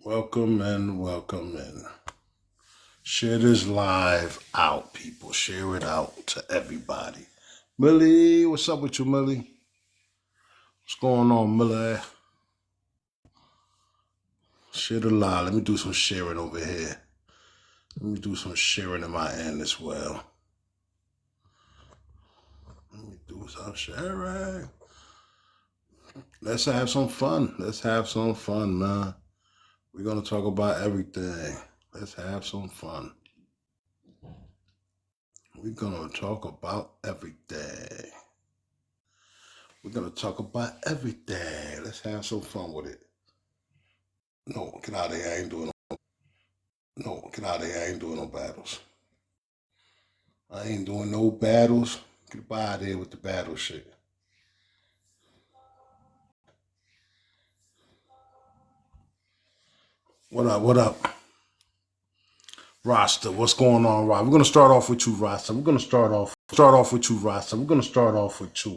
Welcome in, welcome in. Share this live out, people. Share it out to everybody. Millie, what's up with you, Millie? What's going on, Millie? Share the live. Let me do some sharing over here. Let me do some sharing in my end as well. Let me do some sharing. Let's have some fun. Let's have some fun, man. We're going to talk about everything. Let's have some fun. We're going to talk about everything. We're going to talk about everything. Let's have some fun with it. No, get out of here. I ain't doing no battles. I ain't doing no battles. Get out of here with the battle shit. What up? Rasta, what's going on, Rasta? We're gonna start off with you, Rasta. We're gonna start off with you,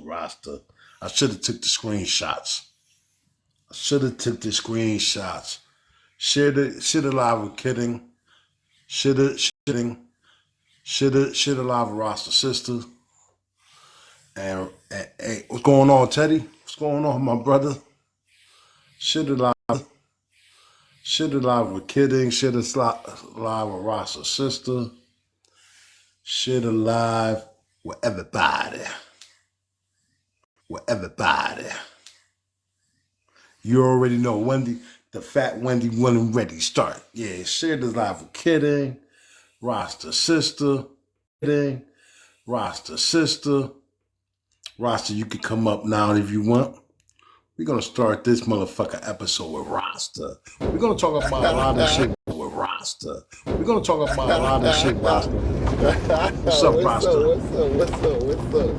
Rasta. I should have took the screenshots. Share the live with Kidding. Share the live with Rasta sister. And hey, what's going on, Teddy? What's going on, my brother? Share the live with Kidding. Share the live with Rasta sister. Share the live with everybody. You already know Wendy, the fat Wendy, when and ready, start. Yeah, share the live with Kidding, Rasta sister, Rasta, you can come up now if you want. We're going to start this motherfucker episode with Rasta. We're going to talk about a lot of shit with Rasta. What's up, Rasta? What's up?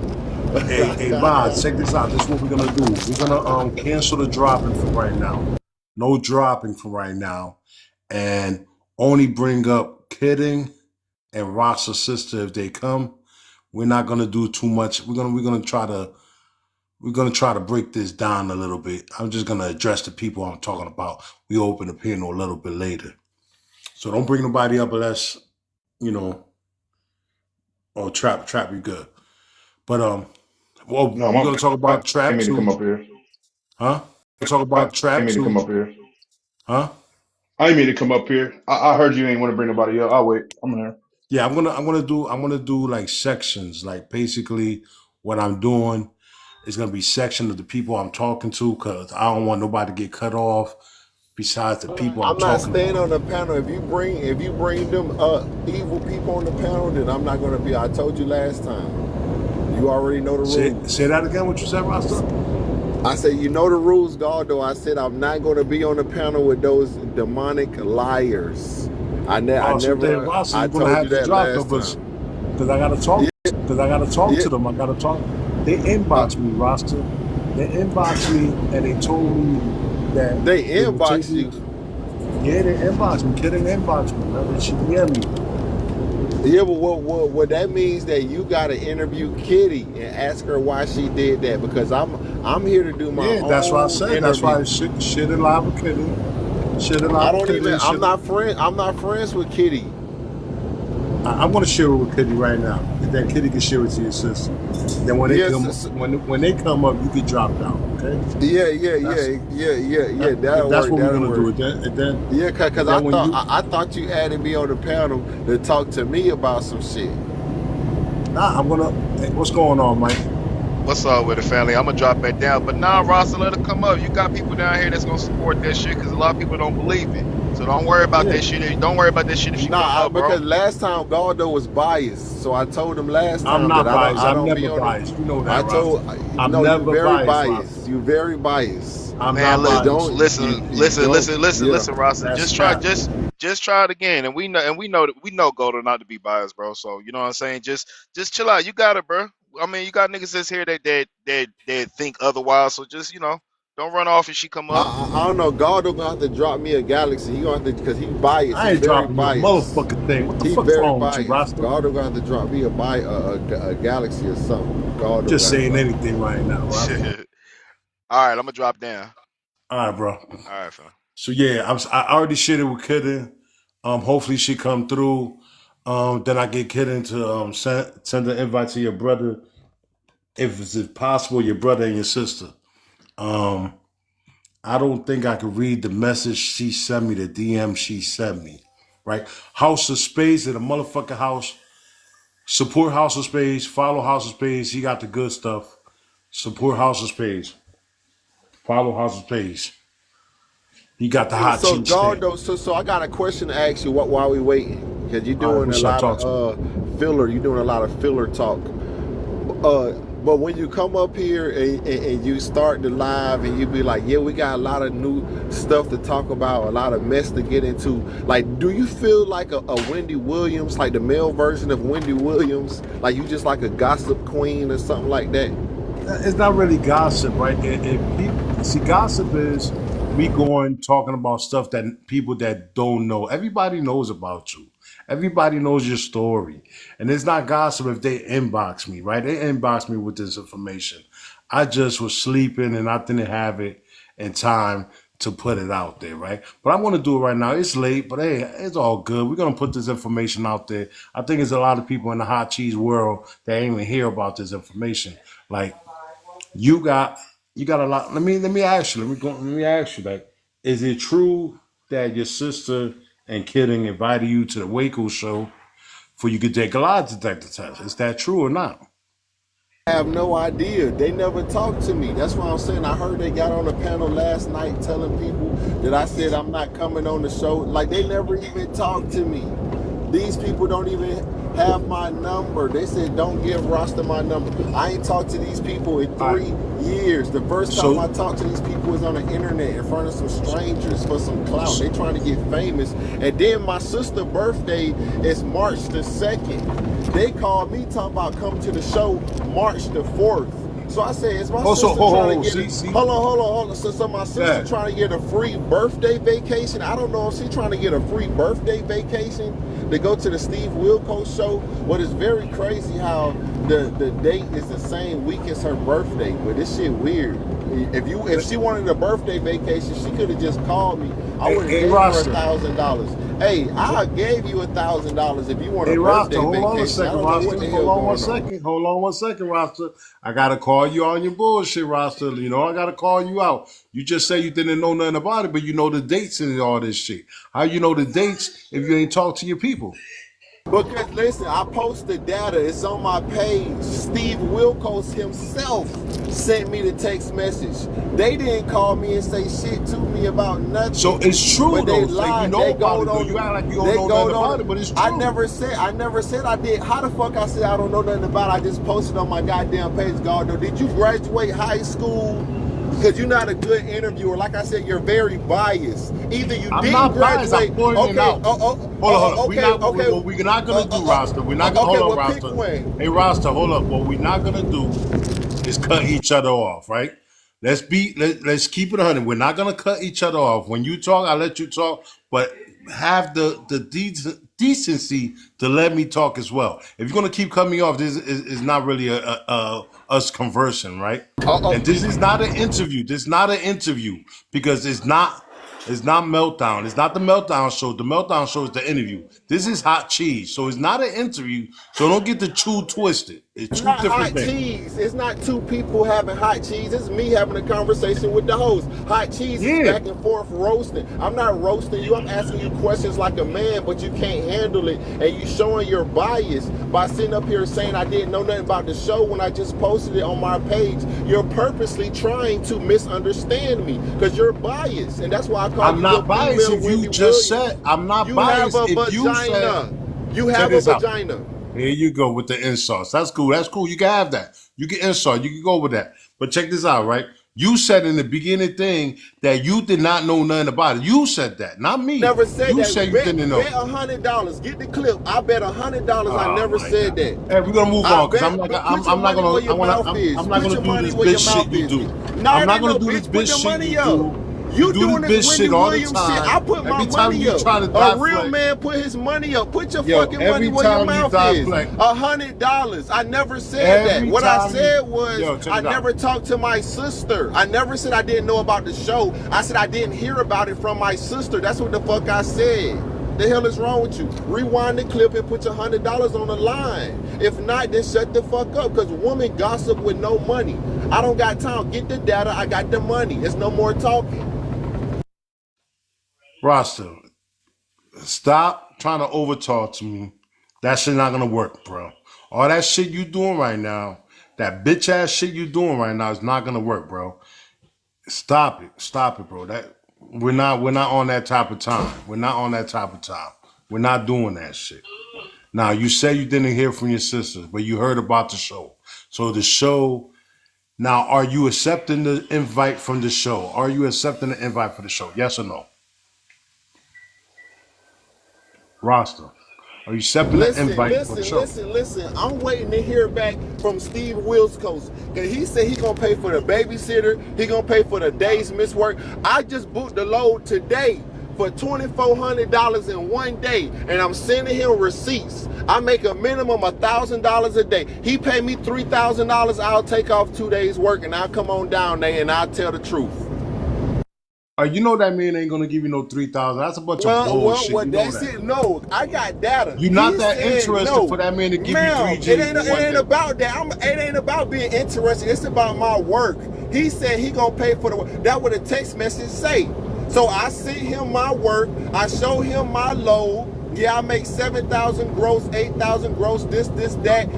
Hey, Bob, check this out. This is what we're going to do. We're going to cancel the dropping for right now. No dropping for right now. And only bring up Kidding and Rasta's sister if they come. We're not going to do too much. We're going to try to break this down a little bit. I'm just going to address the people I'm talking about. We open the panel a little bit later. So don't bring nobody up unless, Trap, you good. But, we're going to talk about Trap too. I didn't mean to come up here. Huh? We'll talk about Trap too. I didn't mean to come up here. Huh? I didn't mean to come up here. I heard you ain't want to bring nobody up. I'll wait. I'm here. Yeah, I'm gonna do like sections. Like basically what I'm doing is gonna be section of the people I'm talking to, because I don't want nobody to get cut off besides the people I'm talking not staying about. on the panel. If you bring them evil people on the panel, then I'm not gonna be. I told you last time. You already know the rules. Say that again, what you said, Rasta? I said, you know the rules, Goldo. I said I'm not gonna be on the panel with those demonic liars. I told you that last time. Because I gotta talk. Because I gotta talk to them. I gotta talk. They inboxed me, Rasta. They inboxed me and they told me that they inboxed you. Yeah, they inboxed me. Kidding, inboxed me. Man. She DM'd me. Yeah, but what that means that you gotta interview Kitty and ask her why she did that, because I'm here to do my own. Yeah, that's what I said. Interview. That's why I shit it live with Kitty. I'm not friends with Kitty. I'm gonna share it with Kitty right now. Then Kitty can share it to your sister. Then when they come up, you get dropped out. Okay? Yeah. That's what we're gonna do. Because I thought you added me on the panel to talk to me about some shit. Nah, what's going on, Mike? What's up with the family? I'm gonna drop that down, but nah, Rasta, let it come up. You got people down here that's gonna support that shit, because a lot of people don't believe it. So don't worry about that shit. Don't worry about that shit if she come up, bro. Because last time Goldo was biased, so I told him last time I'm not that biased. I don't I'm be never on biased. You know that. I'm never very biased. You're very biased. I'm not biased. Listen, Rasta. Just try it again, and we know Goldo not to be biased, bro. So you know what I'm saying. Just chill out. You got it, bro. I mean, you got niggas that's here that think otherwise. So just don't run off if she come up. I don't know. Goldo gonna have to drop me a galaxy. He gonna have to, because he's biased. I ain't dropping no motherfucking thing. What the fuck's wrong with you, Rasta? Goldo gonna have to drop me a galaxy or something. Goldo just saying anything right now, Rasta. All right, I'm gonna drop down. All right, bro. All right, fam. So yeah, I already shared it with Kidden. Hopefully she come through. Then I get Kidden to send an invite to your brother, if it's possible, your brother and your sister. Um, I don't think I can read the message she sent me, the DM she sent me. Right? House of Spades in a motherfucking house. Support House of Spades. Follow House of Spades. He got the good stuff. Support House of Spades. Follow House of Spades. He got the hot So cheese stamp. Goldo, so I got a question to ask you. While we waiting, because you're doing Right, a lot of filler. You're doing a lot of filler talk. But when you come up here and you start the live and you be like, yeah, we got a lot of new stuff to talk about, a lot of mess to get into. Like, do you feel like a Wendy Williams, like the male version of Wendy Williams? Like you just like a gossip queen or something like that? It's not really gossip, right? See, gossip is me going talking about stuff that people that don't know. Everybody knows about you. Everybody knows your story. And it's not gossip if they inbox me, right? They inbox me with this information. I just was sleeping and I didn't have it in time to put it out there, right? But I'm going to do it right now. It's late, but hey, it's all good. We're going to put this information out there. I think there's a lot of people in the hot cheese world that ain't even hear about this information. Like, you got a lot. Let me ask you. Let me ask you. Like, is it true that your sister and Kidding invited you to the Waco show for you could take a lie detector test? Is that true or not? I have no idea. They never talked to me. That's why I'm saying I heard they got on a panel last night telling people that I said I'm not coming on the show. Like they never even talked to me. These people don't even have my number. They said don't give Rasta my number. I ain't talked to these people in 3 years. The first time I talked to these people was on the internet in front of some strangers for some clout. They trying to get famous. And then my sister's birthday is March the 2nd. They called me talking about coming to the show March the 4th. So I said, is my sister trying to get hold on. So my sister trying to get a free birthday vacation. I don't know if she's trying to get a free birthday vacation to go to the Steve Wilkos show. What is very crazy how the date is the same week as her birthday, but this shit weird. If she wanted a birthday vacation, she could have just called me. I would have gave her $1,000. Hey, I gave you $1,000 if you want a birthday vacation. Hold on one second, Rasta. I gotta call you on your bullshit, Rasta. You know, I gotta call you out. You just say you didn't know nothing about it, but you know the dates and all this shit. How you know the dates if you ain't talk to your people? Because listen, I posted data. It's on my page. Steve Wilkos himself sent me the text message. They didn't call me and say shit to me about nothing. So it's true, but they lied. You know about it, though. You act like you don't know nothing about it, but it's true. I never said I did. How the fuck I said I don't know nothing about it? I just posted on my goddamn page, Goldo. Did you graduate high school? Because you're not a good interviewer. Like I said, you're very biased. Either you didn't graduate. I'm pointing out. Hold on. What we're not gonna do, Rasta. We're not gonna hold on, Rasta. Hey, Rasta, hold up. What we're not gonna do is cut each other off, right? Let's keep it 100. We're not gonna cut each other off. When you talk, I let you talk, but have the decency to let me talk as well. If you're gonna keep cutting me off, this is not really us conversing, right? And this is not an interview. This is not an interview because it's not Meltdown. It's not the Meltdown show. The Meltdown show is the interview. This is hot cheese. So it's not an interview. So don't get the two twisted. It's two different things. Cheese. It's not two people having hot cheese. It's me having a conversation with the host. Hot cheese is back and forth roasting. I'm not roasting you. I'm asking you questions like a man, but you can't handle it. And you showing your bias by sitting up here saying I didn't know nothing about the show when I just posted it on my page. You're purposely trying to misunderstand me because you're biased. And that's why I call you. I'm not biased if you just said. I'm not biased if you said. You have a vagina. Here you go with the insults. That's cool. That's cool. You can have that. You can insult. You can go with that. But check this out, right? You said in the beginning thing that you did not know nothing about it. You said that, not me. Never said that. You said you didn't know. Bet $100. Get the clip. I bet $100. I never said that. Hey, we're gonna move on because I'm not gonna do this bitch shit you do. I'm not gonna do this bitch shit you do. You do doing this this bitch Wendy shit all the Williams shit. I time. put my Every time money you up. try to A real deflect, man put his money up. Put your yo, fucking money every where your time you mouth is. deflect, $100. I never said that. every What I time you, said was yo, check I it out. never talked to my sister. I never said I didn't know about the show. I said I didn't hear about it from my sister. That's what the fuck I said. The hell is wrong with you? Rewind the clip and put your $100 on the line. If not, then shut the fuck up. Because women gossip with no money. I don't got time. Get the data. I got the money. There's no more talking. Rasta, stop trying to overtalk to me. That shit not gonna work, bro. All that shit you doing right now, that bitch ass shit you doing right now is not gonna work, bro. Stop it, bro. That we're not on that type of time. We're not on that type of time. We're not doing that shit. Now you say you didn't hear from your sisters, but you heard about the show. So the show. Now, are you accepting the invite from the show? Are you accepting the invite for the show? Yes or no? Rasta, are you accepting the invite for the show? Listen. I'm waiting to hear back from Steve Wilskos. Cause he said he gonna pay for the babysitter. He gonna pay for the days missed work. I just booked the load today for $2,400 in one day, and I'm sending him receipts. I make a minimum $1,000 a day. He pay me $3,000. I'll take off 2 days work, and I'll come on down there and I'll tell the truth. You know that man ain't gonna give you no 3,000. That's a bunch of bullshit. Well, you know that's that. it. No, I got data. You're not that interested for that man to give you 3G. It ain't about that. It ain't about being interested. It's about my work. He said he gonna pay for the work. That what a text message say. So I sent him my work. I show him my load. Yeah, I make 7,000 gross, 8,000 gross. This, that.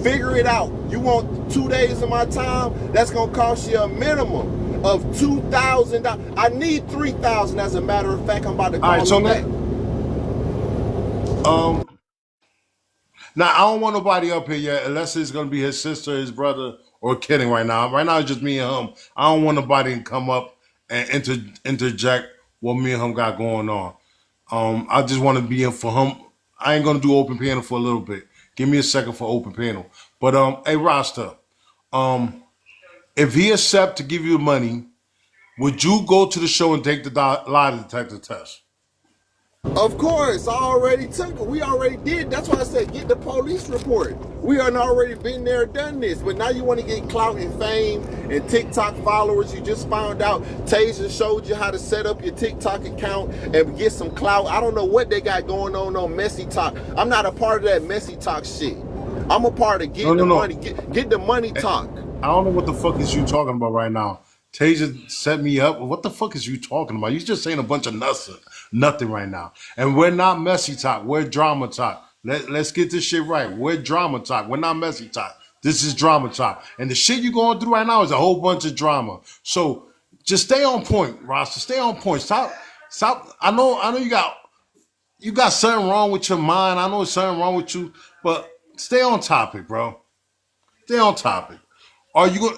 Figure it out. You want 2 days of my time? That's gonna cost you a minimum of $2,000. I need $3,000. As a matter of fact, I'm about to call him back. Now I don't want nobody up here yet, unless it's gonna be his sister, his brother, or kidding right now. Right now it's just me and him. I don't want nobody to come up and interject what me and him got going on. I just want to be in for him. I ain't gonna do open panel for a little bit. Give me a second for open panel. But hey Rasta, if he accept to give you the money, would you go to the show and take the lie detector test? Of course, I already took it. We already did. That's why I said get the police report. We are already been there, done this. But now you want to get clout and fame and TikTok followers. You just found out Tasia showed you how to set up your TikTok account and get some clout. I don't know what they got going on Messy Talk. I'm not a part of that Messy Talk shit. I'm a part of getting the money. Get the money talk. I don't know what the fuck is you talking about right now. Tasia set me up. What the fuck is you talking about? You just saying a bunch of nothing right now. And we're not messy talk. We're drama talk. Let's get this shit right. We're drama talk. We're not messy talk. This is drama talk. And the shit you're going through right now is a whole bunch of drama. So just stay on point, Rasta. Stay on point. Stop. I know you got something wrong with your mind. I know it's something wrong with you, but stay on topic, bro. Stay on topic. Are you going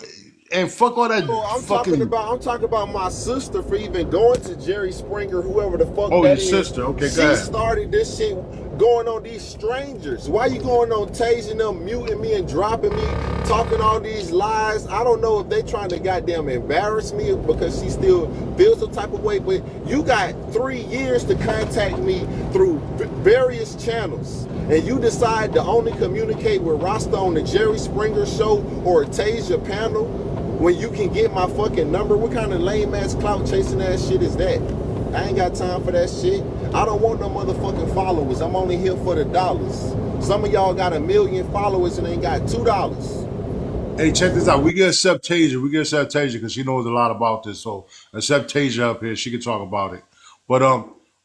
and fuck all that I'm fucking... talking about my sister for even going to Jerry Springer, whoever the fuck that that is. Oh, your sister. Okay, go ahead. She started this shit going on these strangers. Why you going on tasing them, muting me and dropping me, talking all these lies? I don't know if they trying to goddamn embarrass me because she still feels some type of way, but you got 3 years to contact me through various channels. And you decide to only communicate with Rasta on the Jerry Springer show or a Tasia panel when you can get my fucking number. What kind of lame ass clout chasing ass shit is that? I ain't got time for that shit. I don't want no motherfucking followers. I'm only here for the dollars. Some of y'all got 1 million followers and ain't got $2. Hey, check this out. We can accept Tasia. We can accept Tasia because she knows a lot about this. So accept Tasia up here. She can talk about it. But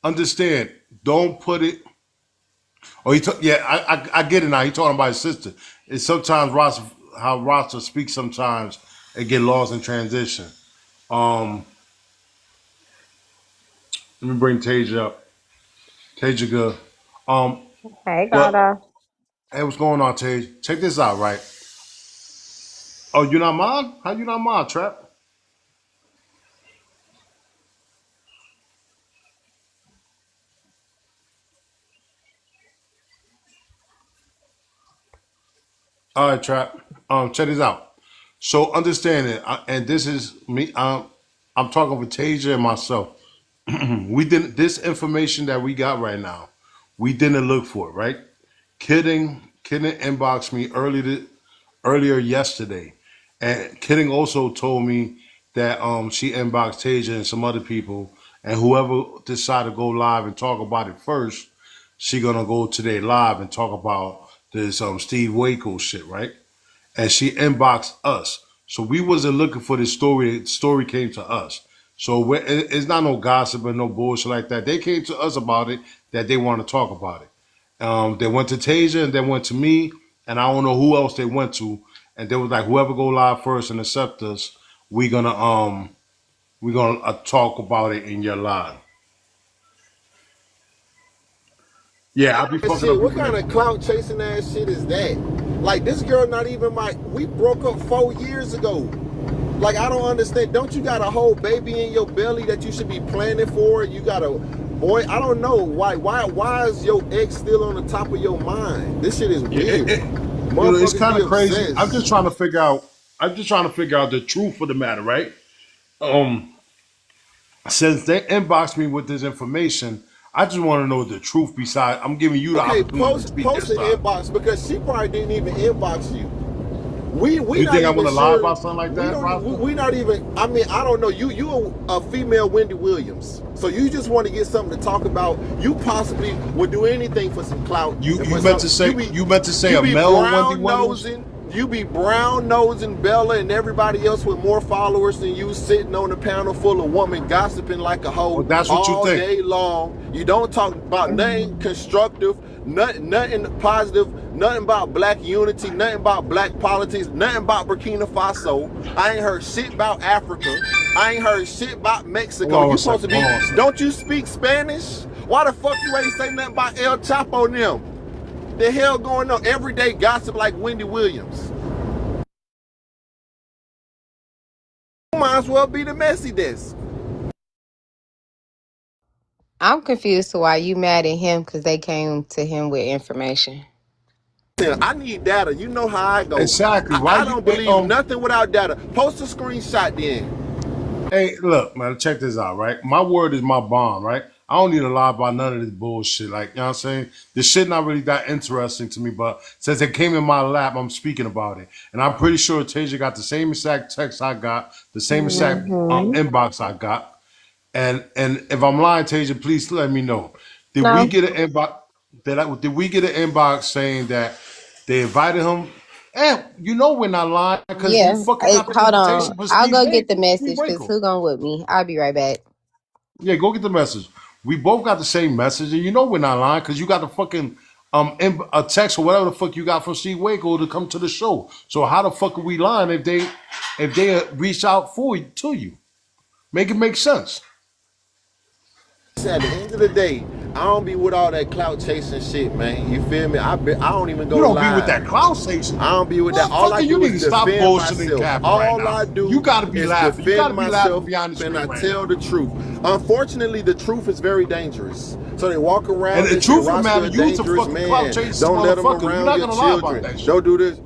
understand, don't put it. Oh, I get it now. He talking about his sister. It's sometimes how Rasta speaks. Sometimes it get lost in transition. Let me bring Tasia up. Tasia good. Hey, Goldo. Hey, what's going on, Tasia? Check this out, right? Oh, you not mine? How you not mine, Trap? All right, Trap. Check this out. So understand it, and this is me. I'm talking with Tasia and myself. We didn't. This information that we got right now, we didn't look for it, right? Kidding inboxed me earlier yesterday, and Kidding also told me that she inboxed Tasia and some other people, and whoever decided to go live and talk about it first, she gonna go today live and talk about this Steve Waco shit, right? And she inboxed us. So we wasn't looking for this story. The story came to us. So it's not no gossip and no bullshit like that. They came to us about it that they want to talk about it. They went to Tasia and then went to me, and I don't know who else they went to. And they was like, whoever go live first and accept us, we gonna talk about it in your live. Yeah, I'll be That fucking shit, up what kind information. of clout chasing ass shit is that? Like, this girl not even we broke up 4 years ago. Like, I don't understand. Don't you got a whole baby in your belly that you should be planning for? You got a boy. I don't know why is your ex still on the top of your mind? This shit is Yeah, weird. it's Motherfuckers kind be of crazy. obsessed. I'm just trying to figure out. I'm just trying to figure out the truth of the matter, right? Um, since they inboxed me with this information, I just want to know the truth. Besides, I'm giving you the Okay, opportunity to post speak your post the side. inbox because she probably didn't even inbox you. We You not think I even want to lie sure. about something like We that, don't. Roscoe? We not even. I mean, I don't know. You a female Wendy Williams, so you just want to get something to talk about. You possibly would do anything for some clout You and you for meant some. to say You a be male Wendy brown Williams? nosing. You be brown nosing Bella and everybody else with more followers than you, sitting on a panel full of women gossiping like a Well, hoe that's what you all think. day long. You don't talk about nothing constructive, nothing positive, nothing about black unity, nothing about black politics, nothing about Burkina Faso. I ain't heard shit about Africa. I ain't heard shit about Hold Mexico. on You one supposed to second. Hold be, on one second. don't you speak Spanish? Why the fuck you ain't say nothing about El Chapo and them? The hell going on? Everyday gossip like Wendy Williams. You might as well be the messy desk. I'm confused to why you mad at him because they came to him with information. I need data. You know how I go. Exactly. Why I you don't believe nothing without data. Post a screenshot then. Hey, look, man, check this out, right? My word is my bond, right? I don't need to lie about none of this bullshit. Like, you know what I'm saying? This shit not really that interesting to me, but since it came in my lap, I'm speaking about it. And I'm pretty sure Tasia got the same exact text I got, the same exact Mm-hmm. inbox I got. And if I'm lying, Tasia, please let me know. Did we No. get an inbox? Did we get an inbox saying that they invited him? And you know we're not lying because you Yeah. fucking got the Hold on. invitation for I'll Steve go get the Waco. Steve message because Waco. who gonna with me? I'll be right back. Yeah, go get the message. We both got the same message, and you know we're not lying because you got the fucking a text or whatever the fuck you got from Steve Waco to come to the show. So how the fuck are we lying if they reach out for you to you? Make it make sense. At the end of the day, I don't be with all that clout chasing shit, man. You feel me? I don't even You go don't be with live. that cloud station. I don't be with that. All I Motherfucker, you do need is to stop defend bullshitting and myself. capping right All now. I You do gotta be is laughing. You defend gotta be laughing myself behind the and I screen right tell now. the truth. Unfortunately, the truth is very dangerous. So they walk And around the and say, truth of the Roscoe matter, a you's a dangerous fucking cloud man. chasing Don't let them motherfucker. You're around not your gonna lie about children. that shit. Don't do this.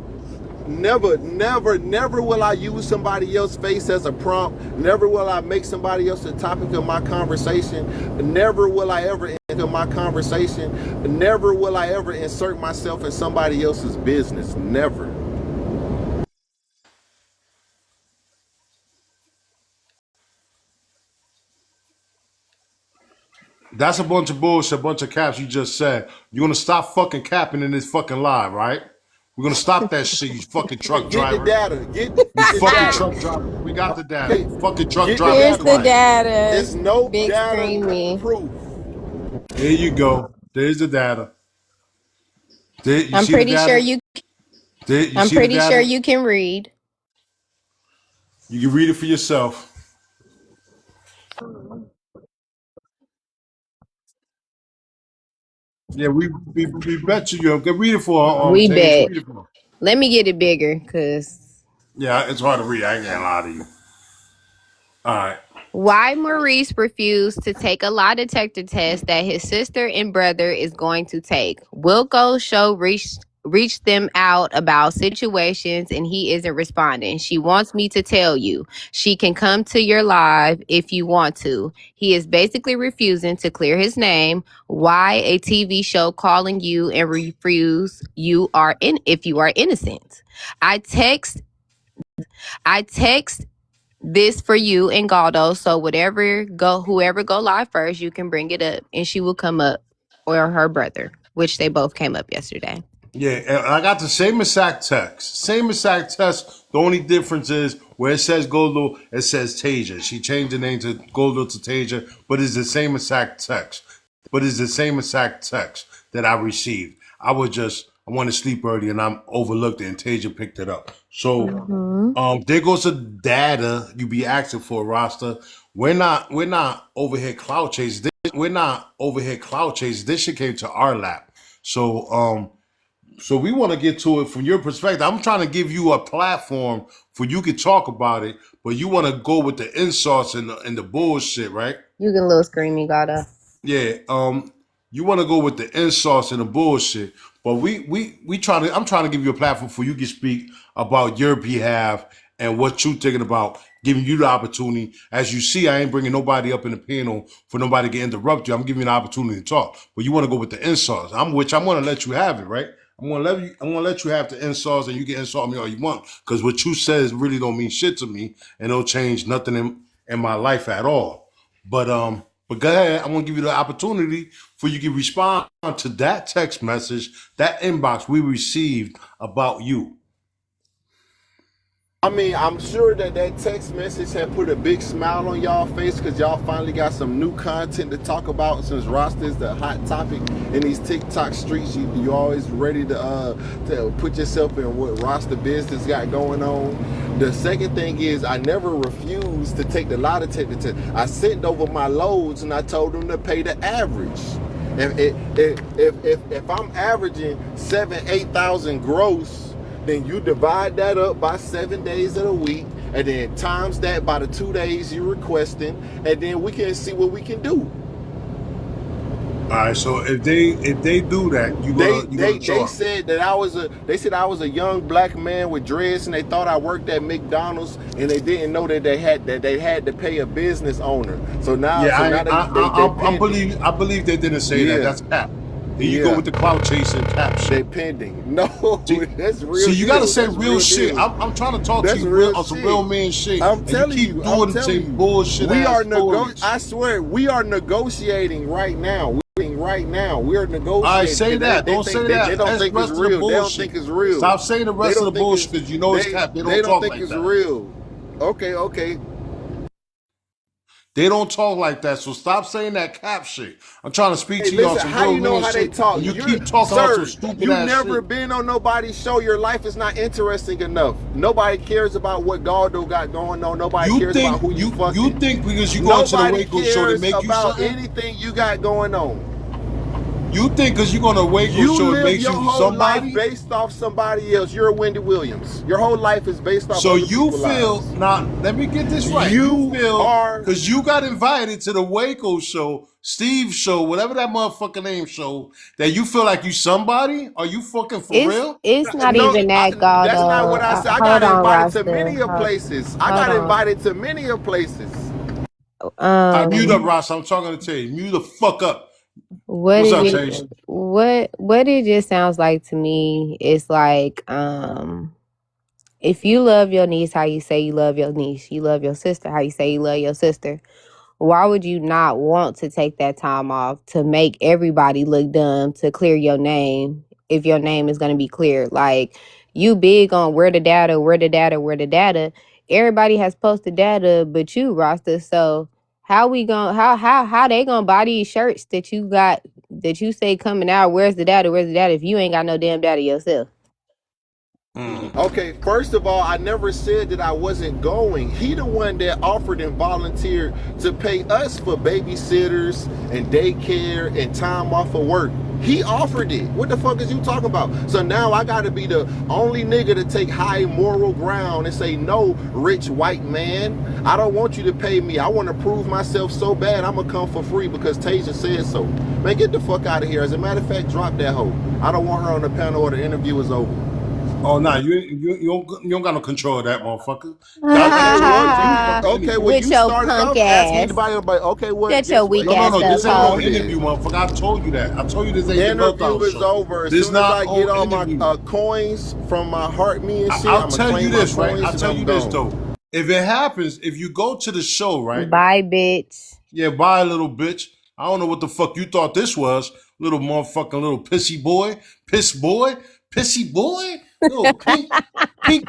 Never will I use somebody else's face as a prompt. Never will I make somebody else the topic of my conversation. Never will I ever enter my conversation. Never will I ever insert myself in somebody else's business. Never. That's a bunch of bullshit, a bunch of caps you just said. You're gonna stop fucking capping in this fucking live, right? We're gonna stop that shit, you fucking truck Get the driver. data. Get You the fucking data. truck driver. We got the data. Okay. You fucking truck Get the driver, be Here's data. the quiet. data. It's no Big data screamy. proof. There you go. There's the data. There, you I'm see the pretty sure data? you There, you I'm see the pretty sure data? you can read. You can read it for yourself. Yeah, we bet you. You can read it for We Tage. bet. Read it for. Let me get it bigger because Yeah, it's hard to read. I ain't gonna lie to you. All right. why Maurice refused to take a lie detector test that his sister and brother is going to take. Wilco show reached them out about situations and he isn't responding. She wants me to tell you. She can come to your live if you want to. He is basically refusing to clear his name. Why a TV show calling you and refuse you are in if you are innocent? I text this for you and Goldo. So whoever go live first, you can bring it up and she will come up, or her brother, which they both came up yesterday. Yeah, and I got the same exact text. Same exact text. The only difference is where it says Goldo, it says Tasia. She changed the name to Goldo to Tasia, but it's the same exact text. That I received. I want to sleep early and I'm overlooked it and Tasia picked it up. So there goes the data you be asking for, Rasta. We're not over here cloud chasing. This shit came to our lap. So we want to get to it from your perspective. I'm trying to give you a platform for you can talk about it, but you want to go with the insults and the bullshit, right? You get a little screamy, Goldo. Yeah. You want to go with the insults and the bullshit, but I'm trying to give you a platform for you can speak about your behalf and what you're thinking about, giving you the opportunity. As you see, I ain't bringing nobody up in the panel for nobody to interrupt you. I'm giving you an opportunity to talk, but you want to go with the insults. I'm going to let you have it, right? I'm gonna let you have the insults and you can insult me all you want. Because what you says really don't mean shit to me and it'll change nothing in my life at all. But go ahead, I'm gonna give you the opportunity for you to respond to that text message, that inbox we received about you. I mean, I'm sure that text message had put a big smile on y'all face because y'all finally got some new content to talk about since Rasta is the hot topic in these TikTok streets. You always ready to put yourself in what Rasta business got going on. The second thing is I never refused to take the lie detector test. I sent over my loads and I told them to pay the average. If I'm averaging 8,000 gross, then you divide that up by 7 days of the week, and then times that by the 2 days you're requesting, and then we can see what we can do. All right, so if they do that, they said that I was a young black man with dreads, and they thought I worked at McDonald's, and they didn't know that they had to pay a business owner. So now, I believe they didn't say that. That's cap. Then you go with the cloud chasing cap shit. They pending. No, that's real. So you gotta say real shit. I'm trying to talk to you on some real man shit. I'm telling you, bullshit. I swear, we are negotiating right now. We are negotiating. All right, say that. Don't say that. They don't think it's real. They don't think it's real. Stop saying the rest of the bullshit because you know it's cap. They don't think it's real. Okay. They don't talk like that, so stop saying that cap shit. I'm trying to speak to you on some real how you know how they talk? You keep talking about some stupid You've ass never shit. been on nobody's show. Your life is not interesting enough. Nobody cares about what Goldo got going on. Nobody cares about who you fucking. You think because you go to the Waco show to make you something? Anything you got going on. You think because you're going to Waco show it makes you somebody? You live your whole life based off somebody else. You're a Wendy Williams. Your whole life is based off. So you feel now? Let me get this right. You feel because you got invited to the Waco show, Steve's show, whatever that motherfucking name show, that you feel like you somebody? Are you fucking for real? It's not even that, Goldo. That's not what I said. I got invited to many of places. I got invited to many of places. Mute up, Ross. I'm talking to tell you. Mute the fuck up. What it just sounds like to me is like if you love your niece how you say you love your niece, you love your sister how you say you love your sister, why would you not want to take that time off to make everybody look dumb to clear your name if your name is going to be cleared? Like, you big on where the data. Everybody has posted data but you, Rasta. So how they gonna buy these shirts that you got that you say coming out? Where's the data if you ain't got no damn data yourself? Okay, first of all, I never said that I wasn't going. He the one that offered and volunteered to pay us for babysitters and daycare and time off of work. He offered it. What the fuck is you talking about? So now I gotta be the only nigga to take high moral ground and say, no, rich white man, I don't want you to pay me. I want to prove myself so bad I'm gonna come for free because Tasia said so. Man, get the fuck out of here. As a matter of fact, drop that hoe. I don't want her on the panel or the interview is over. Oh, nah, you don't got no control of that, motherfucker. Okay, well, you started off asking anybody, okay, what? Shut your weak ass No, this ain't up, no interview, motherfucker. I told you that. I told you this ain't the interview is over. As soon as I get all my coins from my heart, me and shit, I'll tell you this, right? I'll tell you this, though. If it happens, if you go to the show, right? Bye, bitch. Yeah, bye, little bitch. I don't know what the fuck you thought this was. Little motherfucking little pissy boy. Piss boy. Pissy boy. Little pink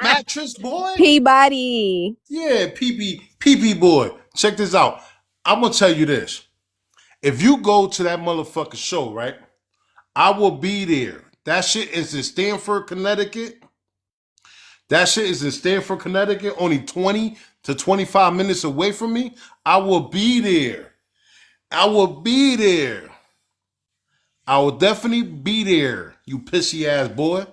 mattress boy. Peabody. Yeah, pee boy. Check this out. I'm going to tell you this. If you go to that motherfucking show, right? I will be there. That shit is in Stamford, Connecticut. Only 20 to 25 minutes away from me. I will be there. I will definitely be there, you pissy ass boy.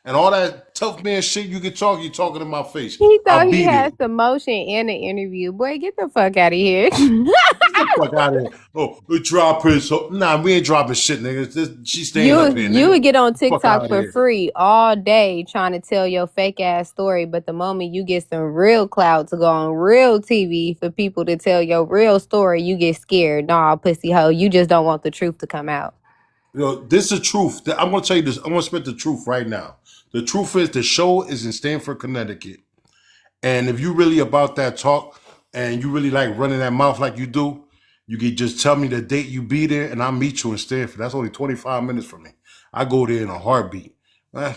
And all that tough man shit you talking in my face. He thought he had some motion in the interview. Boy, get the fuck out of here. Get the fuck out of here. Oh, we dropping. So, nah, we ain't dropping shit, nigga. She's staying up here, nigga. You would get on TikTok for free all day trying to tell your fake ass story, but the moment you get some real clout to go on real TV for people to tell your real story, you get scared. Nah, pussy hoe, you just don't want the truth to come out. You know, this is the truth. I'm going to tell you this. I'm going to spit the truth right now. The truth is the show is in Stamford, Connecticut. And if you really about that talk and you really like running that mouth like you do, you can just tell me the date you be there and I'll meet you in Stamford. That's only 25 minutes from me. I go there in a heartbeat. I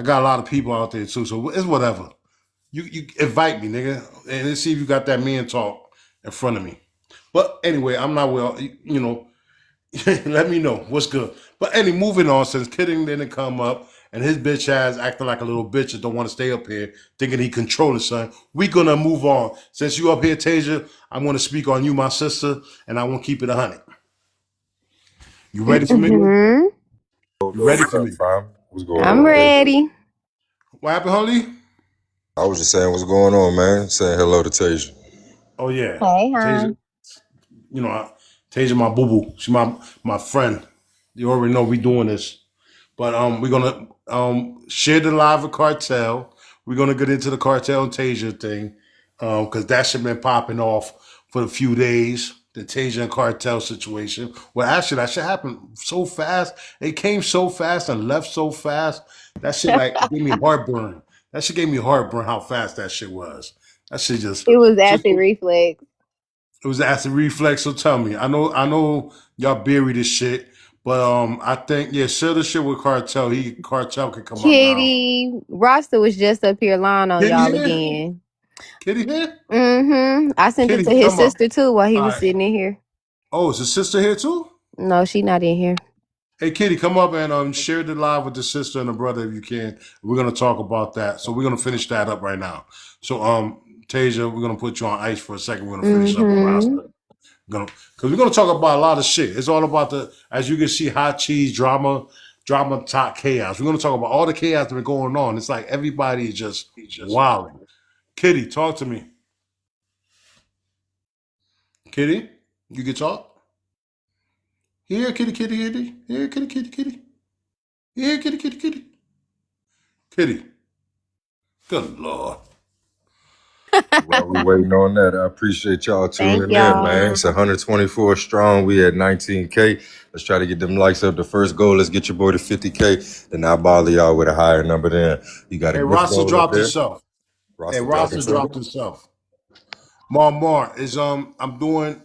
got a lot of people out there too, so it's whatever. You invite me, nigga, and let's see if you got that man talk in front of me. But anyway, I'm not well, you know, let me know what's good. But moving on, since Kidding didn't come up and his bitch ass acting like a little bitch and don't want to stay up here thinking he controlling something, we gonna move on. Since you up here, Tasia, I'm gonna speak on you, my sister, and I won't keep it 100. You ready for me? You ready for me? What's going on? I'm ready. What happened, Holly? I was just saying what's going on, man. Saying hello to Tasia. Oh yeah. Hey, Tasia, you know, Tasia, my boo-boo. She's my friend. You already know we doing this. But we're gonna share the live with Cartel. We're gonna get into the Cartel and Tasia thing. Because that shit been popping off for a few days. The Tasia and Cartel situation. Well, actually, that shit happened so fast. It came so fast and left so fast. That shit gave me heartburn. That shit gave me heartburn how fast that shit was. That shit just... It was acid reflux. It was acid reflux, so tell me. I know y'all bury this shit, but I think, share the shit with Cartel. Cartel can come Kitty, up now. Rasta was just up here lying on y'all again. Kitty here? Mm-hmm. I sent it to his sister too while he was sitting in here. Oh, is his sister here too? No, she not in here. Hey, Kitty, come up and share the live with the sister and the brother if you can. We're gonna talk about that. So we're gonna finish that up right now. So Tasia, we're gonna put you on ice for a second. We're gonna finish up the roster. Because we're gonna talk about a lot of shit. It's all about as you can see, hot cheese drama, top chaos. We're gonna talk about all the chaos that's been going on. It's like everybody is just wilding. Kitty, talk to me. Kitty, you can talk? Here, kitty. Here, kitty. Here, kitty. Kitty. Good Lord. While we waiting on that, I appreciate y'all tuning in, man. It's 124 strong. We at 19K. Let's try to get them likes up. The first goal, let's get your boy to 50K. Then I'll bother y'all with a higher number then. You got a Rasta dropped himself. Rasta dropped himself. Mar is I'm doing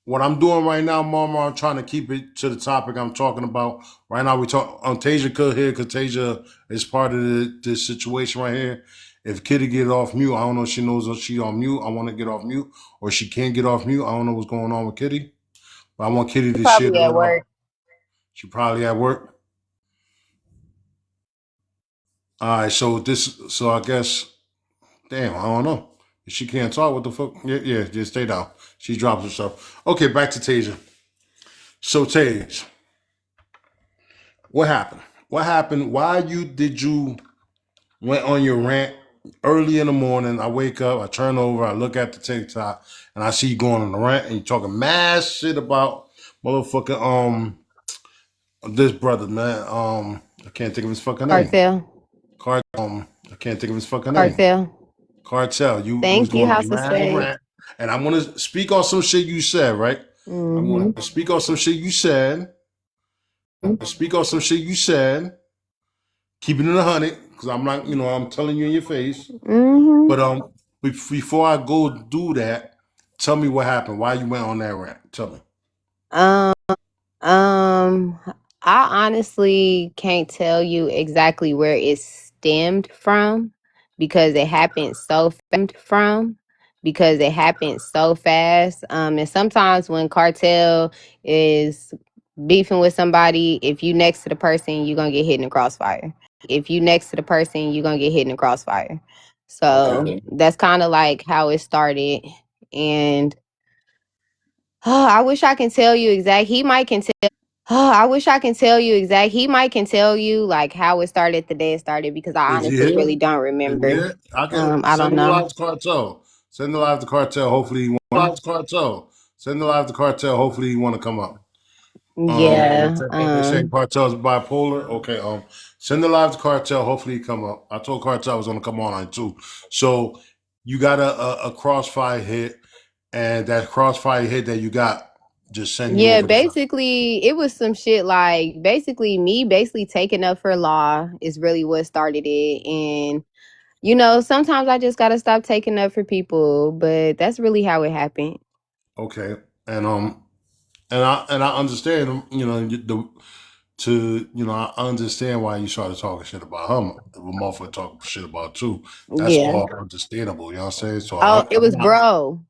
what I'm doing right now, Mar. I'm trying to keep it to the topic I'm talking about. Right now we talk on Tasia could here because Tasia is part of this situation right here. If Kitty get off mute, I don't know if she knows if she's on mute. I want to get off mute, or she can't get off mute. I don't know what's going on with Kitty. But I want Kitty to share at work. She probably at work. All right, so I guess, damn, I don't know. If she can't talk, what the fuck? Yeah, just stay down. She drops herself. Okay, back to Tasia. So Tasia, What happened? What happened? Why did you went on your rant early in the morning? I wake up, I turn over, I look at the TikTok, and I see you going on the rant and you talking mad shit about motherfucking this brother, man. I can't think of his fucking name. Cartel. I can't think of his fucking name. Cartel. Cartel. You was Thank you, going on House a of mad Spades. rant, and I'm gonna speak on some shit you said, right? I'm Mm-hmm. gonna speak on some shit you said. Speak on some shit you said. Keep it in 100, because I'm not, I'm telling you in your face. Mm-hmm. But before I go do that, tell me what happened. Why you went on that rant? Tell me. Um, um, I honestly can't tell you exactly where it stemmed from because it happened so fast. And sometimes when cartel is beefing with somebody, if you next to the person, you're gonna get hit in the crossfire. So Okay. that's kind of like how it started. And I wish I can tell you exact. He might can tell. I wish I can tell you exact. He might can tell you like how it started, the day it started, because I Is he honestly here? really don't Is he remember. here? I can I don't send the know. live to cartel. Send the live to cartel. Hopefully he want to cartel. Send the live to cartel. Hopefully he want to come up. Yeah. They saying cartel's bipolar. Okay. Send the live to cartel. Hopefully he come up. I told cartel I was gonna come on too. So you got a crossfire hit, and that crossfire hit that you got just send you Yeah, over the top. basically it was some shit like basically taking up for law is really what started it. And sometimes I just gotta stop taking up for people, but that's really how it happened. Okay. And I understand. I understand why you started talking shit about him. The motherfucker talking shit about too. That's Yeah. all understandable. You know what I'm saying? So Oh, it was I'm not. bro.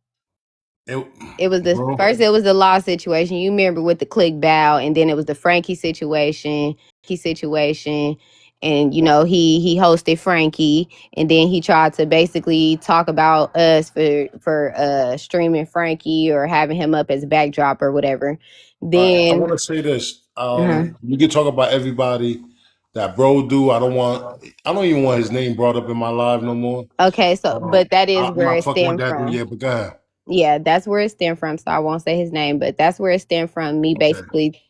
It, It was the bro. first. It was the law situation. You remember with the click bow, and then it was the Frankie situation. And he hosted Frankie, and then he tried to basically talk about us for streaming Frankie or having him up as a backdrop or whatever. I Then want to say this. uh You can talk about everybody that bro do. I don't even want his name brought up in my live no more. okay, so but that is I'm where not it fucking with stemmed that dude. from. Yeah, but go ahead. Yeah, that's where it stemmed from. So I won't say his name, but that's where it stemmed from. Me Okay. basically,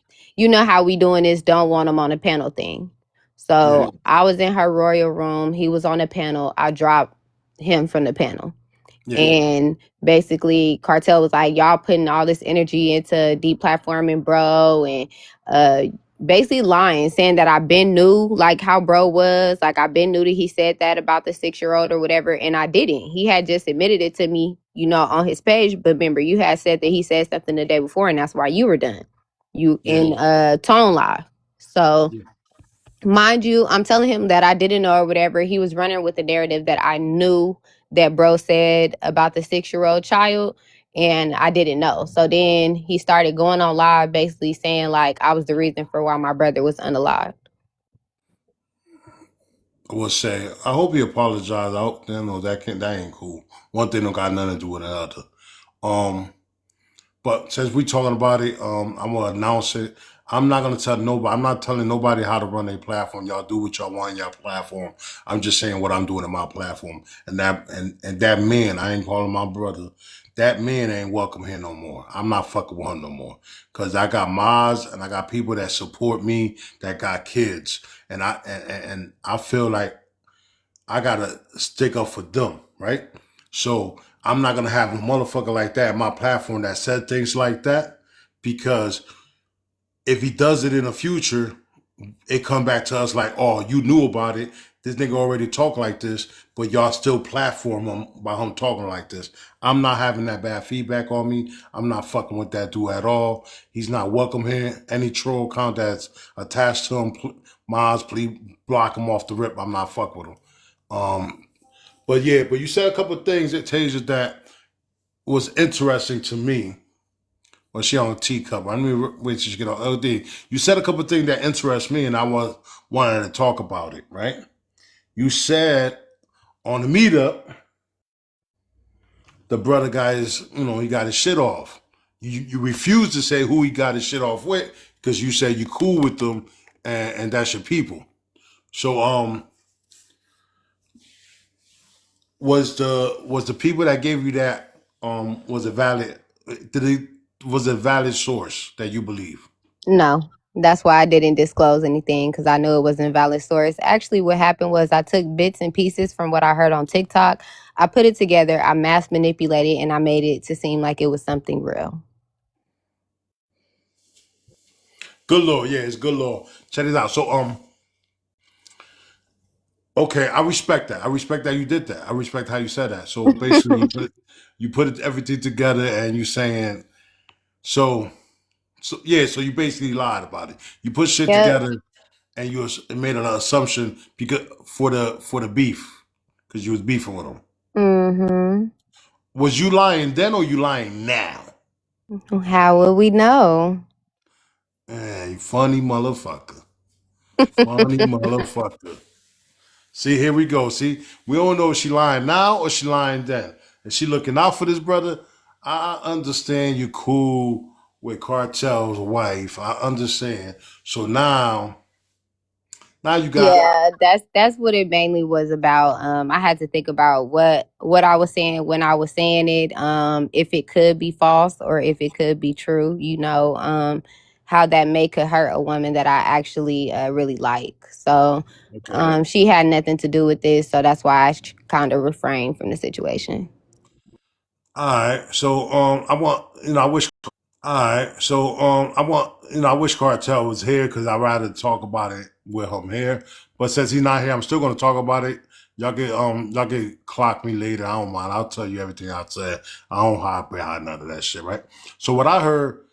how we doing this don't want him on a panel thing. So Yeah. I was in her royal room. He was on a panel. I dropped him from the panel. Yeah. And basically Cartel was like, y'all putting all this energy into deplatforming bro, and basically lying, saying that I've been knew like how bro was, like I've been knew that he said that about the 6-year-old or whatever, and I didn't. He had just admitted it to me, on his page. But remember, you had said that he said something the day before, and that's why you were done. You in Tone Live. So Yeah. mind you, I'm telling him that I didn't know or whatever. He was running with the narrative that I knew that bro said about the 6-year-old child, and I didn't know. So then he started going on live basically saying like I was the reason for why my brother was unalived. I will say, I hope he apologized. I hope that ain't cool. One thing don't got nothing to do with another. But since we talking about it, I'm gonna announce it. I'm not gonna tell nobody. I'm not telling nobody how to run their platform. Y'all do what y'all want in your platform. I'm just saying what I'm doing in my platform. And that man, I ain't calling my brother. That man ain't welcome here no more. I'm not fucking with him no more. Cause I got mods and I got people that support me that got kids, and I feel like I gotta stick up for them, right? So I'm not gonna have a motherfucker like that in my platform that said things like that, because if he does it in the future, it come back to us like, oh, you knew about it. This nigga already talk like this, but y'all still platform him by him talking like this. I'm not having that bad feedback on me. I'm not fucking with that dude at all. He's not welcome here. Any troll account that's attached to him, Miles, please block him off the rip. I'm not fucking with him. But you said a couple of things that Tasia that was interesting to me. Well, she on a teacup. I mean, wait till she get on LD. You said a couple of things that interest me, and I wanted to talk about it. Right? You said on the meetup, the brother guy is, he got his shit off. You refused to say who he got his shit off with because you said you cool with them, and that's your people. So was the people that gave you that was it valid? Did it was it a valid source that you believe? No. That's why I didn't disclose anything because I knew it wasn't a valid source. Actually, what happened was I took bits and pieces from what I heard on TikTok. I put it together, I mass manipulated, and I made it to seem like it was something real. Good Lord, yeah, it's good Lord. Check this out. So okay, I respect that. I respect that you did that. I respect how you said that. So basically, you put it, everything together, and you saying so. So yeah, so you basically lied about it. You put shit Yep. together, and you made an assumption because for the beef, because you was beefing with them. Mm-hmm. Was you lying then, or you lying now? How will we know? Hey, funny motherfucker. Funny motherfucker. See, here we go. See, we don't know if she lying now or she lying then. Is she looking out for this brother? I understand you cool with Cartel's wife. I understand. So now you got Yeah, that's what it mainly was about. I had to think about what I was saying when I was saying it, if it could be false or if it could be true, how that could hurt a woman that I actually really like. So okay. she had nothing to do with this, so that's why I kind of refrained from the situation. All right. So I want I wish. All right. So I want I wish Cartel was here because I'd rather talk about it with him here. But since he's not here, I'm still going to talk about it. Y'all get clock me later. I don't mind. I'll tell you everything I said. I don't hide behind none of that shit, right? So what I heard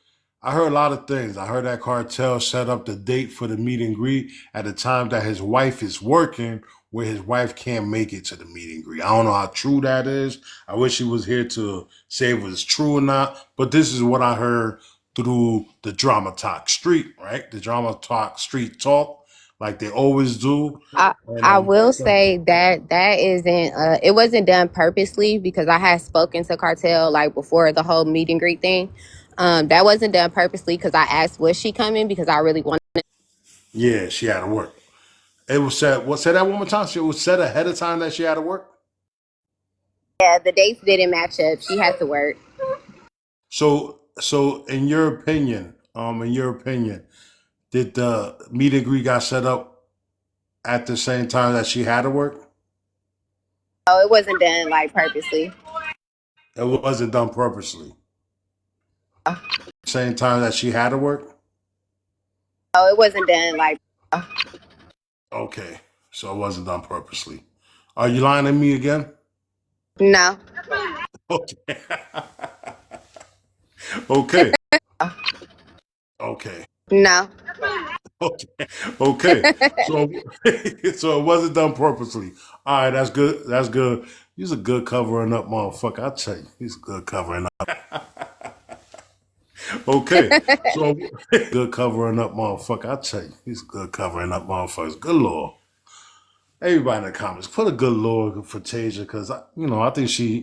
a lot of things. I heard that Cartel set up the date for the meet and greet at the time that his wife is working, where his wife can't make it to the meet and greet. I don't know how true that is. I wish he was here to say if it was true or not. But this is what I heard through the Drama Talk Street, right? The Drama Talk Street talk, like they always do. I will say that isn't it wasn't done purposely because I had spoken to Cartel like before the whole meet and greet thing. That wasn't done purposely because I asked was she coming because I really wanted. Yeah, she had to work. It was said. What said that one more time? It was said ahead of time that she had to work. Yeah, the dates didn't match up. She had to work. So in your opinion, did the meet and greet got set up at the same time that she had to work? Oh, it wasn't done like purposely. It wasn't done purposely. Same time that she had to work? Oh, it wasn't done like. Okay. So it wasn't done purposely. Are you lying to me again? No. Okay. Okay. Okay. No. Okay. Okay. So so it wasn't done purposely. All right, that's good. That's good. He's a good covering up motherfucker. I tell you, he's a good covering up. Okay. So good covering up motherfucker. I tell you, he's a good covering up motherfuckers. Good Lord. Everybody in the comments, put a good Lord for Tasia because I think she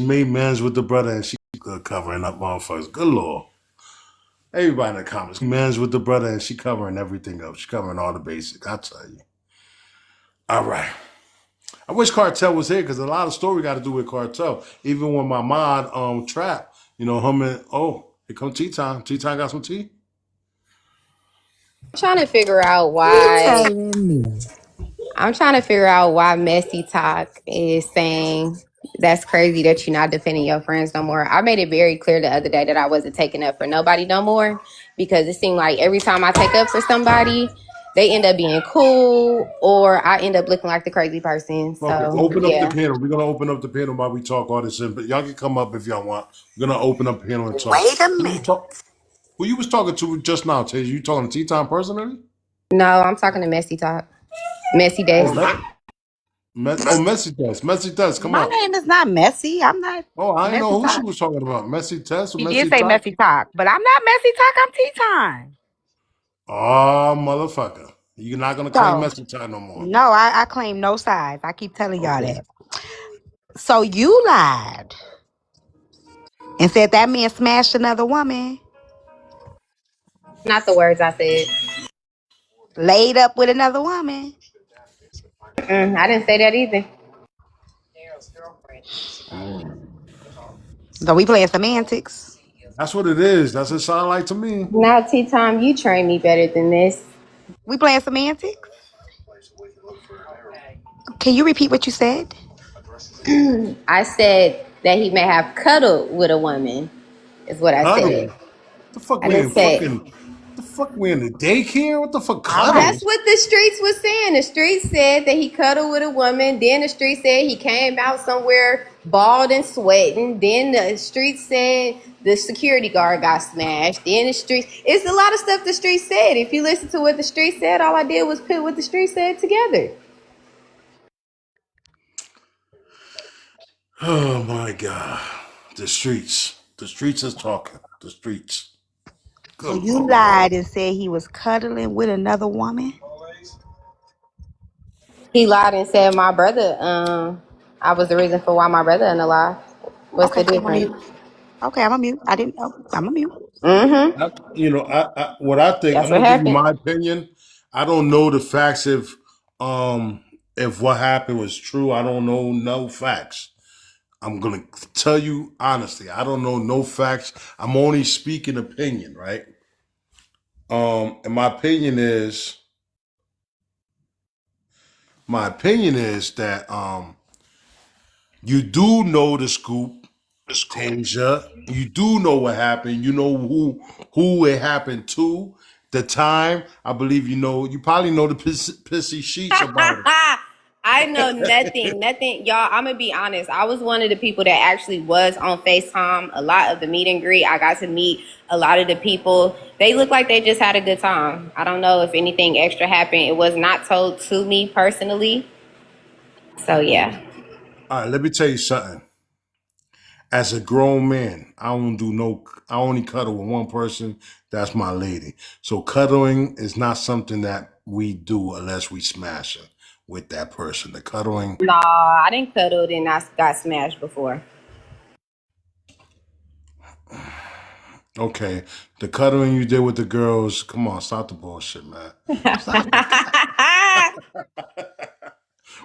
made amends with the brother and she's good covering up motherfuckers. Good Lord. Everybody in the comments, amends with the brother and she covering everything up. She covering all the basics. I tell you. All right. I wish Cartel was here because a lot of story got to do with Cartel. Even when my mod trap, him and here come tea time. Tea time got some tea. I'm trying to figure out why. I'm trying to figure out why Messy Talk is saying that's crazy that you're not defending your friends no more. I made it very clear the other day that I wasn't taking up for nobody no more because it seemed like every time I take up for somebody, they end up being cool or I end up looking like the crazy person. So Okay, open up the yeah. panel. We're gonna open up the panel while we talk all this in, but y'all can come up if y'all want. We're gonna open up the panel and talk. Wait a Who you minute. talk? Who you was talking to just now, Tasia? You talking to Tea Time personally? No, I'm talking to Messy Talk. Messy Oh, Desk. Messy Test. Messy Test, come My up. name is not Messy. I'm not Oh, I didn't Messy know who she Talk. was talking about. Messy Test or He did Messy say Talk? Messy Talk, but I'm not Messy Talk. I'm Tea Time. Oh, motherfucker. You're not gonna claim So, Messy Time no more. no, I claim no sides. I keep telling y'all Okay. that. So you lied and said that man smashed another woman. Not the words I said. Laid up with another woman. I didn't say that either. So we playing semantics. That's what it is. That's what it sounds like to me. Now, Tea Time, you train me better than this. We playing semantics. Can you repeat what you said? I said that he may have cuddled with a woman, is what I said. Cuddle. The fuck I we didn't in say. fucking. The fuck we in the daycare? What the fuck All cuddle? right. That's what the streets was saying. The streets said that he cuddled with a woman. Then the streets said he came out somewhere bald and sweating. Then the streets said the security guard got smashed. Then the streets. It's a lot of stuff the streets said. If you listen to what the streets said, all I did was put what the streets said together. Oh my god. The streets. The streets is talking. The streets. So Good you lord. lied and said he was cuddling with another woman? He lied and said my brother. I was the reason for why my brother in the lie. What's Okay, the I'm a mute. difference? Okay, I'm a mute. I didn't know. I'm a mute. Mm-hmm. What I think, That's I'm what gonna give you happened. my opinion. I don't know the facts if what happened was true. I don't know no facts. I'm gonna tell you honestly, I don't know no facts. I'm only speaking opinion, right? And my opinion is that you do know the scoop, Tasia. You do know what happened. You know who it happened to. The time, I believe you probably know the pissy sheets about I know it. nothing. Nothing. Y'all, I'm going to be honest. I was one of the people that actually was on FaceTime. A lot of the meet and greet, I got to meet a lot of the people. They look like they just had a good time. I don't know if anything extra happened. It was not told to me personally. So, yeah. All right, let me tell you something. As a grown man, I only cuddle with one person. That's my lady. So cuddling is not something that we do unless we smash it with that person. The cuddling, Nah, I didn't cuddle and I got smashed before. okay. The cuddling you did with the girls, come on, stop the bullshit, man. Stop it.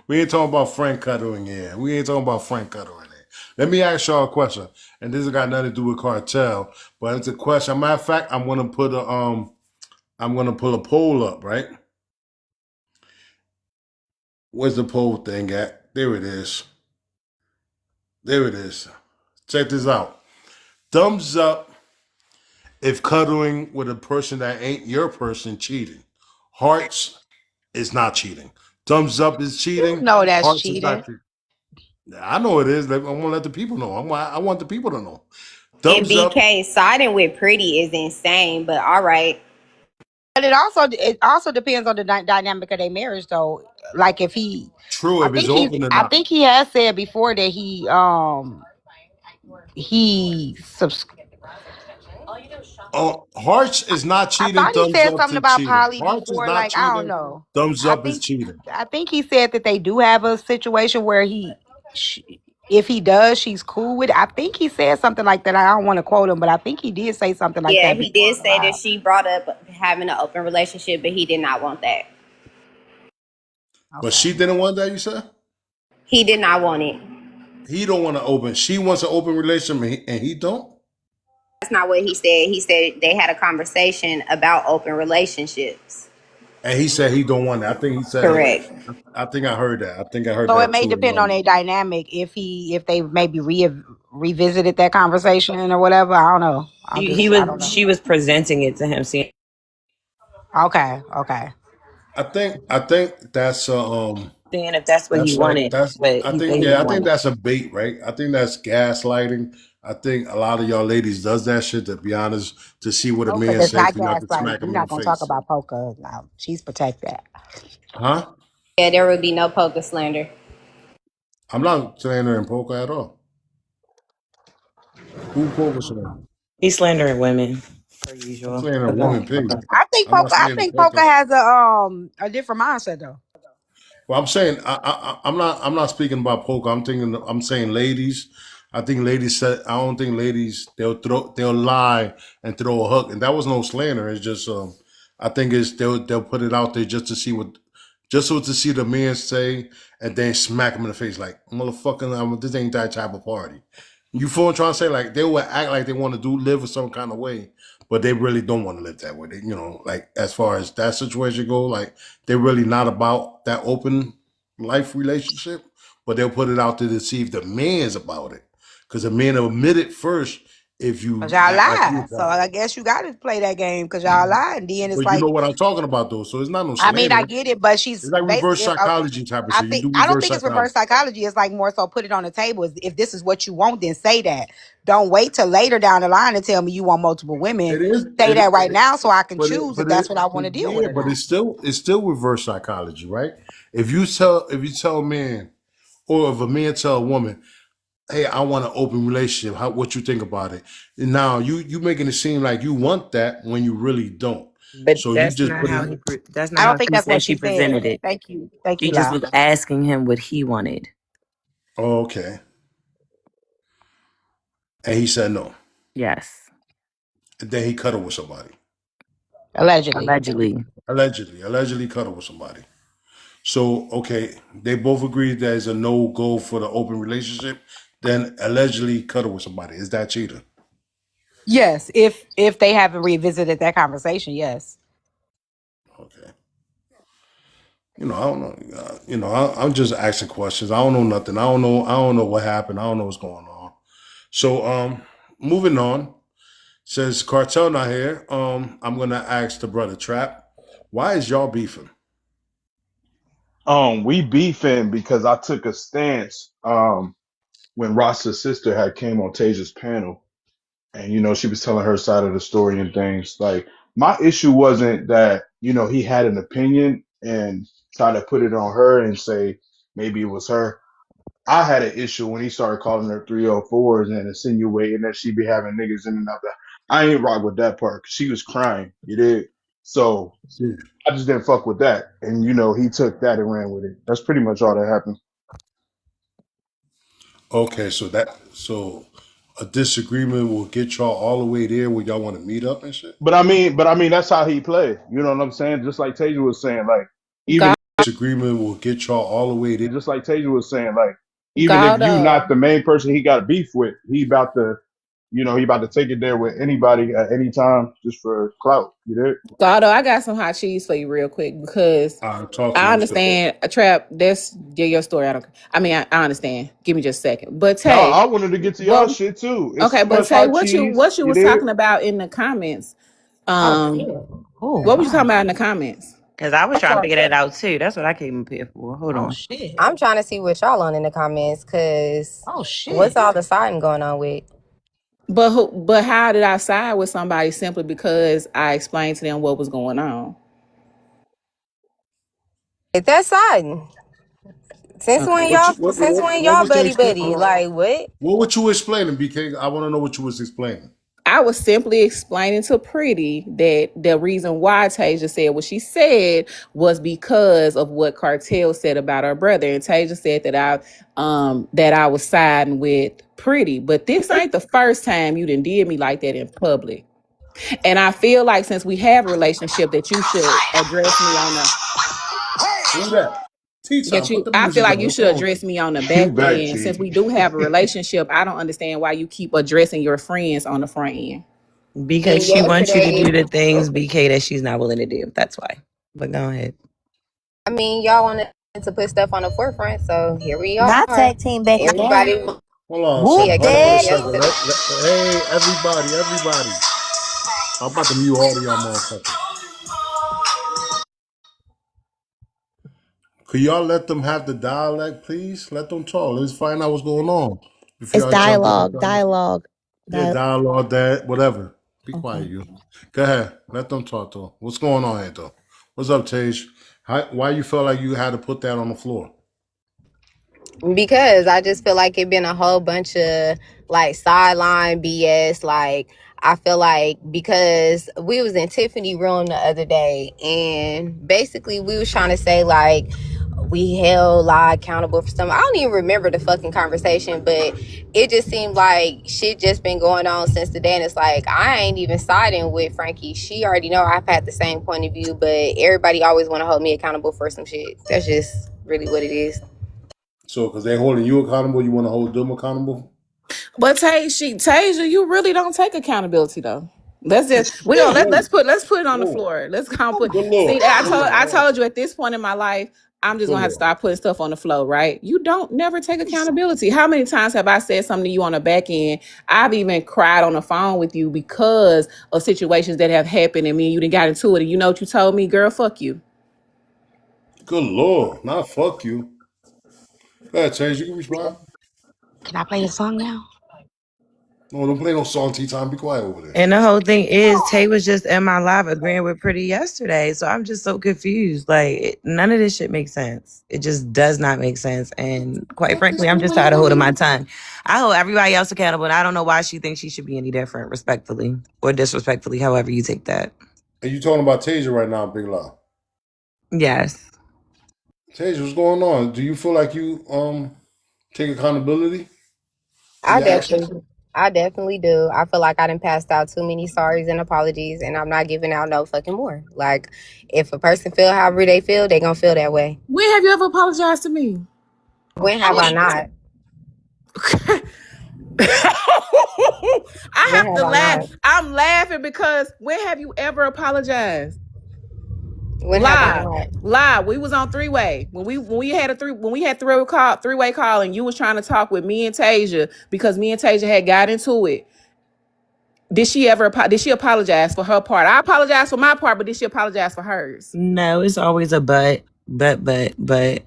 We ain't talking about Frank cuddling here. We ain't talking about Frank cuddling here. Let me ask y'all a question. And this has got nothing to do with cartel, but it's a question. Matter of fact, I'm gonna pull a poll up, right? Where's the poll thing at? There it is. There it is. Check this out. Thumbs up if cuddling with a person that ain't your person cheating. Hearts is not cheating. Thumbs up is You cheating. know that's Hearts is not cheating. cheating. I know it is. I want to let the people know. I want the people to know. And Thumbs up. BK, siding with Pretty is insane, but all right. But it also depends on the dynamic of their marriage, though. Like if he, True, if it's open or I not. think he has said before that he subs. Hearts is not I cheating. thought he Thumbs said up something is about cheating. poly Hearts is before. not Like I don't cheating. know. Thumbs I up is think cheating. I think he said that they do have a situation where if he does, she's cool with it. I think he said something like that. I don't want to quote him, but I think he did say something like Yeah, that he before did on the say that live. she brought up having an open relationship, but he did not want that. But Okay. she didn't want that, you said? He did not want it. He don't want to open. She wants an open relationship and he don't? That's not what he said. He said they had a conversation about open relationships. And he said he don't want that. I think he said it. Correct. I think I heard that. I think I heard So it that may too. depend on their dynamic if they maybe revisited that conversation or whatever. I don't know. I don't know. She was presenting it to him, saying Okay, okay. I think if that's what he wanted, that's but I he think said he yeah, didn't I think want it. that's a bait, right? I think that's gaslighting. I think a lot of y'all ladies does that shit, to be honest, to see what a Polka man does say not for y'all to gaslight. smack We're him in the not gonna talk face. about Polka now. She's protected. Huh? Yeah, there would be no poker slander. I'm not slandering Polka at all. Who Polka slandering? He's slandering women, per I'm usual. slandering a But go woman, ahead. period. I'm not I slandering think Polka Polka. has a different mindset though. Well, I'm saying I'm not speaking about Polka. I'm saying ladies. I think ladies said I don't think ladies they'll lie and throw a hook, and that was no slander. It's just I think they'll put it out there just to see the men say, and then smack him in the face like, motherfucker, this ain't that type of party. You feel what I'm trying to say? Like they will act like they want to live a some kind of way, but they really don't want to live that way. They, like as far as that situation go, like they're really not about that open life relationship, but they'll put it out there to see if the man's about it, because the man will admit it first. If Cause you y'all act like you lied. So about it. I guess you gotta play that game because y'all lied. And then it's But you know like, what I'm talking about, though. So it's not no I mean, I slander. get it, but It's she's like reverse basically, psychology type of shit. You do I don't reverse think it's psychology. reverse psychology. It's like more so put it on the table. If this is what you want, then say that. Don't wait till later down the line and tell me you want multiple women. It is, Say that right now so I can but it, choose if that's what I want to deal with yeah, or but not. it's still reverse psychology, right? If you tell a man, or if a man tell a woman, hey, I want an open relationship. What you think about it? And now you making it seem like you want that when you really don't. But So you that's just not put how it. that's I not don't how think she that's said what she she said. presented it. Thank you, She just Lau. was asking him what he wanted. Oh, okay. And he said no. Yes. And then he cuddled with somebody. Allegedly. Allegedly cuddled with somebody. So, okay, they both agreed that it's a no-go for the open relationship, then allegedly cuddle with somebody. Is that cheating? Yes, if they haven't revisited that conversation, yes. Okay. I don't know. I'm just asking questions. I don't know nothing. I don't know what happened. I don't know what's going on. So, moving on. Since Cartel not here, I'm gonna ask the brother Trap, why is y'all beefing? We beefing because I took a stance when Rasta's sister had came on Taja's panel, and she was telling her side of the story and things. Like, my issue wasn't that he had an opinion and try to put it on her and say maybe it was her. I had an issue when he started calling her 304s and insinuating that she be having niggas in and out. I ain't rock with that part. She was crying, you did. So Yeah. I just didn't fuck with that. And he took that and ran with it. That's pretty much all that happened. Okay, so a disagreement will get y'all all the way there where y'all want to meet up and shit. But I mean, that's how he played. You know what I'm saying? Just like Tasia was saying, like even God, Disagreement will get y'all all the way there. just like Tasia was saying, like even if you not Goldo, the main person he got beef with, he about to take it there with anybody at any time just for clout. You did. Goldo, I got some hot cheese for you real quick because I'll talk to I you. What's good? understand a trap. That's your story. I understand. Give me just a second. But No, Tay, I wanted to get to y'all well, shit too. It's okay, too but much Tay, hot what you cheese. what you You was did. talking about in the comments? Oh shit. Oh What was you talking my. about in the comments? Because I was I'm trying to trying. figure that out too. That's what I came up here for. Hold Oh on. shit. I'm trying to see what y'all on in the comments, cause Oh what's shit. all the siding going on with? But how did I side with somebody simply because I explained to them what was going on? If that's siding, Okay. since when What y'all was they buddy explain? buddy? Like what? What were you explaining, BK? I want to know what you was explaining. I was simply explaining to Pretty that the reason why Tasia said what she said was because of what Cartel said about her brother. And Tasia said that I was siding with Pretty. But this ain't the first time you done did me like that in public. And I feel like since we have a relationship that you should address me on the Who that? Tea time. Put the I feel music like on. you What's should going on? address me on the You back back, end. Since T. we do have a relationship, I don't understand why you keep addressing your friends on the front end. Because And she wants you to yesterday, do the things, BK, that she's not willing to do. That's why. But go ahead. I mean, y'all wanted to put stuff on the forefront, so here we are. Not tag team Becky down. Everybody, Hold on a Whoop second. yeah, Hold on a that. second. yesterday. Hey, everybody. I'm about to mute all of y'all motherfuckers. Could y'all let them have the dialect, please? Let them talk. Let's find out what's going on. Before It's y'all jump in. dialogue. Dialogue. Yeah, dialogue, that, whatever. Be Okay. quiet, you. Go ahead. Let them talk, though. What's going on here, though? What's up, Tage? Why you felt like you had to put that on the floor? Because I just feel like it been a whole bunch of like sideline BS. Like I feel like because we was in Tiffany room the other day and basically we was trying to say like, we held Lie accountable for something. I don't even remember the fucking conversation, but it just seemed like shit just been going on since the day. And it's like, I ain't even siding with Frankie. She already know I've had the same point of view, but everybody always want to hold me accountable for some shit. That's just really what it is. So, because they're holding you accountable, you want to hold them accountable? But Tasia, you really don't take accountability though. Let's put it on the floor. Let's go put. See, I told you at this point in my life, I'm just gonna have to start putting stuff on the floor, right? You don't never take accountability. How many times have I said something to you on the back end? I've even cried on the phone with you because of situations that have happened and me and you done got into it. And you know what you told me, girl? Fuck you. Good Lord, not fuck you. Go ahead, Change. You can respond. Can I play a song now? No, don't play no song, T-Time. Be quiet over there. And the whole thing is, Tay was just in my live agreeing with Pretty yesterday. So I'm just so confused. Like, none of this shit makes sense. It just does not make sense. And quite frankly, I'm just tired of holding my tongue. I hold everybody else accountable, and I don't know why she thinks she should be any different, respectfully or disrespectfully, however you take that. Are you talking about Tasia right now, Big Law? Yes. Tasia, what's going on? Do you feel like you take accountability? I definitely do. I feel like I done passed out too many sorries and apologies, and I'm not giving out no fucking more. Like, if a person feel however they feel, they gonna feel that way. When have you ever apologized to me? When have I not? I have to laugh. I'm laughing because when have you ever apologized? Lie. We was on three-way when we had three-way call, and you was trying to talk with me and Tasia because me and Tasia had got into it. Did she apologize for her part? I apologize for my part, but did she apologize for hers? No, it's always a but. Okay.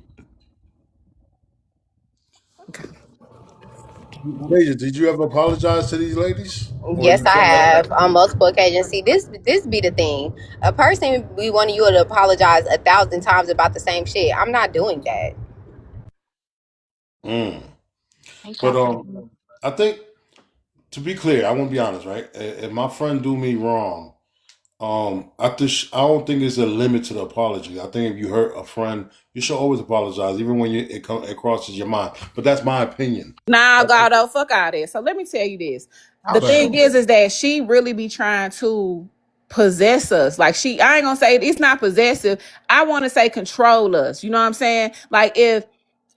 Tasia, did you ever apologize to these ladies? Yes, I have on multiple occasions. See, this be the thing. A person we want you to apologize 1,000 times about the same shit. I'm not doing that. But I think, to be clear, I want to be honest, right? If my friend do me wrong, I don't think there's a limit to the apology. I think if you hurt a friend, you should always apologize, even when it crosses your mind. But that's my opinion. Nah, Goldo, fuck out of it. So let me tell you this. The thing is that she really be trying to possess us. Like I ain't gonna say it's not possessive. I want to say control us. You know what I'm saying? Like if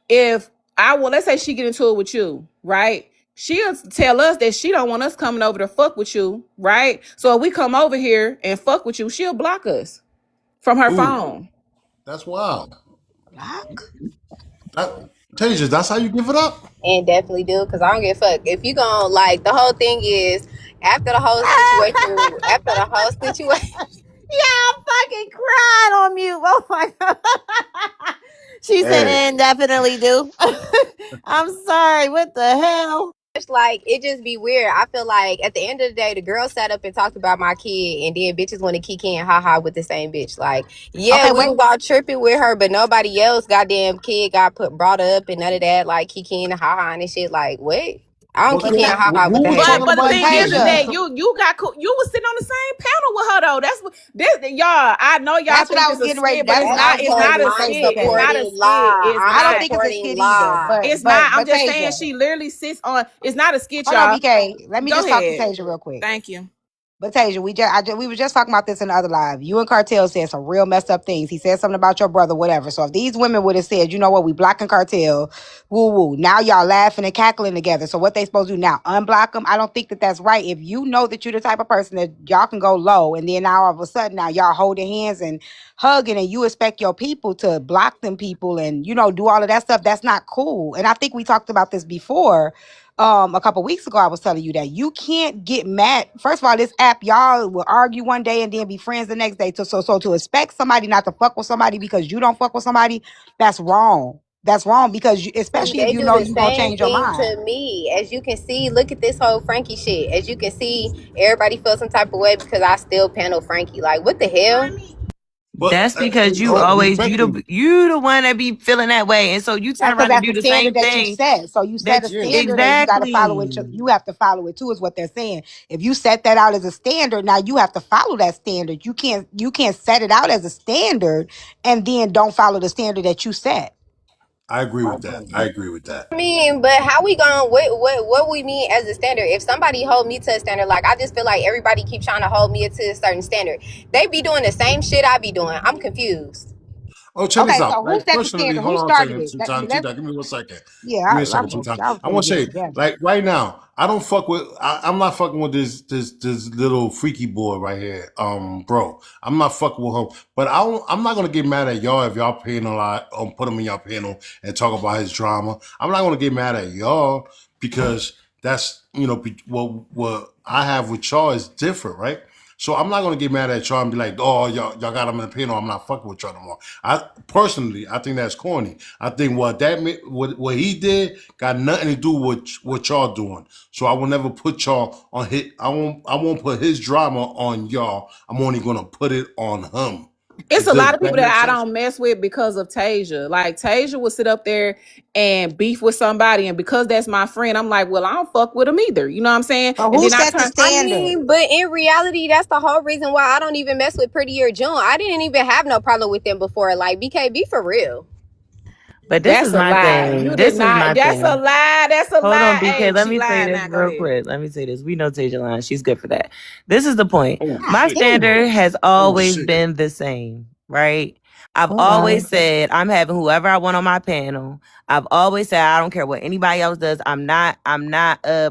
let's say she get into it with you, right? She'll tell us that she don't want us coming over to fuck with you, right? So if we come over here and fuck with you, she'll block us from her phone. That's wild. Tasia, that's how you give it up? And definitely do, because I don't give a fuck. If you gonna, like, the whole thing is, after the whole situation, Yeah, I'm fucking crying on mute. Oh my God. She said, and definitely do. I'm sorry. What the hell? like, it just be weird. I feel like at the end of the day, the girl sat up and talked about my kid, and then bitches want to kiki and haha with the same bitch. Like, yeah, we was all tripping with her, but nobody else goddamn kid got brought up and none of that, like kiki and haha and shit. Like, what? I don't kiki and haha with that. But the thing is that you was sitting on the same panel with her though. That's what y'all. I know y'all. That's what I was getting ready. But it's not a skit. It's not a skit. I don't think it's a skit either. It's not. I'm just saying she literally sits on. It's not a skit, y'all. Hold on, BK. Let me just talk to Tasia real quick. Thank you. But Tasia, we were just talking about this in the other live. You and Cartel said some real messed up things. He said something about your brother, whatever. So if these women would have said, you know what, we blocking Cartel, woo woo. Now y'all laughing and cackling together. So what they supposed to do now? Unblock them? I don't think that that's right. If you know that you're the type of person that y'all can go low, and then now all of a sudden now y'all holding hands and hugging, and you expect your people to block them people and do all of that stuff, that's not cool. And I think we talked about this before. A couple weeks ago, I was telling you that you can't get mad. First of all, this app, y'all will argue one day and then be friends the next day. So to expect somebody not to fuck with somebody because you don't fuck with somebody, that's wrong. That's wrong because especially if you know you gonna change your mind. To me, as you can see, look at this whole Frankie shit. As you can see, everybody feels some type of way because I still panel Frankie. Like, what the hell? That's because you always you the one that be feeling that way, and so you turn around and that's do the the standard same that you thing. set. So you set a standard and you got to follow it. Exactly. You have to follow it too, is what they're saying. If you set that out as a standard, now you have to follow that standard. You can't set it out as a standard and then don't follow the standard that you set. I agree with that. I mean, but how we going? What we mean as a standard? If somebody hold me to a standard, like I just feel like everybody keep trying to hold me to a certain standard. They be doing the same shit I be doing. I'm confused. Oh, check this out. So who Like set the personally, standard? hold Who on a started second, it? two time, T-Dot, give me 1 second. Yeah, Give me I a second, was 2 time. I was I gonna want to get it say, together. like right now, I don't fuck with. I'm not fucking with this little freaky boy right here, bro. I'm not fucking with him. But I'm not gonna get mad at y'all if y'all paying a lot, put him in your panel and talk about his drama. I'm not gonna get mad at y'all because that's what I have with y'all is different, right? So I'm not gonna get mad at y'all and be like, oh, y'all got him in the panel. I'm not fucking with y'all no more. I personally think that's corny. I think what he did got nothing to do with what y'all doing. So I will never put y'all on hit. I won't put his drama on y'all. I'm only gonna put it on him. It's a lot of people that I sense? don't mess with because of Tasia. Like Tasia will sit up there and beef with somebody, and because that's my friend, I'm like, well, I don't fuck with him either. You know what I'm saying? So And who then I set the turn. I standard? mean, but in reality, that's the whole reason why I don't even mess with Pretty or June. I didn't even have no problem with them before. Like BKB for real. But this That's is a my lie. thing. You did This is not. my That's a thing. lie. That's a Hold lie. on, BK. Hey, Let she me say lying this now. Go real ahead. quick. Let me say this. We know Tasia lying. She's good for that. This is the point. Oh My shit! standard has Oh always shit! been the same, right? I've Oh always wow. said I'm having whoever I want on my panel. I've always said I don't care what anybody else does. I'm not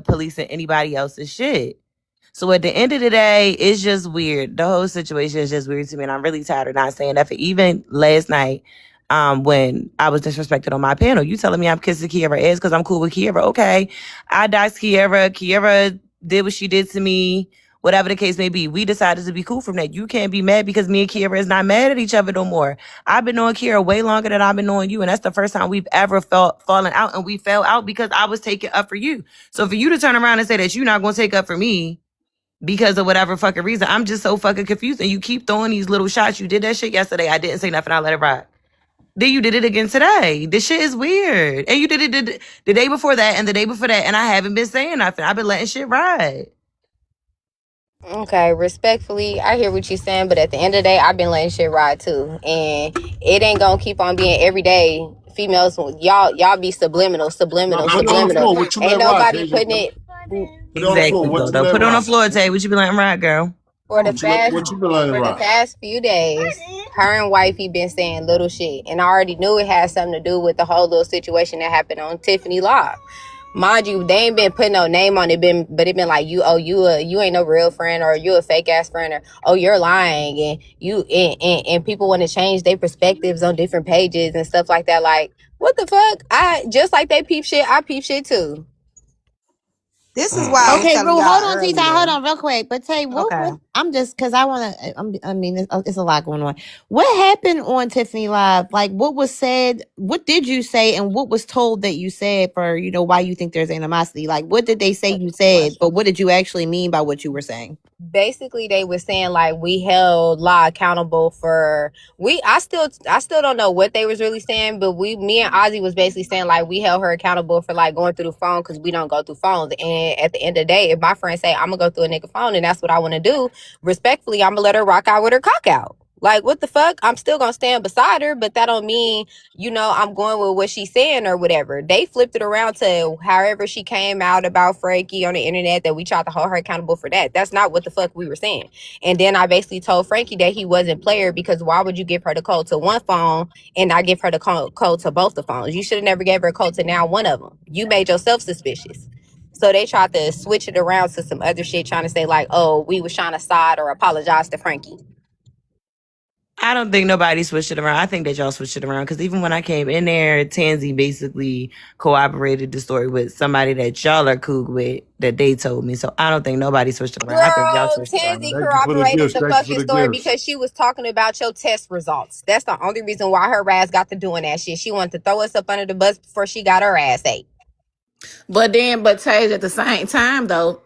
policing anybody else's shit. So at the end of the day, it's just weird. The whole situation is just weird to me, and I'm really tired of not saying that. For even last night, when I was disrespected on my panel, you telling me I'm kissing Kiera ass because I'm cool with Kiera. Okay, I doxed Kiera. Kiera did what she did to me. Whatever the case may be, we decided to be cool from that. You can't be mad because me and Kiera is not mad at each other no more. I've been knowing Kiera way longer than I've been knowing you, and that's the first time we've ever fallen out, and we fell out because I was taking up for you. So for you to turn around and say that you're not going to take up for me because of whatever fucking reason, I'm just so fucking confused. And you keep throwing these little shots. You did that shit yesterday. I didn't say nothing. I let it ride. Then you did it again today. This shit is weird. And you did it the day before that and the day before that, and I haven't been saying nothing. I've been letting shit ride. Okay, respectfully, I hear what you're saying, but at the end of the day, I've been letting shit ride too, and it ain't gonna keep on being every day. Females, y'all be subliminal. Now put it on the floor. What you Ain't let ride, nobody Tasia? putting it Put it on the floor. Exactly, What you Goldo. let Put it on the ride? floor, Tay. What you be letting ride, girl? for the What you been letting for the ride? past few days. Her and wifey been saying little shit, and I already knew it had something to do with the whole little situation that happened on Tiffany Live. Mind you, they ain't been putting no name on it, but it been like you ain't no real friend, or you a fake ass friend, or oh you're lying, and and people want to change their perspectives on different pages and stuff like that. Like what the fuck? I just like they peep shit, I peep shit too. This is why I was Okay, telling Rue, y'all hold on, Tita. Hold earlier. on, real quick. But Tay, Okay. I'm just because I want to. I mean, it's a lot going on. What happened on Tiffany Live? Like, what was said? What did you say? And what was told that you said for why you think there's animosity? Like, what did they say you said? But what did you actually mean by what you were saying? Basically they were saying like we held law accountable for I still don't know what they was really saying, but me and Ozzy was basically saying like we held her accountable for like going through the phone because we don't go through phones. And at the end of the day, if my friend say I'm gonna go through a nigga phone and that's what I want to do, respectfully I'm gonna let her rock out with her cock out. Like what the fuck? I'm still gonna stand beside her, but that don't mean I'm going with what she's saying or whatever. They flipped it around to however she came out about Frankie on the internet, that we tried to hold her accountable for that. That's not what the fuck we were saying. And then I basically told Frankie that he wasn't player because why would you give her the code to one phone and not give her the code to both the phones? You should have never gave her a code to now one of them. You made yourself suspicious. So they tried to switch it around to some other shit, trying to say like, oh, we was trying to side or apologize to Frankie. I don't think nobody switched it around. I think that y'all switched it around because even when I came in there, Tansy basically corroborated the story with somebody that y'all are cool with that they told me. So I don't think nobody switched it around. I think y'all switched it around. Tansy corroborated the fucking story because she was talking about your test results. That's the only reason why her ass got to doing that shit. She wanted to throw us up under the bus before she got her ass ate. But Tage, at the same time though,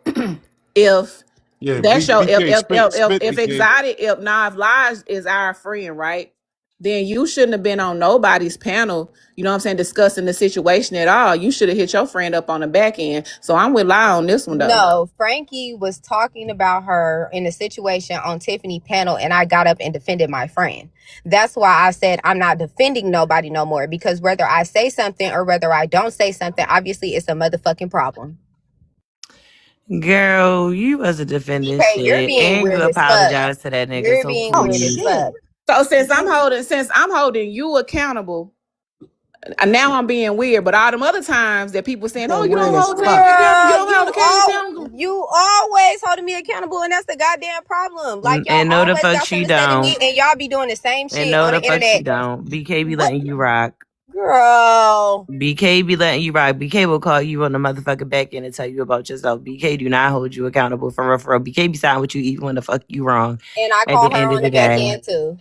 if Yeah, That's your BK, spit, if BK. exotic if Nav Lies is our friend, right? Then you shouldn't have been on nobody's panel, you know what I'm saying, discussing the situation at all. You should have hit your friend up on the back end. So I'm with Lie on this one though. No, Frankie was talking about her in a situation on Tiffany panel, and I got up and defended my friend. That's why I said I'm not defending nobody no more, because whether I say something or whether I don't say something, obviously it's a motherfucking problem. Girl, you wasn't defending Okay, you're shit, being and you weird as fuck. apologized to that nigga. You're So being Oh weird as please, fuck. shit. So since I'm holding you accountable, now I'm being weird. But all them other times that people saying, "Oh, Being you don't weird as hold Tasia fuck. accountable, you Girl, don't hold accountable." you always holding me accountable, and that's the goddamn problem. Like, y'all and no the always fuck got she something to say to me, don't, and y'all be doing the same and shit no on the the fuck she internet. don't. BK be What, letting you rock. girl? BK be letting you rock. BK will call you on the motherfucking back end and tell you about yourself. BK do not hold you accountable for real, for real. BK be siding with you even when the fuck you wrong. And I At call the her end of on the the back day. end too.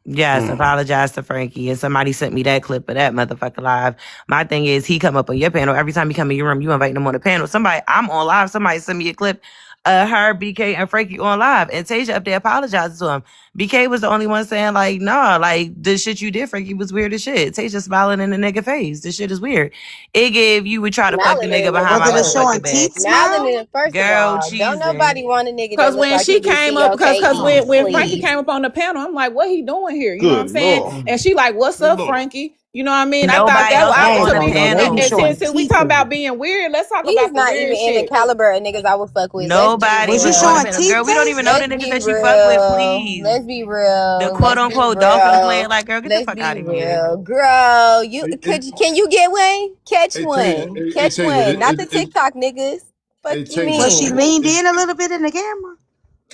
Yes, apologize to Frankie. And somebody sent me that clip of that motherfucker live. My thing is, he come up on your panel. Every time he come in your room, you invite him on the panel. I'm on live. Somebody sent me a clip of her, BK, and Frankie on live. And Tasia up there apologizing to him. BK was the only one saying, like, nah, like, the shit you did, Frankie, was weird as shit. Tasia smiling in the nigga face. This shit is weird. It gave you would try to fuck the Smiling nigga in the behind Was my it a face. showing motherfucking back. teeth Smiling smile? in, first of Girl, all, don't cheesing. nobody want a nigga that Because look when like he she be came up, C-O-K because Oh eating when Frankie sleep. shit. came up on the panel, I'm like, what he doing here? You know what I'm Good saying? Lord. And she like, what's Good up, Lord. Frankie? You know what I mean? I thought Nobody that else was I was ain't on to the gonna me. know. They panel. be And showing since we teeth talking in about there. being weird, let's talk He's about the not even weird in the shit. caliber of niggas I would fuck with. Let's be Nobody Was you was on the real. showing panel. teeth, Girl, we don't even know the Taste? Let's niggas be that you fuck with, real. please. Let's be The real. quote Let's be unquote dolphin playing real. like, girl, get the Let's fuck out be of here. real. Girl, you Hey, can you get one? Catch hey, Tasia, one. hey, Catch one. Not the Tasia, TikTok niggas. Fuck hey, you But Tasia, she mean? leaned in a little bit in the camera.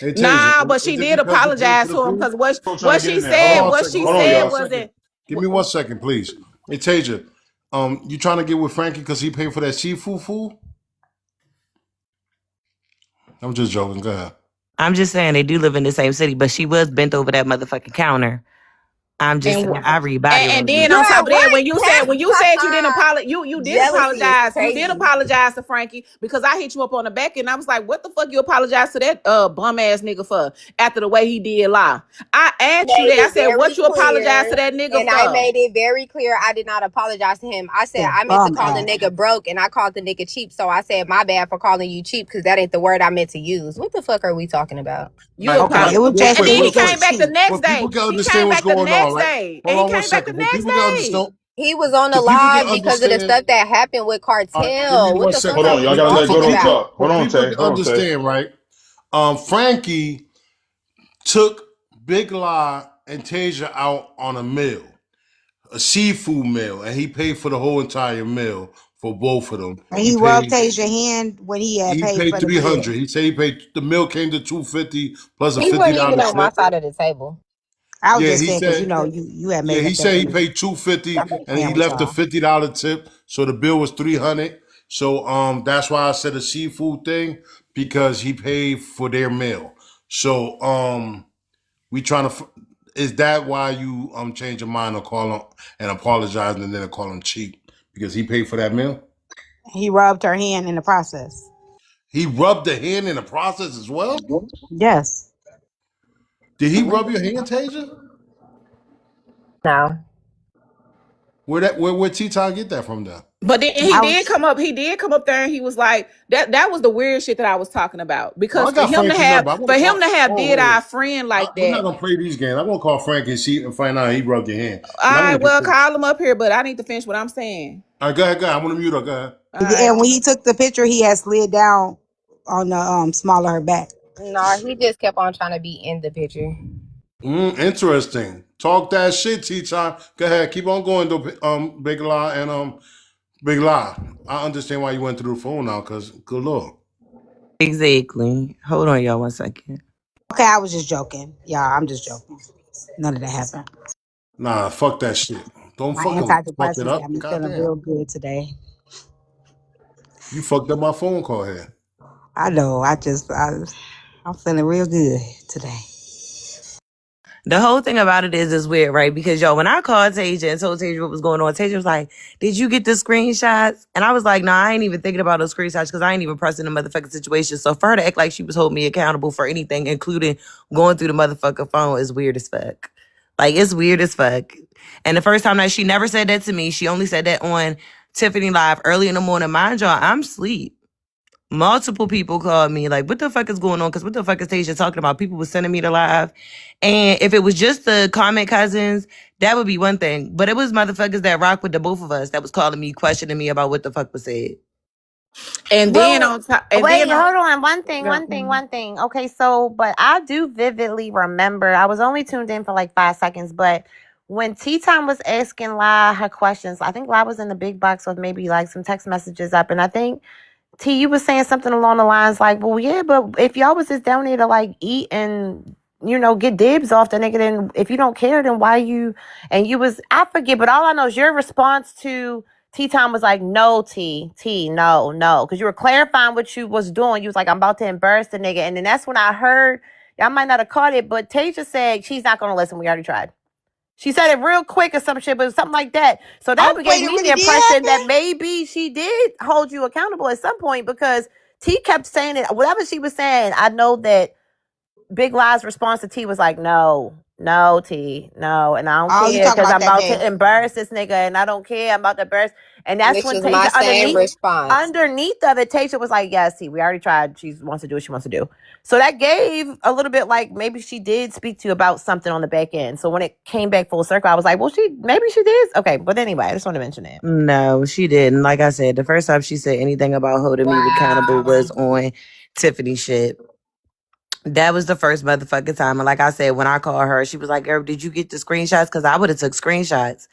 hey, Tasia, Nah, but she is it did because you paid for apologize the to him food? because Trying to get in there. Hold on. what she Hold on, said y'all. wasn't. Give me 1 second, please. Hey, Tasia, you trying to get with Frankie because he paid for that seafood food? I'm just joking. Go ahead. I'm just saying they do live in the same city, but she was bent over that motherfucking counter. I'm just And saying, I read body and then language. on top Girl, of that, what? when you said you didn't apologize, you did Jealousy is apologize. You did crazy. apologize to Frankie because I hit you up on the back and I was like, what the fuck you apologize to that bum ass nigga for after the way he did lie? I asked you Made that. I it said, what very you apologize clear, to that nigga and I for? made it very clear I did not apologize to him. I said The I meant to bum call the ass. nigga broke, and I called the nigga cheap. So I said my bad for calling you cheap because that ain't the word I meant to use. What the fuck are we talking about? You Okay, it was Real just and quick, then it he real was quick. came just back the cheap. next For people day. can He understand came what's back the going on, next right? day. And Hold he on one came back the second. For next people can day. understand, He was on the the people can live because of the understand. stuff that happened with All right, give me Cartel. What one the second. fuck Hold are on. we Y'all gotta let talking For Goldo about? talk. people, Hold on, Tay. to Hold on, Tay. understand, right? Frankie took Big Lie and Tasia out on a meal, a seafood meal, and he paid for the whole entire meal for both of them. And He he rubbed paid. Tasia's hand when he had He paid paid for the 300. bill. He said he paid. The meal came to 250 plus a He $50 wasn't even on my tip. side of the table. I was Yeah, just he saying because said. you had Yeah, made he up that said he bill. paid 250 and he Playing with left a y'all. $50 tip, so the bill was 300. So that's why I said a seafood thing because he paid for their meal. So we trying to. Is that why you change your mind or call him and apologize and then call him cheap because he paid for that meal? He rubbed her hand in the process. He rubbed the hand in the process as well. Yes. Did he rub your hand, Tasia? No. Where T-Town get that from? Then But then I was he did come up there and he was like, that was the weird shit that I was talking about. well, I Because got Frankie's number. I want to call. did Oh, our friend like we're not that. gonna play these games. I'm gonna call Frank and see and find out he rubbed your hand. All But I right, want to well, get. call him up here, but I need to finish what I'm saying. All right, go ahead, go ahead. I want to mute her. Go ahead. All right. and when he took the picture, he had slid down on the small of her back. No, he just kept on trying to be in the picture. Interesting. Talk that shit, T-Time. Go ahead. Keep on going, though, Big Lie and Big Lie. I understand why you went through the phone now, cause good lord. Exactly. Hold on, y'all, 1 second. Okay, I was just joking. Y'all, I'm just joking. None of that happened. Nah, fuck that shit. Don't My fucking fuck it antidepressants got up. me feeling Goddamn. real good today. You fucked up my phone call here. I know. I'm feeling real good today. The whole thing about it is weird, right? Because when I called Tasia and told Tasia what was going on, Tasia was like, "Did you get the screenshots?" And I was like, "Nah, I ain't even thinking about those screenshots because I ain't even pressing the motherfucking situation." So for her to act like she was holding me accountable for anything, including going through the motherfucking phone, is weird as fuck. Like, it's weird as fuck. And the first time that she never said that to me, she only said that on Tiffany Live early in the morning. Mind y'all, I'm asleep. Multiple people called me like, what the fuck is going on? Because what the fuck is Tasia talking about? People were sending me the live. And if it was just the comment cousins, that would be one thing. But it was motherfuckers that rock with the both of us that was calling me, questioning me about what the fuck was said. And then Well, on top, and wait, then on, hold on. One thing. Okay, so, but I do vividly remember, I was only tuned in for like 5 seconds, but when Tea Time was asking La her questions, I think La was in the big box with maybe like some text messages up, and I think T, you was saying something along the lines like, well, yeah, but if y'all was just down there to like eat and, get dibs off the nigga, then if you don't care, then why you, and you was, I forget, but all I know is your response to T-Time was like, no, no, no. Because you were clarifying what you was doing. You was like, I'm about to embarrass the nigga. And then that's when I heard, y'all might not have caught it, but Tasia said she's not going to listen. We already tried. She said it real quick or some shit, but something like that. So that gave me the impression that maybe she did hold you accountable at some point because T kept saying it. Whatever she was saying, I know that Big Lie's response to T was like, no, T, no. And I don't care because I'm about to embarrass this nigga and I don't care. I'm about to embarrass. And that's Which when was my Tasia same response. underneath of it, Tasia was like, yes, T, we already tried. She wants to do what she wants to do. So that gave a little bit like maybe she did speak to you about something on the back end. So when it came back full circle, I was like, well, maybe she did. Okay. But anyway, I just want to mention that. No, she didn't. Like I said, the first time she said anything about holding me accountable was on Tiffany shit. That was the first motherfucking time. And like I said, when I called her, she was like, girl, did you get the screenshots? Because I would have took screenshots.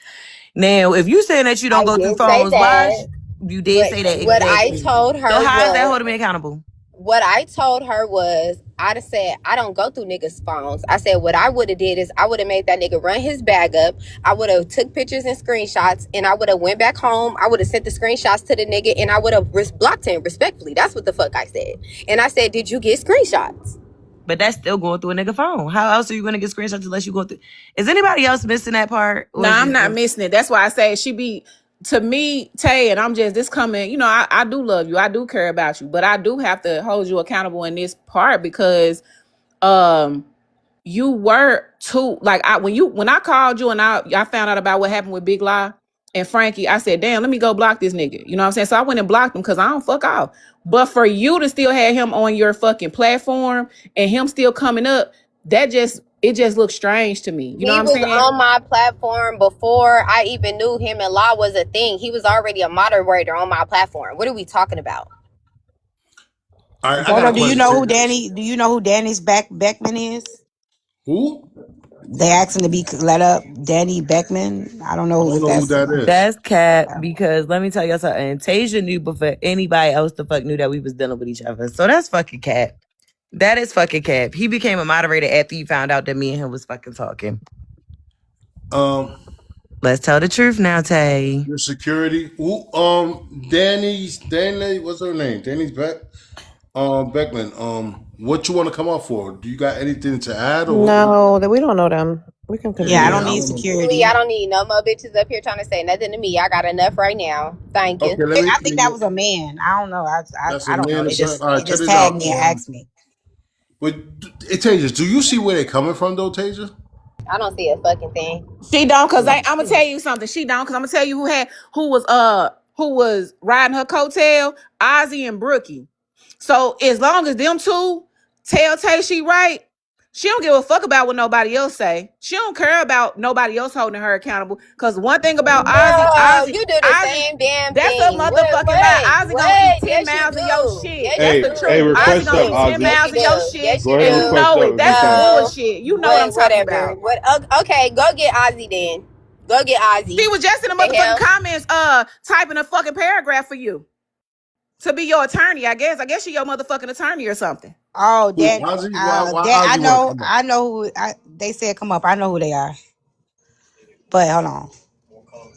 Now, if you saying that you don't go through phones, why? You did say that exactly. What I told her so how is that holding me accountable? What I told her was, I'd have said, I don't go through niggas' phones. I said, what I would have did is I would have made that nigga run his bag up. I would have took pictures and screenshots, and I would have went back home. I would have sent the screenshots to the nigga, and I would have blocked him respectfully. That's what the fuck I said. And I said, did you get screenshots? But that's still going through a nigga phone. How else are you going to get screenshots unless you go through? Is anybody else missing that part? No, I'm not missing it. That's why I say she be, to me, Tay, and I'm just this coming, I do love you. I do care about you. But I do have to hold you accountable in this part because you were too, like, when I called you and I found out about what happened with Big Lie and Frankie, I said, damn, let me go block this nigga. You know what I'm saying? So I went and blocked him because I don't fuck off. But for you to still have him on your fucking platform and him still coming up, it just looks strange to me. You know what I'm saying? He was on my platform before I even knew him and Law was a thing. He was already a moderator on my platform. What are we talking about? Do you know who Danny's Beckman is? Who? They asked him to be let up. Danny Beckman. I don't know, who that is. That's cat because let me tell you something. Tasia knew before anybody else the fuck knew that we was dealing with each other. So that's fucking cat. That is fucking cap. He became a moderator after you found out that me and him was fucking talking. Let's tell the truth now, Tay. Your security. Danny, what's her name? Danny's Beckman. What you want to come up for? Do you got anything to add? Or no, that we don't know them. We can continue. Yeah, I don't need security. I don't need no more bitches up here trying to say nothing to me. I got enough right now. Thank you. Okay, I think that was a man. I don't know. I don't know. They just tagged me and asked me. But Tasia, do you see where they're coming from though, Tasia? I don't see a fucking thing. She don't, cause I'm gonna tell you something. She don't, cause I'm gonna tell you who was riding her coattail, Ozzy and Brookie. So as long as them two tell Tay she right, she don't give a fuck about what nobody else say. She don't care about nobody else holding her accountable. Cause one thing about Ozzy, you do the same damn that's thing. That's a motherfucking lie. Ozzy gonna eat 10 miles of your shit. That's the truth. Ozzy gonna eat 10 miles of your shit. Go ahead, and you know it. That's bullshit. You know what I'm talking about. Okay, go get Ozzy then. Go get Ozzy. She was just in the motherfucking comments typing a fucking paragraph for you. To be your attorney, I guess. I guess she your motherfucking attorney or something. Oh, that I know who they said come up. I know who they are. But hold on.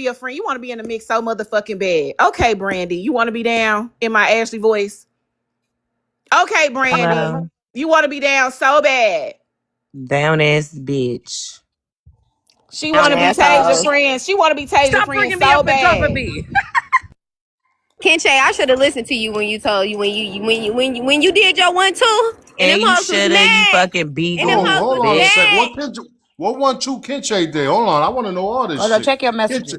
be a friend. You want to be in the mix so motherfucking bad. Okay, Brandy, you want to be down in my Ashley voice? Okay, Brandy, Hello. you want to be down so bad. Down ass bitch. She want to be Tasia friends. She want to be Tasia friends so bad. Kenche, I should have listened to you when you told you when you did your 1-2 and them And you hoes was shoulda, you mad. fucking And them beagle, hoes Hold was on a bitch. second. mad. What 1-2 Kinche did? Hold on, I want to know all this Hold on, shit. check your messages.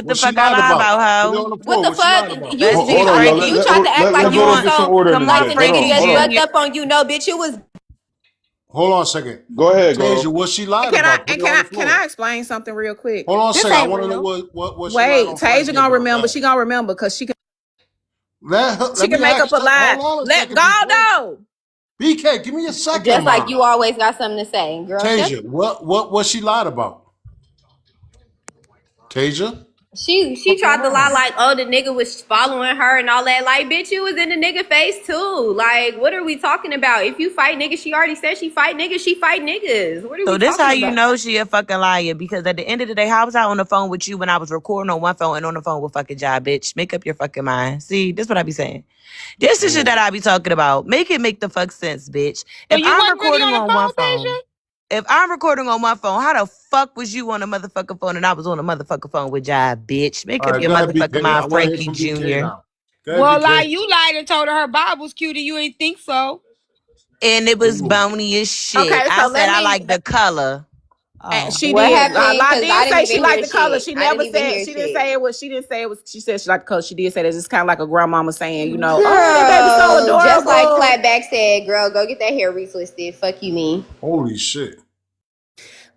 what the What she fuck I lied lie about? about, Put it hoe? on the What floor. the What she fuck? lied about? You Hold on, y'all. you tried to act like Let you Goldo on get some some order in this like bitch. the Hold nigga on, just hold on. drugged Junior. up on you. No, bitch, you was Hold on a second. Go ahead, Tasia, Goldo. what she lied Can I about? Put and it on the can floor. I explain something real quick? Hold on a This second. I ain't want to know real. what she lied Wait, on Flight Tasia Day gonna about. remember. That. She gonna remember because Let she me can make up ask. a lie. Hold on a Let second, BK. Goldo. BK, give me a second, just like man. you always got something to say, girl. Shut. Tasia, what she lied about? Tasia? She tried to lie like, oh, the nigga was following her and all that. Like, bitch, you was in the nigga face too. Like, what are we talking about? If you fight niggas, she already said she fight niggas. She fight niggas. What are So we this how talking you about? know she a fucking liar, because at the end of the day, how was I on the phone with you when I was recording on one phone and on the phone with fucking Jai, bitch? Make up your fucking mind. See, this what I be saying. This is shit that I be talking about. Make it make the fuck sense, bitch. So If you I'm wasn't really recording on the on one phone, phone, if I'm recording on one phone, how the fuck was you on a motherfucking phone and I was on a motherfucking phone with Jai, bitch? Make All up right, your go ahead, motherfucking BK. I mind, want to hear Frankie from BK Jr. now. Go ahead, Well, BK. like you lied and told her her Bob was cute and you ain't think so. And it was Ooh. bony as shit. Okay, I so said let I me. like the color. And Oh. she What did. happened? La Because I did didn't say she even liked hear the color. shit. She I didn't never even said. hear She didn't say shit. it was. She didn't say it was. She said she liked the color. She did say that it's kind of like a grandmama saying, you know, oh, that baby's so Girl, just like adorable. Clapback said, girl, go get that hair retwisted. Fuck you, mean. Holy shit.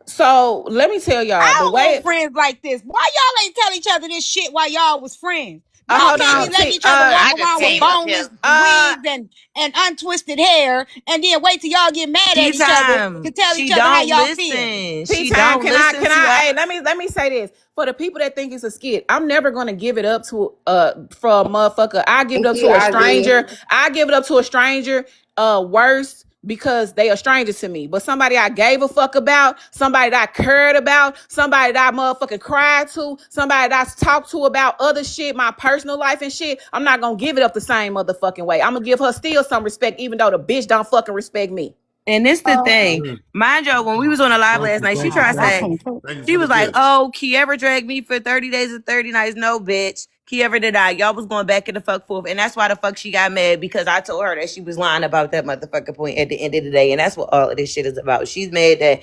So let me tell y'all the I don't want way. friends like this. Why y'all ain't tell each other this shit while y'all was friends? Y'all Hold can't be on. letting each other walk I just around with came up here. boneless wigs and untwisted hair and then wait till y'all get mad Tea at each other to time. tell She each other how don't y'all feel. listen. Tea She time. don't Can I? listen Can to I? her. Hey, let me say this for the people that think it's a skit. I'm never gonna give it up to for a motherfucker. I give it Thank up you. to a I agree. stranger. I give it up to a stranger. Worse because they are strangers to me. But somebody I gave a fuck about, somebody that I cared about, somebody that I motherfucking cried to, somebody that I talked to about other shit, my personal life and shit. I'm not gonna give it up the same motherfucking way. I'm gonna give her still some respect, even though the bitch don't fucking respect me. And this the thing. Mm. Mind you, when we was on a live Thank last you, night, she thank you, tried to thank say, you. Thank you she for the was like, gifts. oh, Kiera dragged me for 30 days and 30 nights. No, bitch. Kiera did I. Y'all was going back and the fuck forth. And that's why the fuck she got mad, because I told her that she was lying about that motherfucking point at the end of the day. And that's what all of this shit is about. She's mad that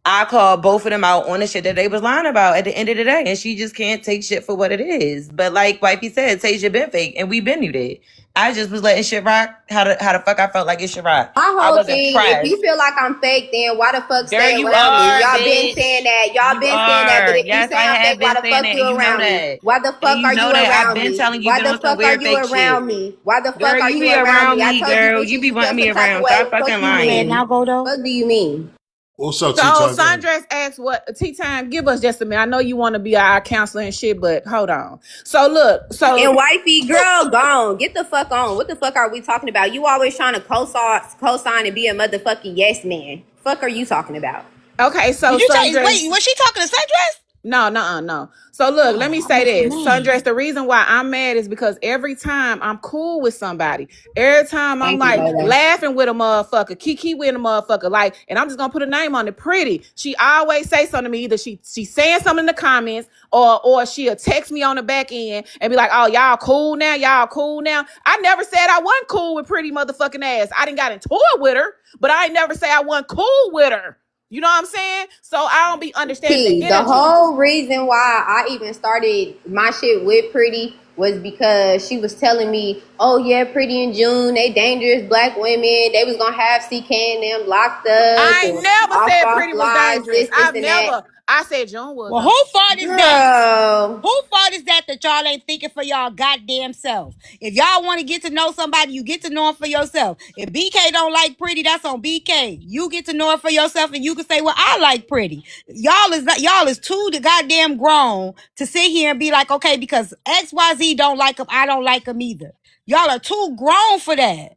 I called both of them out on the shit that they was lying about at the end of the day. And she just can't take shit for what it is. But like Wifey said, Tasia been fake and we been knew that. I just was letting shit rock how the fuck I felt like it should rock. My I whole wasn't thing, if you pressed. feel like I'm fake, then why the fuck Girl, stay you around me? are, Y'all been saying bitch. that. Y'all You been saying that. But are. if you Yes, say I I'm have fake, why been the saying fuck that, you and you know around me? that. Why the And fuck you are know you that. I've around been me? telling you Why been the on some fuck are weird you fake shit. around me? Why the fuck Girl, are you you be around around me? I me, told you girl. bitches You you be should feel wanting me some type of around. way. Stop Fuck fucking you And lying. now, mean? Goldo. What do you mean? What's up, So T-Time? Go ahead. Sandra asked what Tea Time, give us just a minute. I know you want to be our counselor and shit, but hold on. So look, so And wifey, girl, gone. Get the fuck on. What the fuck are we talking about? You always trying to co-sign and be a motherfucking yes man. Fuck are you talking about? okay, so Did you say, Sundress. wait, was she talking to Sundress? No, no. So look, let Oh, me I say missed her this. Sundress, name. the reason why I'm mad is because every time I'm cool with somebody, every time I'm Thank you, like Lola. laughing with a motherfucker, kiki with a motherfucker, like, and I'm just gonna put a name on it, Pretty. She always say something to me. Either she's saying something in the comments, or she'll text me on the back end and be like, oh, y'all cool now? Y'all cool now? I never said I wasn't cool with Pretty motherfucking ass. I didn't got into it with her, but I ain't never say I wasn't cool with her. You know what I'm saying? So I don't be understanding the P, the energy. whole reason why I even started my shit with Pretty was because she was telling me, oh yeah, Pretty in June, they dangerous black women. They was gonna have CK and them locked up I ain't and never said off Pretty was lives, dangerous. this I've and that. never. I said June was Well, though. who fault is that? Girl. Who fault is that y'all ain't thinking for y'all goddamn self? If y'all want to get to know somebody, you get to know them for yourself. If BK don't like Pretty, that's on BK. You get to know it for yourself, and you can say, "Well, I like Pretty." Y'all is too the goddamn grown to sit here and be like, "Okay, because XYZ don't like him, I don't like him either." Y'all are too grown for that.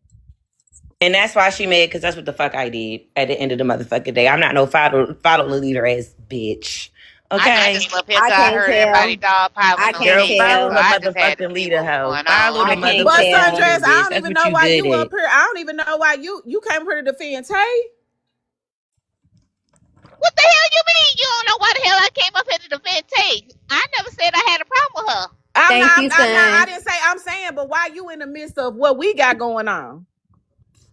And that's why she mad, because that's what the fuck I did at the end of the motherfucking day. I'm not no follow the leader ass bitch. I just Okay? came up here I because I can't heard everybody tell. dog I piling on can't Girl, Tasia, follow so the tell. I just had to motherfucking see leader, what was hoe. going Follow the I on. can't But motherfucking tell. leader, Sundress, I bitch. don't That's even what know you why good you at. up here. I don't even know why you came here to defend Tay. What the hell you mean? You don't know why the hell I came up here to defend Tay? I never said I had a problem with her. I'm Thank not. you, I'm not. I son. didn't say. I'm saying, but why you in the midst of what we got going on?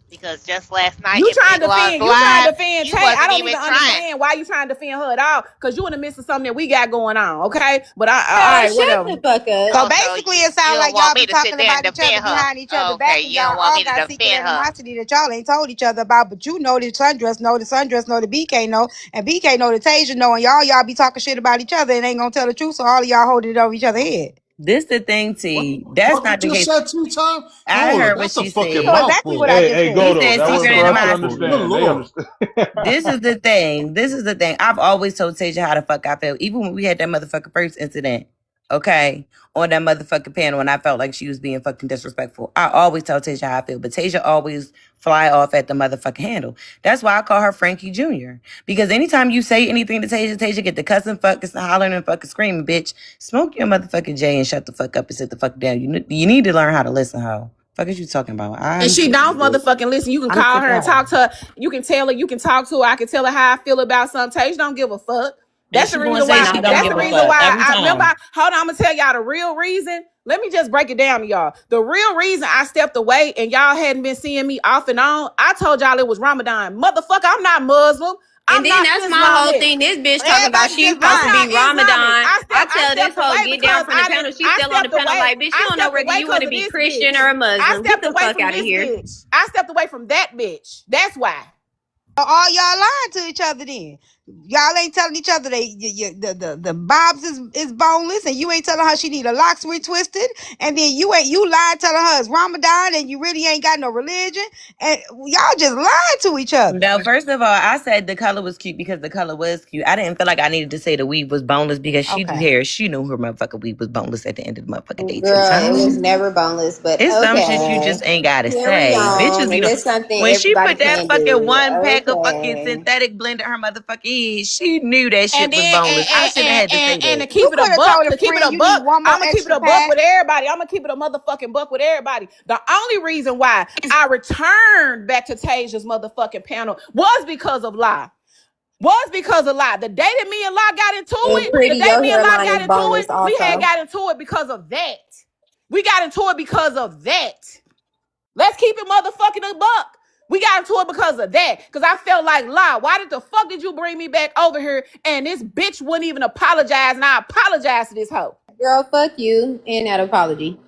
Because just last night You in trying Big to Law's defend. You trying to live, defend you Tay. I wasn't don't even even trying. understand why you trying to defend her at all. Because you in the midst of something that we got going on. Okay, but all Girl, right, shut whatever. the fuck up. So Oh, so basically, it you sounds don't like want y'all me be to sit talking there and about each other defend her. behind each Oh, other back, okay, and you y'all don't want all me to got secret defend her. animosity that y'all ain't told each other about. But you know the Sundress know the BK know, and BK know the Tasia know, and y'all be talking shit about each other and ain't gonna tell the truth. So all of y'all holding it over each other's head. This the thing, What, T. That's what you not the just case. said, T-Time? I Hold up. heard what That's a she fucking So said. exactly what mouthful. I Hey, just hey, said. He Goldo, said that That's way secret a for us to mouthful. animosity. Good understand. They Lord. understand. This is the thing. This is the thing. I've always told Tasia how the fuck I felt, even when we had that motherfucking first incident. okay, on that motherfucking panel, and I felt like she was being fucking disrespectful. I always tell Tasia how I feel, but Tasia always fly off at the motherfucking handle. That's why I call her Frankie Jr. Because anytime you say anything to Tasia, Tasia get the cussing, fucking hollering, and fucking screaming, bitch. Smoke your motherfucking J and shut the fuck up and sit the fuck down. You need to learn how to listen, ho. Fuck is you talking about? And she don't motherfucking listen. You can call her and talk to her. You can tell her. You can talk to her. I can tell her how I feel about something. Tasia don't give a fuck. That's the reason why. That's the reason why. I remember. Hold on, I'm gonna tell y'all the real reason. Let me just break it down to y'all. The real reason I stepped away and y'all hadn't been seeing me off and on. I told y'all it was Ramadan. Motherfucker, I'm not Muslim. And then that's my whole thing. This bitch talking about she supposed to be Ramadan. I tell this hoe get down from the panel. She's still on the panel like, bitch, you don't know whether you want to be Christian or a Muslim. Get the fuck out of here. I stepped away from that bitch. That's why. All y'all lying to each other then. Y'all ain't telling each other the bobs is boneless, and you ain't telling her she need a locks retwisted, and then you lying telling her it's Ramadan and you really ain't got no religion, and y'all just lying to each other. No, first of all, I said the color was cute because the color was cute. I didn't feel like I needed to say the weave was boneless because she do hair. She knew her motherfucking weave was boneless at the end of the motherfucking day. Girl, it was never boneless, but it's some shit you just ain't gotta say. Bitches, you know, when she put that fucking one pack of fucking synthetic blend in her motherfucking head, she knew that shit was boneless. I should have had to say that. And to keep it a buck, I'm gonna keep it a buck with everybody. I'm gonna keep it a motherfucking buck with everybody. The only reason why I returned back to Tasia's motherfucking panel was because of lie. The day that me and La got into it, the day me and La got into it, we had got into it because of that. We got into it because of that. Let's keep it motherfucking a buck. We got into it because of that. Because I felt like, La, why the fuck did you bring me back over here and this bitch wouldn't even apologize, and I apologize to this hoe? Girl, fuck you and that apology.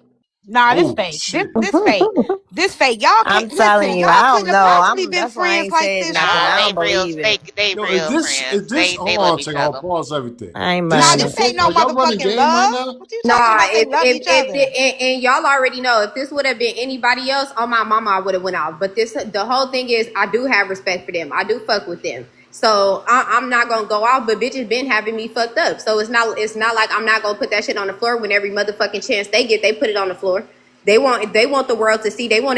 Nah, this fake. This fake. This fake. Y'all can't. I'm telling you, I don't know. That's why I ain't saying nothing. I don't believe it. They real friends. They love each other. Pause everything. I ain't Nah, this ain't no motherfucking love. What you talking about? They love each other. And y'all already know if this would have been anybody else, on my mama, I would have went off. But the whole thing is, I do have respect for them. I do fuck with them. So I'm not gonna go off, but bitches been having me fucked up. So it's not like I'm not gonna put that shit on the floor when every motherfucking chance they get, they put it on the floor. They want the world to see. They want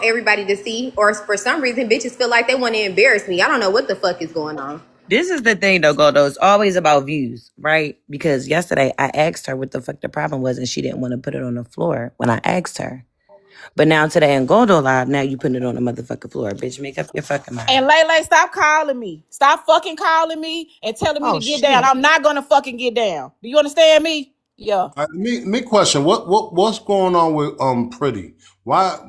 everybody to see. Or for some reason, bitches feel like they want to embarrass me. I don't know what the fuck is going on. This is the thing though, Goldo. It's always about views, right? Because yesterday I asked her what the fuck the problem was, and she didn't want to put it on the floor when I asked her. But now today in Goldo Live, now you putting it on the motherfucking floor. Bitch, make up your fucking mind. And Lele, stop calling me. Stop fucking calling me and telling me to get down. I'm not gonna fucking get down. Do you understand me? Yeah. Me question. What's going on with Pretty? Why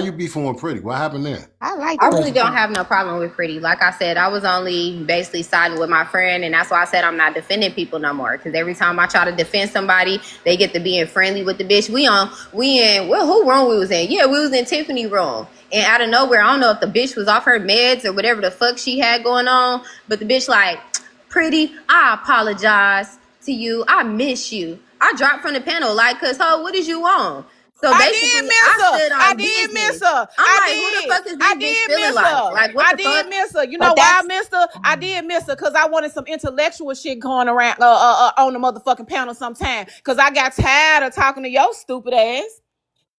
you beefing with Pretty? What happened there? I really don't have no problem with Pretty. Like I said, I was only basically siding with my friend, and that's why I said I'm not defending people no more. Because every time I try to defend somebody, they get to being friendly with the bitch. We in who room we was in? Yeah, we was in Tiffany room. And out of nowhere, I don't know if the bitch was off her meds or whatever the fuck she had going on, but the bitch like, Pretty, I apologize to you. I miss you. I dropped from the panel like, cause what is you on? So basically, I did miss her. I'm like, who the fuck is this bitch feeling like? Like, what the fuck? I did miss her. You know why I missed her? I did miss her because I wanted some intellectual shit going around on the motherfucking panel sometime. Because I got tired of talking to your stupid ass.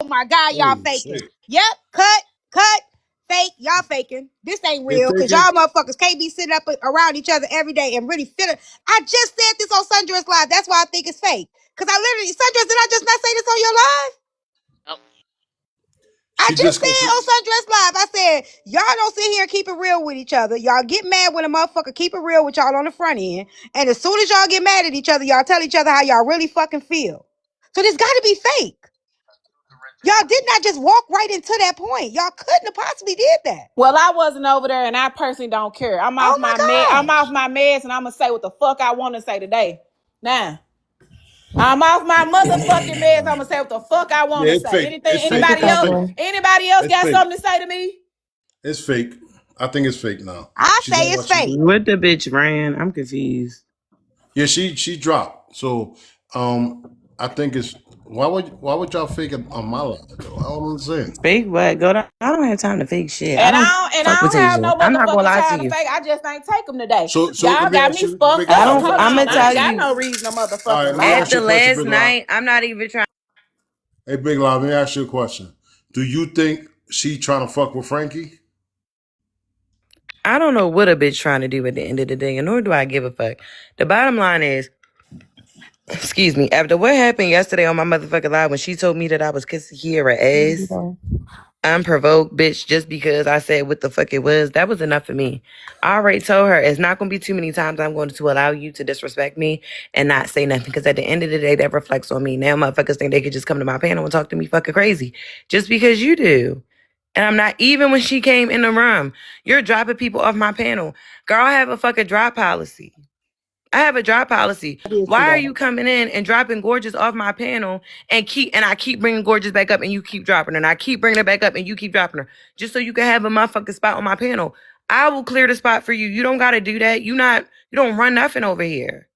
Oh my God, y'all faking. Shit. Yep, cut. Fake, y'all faking. This ain't real because y'all motherfuckers can't be sitting up around each other every day and really feel it. I just said this on Sundress Live. That's why I think it's fake. Because Sundress, did I just not say this on your live? I just said on Sundress Live, I said, y'all don't sit here and keep it real with each other. Y'all get mad when a motherfucker keep it real with y'all on the front end. And as soon as y'all get mad at each other, y'all tell each other how y'all really fucking feel. So this got to be fake. Y'all did not just walk right into that point. Y'all couldn't have possibly did that. Well, I wasn't over there, and I personally don't care. I'm off my meds, and I'm gonna say what the fuck I want to say today. Now, I'm off my motherfucking meds. I'm gonna say what the fuck I want to say. Anybody else got something to say to me? It's fake. I think it's fake now. I say it's fake. What the bitch ran? I'm confused. Yeah, she dropped. So I think it's Why would y'all fake it on my life though? I don't understand. Fake what? Go down. I don't have time to fake shit. I And don't I fuck with don't have no Tasia. I'm not gonna motherfucking lie to time to you. fake. I just ain't take them today. So Y'all let me got ask me you, fucked Big I up. don't. Lob. Hold I'm on. gonna I tell ain't got you. no reason to All motherfucking right, let me lie. ask At you the a question, last Big Lob. night, I'm not even trying. Hey, Big Lob, let me ask you a question. Do you think she trying to fuck with Frankie? I don't know what a bitch trying to do at the end of the day, and nor do I give a fuck. The bottom line is, excuse me, after what happened yesterday on my motherfucking live when she told me that I was kissing Kiara ass, unprovoked, bitch, just because I said what the fuck it was, that was enough for me. I already told her it's not going to be too many times I'm going to allow you to disrespect me and not say nothing, because at the end of the day, that reflects on me. Now motherfuckers think they could just come to my panel and talk to me fucking crazy just because you do. And I'm not, even when she came in the room, you're dropping people off my panel. Girl, I have a fucking drop policy. I have a drop policy. Why are you coming in and dropping Gorgeous off my panel and I keep bringing Gorgeous back up and you keep dropping her, and I keep bringing her back up and you keep dropping her just so you can have a motherfucking spot on my panel? I will clear the spot for you. You don't got to do that. You don't run nothing over here.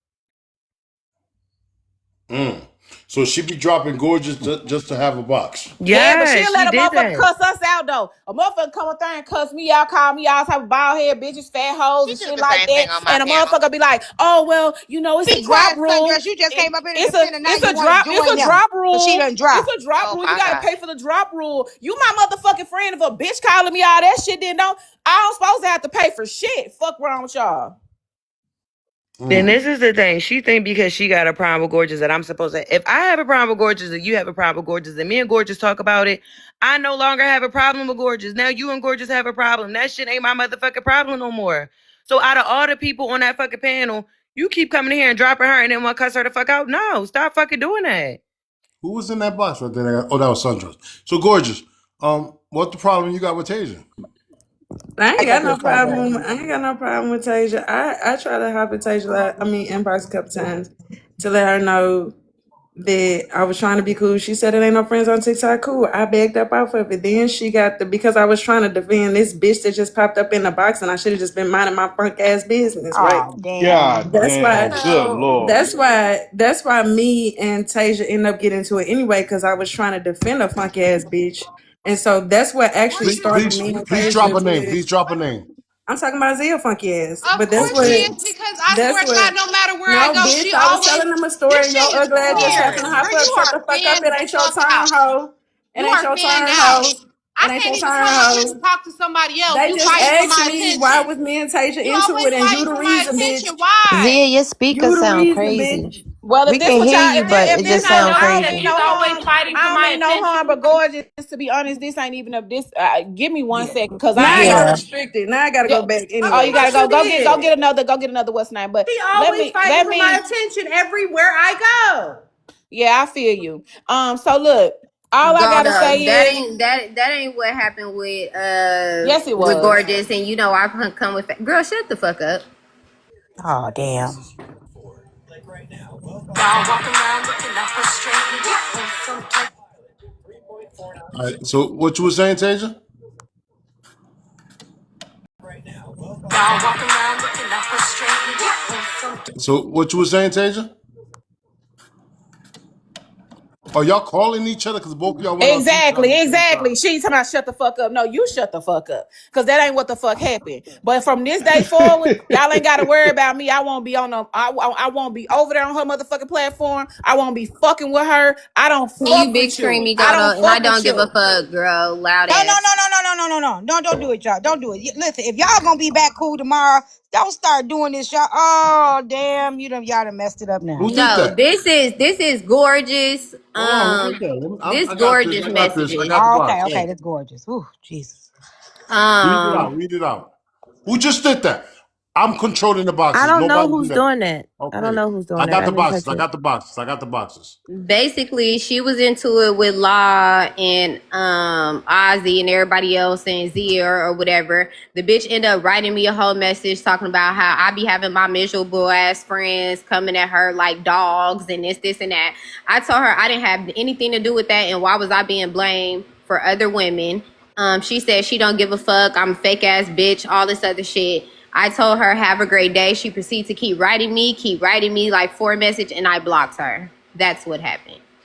So she be dropping Gorgeous just to have a box. Yeah, but Yeah, she'll she let a did motherfucker that. cuss us out though. A motherfucker come up there and cuss me out, call me all type of bald head bitches, fat hoes, She and do shit the like same that. thing on my And a panel. motherfucker be like, "Oh well, it's a Be drop quiet, rule. Sundress. You just came up in the It's a defender. Now it's you a want to drop. join It's a them. drop Because she rule. done dropped. It's a drop Oh rule. You my gotta pay god. for the drop rule. You my motherfucking friend. If a bitch calling me all that shit, then I don't supposed to have to pay for shit. Fuck wrong with y'all. Then this is the thing. She think because she got a problem with Gorgeous that I'm supposed to. If I have a problem with Gorgeous and you have a problem with Gorgeous and me and Gorgeous talk about it, I no longer have a problem with Gorgeous. Now you and Gorgeous have a problem. That shit ain't my motherfucking problem no more. So out of all the people on that fucking panel, you keep coming in here and dropping her and then want to cuss her the fuck out. No, stop fucking doing that. Who was in that box right there? Oh, that was Sundress. So Gorgeous. What the problem you got with Tasia? I ain't Back up got here, no Sundress. problem. I ain't got no problem with Tasia. I try to hop at Tasia. Inbox a couple times to let her know that I was trying to be cool. She said it ain't no friends on TikTok. Cool. I backed up off of it. Then she got because I was trying to defend this bitch that just popped up in the box, and I should have just been minding my front ass business, right? Oh, damn. God That's why. damn, good So lord. That's why me and Tasia ended up getting into it anyway, because I was trying to defend a funky ass bitch. And so that's what actually started me and Please drop a Tasia name. with. Please drop a name. I'm talking about Zia funky ass. Of But that's course she what is, because I that's swear to God, what no matter where I no go, bitch. she I was always. telling them a This story. Your shit is ugly ass just weird. happened to hop Girl, up. you Shut are the fuck up. It ain't your fanned turn, out. hoe. It You ain't are your fanned turn, out. hoe. I It ain't can't your even turn, come up here hoe. and talk to somebody else. They You just fighting for asked my me why attention. was me and Tasia You into always it, and you fighting the for my reason, bitch. attention. Why? Zia, your speakers You the sound reason, crazy. bitch. Well, if We this can what hear y'all, you, but it if this just how sound y'all, I I said don't mean crazy. she's no always harm. fighting for I don't my mean no attention. harm, but gorgeous. To be honest, this ain't even a this. Give me one second, cause Now I I got am. Yeah. restricted. Now I gotta Yeah. go back Oh, you anyway. gotta Yes, you go did. get another what's name. But She let always me fighting let for my me. attention everywhere I go. Yeah, I feel you. So look, all I gotta say Goldo, is that ain't what happened yes, it with was. Gorgeous, and I come with girl. Shut the fuck up. Oh, damn. All right. So what you were saying, Tasia? So what you were saying, Tasia? Are y'all calling each other? Because both of y'all went on TikTok at the same Exactly. time. She ain't talking about shut the fuck up. No, you shut the fuck up. Cause that ain't what the fuck happened. But from this day forward, y'all ain't gotta worry about me. I won't be on the I won't be over there on her motherfucking platform. I won't be fucking with her. I don't You fuck big with you. screamy I don't Goldo, and I fuck with don't give a you. fuck, girl. Loud No, no, ass. no, no, no, no, no, no, no. No, don't do it, y'all. Don't do it. Listen, if y'all gonna be back cool tomorrow, don't start doing this, y'all. Oh, damn, y'all done messed it up now. Who did No, that? this is gorgeous. Hold on. Who did that? This I got this. gorgeous I got this. I messages. got the Oh, box. okay, Hold okay, on. that's gorgeous. Ooh, Jesus. Read it Um, out. Read it out. Who just did that? I'm controlling the I boxes. don't know Nobody do who's that. doing that. I don't Okay. know who's I doing that. got I the didn't boxes. touch I it. got the boxes. I got the boxes. basically, she was into it with Law and Ozzy and everybody else and Zia or whatever. The bitch ended up writing me a whole message talking about how I be having my miserable ass friends coming at her like dogs and this and that. I told her I didn't have anything to do with that, and why was I being blamed for other women? She said she don't give a fuck. I'm a fake ass bitch, all this other shit. I told her have a great day. She proceeded to keep writing me like 4 messages, and I blocked her. That's what happened.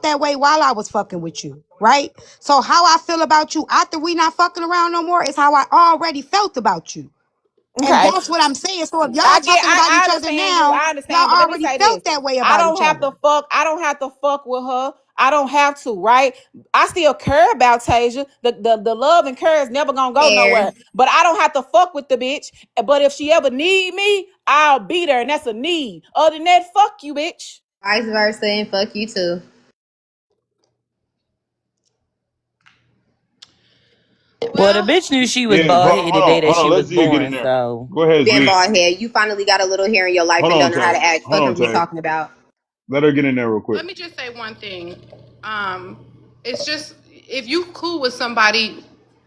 felt that way while I was fucking with you, right? So how I feel about you after we not fucking around no more is how I already felt about you. And Okay. that's what I'm saying. So if y'all talking about I each other understand you. now, I y'all understand, but let me already say this. felt that way I about don't each have other. to fuck. I don't have to fuck with her. I don't have to, right? I still care about Tasia. The love and care is never gonna go Fair. nowhere. But I don't have to fuck with the bitch. But if she ever need me, I'll be there, and that's a need. Other than that, fuck you, bitch. Vice versa, and fuck you too. Well, the Well, bitch knew she was Yeah, bald headed the day that hold on. she Let was Zia get in born. there. So Go ahead, Been Zia. bald head. You finally got a little hair in your life Hold and on, don't know how to Tay. act. Hold Fuck on, is we Tay. talking about? Let her get in there real quick. Let me just say one thing. It's just if you cool with somebody,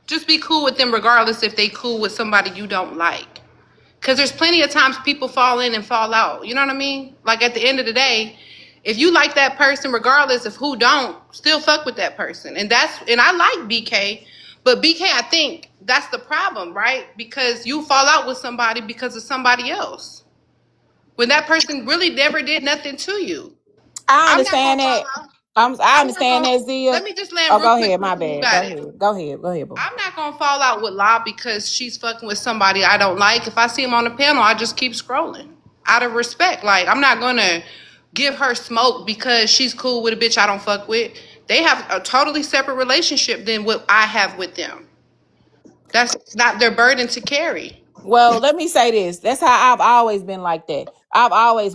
just be cool with them regardless if they cool with somebody you don't like. Cause there's plenty of times people fall in and fall out. You know what I mean? Like at the end of the day, if you like that person, regardless of who don't, still fuck with that person. And I like BK, but BK, I think that's the problem, right? Because you fall out with somebody because of somebody else. When that person really never did nothing to you. I I'm not understand gonna fall that. out. I I'm not understand gonna that, Zia. let me just land Oh, real go quick, ahead. My Risa, you bad. got it. Go ahead. Go ahead, boo. I'm not gonna fall out with La because she's fucking with somebody I don't like. If I see him on the panel, I just keep scrolling out of respect. Like I'm not gonna give her smoke because she's cool with a bitch I don't fuck with. They have a totally separate relationship than what I have with them. That's not their burden to carry. Well, let me say this. That's how I've always been like that.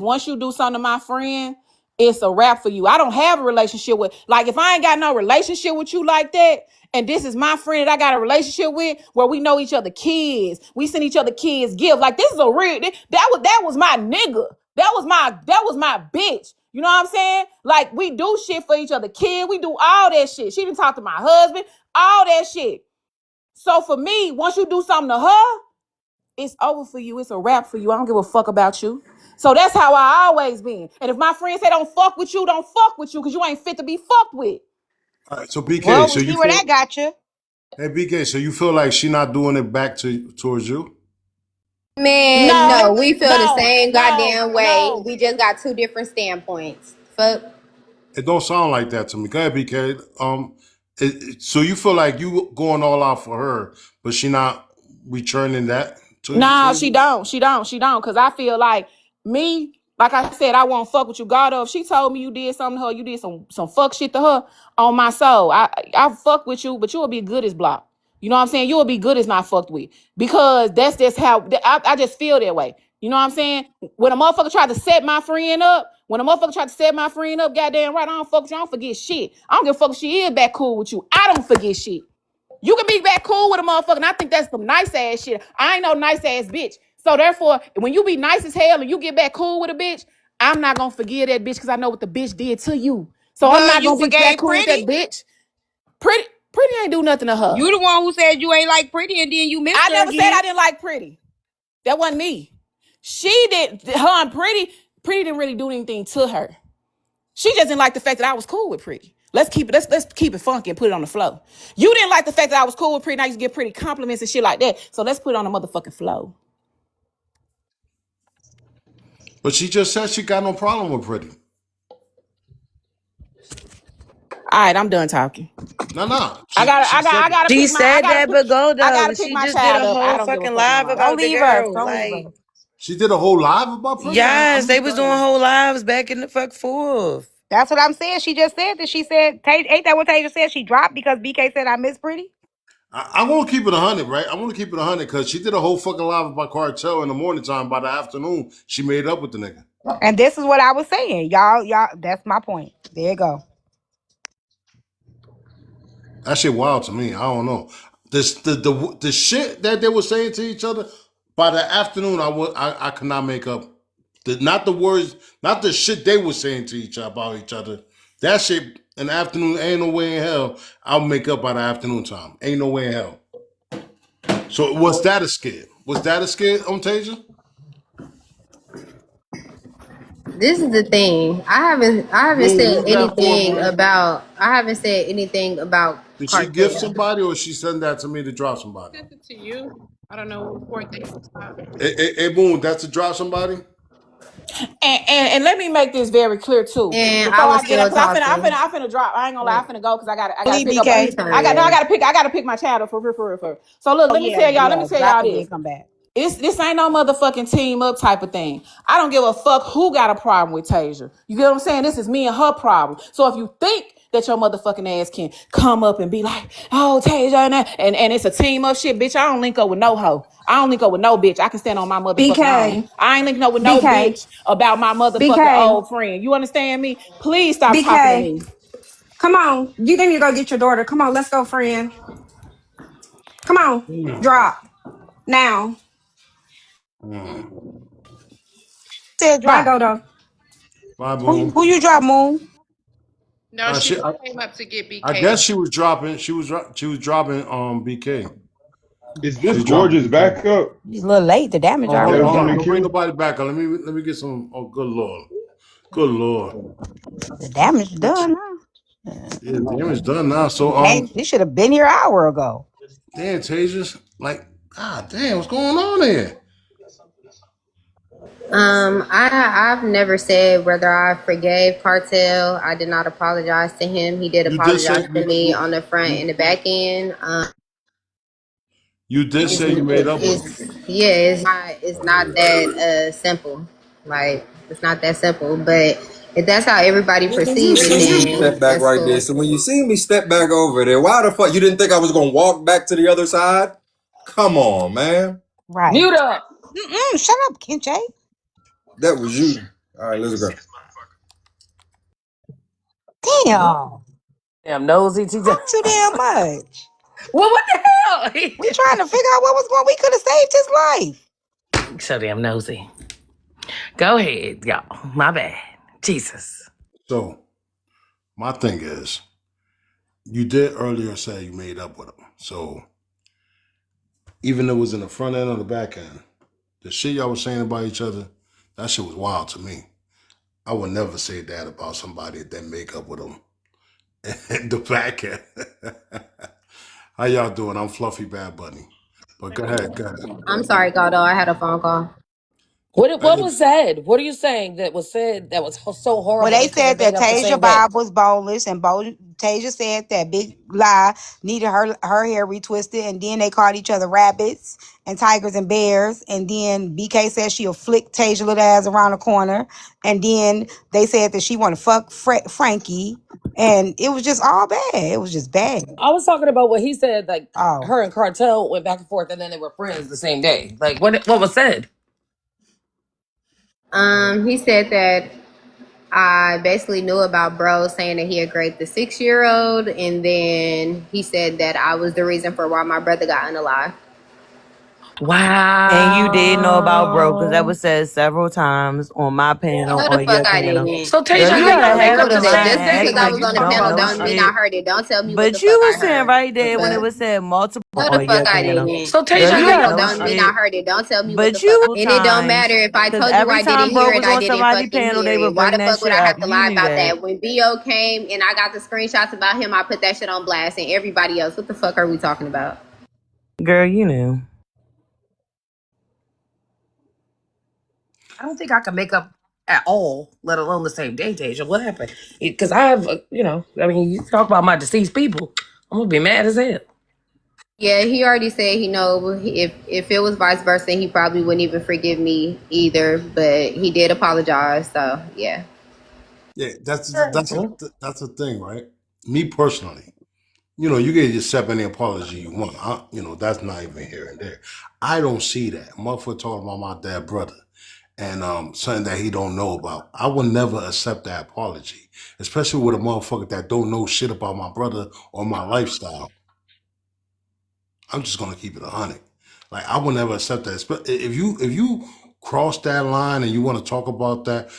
Once you do something to my friend, it's a wrap for you. I don't have a relationship with, like, if I ain't got no relationship with you like that, and this is my friend that I got a relationship with, where we know each other kids, we send each other kids gifts. Like, this is a real, that was my nigga. That was my bitch. You know what I'm saying? Like, we do shit for each other kids. We do all that shit. She didn't talk to my husband, all that shit. So for me, once you do something to her, it's over for you. It's a wrap for you. I don't give a fuck about you. So that's how I always been. And if my friends say don't fuck with you because you ain't fit to be fucked with. All right, so BK, Well, so we you see where feel that got you. hey BK, so you feel like she not doing it back towards you? Man, No, no, we feel the no, same no, goddamn way. no. We just got two different standpoints. Fuck. It don't sound like that to me. Go ahead, BK. So you feel like you going all out for her, but she not returning that No, towards she you? don't. She don't. She don't. Cause I feel like me, like I said, I won't fuck with you. Goldo, if she told me you did something to her, you did some fuck shit to her on my soul. I fuck with you, but you will be good as blocked. You know what I'm saying? You will be good as not fucked with. Because that's just how I just feel that way. You know what I'm saying? When a motherfucker tried to set my friend up, goddamn right, I don't fuck with you. I don't forget shit. I don't give a fuck if she is back cool with you. I don't forget shit. You can be back cool with a motherfucker, and I think that's some nice ass shit. I ain't no nice ass bitch. So therefore, when you be nice as hell and you get back cool with a bitch, I'm not gonna forgive that bitch because I know what the bitch did to you. So I'm Good, not you gonna be back forgave cool with Pretty. that bitch. Pretty ain't do nothing to her. You the one who said you ain't like Pretty, and then you missed I her never said again. I didn't like Pretty. That wasn't me. She did. Her and Pretty didn't really do anything to her. She just didn't like the fact that I was cool with Pretty. Let's keep it funky and put it on the flow. You didn't like the fact that I was cool with Pretty, and I used to give Pretty compliments and shit like that. So let's put it on the motherfucking flow. But she just said she got no problem with Pretty. All right, I'm done talking. No. I She said that. she said that, but gotta Goldo, pick she my just did child a up. I whole don't give a fucking fuck no live more. Don't about the leave her. girl. Don't leave Like, her. She did a whole live about Pretty. I yes, they missed was that doing one. whole lives back in the fuck forth. That's what I'm saying. She just said that. She said, ain't that what Tasia said? She dropped because BK said I miss Pretty. I want to keep it 100, right? I want to keep it 100 because she did a whole fucking live about Cartel in the morning time. By the afternoon, she made up with the nigga. And this is what I was saying. Y'all, that's my point. There you go. That shit wild to me. I don't know. The shit that they were saying to each other by the afternoon, I could not make up. Not the words, not the shit they were saying to each other about each other. That shit in the afternoon, ain't no way in hell I'll make up by the afternoon time. Ain't no way in hell. So was that a skit? Was that a skit on Tasia? This is the thing. Boom, who's that for, Boom? I haven't said anything about Did she gift cartel. somebody or she send that to me to drop somebody? Sent it to you. I don't know what report they stopped. Hey, Boom, that's to drop somebody? And let me make this very clear too. And I Before was I get up, still because talking. I finna drop. I ain't gonna lie, I finna go because I gotta Leave pick up. BK. Please hurry up. I gotta pick my child up for real. So look, Oh let me yeah, tell y'all. Let me yeah. tell Drop y'all and then this. come back. This ain't no motherfucking team up type of thing. I don't give a fuck who got a problem with Tasia. You get what I'm saying? This is me and her problem. So if you think that your motherfucking ass can come up and be like, oh, Tasia, and it's a team up shit, bitch. I don't link up with no hoe. I don't link up with no bitch. I can stand on my motherfucking own. BK, I ain't linking up with no BK, bitch about my motherfucking BK, old friend. You understand me? Please stop talking to BK. me. Come on. You need to go get your daughter. Come on, let's go, friend. Come on. Drop. Now. Said Bye, drop. Goldo. Bye, Who, boom. who you drop, Moon? No, she She, just came up to get I BK. guess she was dropping. She was dropping BK. Is this She's dropping gorgeous BK. back up? He's a little late. The damage Oh, That already was hold on on. the done. Don't bring queue? nobody back. Let me get some. Oh, good lord. Good lord. The damage is done now. Yeah, the damage done now. So Hey, he should have been here an hour ago. damn, Tasia, like, damn, what's going on here? I've never said whether I forgave Cartel. I did not apologize to him. He did You did apologize say to me on the front and the back end. you did say you made up with him. It's not that simple. Like it's not that simple. But if that's how everybody You perceives it, see me then step back that's right there. cool. So when you see me step back over there, why the fuck you didn't think I was gonna walk back to the other side? Come on, man. Right. Mute up. Shut up, Kenche. That was you. All right, let's go. Damn. Damn nosy TJ. Not too damn much. Well, what the hell? We trying to figure out what was going. We could have saved his life. So damn nosy. Go ahead, y'all. My bad. Jesus. So my thing is, you did earlier say you made up with him. So even though it was in the front end or the back end, the shit y'all was saying about each other, that shit was wild to me. I would never say that about somebody that make up with them. The back end. How y'all doing? I'm Fluffy Bad Bunny. But go ahead, go ahead. I'm sorry, Goldo. I had a phone call. What was said? What are you saying that was said that was so Well, horrible they they couldn't said have made that up the Tasia same day? Bob was boneless, and Tasia said that Big Lie needed her hair retwisted, and then they called each other rabbits and tigers and bears, and then BK said she'll flick Tasia little ass around the corner, and then they said that she want to fuck Frankie, and it was just all bad. It was just bad. I was talking about what he said, like Oh, her and Cartel went back and forth and then they were friends the same day. Like what was said? He said that I basically knew about bro saying that he had raped the 6-year-old, and then he said that I was the reason for why my brother got unalived. Wow. And you did know about bro because that was said several times on my panel, No, the on fuck your I panel. didn't. So Girl, Tasia, you how got a y'all make habit up the of lying same and day? Just acting because I like was you on the don't panel know don't mean I shit. heard it. Don't tell me what the But fuck you I was saying heard. right The there when it fuck? was said multiple No, the on your fuck I panel. didn't. So Girl, Tasia, On you the how don't panel y'all know make don't up? mean I shit. heard it. Don't tell me what the But fuck. you And it don't matter if I because told you every I didn't time bro hear was it. I on didn't somebody's fucking panel, hear they it. would Why bring the that fuck would shit I up. have to You lie knew about that. that? When Bo came and I got the screenshots about him, I put that shit on blast and everybody else. What the fuck are we talking about? Girl, you knew. I don't think I can make up at all, let alone the same day, Tasia. What happened? Because I have, I mean, you talk about my deceased people, I'm gonna be mad as hell. Yeah, he already said he know if it was vice versa, he probably wouldn't even forgive me either. But he did apologize, so yeah. Yeah, that's the thing, right? Me personally, you can accept any apology you want. That's not even here and there. I don't see that. Motherfucker talking about my dead brother and something that he don't know about. I would never accept that apology, especially with a motherfucker that don't know shit about my brother or my lifestyle. I'm just gonna keep it 100. Like I will never accept that. If you cross that line and you want to talk about that,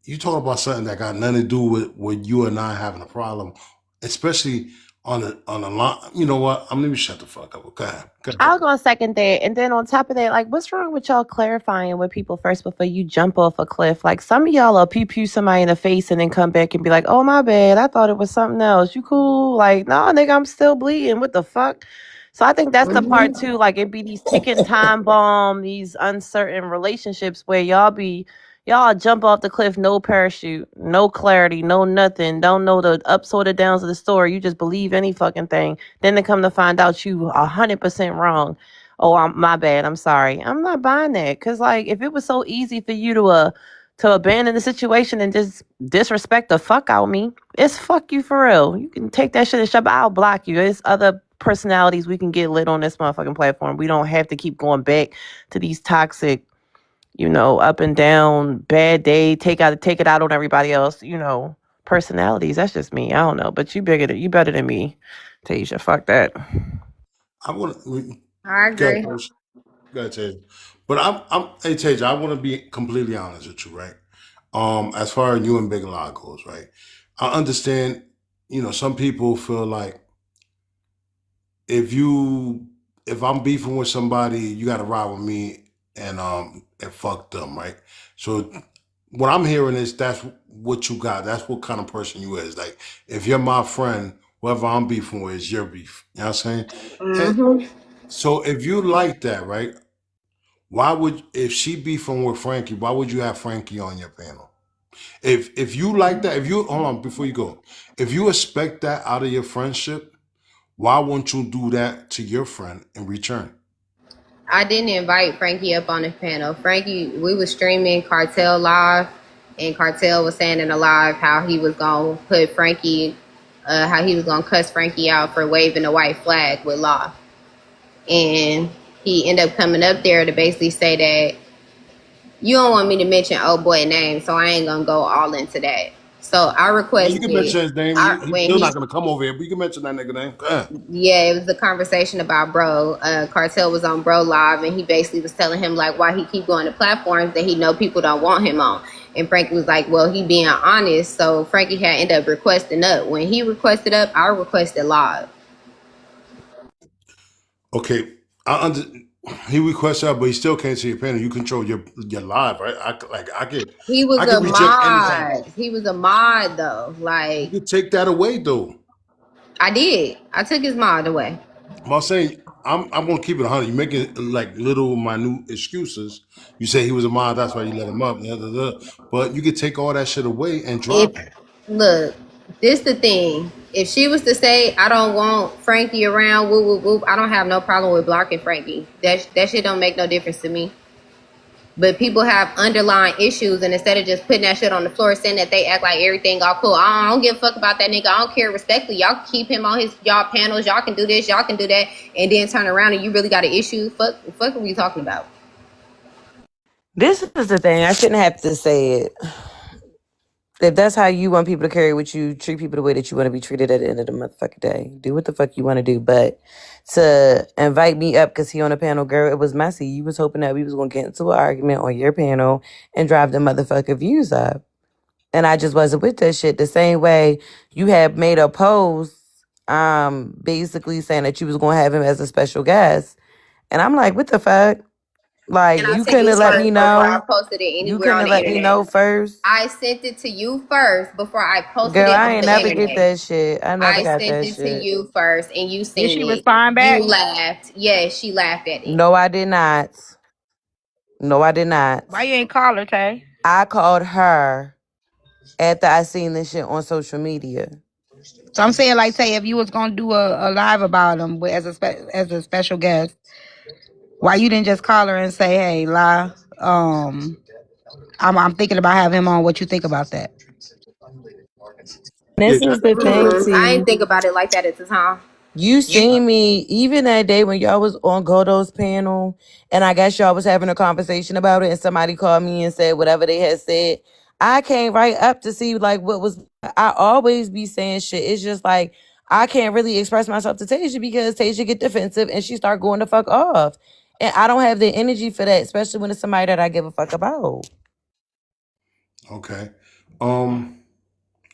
you talk about something that got nothing to do with you and I having a problem, especially on the line. You know what? I'm gonna shut the fuck up. Okay. I'll go second that. And then on top of that, like, what's wrong with y'all clarifying with people first before you jump off a cliff? Like, some of y'all will pew somebody in the face and then come back and be like, oh, my bad. I thought it was something else. You cool? Like, no, nigga, I'm still bleeding. What the fuck? So I think that's the part, too. Like, it be these ticking time bomb, these uncertain relationships where y'all jump off the cliff, no parachute, no clarity, no nothing. Don't know the ups or the downs of the story. You just believe any fucking thing. Then they come to find out you 100% wrong. Oh, my bad. I'm sorry. I'm not buying that. Cause like, if it was so easy for you to abandon the situation and just disrespect the fuck out of me, it's fuck you for real. You can take that shit and shove it. I'll block you. There's other personalities we can get lit on this motherfucking platform. We don't have to keep going back to these toxic, up and down, bad day, take it out on everybody else, personalities. That's just me. I don't know. But you better than me, Tasia. Fuck that. I want to I go agree. ahead, Tasia. But hey Tasia, I want to be completely honest with you, right? As far as you and Big Law goes, right? I understand, some people feel like if you if I'm beefing with somebody, you got to ride with me and fuck them, right? So what I'm hearing is that's what you got. That's what kind of person you is. Like if you're my friend, whoever I'm beefing with is your beef. You know what I'm saying? And Mm-hmm. so if you like that, right? If she beefing with Frankie, why would you have Frankie on your panel? If you like that, if you hold on before you go, if you expect that out of your friendship, why won't you do that to your friend in return? I didn't invite Frankie up on the panel. Frankie, we was streaming Cartel live, and Cartel was saying in the live how he was gonna put Frankie, how he was gonna cuss Frankie out for waving the white flag with Law, and he ended up coming up there to basically say that you don't want me to mention old boy name, so I ain't gonna go all into that. So I Well, you can mention requested, his name. He's when still he not gonna come over here, but you can mention that nigga name. Go ahead. yeah, it was a conversation about bro. Cartel was on bro live, and he basically was telling him like why he keep going to platforms that he know people don't want him on. And Frankie was like, well, he being honest. So Frankie had ended up requesting up. When he requested up, I requested live. Okay, he requests that, but he still can't see your panel. You control your live, right? He was I a could reject anything. mod. He was a mod though. You Like could take that away though. I did. I took his mod away. I'm saying I'm gonna keep it 100. You make it like little minute excuses. You say he was a mod, that's why you let him up. Da, da, da. But you could take all that shit away and If drop him. look, this the thing. If she was to say I don't want Frankie around, whoop whoop whoop, I don't have no problem with blocking Frankie. That shit don't make no difference to me. But people have underlying issues, and instead of just putting that shit on the floor, saying that they act like everything all cool, I don't give a fuck about that nigga. I don't care respectfully. Y'all can keep him on y'all panels. Y'all can do this. Y'all can do that, and then turn around and you really got an issue. Fuck, are we talking about? This is the thing. I shouldn't have to say it. If that's how you want people to carry with you, treat people the way that you want to be treated at the end of the motherfucking day. Do what the fuck you want to do. But to invite me up because he on the panel, girl, it was messy. You was hoping that we was going to get into an argument on your panel and drive the motherfucking views up. And I just wasn't with that shit. The same way you had made a post basically saying that you was going to have him as a special guest. And I'm like, what the fuck? Like, And I you sent couldn't it have let me first before I know. posted it You anywhere couldn't on have the let me know internet. first. I sent it to you first before I posted Girl, it I on ain't the never get internet. that shit. I never I got sent that it to shit. you first, and you Did seen she it. respond You back? laughed. Yes, she laughed at it. No, I did not. No, I did not. Why you ain't call her, Tay? I called her after I seen this shit on social media. So I'm saying, like, Tay, if you was gonna do a live about him as a special guest, why you didn't just call her and say, "Hey, La, I'm thinking about having him on. What you think about that?" Yeah, This is the thing, I T. didn't think about it like that at the time. You seen me even that day when y'all was on Goldo's panel, and I guess y'all was having a conversation about it, and somebody called me and said whatever they had said. I came right up to see like what was. I always be saying shit. It's just like I can't really express myself to Tasia because Tasia get defensive and she start going the fuck off, and I don't have the energy for that, especially when it's somebody that I give a fuck about. okay.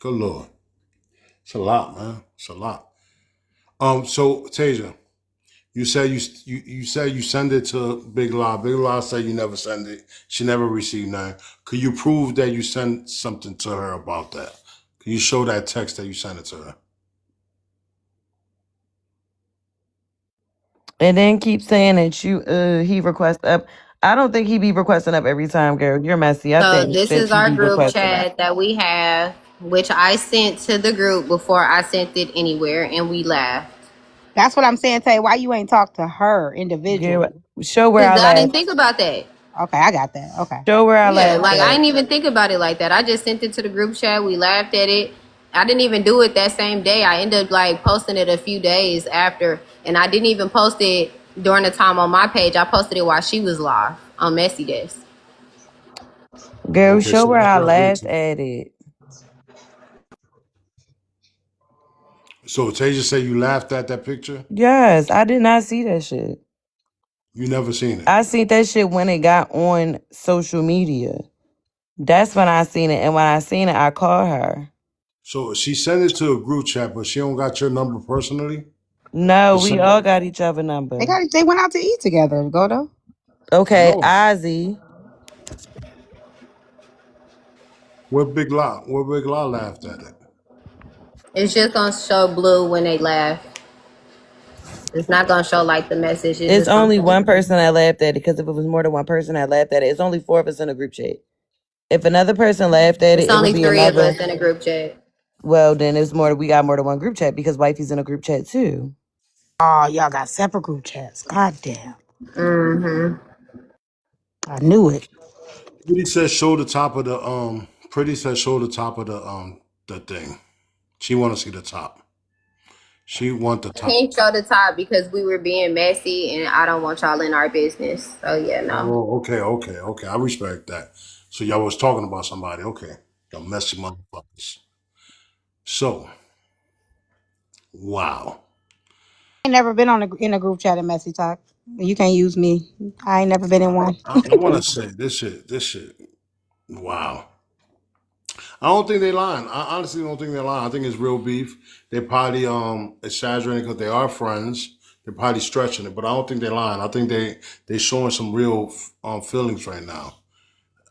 Good lord. It's a lot, man. It's a lot. So Tasia, you said you send it to Big Law. Big Law said you never send it. She never received none. Could you prove that you sent something to her about that? Can you show that text that you sent it to her? And then keep saying that he requests up. I don't think he be requesting up every time, girl. You're messy. I So think this that is he our be group requesting up. chat that we have, which I sent to the group before I sent it anywhere, and we laughed. That's what I'm saying, Tay. Why you ain't talk to her individually? Girl, show where I Cause I didn't laughed. think about that. Okay, I got that. Okay. Show where I Yeah, laughed like I at. didn't even think about it like that. I just sent it to the group chat. We laughed at it. I didn't even do it that same day. I ended up like posting it a few days after, and I didn't even post it during the time on my page. I posted it while she was live on Messy Desk. Girl, Okay, show so where that's I what I did laughed too. at it. So Tasia say you laughed at that picture? Yes, I did not see that shit. You never seen it. I seen that shit when it got on social media. That's when I seen it. And when I seen it, I called her. So she sent it to a group chat, but she don't got your number personally No, to we send all it? got each other number. They went out to eat together, Goldo. I Okay, know. Ozzy. Where Big La laughed at it? It's just gonna show blue when they laugh. It's not gonna show like the message. It's It's just gonna only show one blue. person that laughed at it because if it was more than one person that laughed at it, it's only 4 of us in a group chat. If another person laughed at It's it, it would only be 3 of another. us in a group chat. Well, then it's more. We got more than one group chat because wifey's in a group chat too. Oh, y'all got separate group chats. God damn. Mm-hmm. I knew it. Pretty said show the top of the Pretty said show the top of the thing. She want to see the top. She want the I top. can't show the top because we were being messy and I don't want y'all in our business. So yeah, no. Oh, okay. I respect that. So y'all was talking about somebody. Okay, y'all messy motherfuckers. So, wow. I ain't never been in a group chat in Messy Talk. You can't use me. I ain't never been in one. I want to say this shit. Wow. I don't think they lying. I honestly don't think they're lying. I think it's real beef. They probably exaggerating because they are friends. They're probably stretching it, but I don't think they're lying. I think they showing some real feelings right now.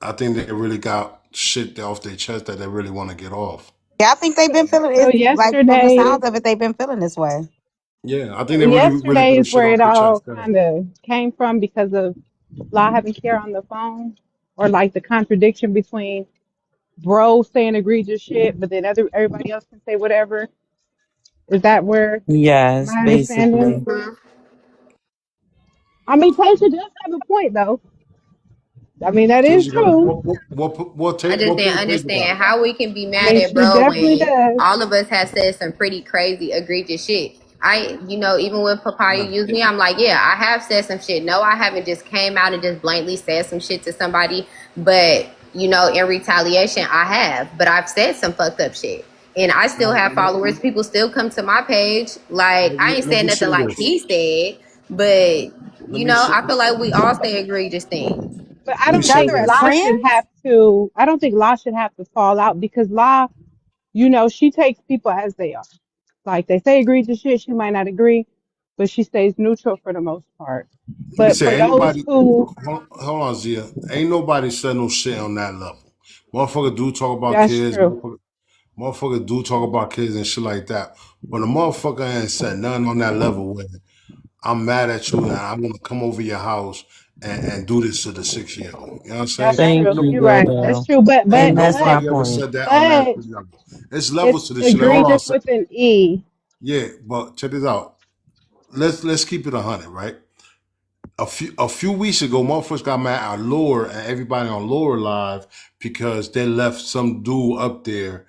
I think they really got shit off their chest that they really want to get off. Yeah, I think they've been feeling So it. Like from the yesterday, sounds of it, they've been feeling this way. Yeah, I think so they really yesterday getting is shit where off it their all chest. Yeah. kind of came from because of Law having Care on the phone, or like the contradiction between bro saying egregious shit, but then everybody else can say whatever. Is that where Yes, my understanding? basically. Mm-hmm. I mean, Tasha does have a point though. I mean, that is Tasia got it. true. I just What didn't point Tasia got? understand how we can be I mad mean, at she bro definitely when does. all of us have said some pretty crazy, egregious shit. Even with Papaya Nah, use me, I'm like, yeah, I have said some shit. No, I haven't just came out and just blatantly said some shit to somebody, but in retaliation, I have. But I've said some fucked up shit, and I still nah, have followers. People still come to my page. Like I ain't let said me nothing say like this. he said, but Let me say. I feel like we all say egregious things. But I Let me don't say Y'all think are this. Law should friends? have to. I don't think Law should have to fall out because Law, she takes people as they are. Like they say egregious shit, she might not agree, but she stays neutral for the most part. Let me But for say. Ain't those nobody. who, Hold on, Zia. Ain't nobody said no shit on that level. Motherfucker do talk about that's kids. true. Motherfucker do talk about kids and shit like that. But a motherfucker ain't said nothing on that level where I'm mad at you and I want to come over your house and do this to the 6-year-old. You know what I'm saying? That's Thank true. you, You're right. That's Goldo. true. But Ain't but And that's my but nobody ever point. said that on that but level. It's it's levels to this shit. Like, hold on a egregious second. with an E. Yeah, but check this out. Let's keep it 100, right? A few weeks ago, motherfuckers got mad at Lore and everybody on Lore Live because they left some dude up there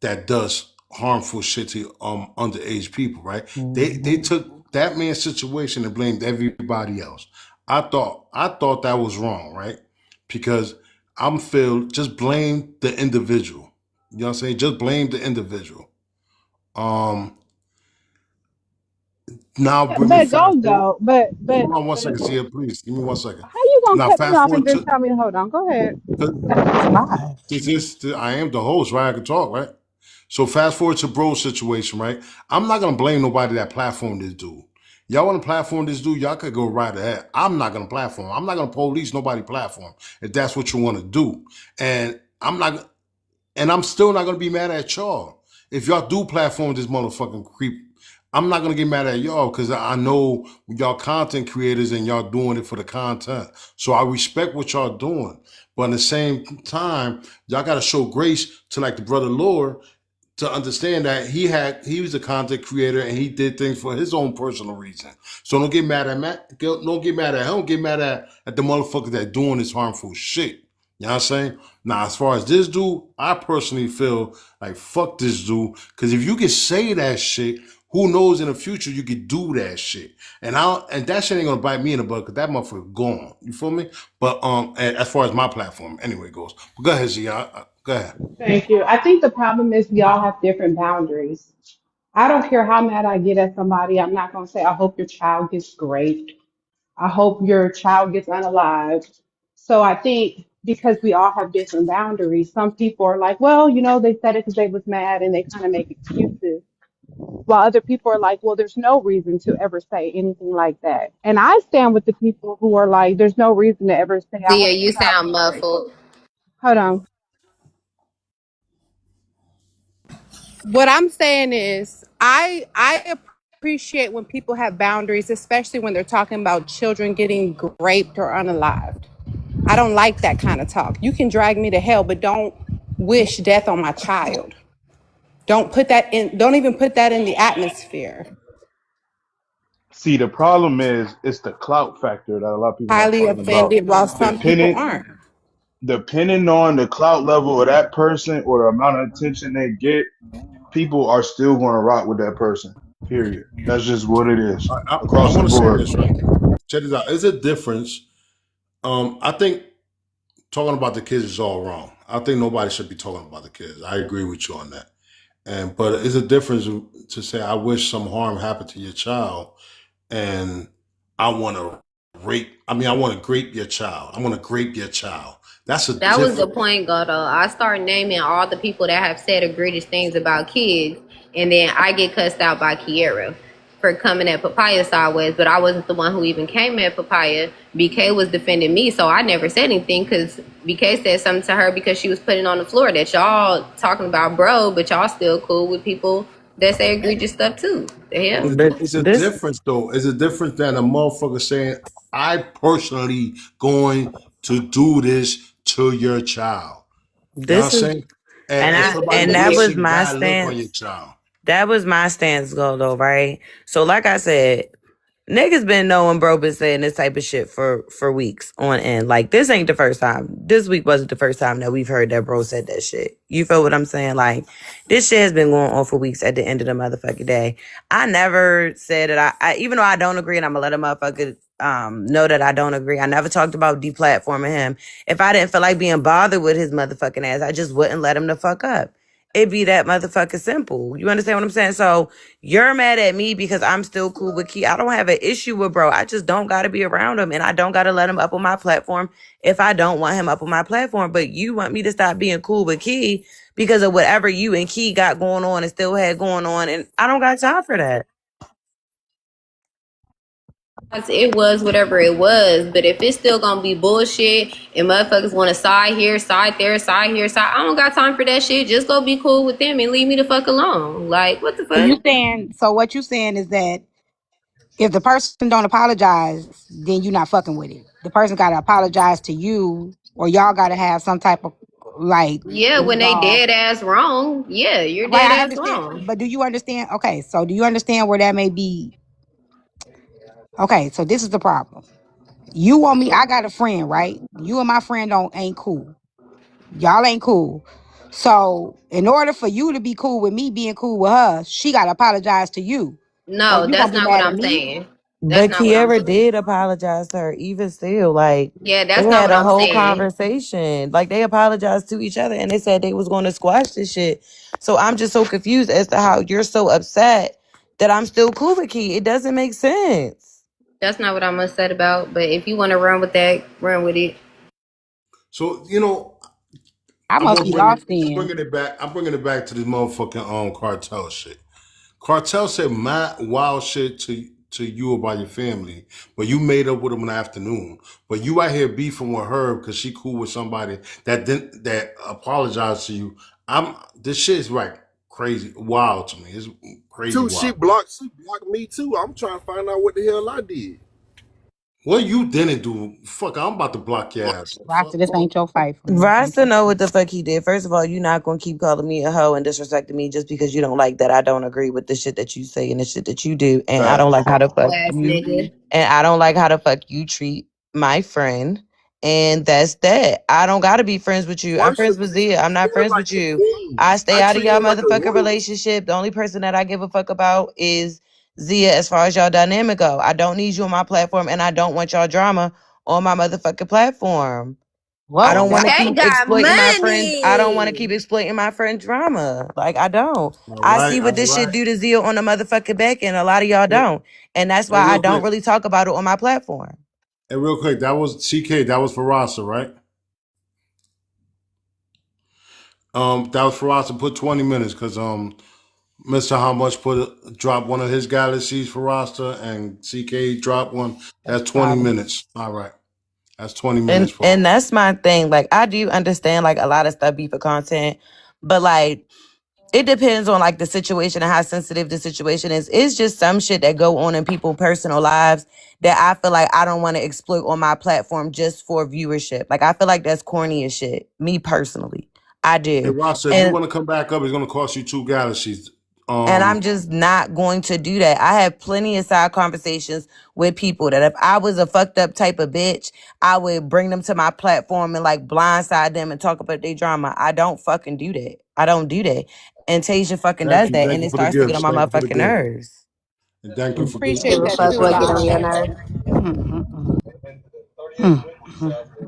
that does harmful shit to underage people, right? They Mhm. took that man's situation and blamed everybody else. I thought that was wrong, right? Because I'm feel just blame the individual. You know what I'm saying? Just blame the individual. Um Now bring me But fast go forward. though. But Hold on one second, Sia, please. Give me 1 second. how you gonna Now cut me fast off and forward then to tell me to hold on? Go ahead. It's live. I am the host, right? I can talk, right? So fast forward to bro's situation, right? I'm not gonna blame nobody that platformed this dude. Y'all want to platform this dude? Y'all could go right ahead. I'm not gonna platform. I'm not gonna police nobody platform if that's what you want to do. And I'm still not gonna be mad at y'all if y'all do platform this motherfucking creep. I'm not gonna get mad at y'all because I know y'all content creators and y'all doing it for the content. So I respect what y'all doing, but at the same time, y'all gotta show grace to like the brother Lord to understand that he was a content creator and he did things for his own personal reason. So don't get mad at Matt. Don't get mad at him. Get mad at the motherfuckers that doing this harmful shit. You know what I'm saying? Now, as far as this dude, I personally feel like fuck this dude. Because if you can say that shit, who knows in the future you could do that shit. And that shit ain't gonna bite me in the butt because that motherfucker gone. You feel me? But as far as my platform anyway goes. But go ahead, Z. Go ahead. Thank you. I think the problem is we all have different boundaries. I don't care how mad I get at somebody. I'm not going to say, I hope your child gets great. I hope your child gets unalived. So I think because we all have different boundaries, some people are like, well, they said it because they was mad and they kind of make excuses. While other people are like, well, there's no reason to ever say anything like that. And I stand with the people who are like, there's no reason to ever say, I Zia, hope you your child sound gets great. muffled. Hold on. What I'm saying is, I appreciate when people have boundaries, especially when they're talking about children getting raped or unalived. I don't like that kind of talk. You can drag me to hell, but don't wish death on my child. Don't put that in. Don't even put that in the atmosphere. See, the problem is it's the clout factor that a lot of people not Highly talking about. offended, while some people Depending aren't. depending on the clout level of that person or the amount of attention they get, people are still going to rock with that person. Period. That's just what it is I across the want to say board. this right. Check this out. There's a difference. I think talking about the kids is all wrong. I think nobody should be talking about the kids. I agree with you on that. But it's a difference to say I wish some harm happened to your child, and I want to rape. I mean, I want to grape your child. I want to grape your child. That's a That was the difference. point, Goldo. I start naming all the people that have said egregious things about kids, and then I get cussed out by Kiera for coming at Papaya sideways, but I wasn't the one who even came at Papaya. BK was defending me, so I never said anything because BK said something to her because she was putting on the floor that y'all talking about bro, but y'all still cool with people that say egregious stuff too. The hell? But It's a this difference, though. It's a difference than a motherfucker saying, I personally going to do this to your child. You know what I'm this is saying? And somebody and that was wishing my bad luck on your stance. child. That was my stance, Goldo, right? So like I said, niggas been knowing bro been saying this type of shit for weeks on end. Like this ain't the first time. This week wasn't the first time that we've heard that bro said that shit. You feel what I'm saying? Like this shit has been going on for weeks at the end of the motherfucking day. I never said that I even though I don't agree and I'm gonna let a motherfucker know that I don't agree. I never talked about deplatforming him. If I didn't feel like being bothered with his motherfucking ass, I just wouldn't let him the fuck up. It'd be that motherfucking simple. You understand what I'm saying? So you're mad at me because I'm still cool with Key. I don't have an issue with bro. I just don't gotta be around him and I don't gotta let him up on my platform if I don't want him up on my platform. But you want me to stop being cool with Key because of whatever you and Key got going on and still had going on, and I don't got time for that. It was whatever it was, but if it's still gonna be bullshit and motherfuckers want to side here, side there, side here, side, I don't got time for that shit. Just go be cool with them and leave me the fuck alone. Like, what the So you fuck? saying? So what you saying is that if the person don't apologize, then you're not fucking with it. The person got to apologize to you, or y'all got to have some type of like Yeah, when they resolve. dead ass wrong, yeah, you're Right, dead I ass understand. wrong. But do you understand? Okay, so do you understand where that may be? Okay, so this is the problem. You want me? I got a friend, right? You and my friend don't ain't cool. Y'all ain't cool. So in order for you to be cool with me being cool with her, she got to apologize to you. So No, you gonna that's be not what mad at I'm me? saying. That's But not what I'm Kiera saying. did apologize to her, even still. Like Yeah, they that's not had what a I'm whole saying. conversation. Like they apologized to each other and they said they was going to squash this shit. So I'm just so confused as to how you're so upset that I'm still cool with Key. It doesn't make sense. That's not what I'm upset about. But if you want to run with that, run with it. So, I I'm must gonna be bring it. lost I'm then. bringing it back. I'm bringing it back to this motherfucking cartel shit. Cartel said my wild shit to you about your family, but you made up with him in the afternoon. But you out here beefing with her because she cool with somebody that apologized to you. This shit is like crazy wild to me. It's crazy Too, wild. she blocked me too. I'm trying to find out what the hell I did. What you didn't do? Fuck, I'm about to block your ass. Fuck. Rasta, this ain't your fight, friend. This ain't Rasta your know fight. what the fuck he did. First of all, you're not gonna keep calling me a hoe and disrespecting me just because you don't like that I don't agree with the shit that you say and the shit that you do. And I don't Facts. like how the fuck Ass you nigga. and I don't like how the fuck you treat my friend. And that's that. I don't gotta be friends with you. I'm Why friends should with I Zia. I'm treat not her friends like with a you. queen? I stay I out of treat y'all her like a motherfucking royal. relationship. The only person that I give a fuck about is Zia as far as y'all dynamic go. I don't need you on my platform and I don't want y'all drama on my motherfucking platform. I Whoa, don't Okay. want to that Tay keep got exploiting my friends. I don't want to money. keep exploiting my friend drama. Like I don't. All I right. see what All this shit right. do to Zeal on the motherfucking back end. A lot of y'all Hey, don't. And that's hey, why I real don't quick. really talk about it on my platform. Hey, real quick. That was CK. That was for Rasta, right? That was for Rasta. Put 20 minutes because Mr. How much drop one of his galaxies for Rasta and CK dropped one. That's 20 problem. minutes. All right. That's 20 minutes And for him. and that's my thing. Like I do understand like a lot of stuff be for content, but like it depends on like the situation and how sensitive the situation is. It's just some shit that go on in people's personal lives that I feel like I don't want to exploit on my platform just for viewership. Like I feel like that's corny as shit. Me personally. I Hey, do. Rasta, if you And want to come back up, it's going to cost you two galaxies. and I'm Um, just not going to do that. I have plenty of side conversations with people that if I was a fucked up type of bitch, I would bring them to my platform and like blindside them and talk about their drama. I don't fucking do that. I don't do that. And Tasia fucking thank does you. that Thank and you it for the starts to get on gifts. my Thank you for the motherfucking gift. nerves. And thank you for giving Give Appreciate a gifts. that fuck too, what get Appreciate on it. your Rasta. nerves.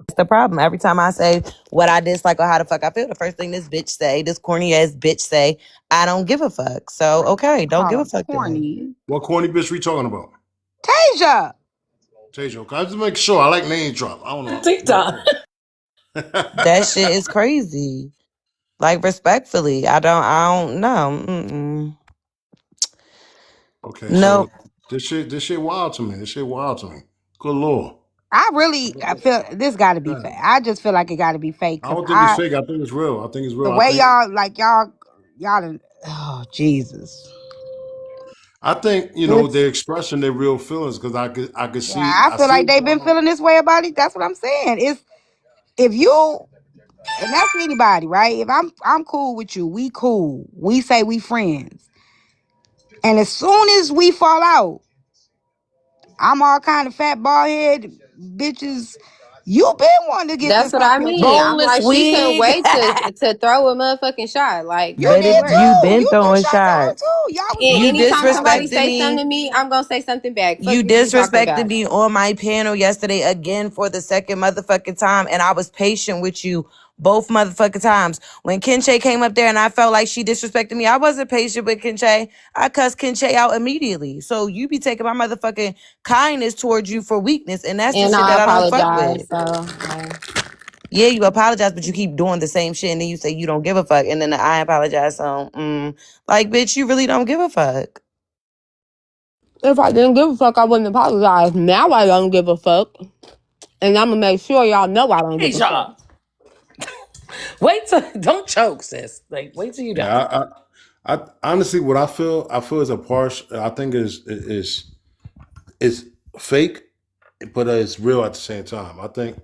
That's the problem. Every time I say what I dislike or how the fuck I feel, the first thing this bitch say, this corny ass bitch say, I don't give a fuck. So okay, don't give Call a her fuck then. corny. What corny bitch we talking about? Tasia. Tasia, okay? I just make sure. I like name drop. I don't know. TikTok. That shit is crazy. Like respectfully, I don't know. Mm-mm. Okay, No, so this shit wild to me. This shit wild to me. Good lord. I feel this got to be fake. I just feel like it got to be fake I because don't think it's fake. I think it's real. I think it's the real. way y'all done, oh Jesus. I think It's they're expressing their real feelings because I could yeah, see I I feel see like it they've going been on. feeling this way about it. That's what I'm saying. It's if you and that's anybody, right? If I'm cool with you, we cool. We say we friends. And as soon as we fall out, I'm all kind of fat bald head bitches. You been wanting to get That's this what off I your mean. chest. I'm Boneless like, she couldn't wig. wait to throw a motherfucking shot. Like, You go but get if did work. you too. been You threw throwing shots at her shots, too. Y'all was And you going at anytime each other. somebody disrespected say something me. to me, I'm gonna say something back. Fuck You is you talking disrespected about? me on my panel yesterday again for the second motherfucking time, and I was patient with you both motherfucking times. When Kenche came up there and I felt like she disrespected me, I wasn't patient with Kenche. I cussed Kenche out immediately. So you be taking my motherfucking kindness towards you for weakness, and that's the And shit I that I don't fuck apologize. with. So, Yeah, you apologize, but you keep doing the same shit, and then you say you don't give a fuck, and then I apologize. So, like, bitch, you really don't give a fuck. if I didn't give a fuck, I wouldn't apologize. Now I don't give a fuck, and I'm gonna make sure y'all know I don't Hey, give a fuck. y'all. Wait till don't choke, sis. Like, wait till you done. Yeah, I honestly what I feel is a partial. I think is fake, but it's real at the same time. I think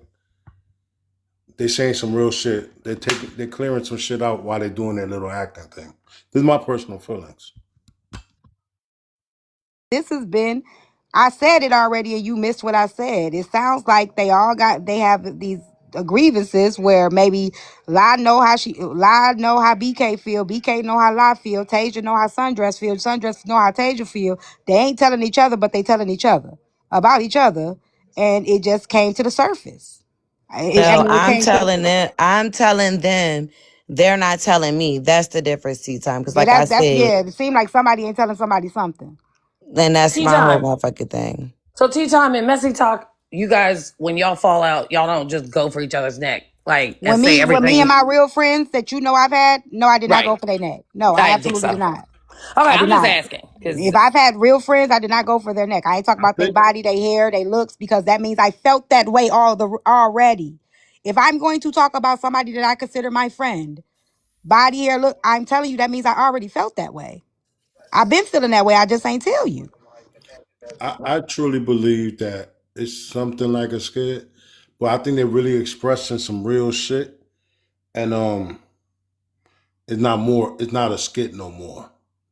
they saying some real shit. They're clearing some shit out while they're doing their little acting thing. This is my personal feelings. This has been I said it already and you missed what I said. It sounds like they have these grievances where maybe Lie know how BK feel, BK know how Lie feel, Tasia know how Sundress feel, Sundress know how Tasia feel. They ain't telling each other, but they telling each other about each other, and it just came to the surface. I No, mean, it I'm came to telling them. I'm telling them. They're not telling me. That's the difference, Tea Time. Because, yeah, like I that's said, yeah. It seemed like somebody ain't telling somebody something. and that's Tea my whole time. motherfucking thing. So tea time and messy talk. You guys, when y'all fall out, y'all don't just go for each other's neck, like and say When me and everything. my real friends that I've had, no, I did not Right. go for their neck. No, I I didn't think absolutely so. did not. Okay, I did I'm just not. asking because If I've had real friends, I did not go for their neck. I ain't talk I about their think body, their hair, their looks, because that means I felt that way already. If I'm going to talk about somebody that I consider my friend, body, hair, look, I'm telling you that means I already felt that way. I've been feeling that way. I just ain't tell you. I truly believe that It's something like a skit, but I think they're really expressing some real shit, and it's not more. It's not a skit no more.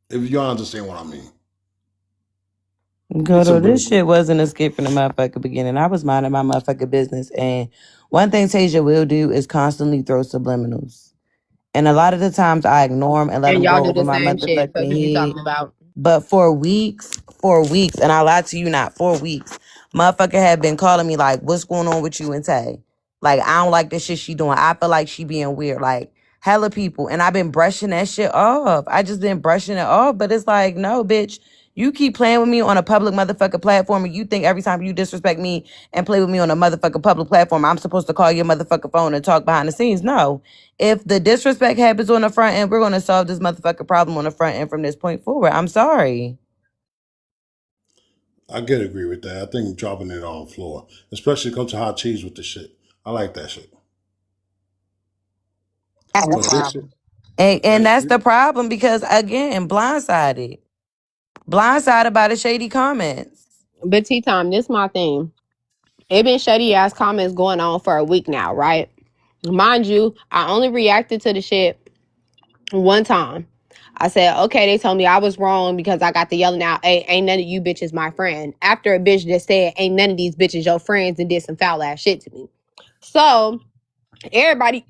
If you understand what I mean, it's a Goldo, real. this shit wasn't a skip from the motherfucking beginning. I was minding my motherfucking business. And one thing Tasia will do is constantly throw subliminals. And a lot of the times I ignore them and let And them y'all go do over the my same shit. Fuck is you motherfucking head. talking about? But for weeks, and I lied to you not, 4 weeks, motherfucker had been calling me like, what's going on with you and Tay? Like, I don't like the shit she doing. I feel like she being weird. Like, hella people. And I've been brushing that shit off. I just been brushing it off. But it's like, no, bitch. You keep playing with me on a public motherfucking platform and you think every time you disrespect me and play with me on a motherfucking public platform, I'm supposed to call your motherfucking phone and talk behind the scenes. No. If the disrespect happens on the front end, we're going to solve this motherfucking problem on the front end from this point forward. I'm sorry. I get agree with that. I think dropping it on the floor, especially comes to hot cheese with the shit. I like that shit. That's the But this shit, problem. And this, that's the problem because, again, blindsided. Blindsided by the shady comments. But T-Time, this my thing. It been shady ass comments going on for a week now, right? Mind you, I only reacted to the shit one time. I said, okay, they told me I was wrong because I got the yelling out, hey, ain't none of you bitches my friend. After a bitch just said, ain't none of these bitches your friends and did some foul ass shit to me. So everybody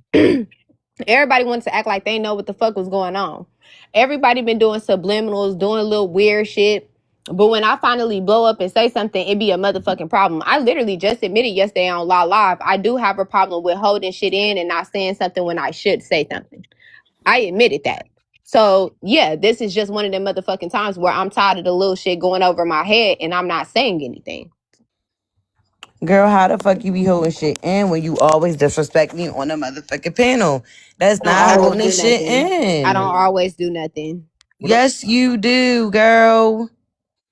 everybody wanted to act like they know what the fuck was going on. Everybody been doing subliminals, doing a little weird shit. But when I finally blow up and say something, it be a motherfucking problem. I literally just admitted yesterday on La Live, I do have a problem with holding shit in and not saying something when I should say something. I admitted that. So yeah, this is just one of them motherfucking times where I'm tired of the little shit going over my head and I'm not saying anything. Girl, how the fuck you be holding shit in when you always disrespect me on a motherfucking panel? That's I don't not always holding do shit nothing. I don't in. always do nothing. Yes, you do, girl.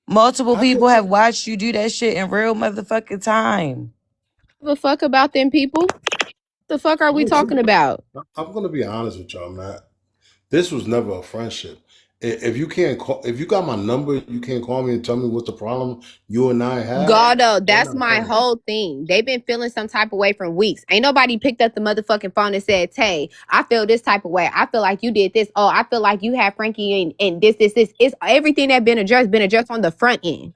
Multiple I people could. have watched you do that shit in real motherfucking time. Give a fuck about them people? The fuck are we talking about? I'm gonna be honest with y'all, man. This was never a friendship. If you can't call, if you got my number, you can't call me and tell me what the problem you and I had. Goldo, We're that's not my friends. whole thing. They've been feeling some type of way for weeks. Ain't nobody picked up the motherfucking phone and said, Tay, I feel this type of way. I feel like you did this. Oh, I feel like you had Frankie and this. It's everything that been addressed on the front end.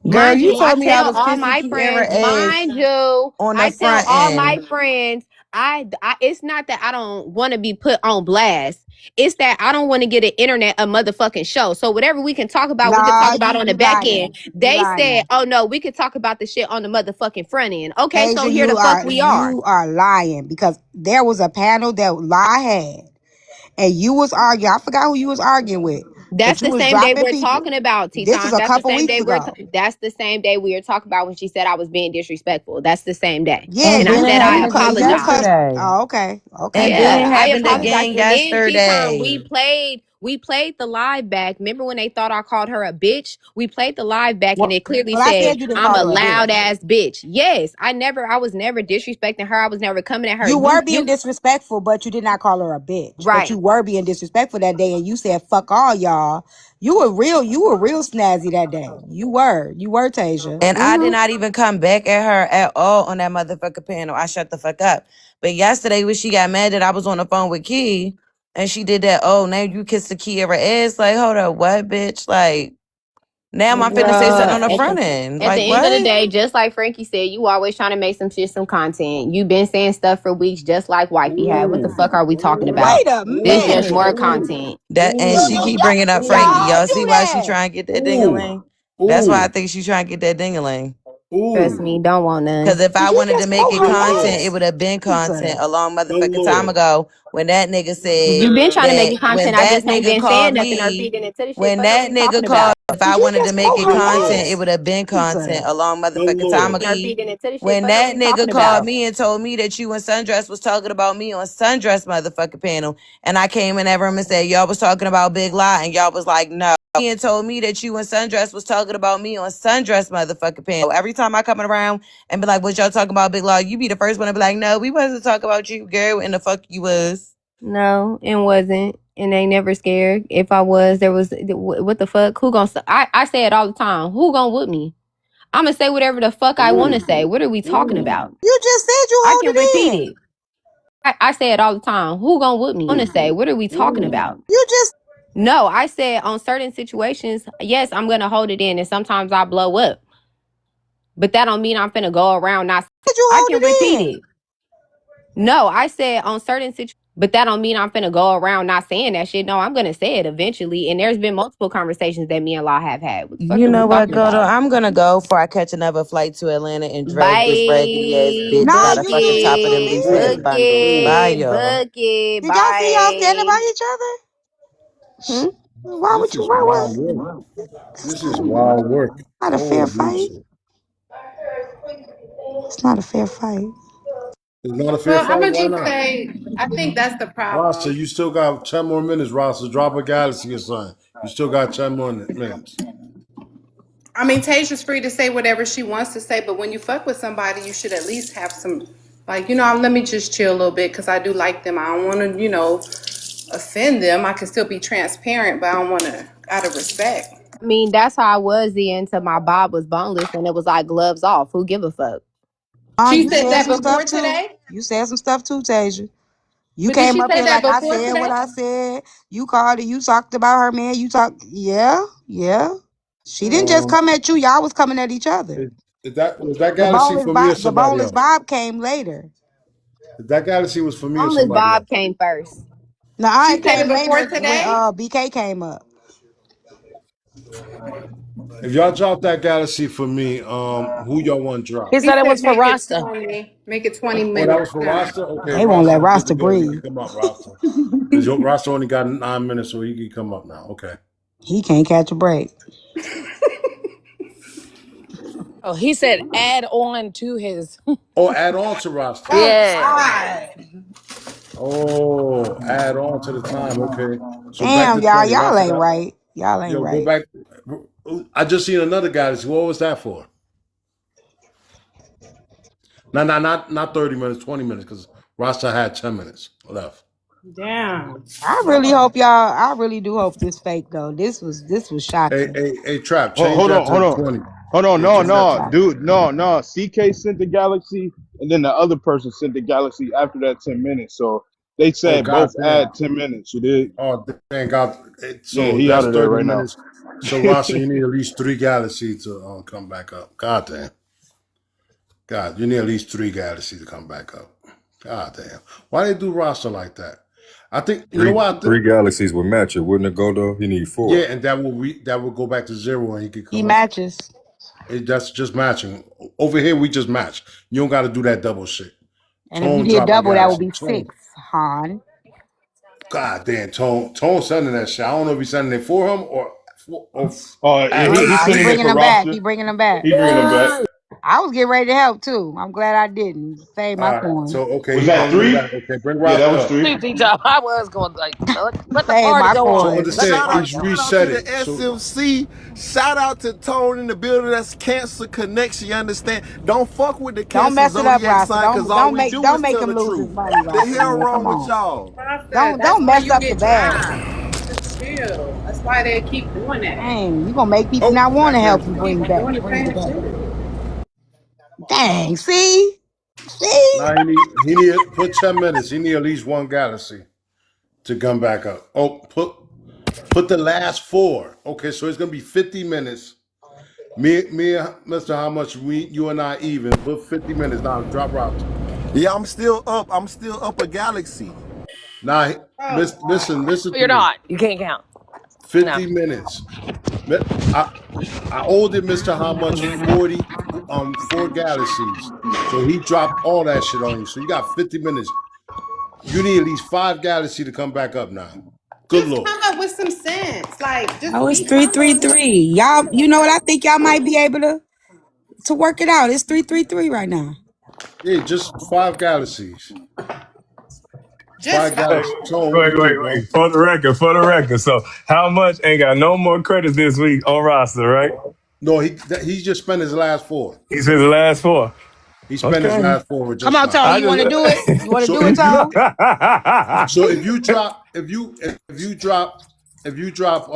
Girl, Mind you you, I told me I tell was all kissing my Kiara friends, ass mind you, on the I tell front all my end. friends, I it's not that I don't want to be put on blast. It's that I don't want to get an internet a motherfucking show. So whatever we can talk about, we can Nah, talk about on the you back end. lying. You They said, lying. oh no, we could talk about the shit on the motherfucking front end. Okay, so Asia, here the fuck we are. you are lying because there was a panel that Lie had, and you was arguing. I forgot who you was arguing with, That's but you the was same day dropping we're people. talking about, This was T-Time. a That's the couple same weeks day ago. that's the same day we were talking about when she said I was being disrespectful. That's the same day. Yeah, And And I then you it said I happened you cu- again you apologize. cussed. yesterday. Oh, okay, okay, And then Yeah, it good. I happened apologize. again And then T-Time, yesterday. we played the live back. Remember when they thought I called her a bitch? We played the live back and Well, it clearly well, I said said you didn't I'm call a her a loud bitch. ass bitch. Yes, I was never disrespecting her. I was never coming at her. You were being You disrespectful, but you did not call her a bitch. But right. you were being disrespectful that day, and you said "fuck all y'all." You were real snazzy that day. You were Tasia. And I did Mm-hmm. not even come back at her at all on that motherfucker panel. I shut the fuck up. But yesterday when she got mad that I was on the phone with Key and she did that, oh, now you kissed the Key ever ass. Like, hold up, what, bitch? Like, now I'm finna say something Bruh, on the front end. at the Like, end of the what? day, just like Frankie said, you always trying to make some shit, some content. You been saying stuff for weeks, just like Wifey had. What the fuck are we talking about? Wait a This just more minute. content. That and she keep bringing up Frankie. Y'all Y'all do see why she that. trying to get that Ooh, dingaling? That's why I ooh, think she trying to get that dingaling. Trust ooh. me, don't want Because none. if I Did you wanted to just make smoke it her content, it face? would have been content a long motherfucking time Hello. ago when that nigga said You been trying to make that it when content. I that just ain't nigga been called saying nothing or me, feeding into the shit. when Fuck are that we nigga talking called, about? if Did I you wanted to just make smoke it her content, it Hello. face? would have been content Pizza. a long motherfucking time Hello. Or ago. feeding into the shit. When Fuck are that we talking nigga called about? me and told me that you and Sundress was talking about me on Sundress motherfucking panel, and I came in that room and said y'all was talking about Big Lie, and y'all was like, no. He and told me that you and Sundress was talking about me on Sundress motherfucking panel. Every time I come around and be like, what y'all talking about Big Lie, you be the first one to be like, no, we wasn't talking about you, girl, and the fuck you was. No, it wasn't. And they never scared. If I was, there was what the fuck? Who gonna? I say it all the time. Who gonna whoop me? I'm gonna say whatever the fuck I want to say. What are we talking about? You just said you I hold can repeat it in. it. I say it all the time. Who gonna whoop me? I want to say, what are we talking about? You just No, I said on certain situations, yes, I'm gonna hold it in, and sometimes I blow up. But that don't mean I'm finna go around not. said you I hold can it repeat in. it. No, I said on certain situations, but that don't mean I'm finna go around not saying that shit. No, I'm gonna say it eventually. And there's been multiple conversations that me and Law have had. What the fuck You are we know what, talking Goldo? about? I'm gonna go before I catch another flight to Atlanta and drag this raggedy ass Bye. bitch No, by the you need fucking to top of them Bucket. loose ass Ooh, bundles. ooh. Bye, Bucket. y'all. Bucket. Did y'all see y'all standing Bye. by each other? Hmm? Why This would you is why wild was work. it's This is wild work. not a fair Oh, fight? Jesus. It's not a fair fight. It's not a fair Well, I'm fight. gonna Why just not? say I think that's the Rasta, problem. you still got 10 more minutes, Rasta. Drop a galaxy or something. You still got 10 more minutes. I mean, Tasia's free to say whatever she wants to say, but when you fuck with somebody, you should at least have some, like, let me just chill a little bit because I do like them. I don't want to, offend them. I can still be transparent, but I don't want to, out of respect. I mean, that's how I was the until my bob was boneless and it was like gloves off. Who give a fuck? She You said said that some before stuff too. today, You said some stuff too, Tasia. You but did came she up say here that like I before said what today? I said. You called it. You talked about her, man. You talked. Yeah, yeah. She didn't just Um, come at you. Y'all was coming at each other. was that galaxy for me or The somebody boneless else? Bob came later. That galaxy was for me or Boneless somebody Bob else. came first. No, She it said came it before later when today. BK came up. If y'all drop that galaxy for me, who y'all want He drop? He said it said was for make it Rasta. 20, make it 20 Oh, that minutes was for now. Rasta? Okay, They won't Rasta, let you good to Rasta go. You breathe. can come up, Rasta. Because Rasta only got 9 minutes, so he can come up now. Okay. He can't catch a break. Oh, he said add on to his. Oh, add on to Rasta. Oh Yeah. God. Oh, add on to the time. Okay. So back Damn, to y'all. 20. Y'all Rasta ain't got, right. Y'all ain't yo, go right. back. I just seen another galaxy. What was that for? No, no, not 30 minutes, 20 minutes, because Rasta had 10 minutes left. Damn. I really hope y'all. I really do hope this fake though. This was Hey, shocking. hey, hey, Trap, Oh, change hold that on, hold to on, 20. hold on. Yeah, No, change that no, to dude, no. CK sent the galaxy, and then the other person sent the galaxy after that 10 minutes. So they Oh, said God both damn. add 10 minutes. You did? Oh, thank God. Yeah, So he out that's of there 30 right now. minutes. So, Rasta, you need at least three galaxies to come back up. God damn. God, you need at least three galaxies to come back up. God damn. Why they do Rasta like that? I think, you know Three what? three galaxies would match it, wouldn't it, Goldo? You need Yeah, four. and that will go back to zero and he could He come up. matches, That's just matching. Over here, we just match. You don't got to do that double shit. and if you Tone did drop a double, that would galaxy. be Tone. 6. Han. God damn, Tone. Tone sending that shit. I don't know if he's sending it for him or Oh, yeah, at he's him. He sending it bringing for them back. roster. He bringing them back. He bringing them back. I was getting ready to help too. I'm glad I didn't save my All right. coin. So, okay, Was he that bringing them 3? back. Okay, bring Yeah, that Rasta was up. 3. I was going like, let the Save party my go So on. coin. Let the understand, Shout out, party he's go on. shout out to the resetting. So, SMC. Shout out to Tone in the building. That's Cancer Connection. You understand? Don't fuck with the Don't Cancer mess it up, Zodiac Rasta. sign, cause all we do Don't is make tell him the lose his truth. money, The Rasta, hell man. Come wrong with on. y'all? Rasta, that's Don't where mess you up the get bag. dropped. Just chill. That's why they keep doing that. Dang, you gonna make people oh, not want to help you Keep doing the bring the same bag. shit. Dang, see? See? now he need put 10 minutes. He need at least one galaxy to come back up. Oh, put the last four. Okay, so it's gonna be 50 minutes. Me, Mister, how much you and I even put 50 minutes now. Drop Rasta. Yeah, I'm still up. I'm still up a galaxy. Now, Oh, listen to You're me. not. You can't count. No. 50 minutes. I I owed it, Mister, how much 40 four galaxies. So he dropped all that shit on you. So you got 50 minutes. You need at least five galaxies to come back up now. Good just Lord. come up with some sense. Like, Oh, just it's be humble. 333. Y'all, you know what? I think y'all might be able to work it out. It's 333 right now. Yeah, just five galaxies. Just Five five. Hey, galaxies. Tone, what wait, you wait, think, bro? wait. For the record. So, how much ain't got no more credits this week on roster, right? No, he just spent his last four. He said the last four. He spent his Okay. last four Come just on, now. Tone. I You want to do it? You want to So do it, if you Tone? so if you drop if you drop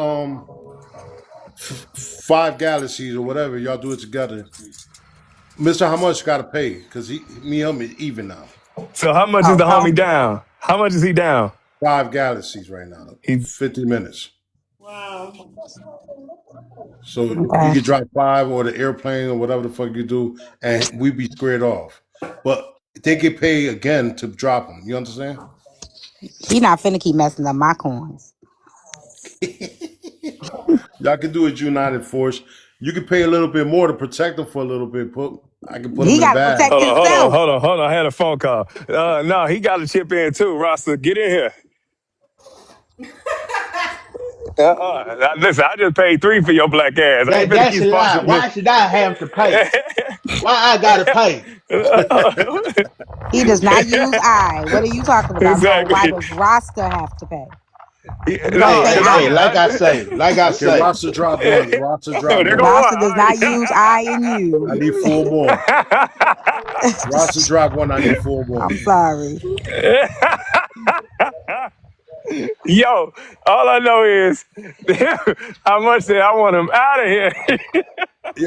5 galaxies or whatever. Y'all do it together. Mister, how much got to pay? Because me and him is even now. So how much is Oh, the oh. homie down? How much is he down? 5 galaxies right now. He 50 minutes. Wow. So you Okay. could drop 5 or the airplane or whatever the fuck you do, and we be squared off. But they get paid again to drop them. You understand? He not finna keep messing up my coins. Y'all can do it United Force. You can pay a little bit more to protect them for a little bit. I can put them He in got to protect bags. himself. hold on. I had a phone call. No, he got to chip in too. Rasta, get in here. Listen, I just paid 3 for your black ass. I ain't finna That's keep a lie. sponsoring Why should I have to pay? Why I gotta pay? He does not use I. What are you talking about? No, why Exactly. does Roster have to pay? Because it don't Hey, say No, hey, cause hey, I. like I say, Okay, roster drop one. Roster drop there go one. Roster one. does not use I and you. I need 4 more. Roster drop one. I need 4 more. I'm sorry. Yo, all I know is how much that I want him out of here.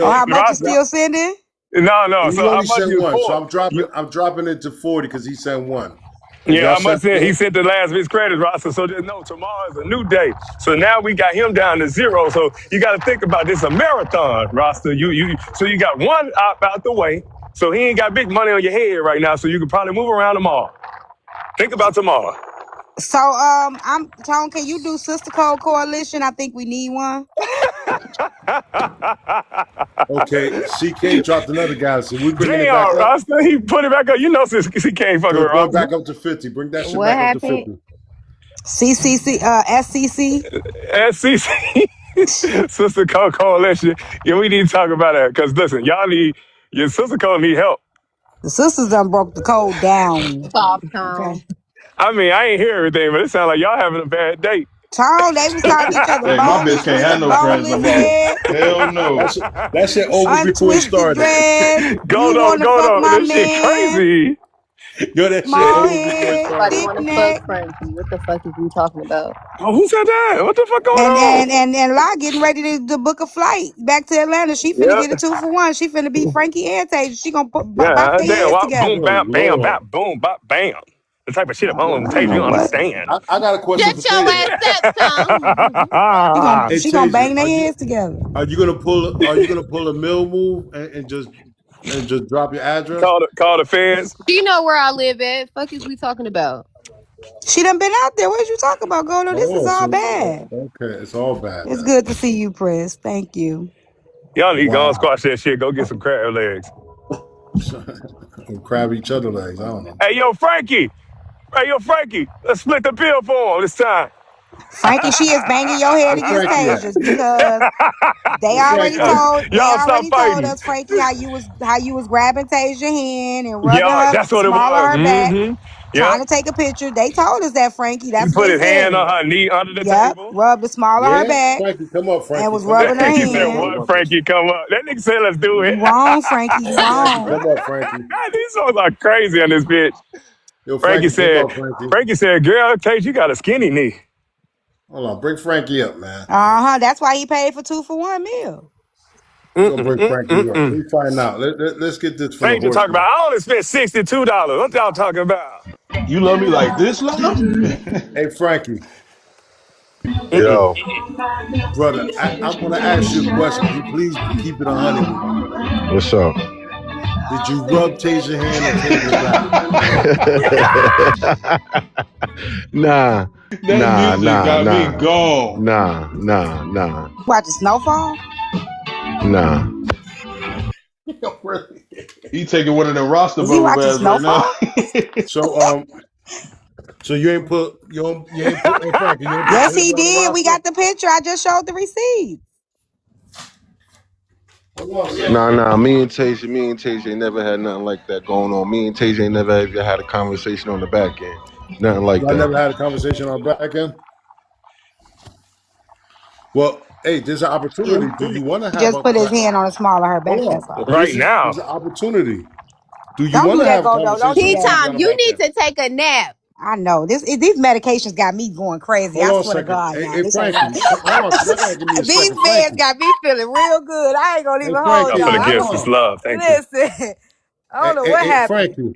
Oh, Yo, how much you Roster, still sending? no. he So how only much sent you one, so for? I'm dropping. I'm dropping it to 40 because he sent one. If Yeah, y'all I must sent say he 4, sent the last of his credits, Roster. So just know tomorrow is a new day. So now we got him down to 0. So you got to think about this a marathon, Roster. So you got one op out the way. So he ain't got big money on your head right now. So you can probably move around tomorrow. Think about tomorrow. So I'm Tone, can you do Sister Code Coalition? I think we need one. okay, CK dropped another guy, so we bringing it back Damn, up. Roster, he put it back up. You know, since he can't fucking So with it's going Roster. back up to 50. Bring that shit What back up to happened? 50. CCC, SCC. SCC, Sister Code Coalition. Yeah, we need to talk about that. Because listen, your Sister Code need help. The sisters done broke the code down. Soft tone. Okay. I mean, I ain't hear everything, but it sounds like y'all having a bad date. Tone, they was calling each other hey, my bony bitch can't have sweet, no friends no boneless more. head, Hell no. That shit over before it untwisted started. dreads. You wanna fuck Goldo, my this shit man? crazy. Yo, that shit Small over before it head, Nobody started. thick want to fuck neck. Frankie. What the fuck is you talking about? Oh, who said that? What the fuck going And on? and and and La getting ready to book a flight back to Atlanta. She finna Yeah, get a 2-for-1. She finna be Frankie and Tasia. She gonna bop yeah, their damn. heads Boom, together. Oh bam, bam, Lord. bam, boom, bam, bam. The type of shit I upon don't Tage, you know what. understand. I got a question for Shut your Tasia. ass up, Tom. Hey She gonna Tasia, bang their heads together. are you gonna pull a mill move and just drop your address? Call the feds. You know where I live at. Fuck is we talking about? She done been out there. What you talking about, Gono? This is Oh, all so bad. okay, it's all bad It's then. good to see you, Prince. Thank you. Y'all need to go and Wow. squash that shit. Go get some crab legs. Crab each other legs. I don't know. Hey, yo, Frankie. Hey, yo, Frankie. Let's split the bill for him this time. Frankie, she is banging your head Where against Frankie at? Tasia's because they Where already Frankie at? told Y'all stop fighting. us, Frankie, how you was grabbing Tasia's hand and rubbing Yo, her that's what it small of was. her back, Mm-hmm. trying Yep. to take a picture. They told us that, Frankie. He That's what put they his hand said. on her knee under the Yep, table. rubbed the small of her Yeah, back Frankie, come up, and Frankie, was come up, rubbing her He Frankie. said, We talking hand. what, about this. Frankie, come up. That nigga said, let's do it. You wrong, Frankie. You Frankie, wrong. come up, Frankie. These songs are crazy on this bitch. Yo, Frankie Frankie, come said, up, Frankie. Frankie said, girl, Tate, you got a skinny knee. Hold on, bring Frankie up, man. That's why he paid for 2-for-1 meal. We're gonna bring Frankie up. Mm-mm-mm-mm-mm. We find out. Let's get this from the Tate just talking horseman. about, I only spent $62. What y'all talking about? You love me like this, love? Hey, Frankie, Mm-mm. Yo, brother, I'm gonna ask you a question. Can you please keep it 100 with me? what's up? Did you rub Tasia hand or Tasia back? nah, That music got me nah, gone. nah. Watch the snowfall. Nah. Really? He taking one of them roster Is he bubble watching baths right now. snowfall? So so you ain't put hey Frankie, you ain't put Yes, he Tasia on the did. We roster? got the picture. I just showed the receipt. Hold on, son. Nah. Me and Tasia ain't never had nothing like that going on. Me and Tasia ain't never even had a conversation on the back end. Nothing like Y'all that. never had a conversation on back end? Well, hey, there's an opportunity. Do you want to He have just a put his hand on the small of her back. hold That's on? all. Right now. There's an opportunity. Do you Don't want do to that, have a Goldo. Don't conversation do with Tea that. Tasia time. on the You back need end? to take a nap. I know these medications got me going crazy. Hold I on a swear to second. God, Hey, now hey this ain't Frankie, right. hold on. Y'all gotta give me a These second, meds Frankie. got me feeling real good. I ain't gonna Hey, even hold I'm Frankie, y'all. finna I give hold don't some on. love. Thank you. listen. I don't Hey, know hey, what hey, happened. Frankie.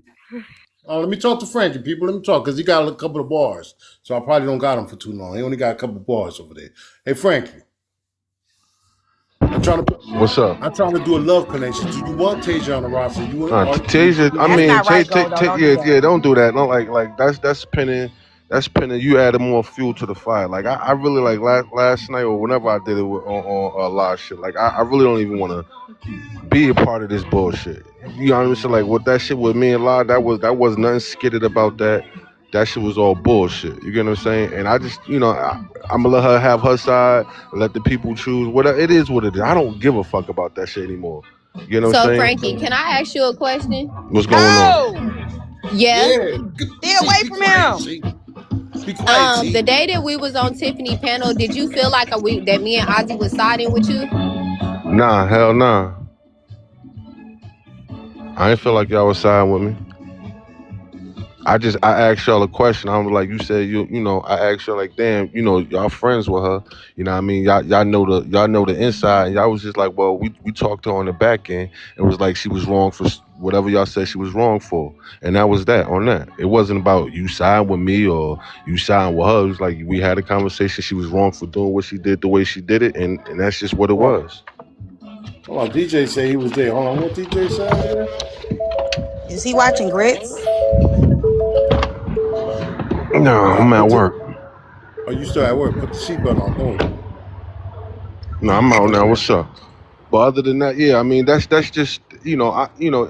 Let me talk to Frankie, people. Let me talk, because he got a couple of bars. So I probably don't got him for too long. He only got a couple of bars over there. Hey, Frankie, I'm trying to What's up? I'm trying to do a love connection. Do you want Tasia on the roster? Tasia, I That's mean, not right, Goldo. Don't do yeah, that. yeah, don't do that. No, like that's pinning. You added more fuel to the fire. Like I really like last night or whenever I did it on a lot of shit. Like I really don't even want to be a part of this bullshit. You know what I'm saying? Like what that shit with me and La, that was nothing skidded about that. That shit was all bullshit. You get what I'm saying? And I just, I'm gonna let her have her side, let the people choose. Whatever it is, what it is. I don't give a fuck about that shit anymore. You know what So I'm saying? Frankie, can I ask you a question? What's going on? No, Yeah. Yeah. stay See, away be from quiet, him. see. Be quiet, The see. day that we was on Tiffany panel, did you feel like that me and Ozzy was siding with you? Nah, hell nah. I ain't feel like y'all was siding with me. I asked y'all a question. I was like, you said I asked y'all like, damn, y'all friends with her. You know what I mean? Y'all know the inside. And y'all was just like, well, we talked to her on the back end. It was like she was wrong for whatever y'all said she was wrong for. And that was that on that. It wasn't about you siding with me or you siding with her. It was like we had a conversation. She was wrong for doing what she did the way she did it, and that's just what it Hold on. was. Hold on. DJ say he was there. Hold on. What DJ say over there? Is he watching Grits? No, I'm at What the, work. oh, you still at work. Put the seatbelt on. Don't. No, I'm out now. Okay. What's up? But other than that, yeah, I mean that's just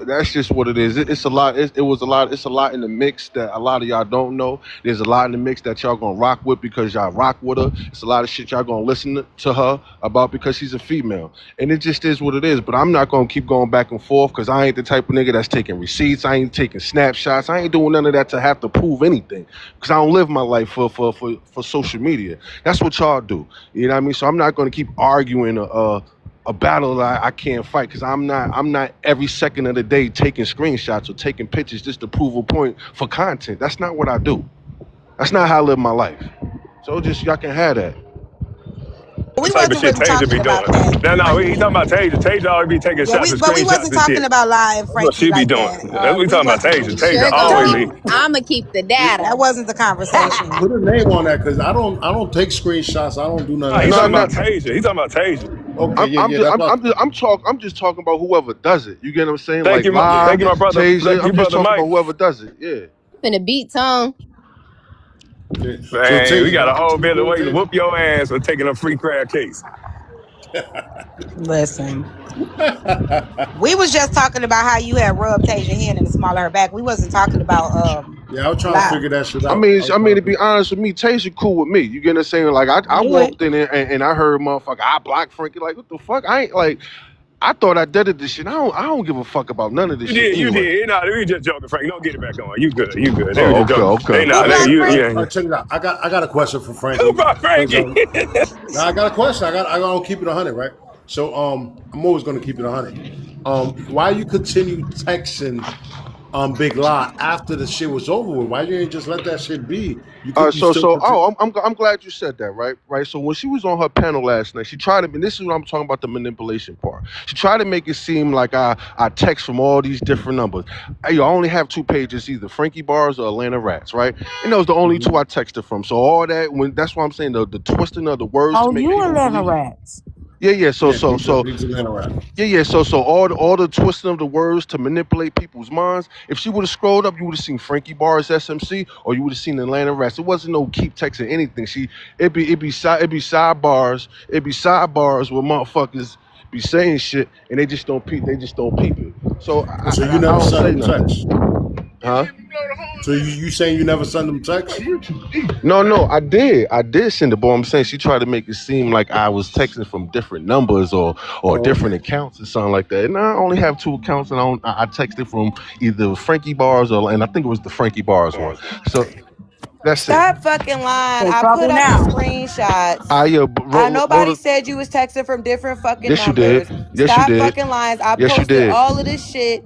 that's just what it is. It's a lot. It was a lot. It's a lot in the mix that a lot of y'all don't know. There's a lot in the mix that y'all gonna rock with because y'all rock with her. It's a lot of shit y'all gonna listen to her about because she's a female, and it just is what it is. But I'm not gonna keep going back and forth because I ain't the type of nigga that's taking receipts. I ain't taking snapshots. I ain't doing none of that to have to prove anything because I don't live my life for social media. That's what y'all do. You know what I mean? So I'm not gonna keep arguing a battle that I can't fight because I'm not every second of the day taking screenshots or taking pictures just to prove a point for content. That's not what I do. That's not how I live my life. So just y'all can have that. The We type of wasn't shit really Tasia talking be about doing. that, No, he Frankie. talking about Tasia. Tasia always be taking Yeah, shots and but we screenshots wasn't and talking shit. about live That's what Frankie she be like doing. that. That's what we We talking about. wasn't Tasia. really. Tasia Sure gonna always keep. be. Don't. I'ma keep the That data. wasn't the conversation. Put a name on that, because I don't take screenshots. I don't do none of Nah, that he No, talking shit. not. about Tasia. He talking about Tasia. Okay. I'm Yeah. I'm Yeah. just That's I'm what. I'm just I'm just talking about whoever does it. You get what I'm saying? Like Yeah. Thank live, you, my brother. Tasia. Thank you, I'm just brother talking Mike. about whoever does it. Yeah. Finna beat Tone. Yeah. So Man, we Tasia, got you a whole continue bit of doing way to Tasia. whoop your ass for taking a free crab case. Listen, we was just talking about how you had rubbed Tasia hand in the small of her back. We wasn't talking about Yeah, I was trying to live. figure that shit I out. mean, I was trying to to be figure. honest with me, Tasia cool with me. You get what I'm saying? Like, I I knew it. walked in there and I heard motherfucker, I blocked Frankie. Like, what the fuck? I ain't like, I thought I did this shit. I don't give a fuck about none of this shit You anyway. did. No, we just joking, Frank. Don't get it back on. You good. You good. They were Oh, just okay, joking. okay. Who blocked Yeah. Frankie? Check it out. I got a question for Who Frankie. brought 'Cause, Frankie? now I got a question. I got to keep it 100, right? So I'm always gonna keep it 100. Why you continue texting Big Lot after the shit was over with? Why you ain't just let that shit be? You still continue. I'm glad you said that, right. So when she was on her panel last night, she tried to, and this is what I'm talking about, the manipulation part. She tried to make it seem like I text from all these different numbers. I only have two pages, either Frankie Bars or Atlanta Rats, right? And those the only two I texted from. So all that, that's why I'm saying the twisting of the words to Oh, make you people Atlanta believe. rats. Yeah. So Yeah, so so he's an interact. yeah. So all the twisting of the words to manipulate people's minds. If she would have scrolled up, you would have seen Frankie Bar's SMC, or you would have seen Atlanta Rats. It wasn't no keep texting anything. It'd be sidebars where motherfuckers be saying shit and they just don't peep. They just don't peep it. So Oh, so you I never don't send say them nothing, text? huh? So you saying you never send them text? No, I did. I did send it, but I'm saying she tried to make it seem like I was texting from different numbers or Oh, different okay. accounts or something like that. And I only have two accounts, and I texted from either Frankie Bars and I think it was the Frankie Bars one. So that's it. Stop fucking lying. In I put trouble up the now. screenshots. I Nobody said you was texting from different fucking Yes, you did. numbers. Yes, you Stop did. fucking lies. I Yes, you posted did. all of this shit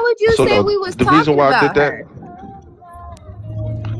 would you So say no, we was the reason talking why I did about that, her?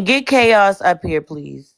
And get Chaos up here, please.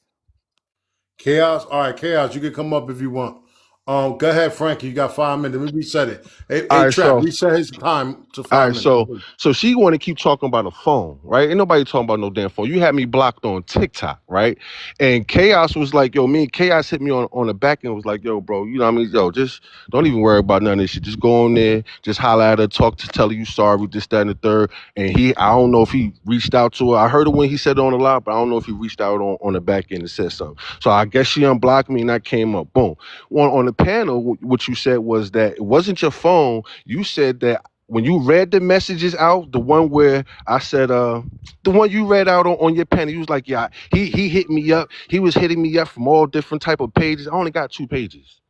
Chaos, all right, Chaos, you can come up if you want. Go ahead, Frankie. You got 5 minutes. Let me reset it. Hey, All hey, right, Trap, so reset his time to all five right, minutes. so she want to keep talking about a phone, right? Ain't nobody talking about no damn phone. You had me blocked on TikTok, right? And Chaos was like, yo, me and Chaos hit me on the back and was like, yo, bro, you know what I mean? Yo, just don't even worry about none of this shit. Just go on there, just holler at her, talk to tell her you sorry, this, that, and the third. And I don't know if he reached out to her. I heard it when he said it on the live, but I don't know if he reached out on the back end and said something. So I guess she unblocked me and that came up. Boom. On the panel, what you said was that it wasn't your phone. You said that when you read the messages out, the one where I said, the one you read out on your pen, he was like, yeah, he hit me up. He was hitting me up from all different type of pages. I only got 2 pages.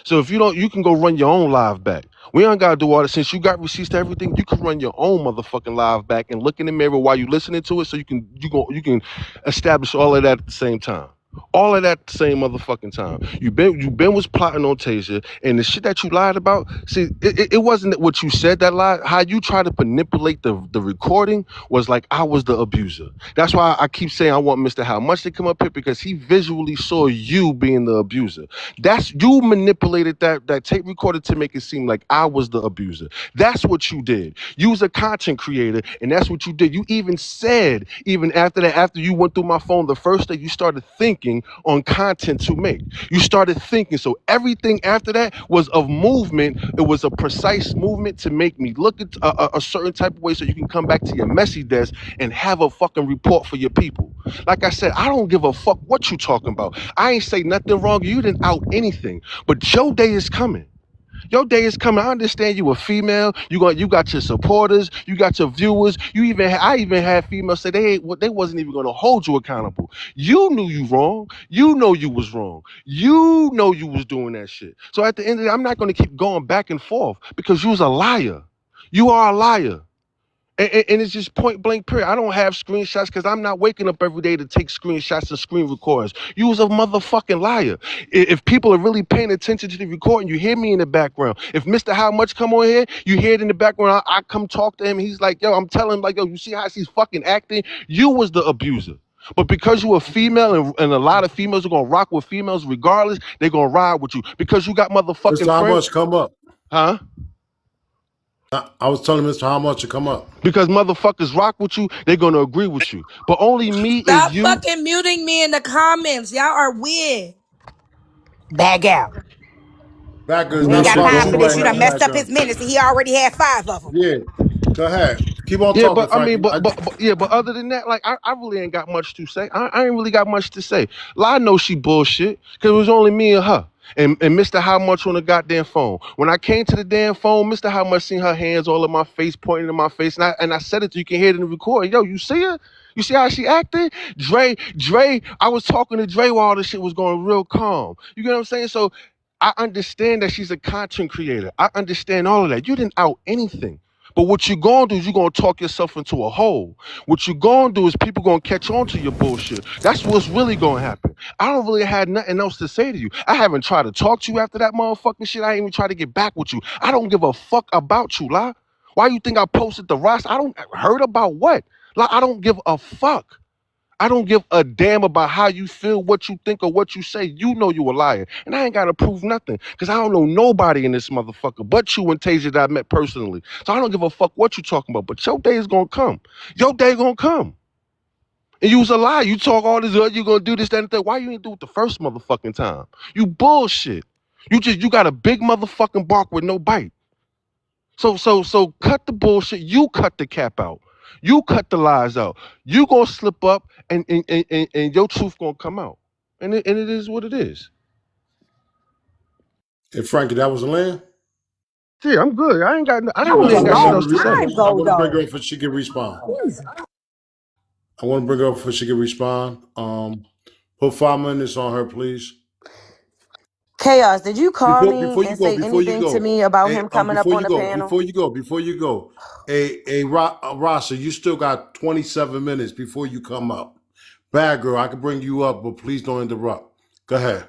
So if you don't, you can go run your own live back. We don't gotta do all this. Since you got receipts to everything, you can run your own motherfucking live back and look in the mirror while you listening to it, so you can establish all of that at the same time. All of that at the same motherfucking time. You been was plotting on Tasia, and the shit that you lied about. See, it wasn't what you said that lied. How you try to manipulate the recording was like I was the abuser. That's why I keep saying I want Mr. How Much to come up here, because he visually saw you being the abuser. That's you manipulated that tape recorder to make it seem like I was the abuser. That's what you did. You was a content creator, and that's what you did. You even said, even after that, after you went through my phone the first day, you started thinking on content to make. You started thinking. So everything after that was of movement. It was a precise movement to make me look at a certain type of way, so you can come back to your messy desk and have a fucking report for your people. Like I said, I don't give a fuck what you talking about. I ain't say nothing wrong. You didn't out anything. But your day is coming. Your day is coming. I understand you a female. You got your supporters. You got your viewers. I even had females say they wasn't even gonna hold you accountable. You knew you wrong. You know you was wrong. You know you was doing that shit. So at the end of the day, I'm not gonna keep going back and forth because you was a liar. You are a liar. And it's just point blank period. I don't have screenshots because I'm not waking up every day to take screenshots and screen recordings. You was a motherfucking liar. If people are really paying attention to the recording, you hear me in the background. If Mr. How Much come on here, you hear it in the background. I come talk to him. He's like, yo, I'm telling him, like, yo, you see how she's fucking acting? You was the abuser. But because you a female and a lot of females are gonna rock with females regardless, they're gonna ride with you. Because you got Mr. motherfucking How friends. Much come up? Huh? I was telling Mr. How Much to come up. Because motherfuckers rock with you, they're gonna agree with you. But only me and Stop you. fucking muting me in the comments. Y'all are weird. Bag out. Bagger, it's We ain't not got about time you for right this. You now, done messed up Bagger. his minutes, and he already had 5 of them. Yeah, go ahead. Keep on Yeah, talking, but I mean, Frankie. but other than that, like I really ain't got much to say. I ain't really got much to say. I know she bullshit because it was only me and her. And Mr. How Much on the goddamn phone. When I came to the damn phone, Mr. How Much seen her hands all in my face, pointing in my face, and I said it to you, can hear it in the recording. Yo, you see her? You see how she acting? Dre, I was talking to Dre while all this shit was going real calm. You get what I'm saying? So I understand that she's a content creator. I understand all of that. You didn't out anything. But what you're going to do is you're going to talk yourself into a hole. What you're going to do is people going to catch on to your bullshit. That's what's really going to happen. I don't really have nothing else to say to you. I haven't tried to talk to you after that motherfucking shit. I ain't even tried to get back with you. I don't give a fuck about you, la. Why you think I posted the roster? I don't heard about what? Like, I don't give a fuck. I don't give a damn about how you feel, what you think, or what you say. You know you a liar. And I ain't got to prove nothing because I don't know nobody in this motherfucker but you and Tasia that I met personally. So I don't give a fuck what you talking about. But your day is going to come. Your day going to come. And you was a liar. You talk all this, you going to do this, that, and that. Why you ain't do it the first motherfucking time? You bullshit. You got a big motherfucking bark with no bite. So cut the bullshit. You cut the cap out. You cut the lies out. You gonna slip up and your truth gonna come out. And it is what it is. Hey, Frankie, that was a land. Yeah, I'm good. I That was really a ain't got shit long else to say. time, I want to bring her Goldo. up for she can respond. I want to bring her up for she can respond. Put 5 minutes on her, please. Chaos, did you call me Before you and go, say anything to me about hey, him coming up on the panel? before you go, Rasa, you still got 27 minutes before you come up. Bad girl, I can bring you up, but please don't interrupt. Go ahead.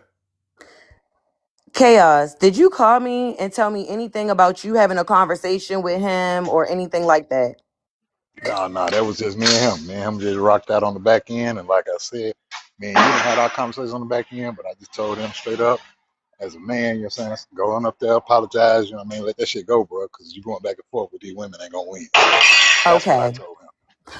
Chaos, did you call me and tell me anything about you having a conversation with him or anything like that? No, that was just me and him. Me and him just rocked out on the back end, and like I said, me and you done had our conversations on the back end, but I just told him straight up, as a man, you know what I'm saying? Go on up there, apologize, you know what I mean? Let that shit go, bro, because you going back and forth with these women ain't gonna win. That's what I Okay. told him.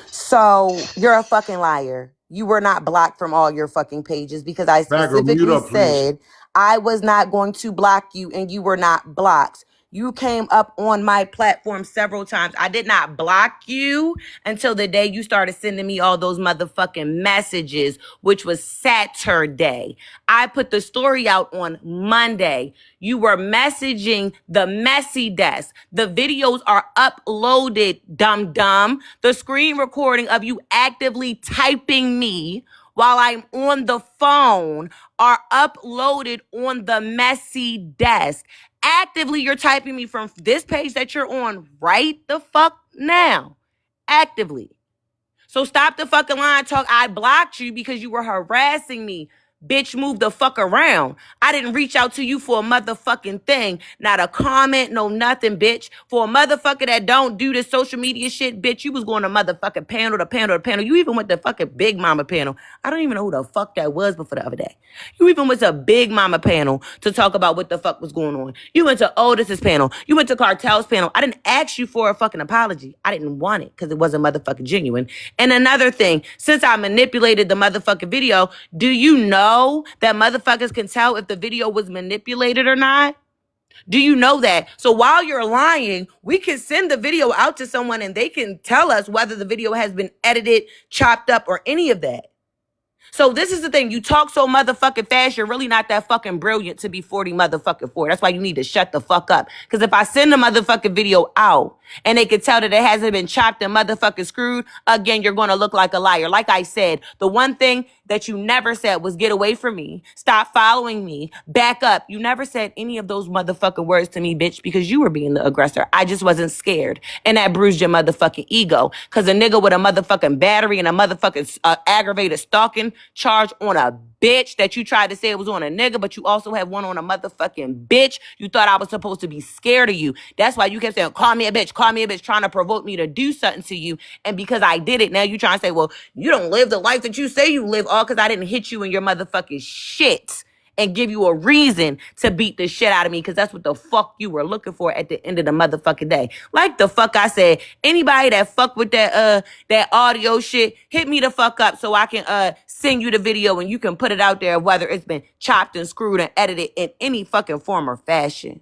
So you're a fucking liar. You were not blocked from all your fucking pages because I Bagger, mute specifically up, please. said I was not going to block you and you were not blocked. You came up on my platform several times. I did not block you until the day you started sending me all those motherfucking messages, which was Saturday. I put the story out on Monday. You were messaging the messy desk. The videos are uploaded, dum dum. The screen recording of you actively typing me while I'm on the phone are uploaded on the messy desk. Actively, you're typing me from this page that you're on right the fuck now. Actively. So stop the fucking line talk. I blocked you because you were harassing me. Bitch, move the fuck around. I didn't reach out to you for a motherfucking thing. Not a comment, no nothing, bitch. For a motherfucker that don't do this social media shit, bitch, you was going to motherfucking panel to panel to panel. You even went to fucking Big Mama panel. I don't even know who the fuck that was before the other day. You even went to Big Mama panel to talk about what the fuck was going on. You went to Otis's panel. You went to Cartel's panel. I didn't ask you for a fucking apology. I didn't want it because it wasn't motherfucking genuine. And another thing, since I manipulated the motherfucking video, do you know that motherfuckers can tell if the video was manipulated or not? Do you know that? So while you're lying, we can send the video out to someone and they can tell us whether the video has been edited, chopped up, or any of that. So this is the thing. You talk so motherfucking fast, you're really not that fucking brilliant to be 40 motherfucking 4. That's why you need to shut the fuck up. Because if I send the motherfucking video out and they can tell that it hasn't been chopped and motherfucking screwed, again, you're going to look like a liar. Like I said, the one thing that you never said was get away from me, stop following me, back up. You never said any of those motherfucking words to me, bitch, because you were being the aggressor. I just wasn't scared. And that bruised your motherfucking ego. Because a nigga with a motherfucking battery and a motherfucking aggravated stalking charge on a bitch that you tried to say it was on a nigga, but you also have one on a motherfucking bitch. You thought I was supposed to be scared of you. That's why you kept saying, call me a bitch, trying to provoke me to do something to you. And because I did it, now you trying to say, well, you don't live the life that you say you live, all because I didn't hit you in your motherfucking shit and give you a reason to beat the shit out of me, because that's what the fuck you were looking for at the end of the motherfucking day. Like the fuck I said, anybody that fuck with that audio shit, hit me the fuck up so I can send you the video and you can put it out there, whether it's been chopped and screwed and edited in any fucking form or fashion.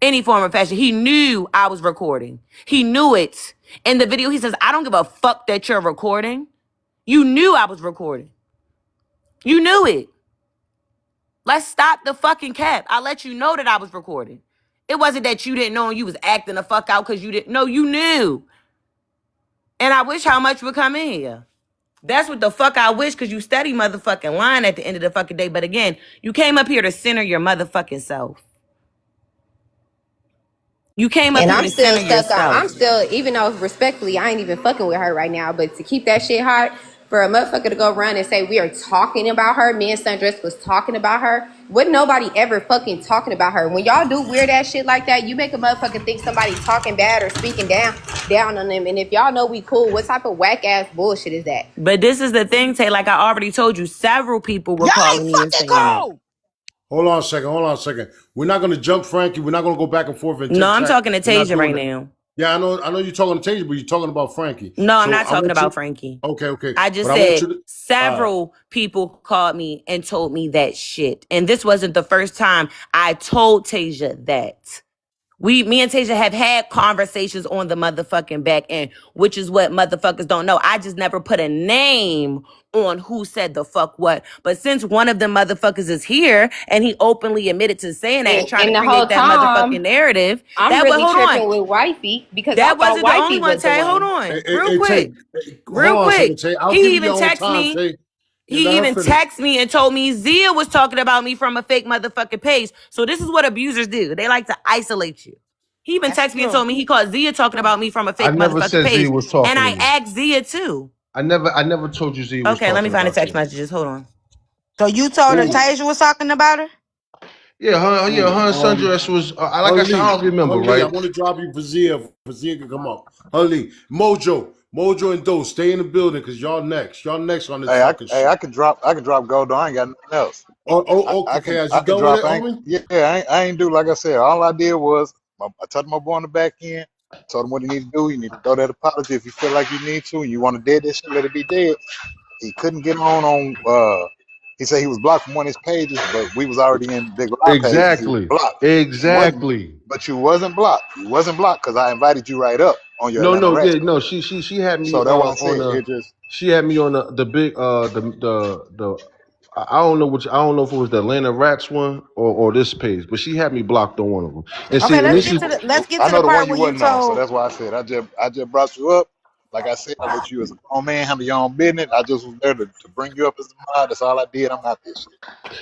Any form of fashion. He knew I was recording. He knew it. In the video, he says, I don't give a fuck that you're recording. You knew I was recording. You knew it. Let's stop the fucking cap. I let you know that I was recording. It wasn't that you didn't know and you was acting the fuck out because you didn't know. You knew. And I wish how much would come in here. That's what the fuck I wish, because you steady motherfucking lying at the end of the fucking day. But again, you came up here to center your motherfucking self. You came up And here I'm to still center stuck on, yourself. I'm still, even though respectfully, I ain't even fucking with her right now, but to keep that shit hot, for a motherfucker to go around and say we are talking about her, me and Sundress was talking about her, wasn't nobody ever fucking talking about her. When y'all do weird ass shit like that, you make a motherfucker think somebody talking bad or speaking down on them. And if y'all know we cool, what type of whack ass bullshit is that? But this is the thing, Tay, like I already told you, several people were Y'all ain't calling me and fucking saying that. cool. Hold on a second. We're not gonna jump Frankie. We're not gonna go back and forth and No, tic I'm tac. talking to We're not Tasia doing right that. now. Yeah, I know you're talking to Tasia, but you're talking about Frankie. No, I'm So not I talking want about you. Frankie. Okay. I just But I want said you to. several people called me and told me that shit. And this wasn't the first time I told Tasia that. Me and Tasia have had conversations on the motherfucking back end, which is what motherfuckers don't know. I just never put a name on who said the fuck what. But since one of them motherfuckers is here and he openly admitted to saying that and trying And to the whole create that motherfucking time, narrative, I'm that was, really hold on. tripping with Wifey because I That thought wasn't the only Wifey one, was the Tay. Hold one. on. Hey, Tay, hold Real on a second, quick. Tay. I'll give He you even your own texted time, me. Tay. You let He her even finish. texted me and told me Zia was talking about me from a fake motherfucking page. So this is what abusers do. They like to isolate you. He even That's texted me and true. told me he called Zia talking about me from a I fake never motherfucking said Z page. was And talking to I you. asked Zia too. I never told you Z was Okay, let me talking find the about text you. messages. Hold on. So you told her Ooh. Tasia was talking about her? Yeah, her and Sundress was like I said, I don't remember, Hurley, I right? want to drop you for Zia. For Zia can come up. Hurley, Mojo and Doe, stay in the building because y'all next. Y'all next on this fucking I shit. could drop Goldo. I ain't got nothing else. Okay. As I you can done with drop. it, Owen? I ain't do like I said. All I did was I told my boy on the back end. Told him what he need to do. You need to throw that apology if you feel like you need to, and you want to dead this shit, let it be dead. He couldn't get on. He said he was blocked from one of his pages, but we was already in Big Live pages. He was Exactly. blocked. You wasn't, Exactly. but you wasn't blocked. You wasn't blocked because I invited you right up on your No, Atlanta no, Rats yeah, page. no. She had me So that's why I on said the it just. she had me on the big the I don't know which I don't know if it was the Atlanta Rats one or this page, but she had me blocked on one of them. And Okay, see, and Yeah, then you. she let's get I to the know the one part you where you wasn't on, so told. that's why I said I just brought you up. Like I said, I let you as a grown man handle your own business. I just was there to bring you up as a mod. That's all I did. I'm not this shit.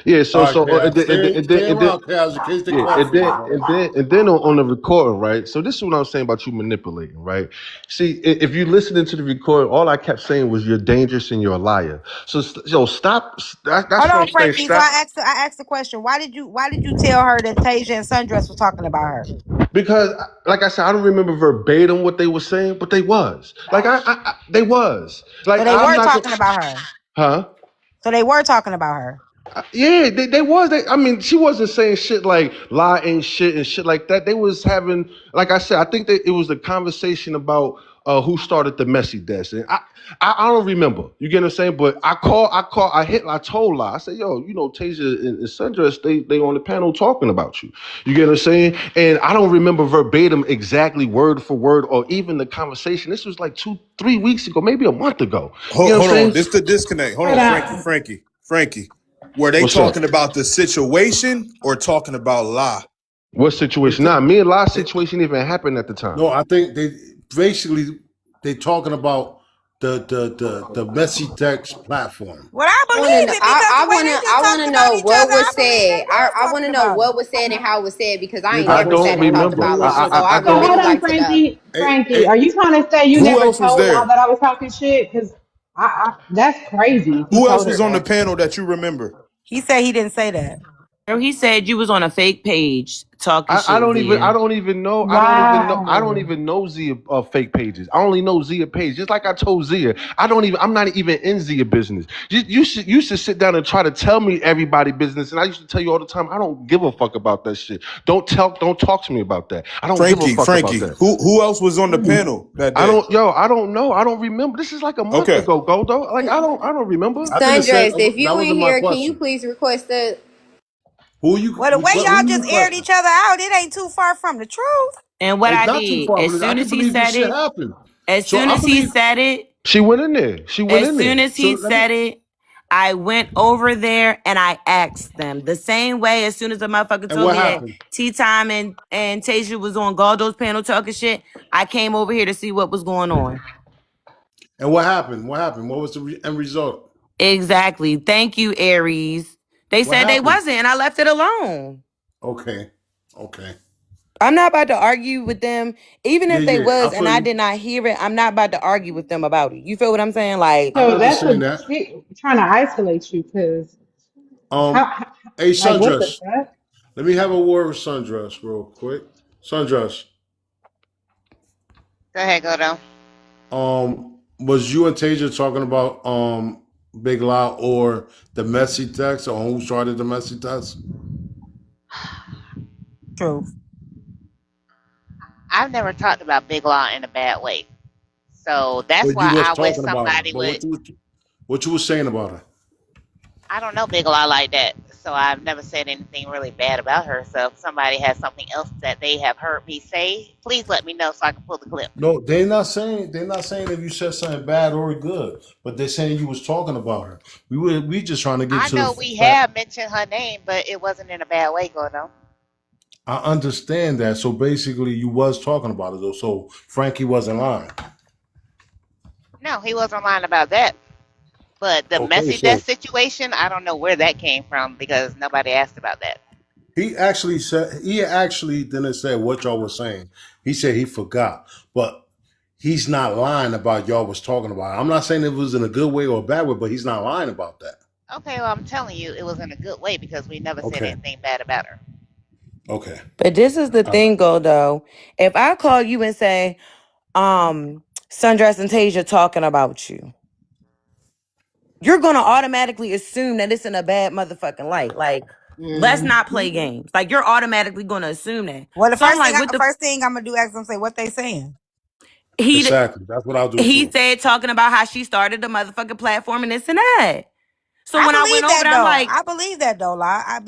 yeah, All so right, Chaos. Yeah. Stay around, Chaos, in case they yeah, call for you, bro. and then on the recording, right? So this is what I'm saying about you manipulating, right? See, if you listening to the recording, all I kept saying was you're dangerous and you're a liar. So stop. That's Hold what I'm on, saying. Frankie. So Stop. I asked the question. Why did you tell her that Tasia and Sundress was talking about her? Because, like I said, I don't remember verbatim what they were saying, but they was like they was So like they I'm were not talking gonna, about her. huh? So they were talking about her. Yeah, they was. I mean, she wasn't saying shit like lie ain't shit and shit like that. They was having, like I said, I think that it was a conversation about who started the messy desk. And I don't remember. You get what I'm saying? But I told lie. I said, yo, Tasia and Sundress, they on the panel talking about you. You get what I'm saying? And I don't remember verbatim exactly word for word or even the conversation. This was like 2-3 weeks ago, maybe a month ago. You know what Hold I'm on. saying? This the disconnect. Hold Hold on, on. Frankie. Were they What's up? talking about the situation or talking about lie? What They situation? t- Nah, me and Last they- situation even happened at the time. no, I think they talking about the messy text platform. Well, I believe it because the way they just I talked wanna about know each what other, was I believe said. they was I wanna talking know about what her. was said and how it was said because I Yeah, ain't I that's never what don't sat and talked remember. about who Lisa, else? so I I So would don't. really hold on, like to know. Frankie. Hey, Frankie, hey, are you trying to say you Who never else was told Law there? that I was talking shit? Because that's crazy if you Who else told her was on the that. panel that you remember? He said he didn't say that. Girl, he said you was on a fake page talking I shit, don't even. I Zia. don't even know. I don't Wow. even know Zia fake pages. I only know Zia page. Just like I told Zia, I don't even. I'm not even in Zia business. You should sit down and try to tell me everybody business. And I used to tell you all the time. I don't give a fuck about that shit. Don't talk to me about that. I don't give a fuck about Frankie. that. Who else was on the panel that I day? don't. Yo, I don't know. I don't remember. This is like a month Okay. ago, Goldo. Like I don't remember. I didn't say Sundress, if that you in wasn't my here, can you question. please request that? Who you Well, the way who y'all you just aired question? each other out, it ain't too far from the truth. And what It's I not too did, far from it. I can believe this shit happened. So I believe. She went in there. She went as in soon there. as So he let me. said it, I went over there and I asked them the same way. As soon as the motherfucker And told what me that happened? Tea Time and Tasia was on Goldo's panel talking shit, I came over here to see what was going on. And what happened? What happened? What was the end result? Exactly. Thank you, Aries. They What said they happened? wasn't, and I left it alone. Okay. Okay. I'm not about to argue with them, even Yeah, if they yeah. I was and feel I you. did not hear it. I'm not about to argue with them about it. You feel what I'm saying? Like, I So that's understand what that. trying to isolate you because how Hey, like what the Sundress. fuck? Let me have a word with Sundress real quick. Sundress. Go ahead, go down. Was you and Tasia talking about Big Lie or the messy text or who started the messy text? Truth. I've never talked about Big Law in a bad way. So that's But you why was I wish talking about her. somebody But would. what you was saying about her? I don't know Big Law like that. So I've never said anything really bad about her. So if somebody has something else that they have heard me say, please let me know so I can pull the clip. No, they're not saying if you said something bad or good, but they're saying you was talking about her. We just trying to get I to the know we fact. have mentioned her name, but it wasn't in a bad way, Gordo. I understand that. So basically, you was talking about it though. So Frankie wasn't lying. No, he wasn't lying about that. But the Okay, messy death so situation, I don't know where that came from because nobody asked about that. he actually didn't say what y'all was saying. He said he forgot, but he's not lying about y'all was talking about it. I'm not saying it was in a good way or a bad way, but he's not lying about that. Okay, well, I'm telling you, it was in a good way because we never said Okay, anything bad about her. okay. but this is the All right. thing, Goldo. If I call you and say, Sundress and Tasia talking about you, you're gonna automatically assume that it's in a bad motherfucking light. Like, let's not play Mhm. games. Like, you're automatically gonna assume that. Well, So I'm like, what the the first thing I'm gonna do is I'm say what they saying. he Exactly. That's what I'll do he too. said talking about how she started the motherfucking platform and this and that. So I when I went believe over that there, though. I believe that though,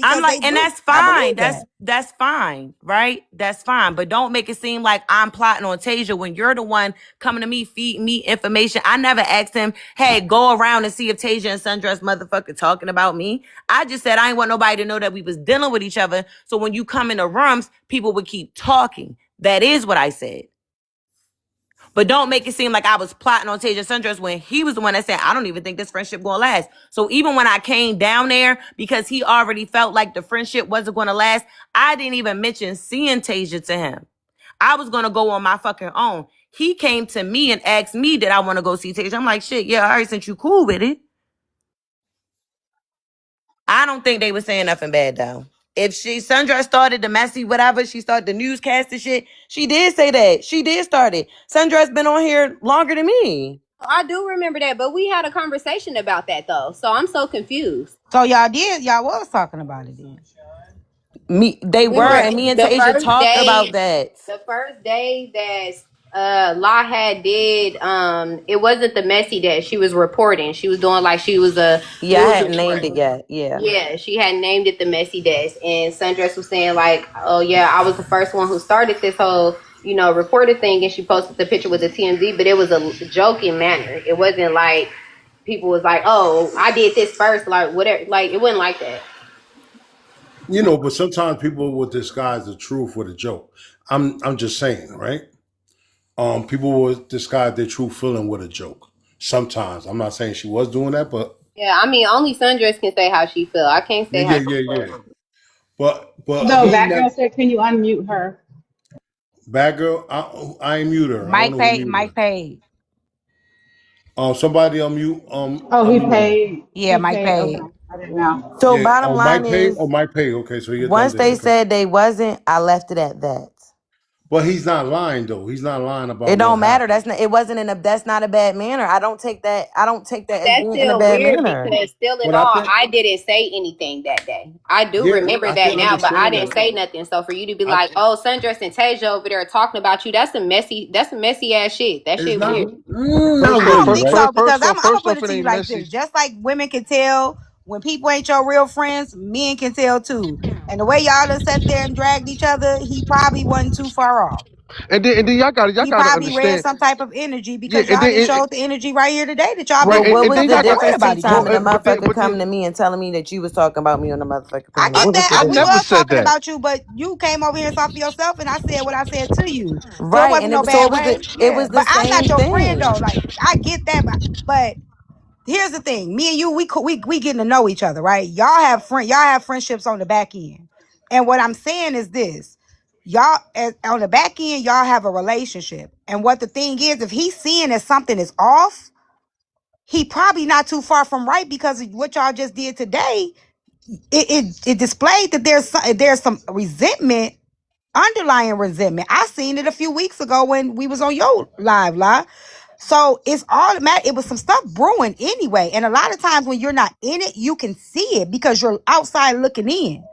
I'm because they like, and do. that's I fine. believe That's that. that's fine, right? That's fine. But don't make it seem like I'm plotting on Tasia when you're the one coming to me, feeding me information. I never asked him, hey, go around and see if Tasia and Sundress motherfucker talking about me. I just said I ain't want nobody to know that we was dealing with each other. So when you come in the rooms, people would keep talking. That is what I said. But don't make it seem like I was plotting on Tasia Sundress when he was the one that said, I don't even think this friendship gonna last. So even when I came down there, because he already felt like the friendship wasn't gonna last, I didn't even mention seeing Tasia to him. I was gonna go on my fucking own. He came to me and asked me, did I want to go see Tasia? I'm like, shit, yeah, all right, since you cool with it. I don't think they were saying nothing bad though. If Sundress started the messy whatever, she started the newscast and shit, she did say that. She did start it. Sundress been on here longer than me. I do remember that, but we had a conversation about that though. So I'm so confused. So y'all was talking about it then. They We were, were and me and the Tasia first talked about day. that. The first day that La had did, it wasn't the messy that she was reporting. She was doing like she was a Yeah, I news hadn't named it reporter. yet. Yeah. Yeah, she had named it the messy desk, and Sundress was saying like, "Oh yeah, I was the first one who started this whole, reporter thing," and she posted the picture with the TMZ, but it was a joking manner. It wasn't like people was like, "Oh, I did this first," like whatever. Like it wasn't like that. But sometimes people will disguise the truth with a joke. I'm just saying, right? People will disguise their true feeling with a joke. Sometimes. I'm not saying she was doing that, but Yeah, I mean, only Sundress can say how she feel. I can't say how yeah, she yeah, feel. yeah. But No, he that never girl said, can you unmute her? bad girl. I ain't mute her. I don't Mike know who paid. muted Mike paid. her. Somebody unmute Oh, he unmute her. paid. Yeah, He Mike paid. Okay, paid. I didn't know. So Yeah. bottom Oh, line Mike paid. is, Oh, Mike paid. Okay, so you're done once there. they Okay. said they wasn't, I left it at that. But he's not lying though. He's not lying It about what don't matter. happened. That's not. It wasn't in a. That's not a bad manner. I don't take that. I don't take that as That's being in a still bad weird manner. because still in But I all, think, I didn't say anything that day. I do yeah, remember I that can now, but I understand didn't that. say nothing. So for you to be I like, "Oh, Sundress and Tasia over there talking about you," that's some messy ass shit. That it's shit not weird. not First I off, don't really, first, think right? first, so because first off, I'm gonna first put off, it it to you ain't like messy. this. Just like women can tell when people ain't your real friends, men can tell too. And the way y'all done sat there and dragged each other, he probably wasn't too far off. And then y'all He gotta probably read understand. some type of energy Yeah, because and y'all then didn't show the energy right here today that y'all right, But been what and was then the y'all got worried difference, about T each time, well, and other. the but motherfucker then coming to me and telling me that you was talking about me on the motherfucking I panel? get What was that. the I We never was difference? said talking that. about you, but you came over here and talked for yourself, and I said what I said to you. So it Right, wasn't and no so bad it was way. the it Yeah, was the but I'm not same your friend thing. though. Like I get that, but here's the thing: me and you, we getting to know each other, right? Y'all have friendships on the back end, and what I'm saying is this: on the back end, y'all have a relationship, and what the thing is, if he's seeing that something is off, he probably not too far from right because of what y'all just did today. It displayed that there's some resentment, underlying resentment. I seen it a few weeks ago when we was on your live. So it's automatic. It was some stuff brewing anyway. And a lot of times when you're not in it, you can see it because you're outside looking in.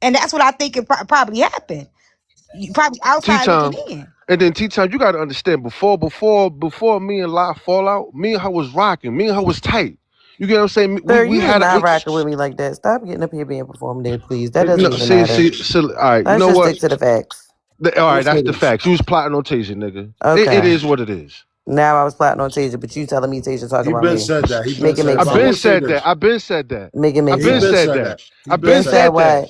And that's what I think it probably happened. You probably Tea outside looking time, in. and then tea time. You got to understand. Before me and La fall out, me and her was rocking. Me and her was tight. You get what I'm saying? Sir, We you is had not we. rocking with me like that. Stop getting up here being performative, please. That doesn't No, even see, matter. see, see, all right. You Let's know just what? stick to the facts. All right, Let's that's hear the this. facts. You was plotting on Tasia, nigga. It Okay. is what it is. Now I was plotting on Tasia, but you telling me Tasia talking He about been me. said that. He been Make it said make it. I've But I been want to sense. say said this. that. I've been said that. Make it I've make He been been sense. said said that. that. He I've been been Been said said said that. that.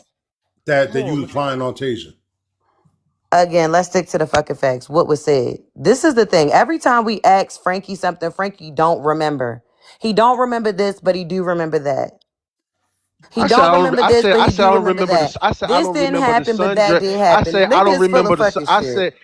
what? That you was applying on Tasia. Again, let's stick to the fucking facts. What was said? This is the thing. Every time we ask Frankie something, Frankie don't remember. He don't remember this, but he do remember that. He I said don't I don't. remember this, but I he said I do don't remember remember that. this. I said I This don't didn't remember the happen, but that sundress. did I happen. The said I nigga don't is full of remember the. fucking I shit. said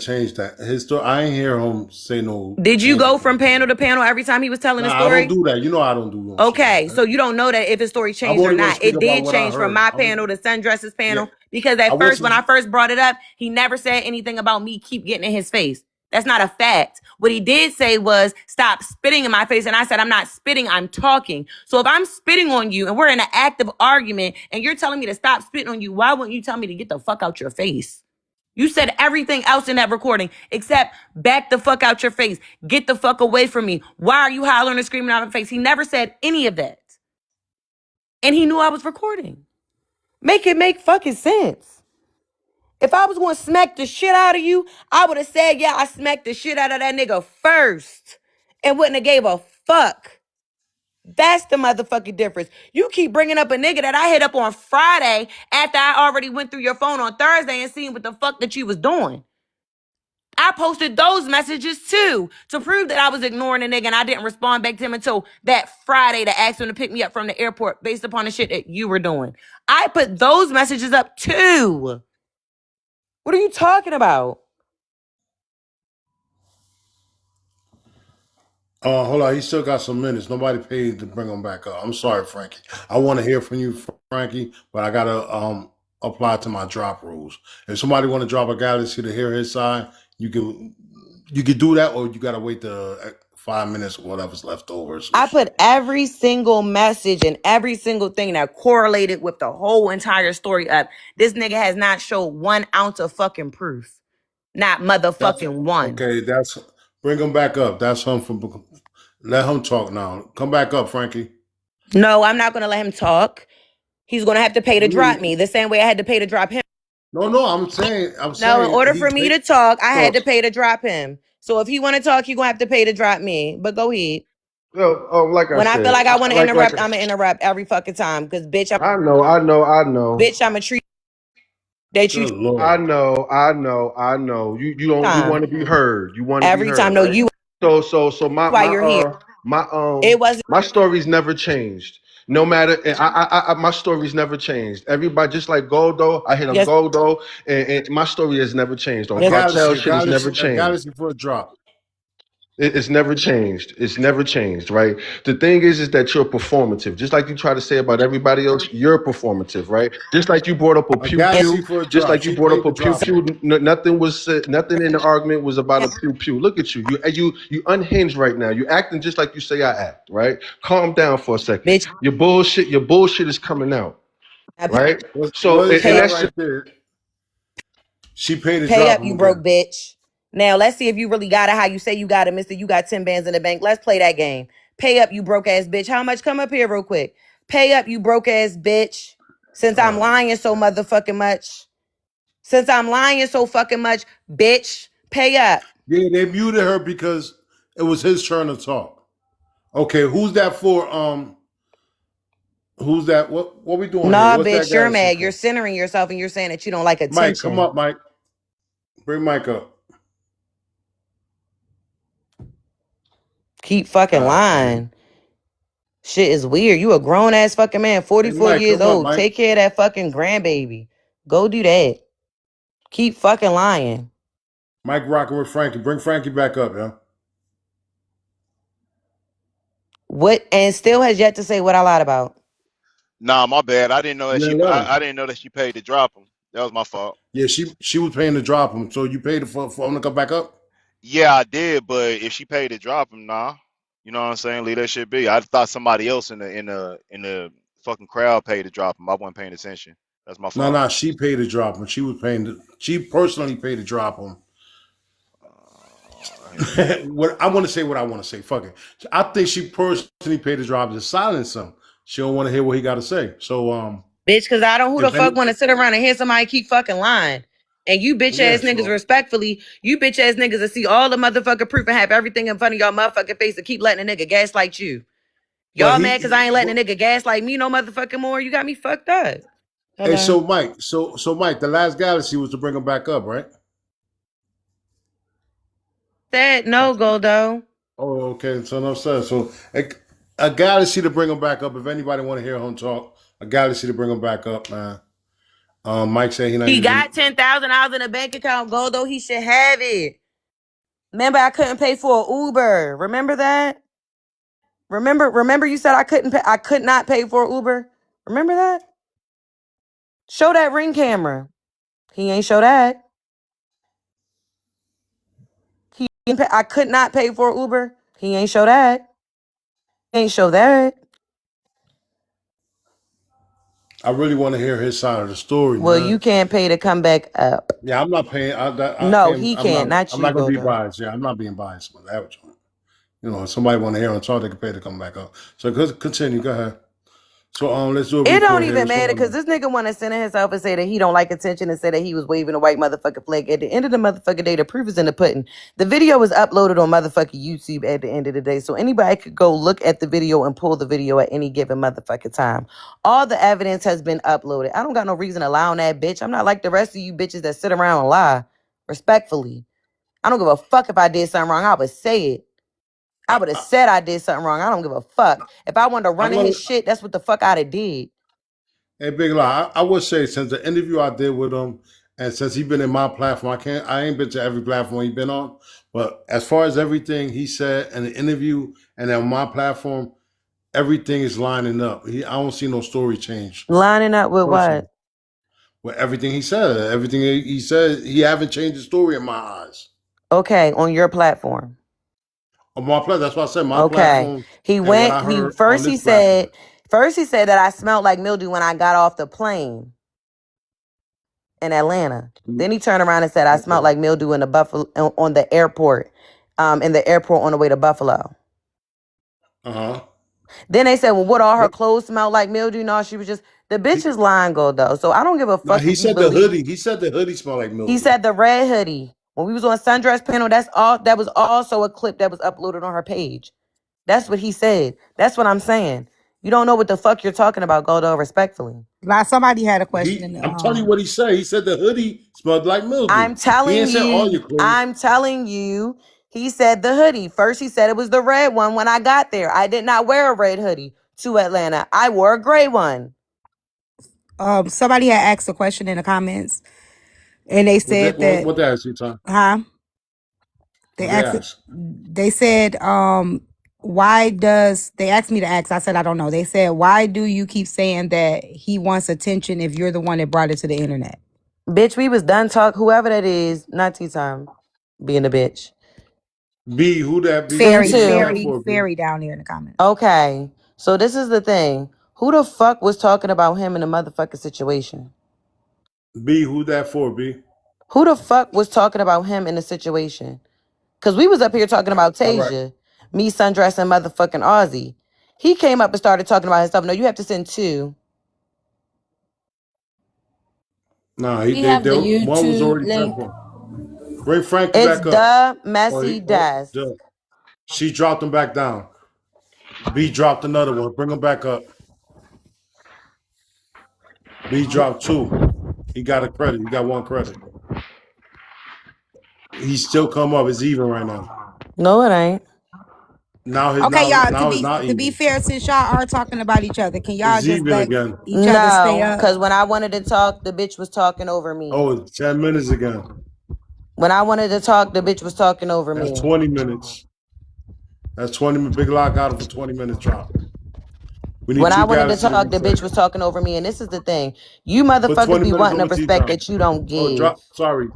to change that. His story, I ain't hear him say no. Did you Change go it. from panel to panel every time he was telling a Nah, I don't story? do that. You know I don't do no shit Okay, like so that. you don't know that if his story I'm changed or only gonna not. speak It about did what I change from heard. my panel to Sundress's Yeah, panel because I at first, when wasn't. I first brought it up, he never said anything about me keep getting in his face. That's not a fact. What he did say was stop spitting in my face. And I said, I'm not spitting, I'm talking. So if I'm spitting on you and we're in an active argument and you're telling me to stop spitting on you, why wouldn't you tell me to get the fuck out your face? You said everything else in that recording except back the fuck out your face. Get the fuck away from me. Why are you hollering and screaming out of my face? He never said any of that. And he knew I was recording. Make it make fucking sense. If I was going to smack the shit out of you, I would have said, yeah, I smacked the shit out of that nigga first and wouldn't have gave a fuck. That's the motherfucking difference. You keep bringing up a nigga that I hit up on Friday after I already went through your phone on Thursday and seen what the fuck that you was doing. I posted those messages too to prove that I was ignoring the nigga and I didn't respond back to him until that Friday to ask him to pick me up from the airport based upon the shit that you were doing. I put those messages up too. What are you talking about? Hold on. He still got some minutes. Nobody paid to bring him back up. I'm sorry, Frankie. I want to hear from you, Frankie, but I gotta apply to my drop rules. If somebody want to drop a galaxy to hear his side, you can do that, or you gotta wait the 5 minutes or whatever's left over. I put every single message and every single thing that correlated with the whole entire story up. This nigga has not showed 1 ounce of fucking proof. Not motherfucking one. Okay. That's bring him back up. That's him from. Let him talk now. Come back up, Frankie. No, I'm not gonna let him talk. He's gonna have to pay to drop me the same way I had to pay to drop him. No. I'm saying. No, in order for me to talk, I had to pay to drop him. So if he want to talk, he gonna have to pay to drop me. But go ahead. Well, like I When said, I feel like I want to interrupt, like I'm gonna interrupt every fucking time. Because bitch, I know. Bitch, I'm a treat that you. I know. You want to be heard. You want to be Every heard. time. No, right? you. So Why you're here? It wasn't. My story's never changed. No matter, my story's never changed. Everybody, just like Goldo, I hit on Yes. Goldo, and my story has never changed. On A cartel shit, it's never galaxy changed. for a drop. It's never changed. It's never changed, right? The thing is that you're performative. Just like you try to say about everybody else, you're performative, right? Just like you brought up a pew galaxy pew. for a Just drop. like you She brought paid up a to pew drop pew. Nothing was said. Nothing in the argument was about a pew pew. Look at you. You unhinged right now. You're acting just like you say I act, right? Calm down for a second. Bitch. Your bullshit is coming out, right? So What is and that that's right there? She paid to Pay drop up, him you again. broke bitch. Now let's see if you really got it. How you say you got it, mister. You got 10 bands in the bank. Let's play that game. Pay up, you broke ass bitch. How much? Come up here real quick. Pay up, you broke ass bitch. Since I'm lying so motherfucking much. Since I'm lying so fucking much, bitch. Pay up. Yeah, they muted her because it was his turn to talk. Okay, who's that for? Who's that? What we doing Nah, here? What's that bitch, you're galaxy mad. for? You're centering yourself and you're saying that you don't like attention. Mike, come up, Mike. Bring Mike up. Keep fucking lying. Shit is weird. You a grown ass fucking man, 44 Mike, years come up, old. Mike. Take care of that fucking grandbaby. Go do that. Keep fucking lying. Mike rocking with Frankie. Bring Frankie back up, yeah. What? And still has yet to say what I lied about. Nah, my bad. I didn't know that You she. ain't let him. I didn't know that she paid to drop him. That was my fault. Yeah, she was paying to drop him. So you paid for him to come back up? Yeah, I did. But if she paid to drop him, nah. You know what I'm saying? Leave that shit be. I thought somebody else in the fucking crowd paid to drop him. I wasn't paying attention. That's my fault. No, she paid to drop him. She personally paid to drop him. What I want to say, what I want to say. Fuck it. I think she personally paid to drop to silence him. She don't want to hear what he got to say. So bitch, because I don't who the fuck want to sit around and hear somebody keep fucking lying. And you bitch ass niggas, respectfully, you bitch ass niggas that see all the motherfucking proof and have everything in front of y'all motherfucking face to keep letting a nigga gaslight you. Y'all mad because I ain't letting a nigga gaslight me no motherfucking more. You got me fucked up. Hello? Hey, so Mike, so Mike, the last galaxy was to bring him back up, right? Said no, Goldo. Oh, okay. So no sense. So a galaxy to bring him back up. If anybody want to hear him talk, a galaxy to bring him back up, man. Mike said he got $10,000 in a bank account, Goldo. He should have it. Remember, I couldn't pay for an Uber. Remember that? Remember you said I could not pay for an Uber? Remember that? Show that Ring camera. He ain't show that. I could not pay for an Uber. He ain't show that. He ain't show that. I really want to hear his side of the story, Well, you man. can't pay to come back up. Yeah, I'm not paying. I No, can't. he can't. Not I'm you, not gonna be Goldo. biased. Yeah, I'm not being biased with that. You know, if somebody want to hear him talk, they can pay to come back up. So continue. Go ahead. So let's do a It don't report here. even What's matter going because on? this nigga want to center himself and say that he don't like attention and say that he was waving a white motherfucking flag. At the end of the motherfucking day, the proof is in the pudding. The video was uploaded on motherfucking YouTube at the end of the day, so anybody could go look at the video and pull the video at any given motherfucking time. All the evidence has been uploaded. I don't got no reason to lie on that bitch. I'm not like the rest of you bitches that sit around and lie. Respectfully, I don't give a fuck if I did something wrong. I would say it. I would have said I did something wrong. I don't give a fuck. If I wanted to run I'm in gonna. his shit, that's what the fuck I'd have did. Hey, Big Lie. I would say since the interview I did with him, and since he been in my platform, I ain't been to every platform he been on, but as far as everything he said in the interview and on my platform, everything is lining up. I don't see no story change. Lining up with Personally, what? with everything he said, he said, he haven't changed the story in my eyes. Okay, on your platform. On my platform, that's why I said my Okay. platform He and what went, I he heard on first he this platform. said, that I smelled like mildew when I got off the plane in Atlanta. Then he turned around and said I smelled Okay. like mildew in the Buffalo on the airport, in the airport on the way to Buffalo. Uh-huh. Then they said, well, what all her But clothes smelled like mildew? No, she was just the bitch is lying gold though. So I don't give a no, fuck he if you said the believe. hoodie. He said the hoodie smelled like He mildew. said the red hoodie. When we was on Sundress panel, that's all that was also a clip that was uploaded on her page. That's what he said. That's what I'm saying. You don't know what the fuck you're talking about, Goldo, respectfully. Like somebody had a question in the I'm telling you what he said. He said the hoodie smelled like mildew. I'm He telling ain't said all you, your clothes. he said the hoodie. First he said it was the red one when I got there. I did not wear a red hoodie to Atlanta. I wore a gray one. somebody had asked a question in the comments and they said that What the ask you, Tom? huh? They What they asked ask? they said why does they asked me to ask, I said I don't know. They said why do you keep saying that he wants attention if you're the one that brought it to the internet? Bitch, we was done talk. Whoever that is, not tea time, being a bitch. B, who that B? Them Fairy, B, who two. that fairy, for, B? fairy down there in the comments. Okay. So this is the thing. Who the fuck was talking about him in a motherfucking situation? B, who that for, B? Who the fuck was talking about him in a situation? Because we was up here talking about All right. Tasia, me, Sundress, and motherfucking Aussie. He came up and started talking about himself. No, you have to send two. Nah, We have the one was YouTube already sent link. for him. Bring Frankie It's back up. the Or, messy death. she dropped him back down. B dropped another one. Bring him back up. B dropped two. He got a credit. He got one credit. He still come up. It's even right now. No, it ain't. Okay, y'all, Now it's not to be even. fair, since y'all are talking about each other, can y'all It's just even let again. each other stay No, up? because when I wanted to talk, the bitch was talking over me. Oh, it's 10 minutes again. When I wanted to talk, the bitch was talking over That's me. 20 minutes. That's 20. Big Lock got him for 20 minutes drop. We need When I two wanted to galaxies to talk, the reset. bitch was talking over me. And this is the thing. You Put motherfuckers 20 be minutes wanting on a the T respect time. that you don't Oh, give. drop. Sorry.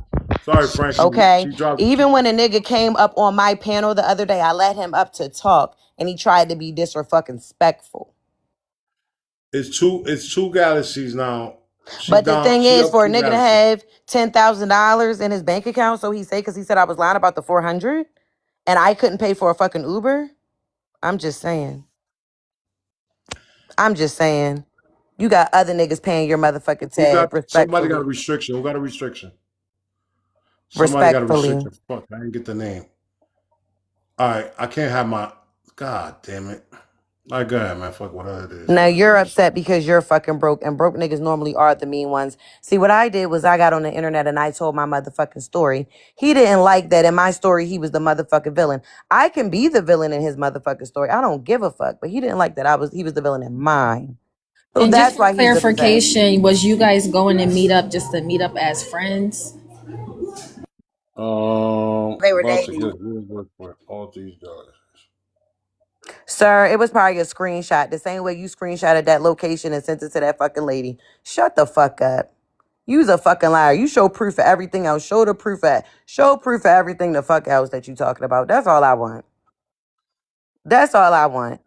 Sorry, Frankie. Okay? She dropped. Even when a nigga came up on my panel the other day, I let him up to talk and he tried to be disrespectful. It's two galaxies now. But the thing She is, up for a two nigga to galaxies. have $10,000 in his bank account, so he say, because he said I was lying about the 400 and I couldn't pay for a fucking Uber. I'm just saying. I'm just saying. You got other niggas paying your motherfucking Who got tab somebody got a respectfully. restriction? Who got a restriction? Somebody got a Respectfully. restriction. Fuck, I didn't get the name. All right, I can't have my. God damn it! All right, go ahead, man. Fuck whatever it is, Now man. you're upset because you're fucking broke, and broke niggas normally are the mean ones. See, what I did was I got on the internet and I told my motherfucking story. He didn't like that in my story. He was the motherfucking villain. I can be the villain in his motherfucking story. I don't give a fuck. But he didn't like that. He was the villain in mine. So And just that's for why he's upset. clarification, was you guys going to meet up just to meet up as friends? They were About to dating. get real work for all these dollars. Sir, it was probably a screenshot. The same way you screenshotted that location and sent it to that fucking lady. Shut the fuck up. You's a fucking liar. You show proof of everything else. Show proof of everything the fuck else that you talking about. That's all I want. That's all I want.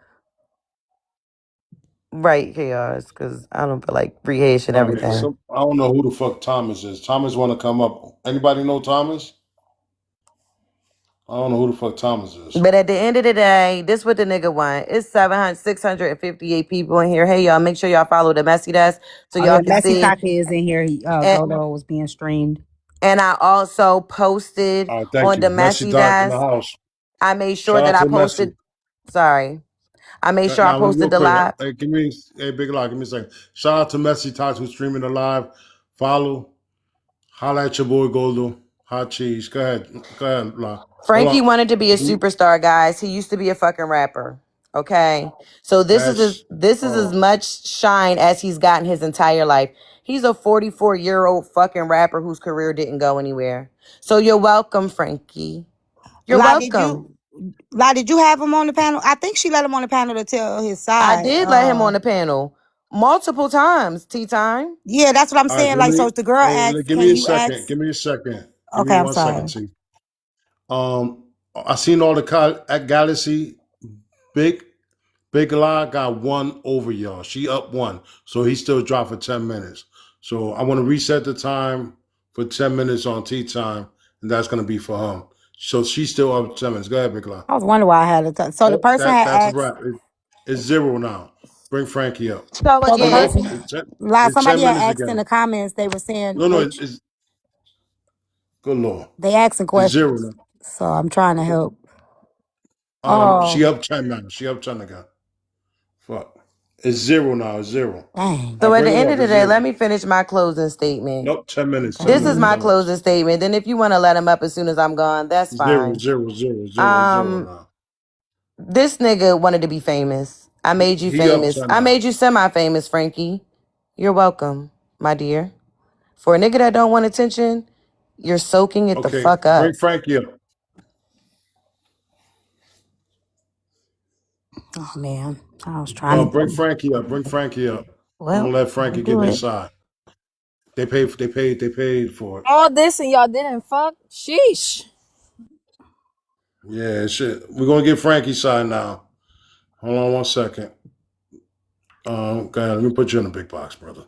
Right, chaos, because I don't feel like rehashing All right, everything. so I don't know who the fuck Thomas is. Thomas want to come up. Anybody know Thomas? I don't know who the fuck Thomas is. But at the end of the day, this what the nigga want. It's 658 people in here. Hey, y'all, make sure y'all follow the Messy Desk so Oh yeah, y'all can Messy see. Talker is in here. And, Goldo was being streamed. and I also posted All right, thank on the you. Messi Messy Doc in the Desk. house. I made sure Shout that out I to Messi. posted. Sorry. I made sure I Now, real posted the quick, live. hey, hey, Big Lock, give me a second. Shout out to Messi Talks who's streaming the live. Follow. Holla at your boy Goldo. Hot cheese. Go ahead, Lock. Hold Frankie on. wanted to be a superstar, guys. He used to be a fucking rapper. Okay. So this is That's as much shine as he's gotten his entire life. He's a 44-year-old fucking rapper whose career didn't go anywhere. So you're welcome, Frankie. You're welcome. Did you have him on the panel? I think she let him on the panel to tell his I side. did let him on the panel multiple times, tea time. Yeah, that's what I'm all right. saying. Like, so if the girl asks, Give can me a you second. ask? Give me a second. Give me Okay, I'm 1 second, sorry. T. I seen all the at Galaxy. Big Lie got one over y'all. She up one. So he still dropped for 10 minutes. So I want to reset the time for 10 minutes on tea time, and that's going to be for him. So she's still up 10 minutes. Go ahead, Big Lie. I was wondering why I had it. So the Oh, person had that's a asked. wrap. It's 0 now. Bring Frankie up. So So the Oh, again, no. person, like It's 10 somebody had minutes asked in again. the comments, they were saying No, which it's good Lord. they asking It's questions. 0 now. So I'm trying to help. She Oh, up 10 now. She up 10 again. Fuck. It's 0 now. It's 0. dang. So at Bring the him end up. of the It's day, 0. let me finish my closing statement. Nope, 10 minutes. Okay, 10 This is minutes. my 10 minutes. closing statement. Then if you want to let him up as soon as I'm gone, that's Zero, fine. zero, zero, zero, zero Um, now. this nigga wanted to be famous. I made you He up famous. 10 I now. made you semi-famous, Frankie. You're welcome, my dear. For a nigga that don't want attention, you're soaking it the Okay, fuck bring up. Frankie up. Oh man, I was trying Bring to. Frankie up. Bring Frankie up. I'm Well, gonna let I'll Frankie do give his it. side. They paid for it. all this and y'all didn't fuck? Sheesh. Yeah, shit. We're gonna get Frankie's side now. Hold on 1 second. Go ahead, let me put you in the big box, brother.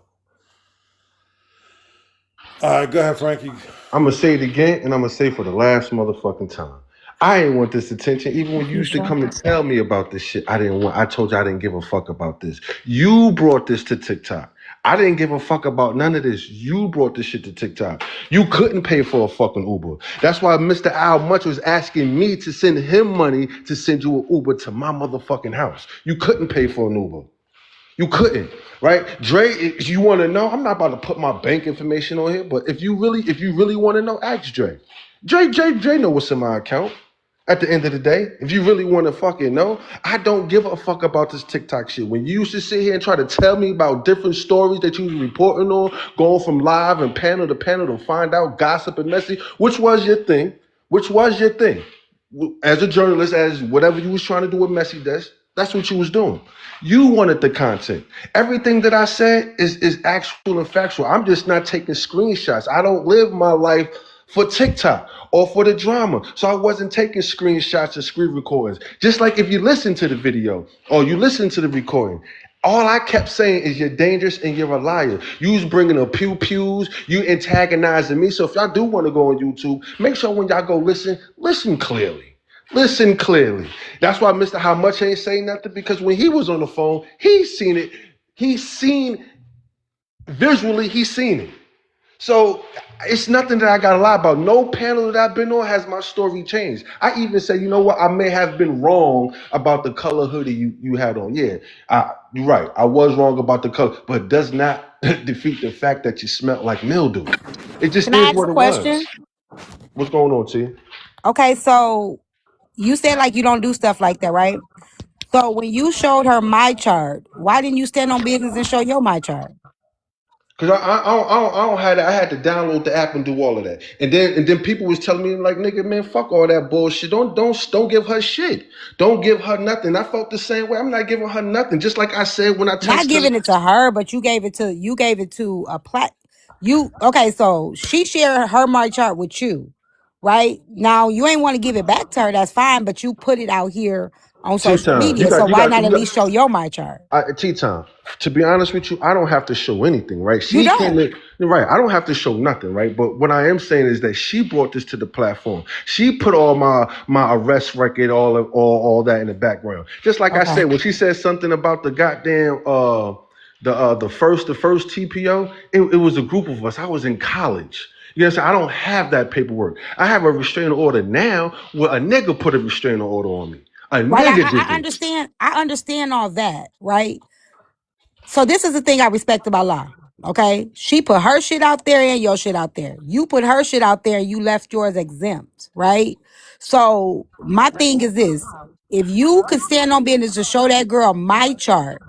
All right, go ahead, Frankie. I'm gonna say it again, and I'm gonna say for the last motherfucking time. I ain't want this attention. Even when you You used to sure? come and tell me about this shit, I didn't want. I told you I didn't give a fuck about this. You brought this to TikTok. I didn't give a fuck about none of this. You brought this shit to TikTok. You couldn't pay for a fucking Uber. That's why Mr. Al Much was asking me to send him money to send you an Uber to my motherfucking house. You couldn't pay for an Uber. You couldn't, right? Dre, if you want to know, I'm not about to put my bank information on here, but if you really want to know, ask Dre. Dre know what's in my account. At the end of the day, if you really want to fucking know, I don't give a fuck about this TikTok shit. When you used to sit here and try to tell me about different stories that you was reporting on, going from live and panel to find out gossip and messy, which was your thing? Which was your thing? As a journalist, as whatever you was trying to do with Messy Desk, that's what you was doing. You wanted the content. Everything that I said is actual and factual. I'm just not taking screenshots. I don't live my life for TikTok or for the drama. So I wasn't taking screenshots or screen recordings. Just like if you listen to the video or you listen to the recording, all I kept saying is you're dangerous and you're a liar. You was bringing up pew-pews, you antagonizing me. So if y'all do want to go on YouTube, make sure when y'all go listen clearly. Listen clearly. That's why Mr. How Much ain't saying nothing, because when he was on the phone, he's seen it. He's seen visually, he's seen it. So it's nothing that I gotta lie about. No panel that I've been on has my story changed. I even say, you know what, I may have been wrong about the color hoodie you had on. Yeah, you're right. I was wrong about the color, but it does not defeat the fact that you smelled like mildew. It just Can I is ask what a it was. question? What's going on, T? Okay, so you said like you don't do stuff like that, right? So when you showed her my chart, why didn't you stand on business and show your my chart? Cause I don't have that. I had to download the app and do all of that, and then people was telling me like, nigga, man, fuck all that bullshit. Don't give her shit. Don't give her nothing. I felt the same way. I'm not giving her nothing. Just like I said when I Not text her. giving it to her, but you gave it to a you okay, so she shared her my chart with you, right? Now you ain't want to give it back to her, that's fine, but you put it out here on social T-Time, media. So why not at you got least show your my chart? T-Time. To be honest with you, I don't have to show anything, right? You She came don't. in, right? I don't have to show nothing, right? But what I am saying is that she brought this to the platform. She put all my arrest record, all that in the background. Just like I Okay. said, when she said something about the goddamn the first TPO, it was a group of us. I was in college. You know what I'm saying? I don't have that paperwork. I have a restraining order now where a nigga put a restraining order on me. A Right. nigga did I this. understand. I understand all that, right? So this is the thing I respect about La. Okay. She put her shit out there and your shit out there. You put her shit out there and you left yours exempt, right? So my thing is this. If you could stand on business to show that girl my chart,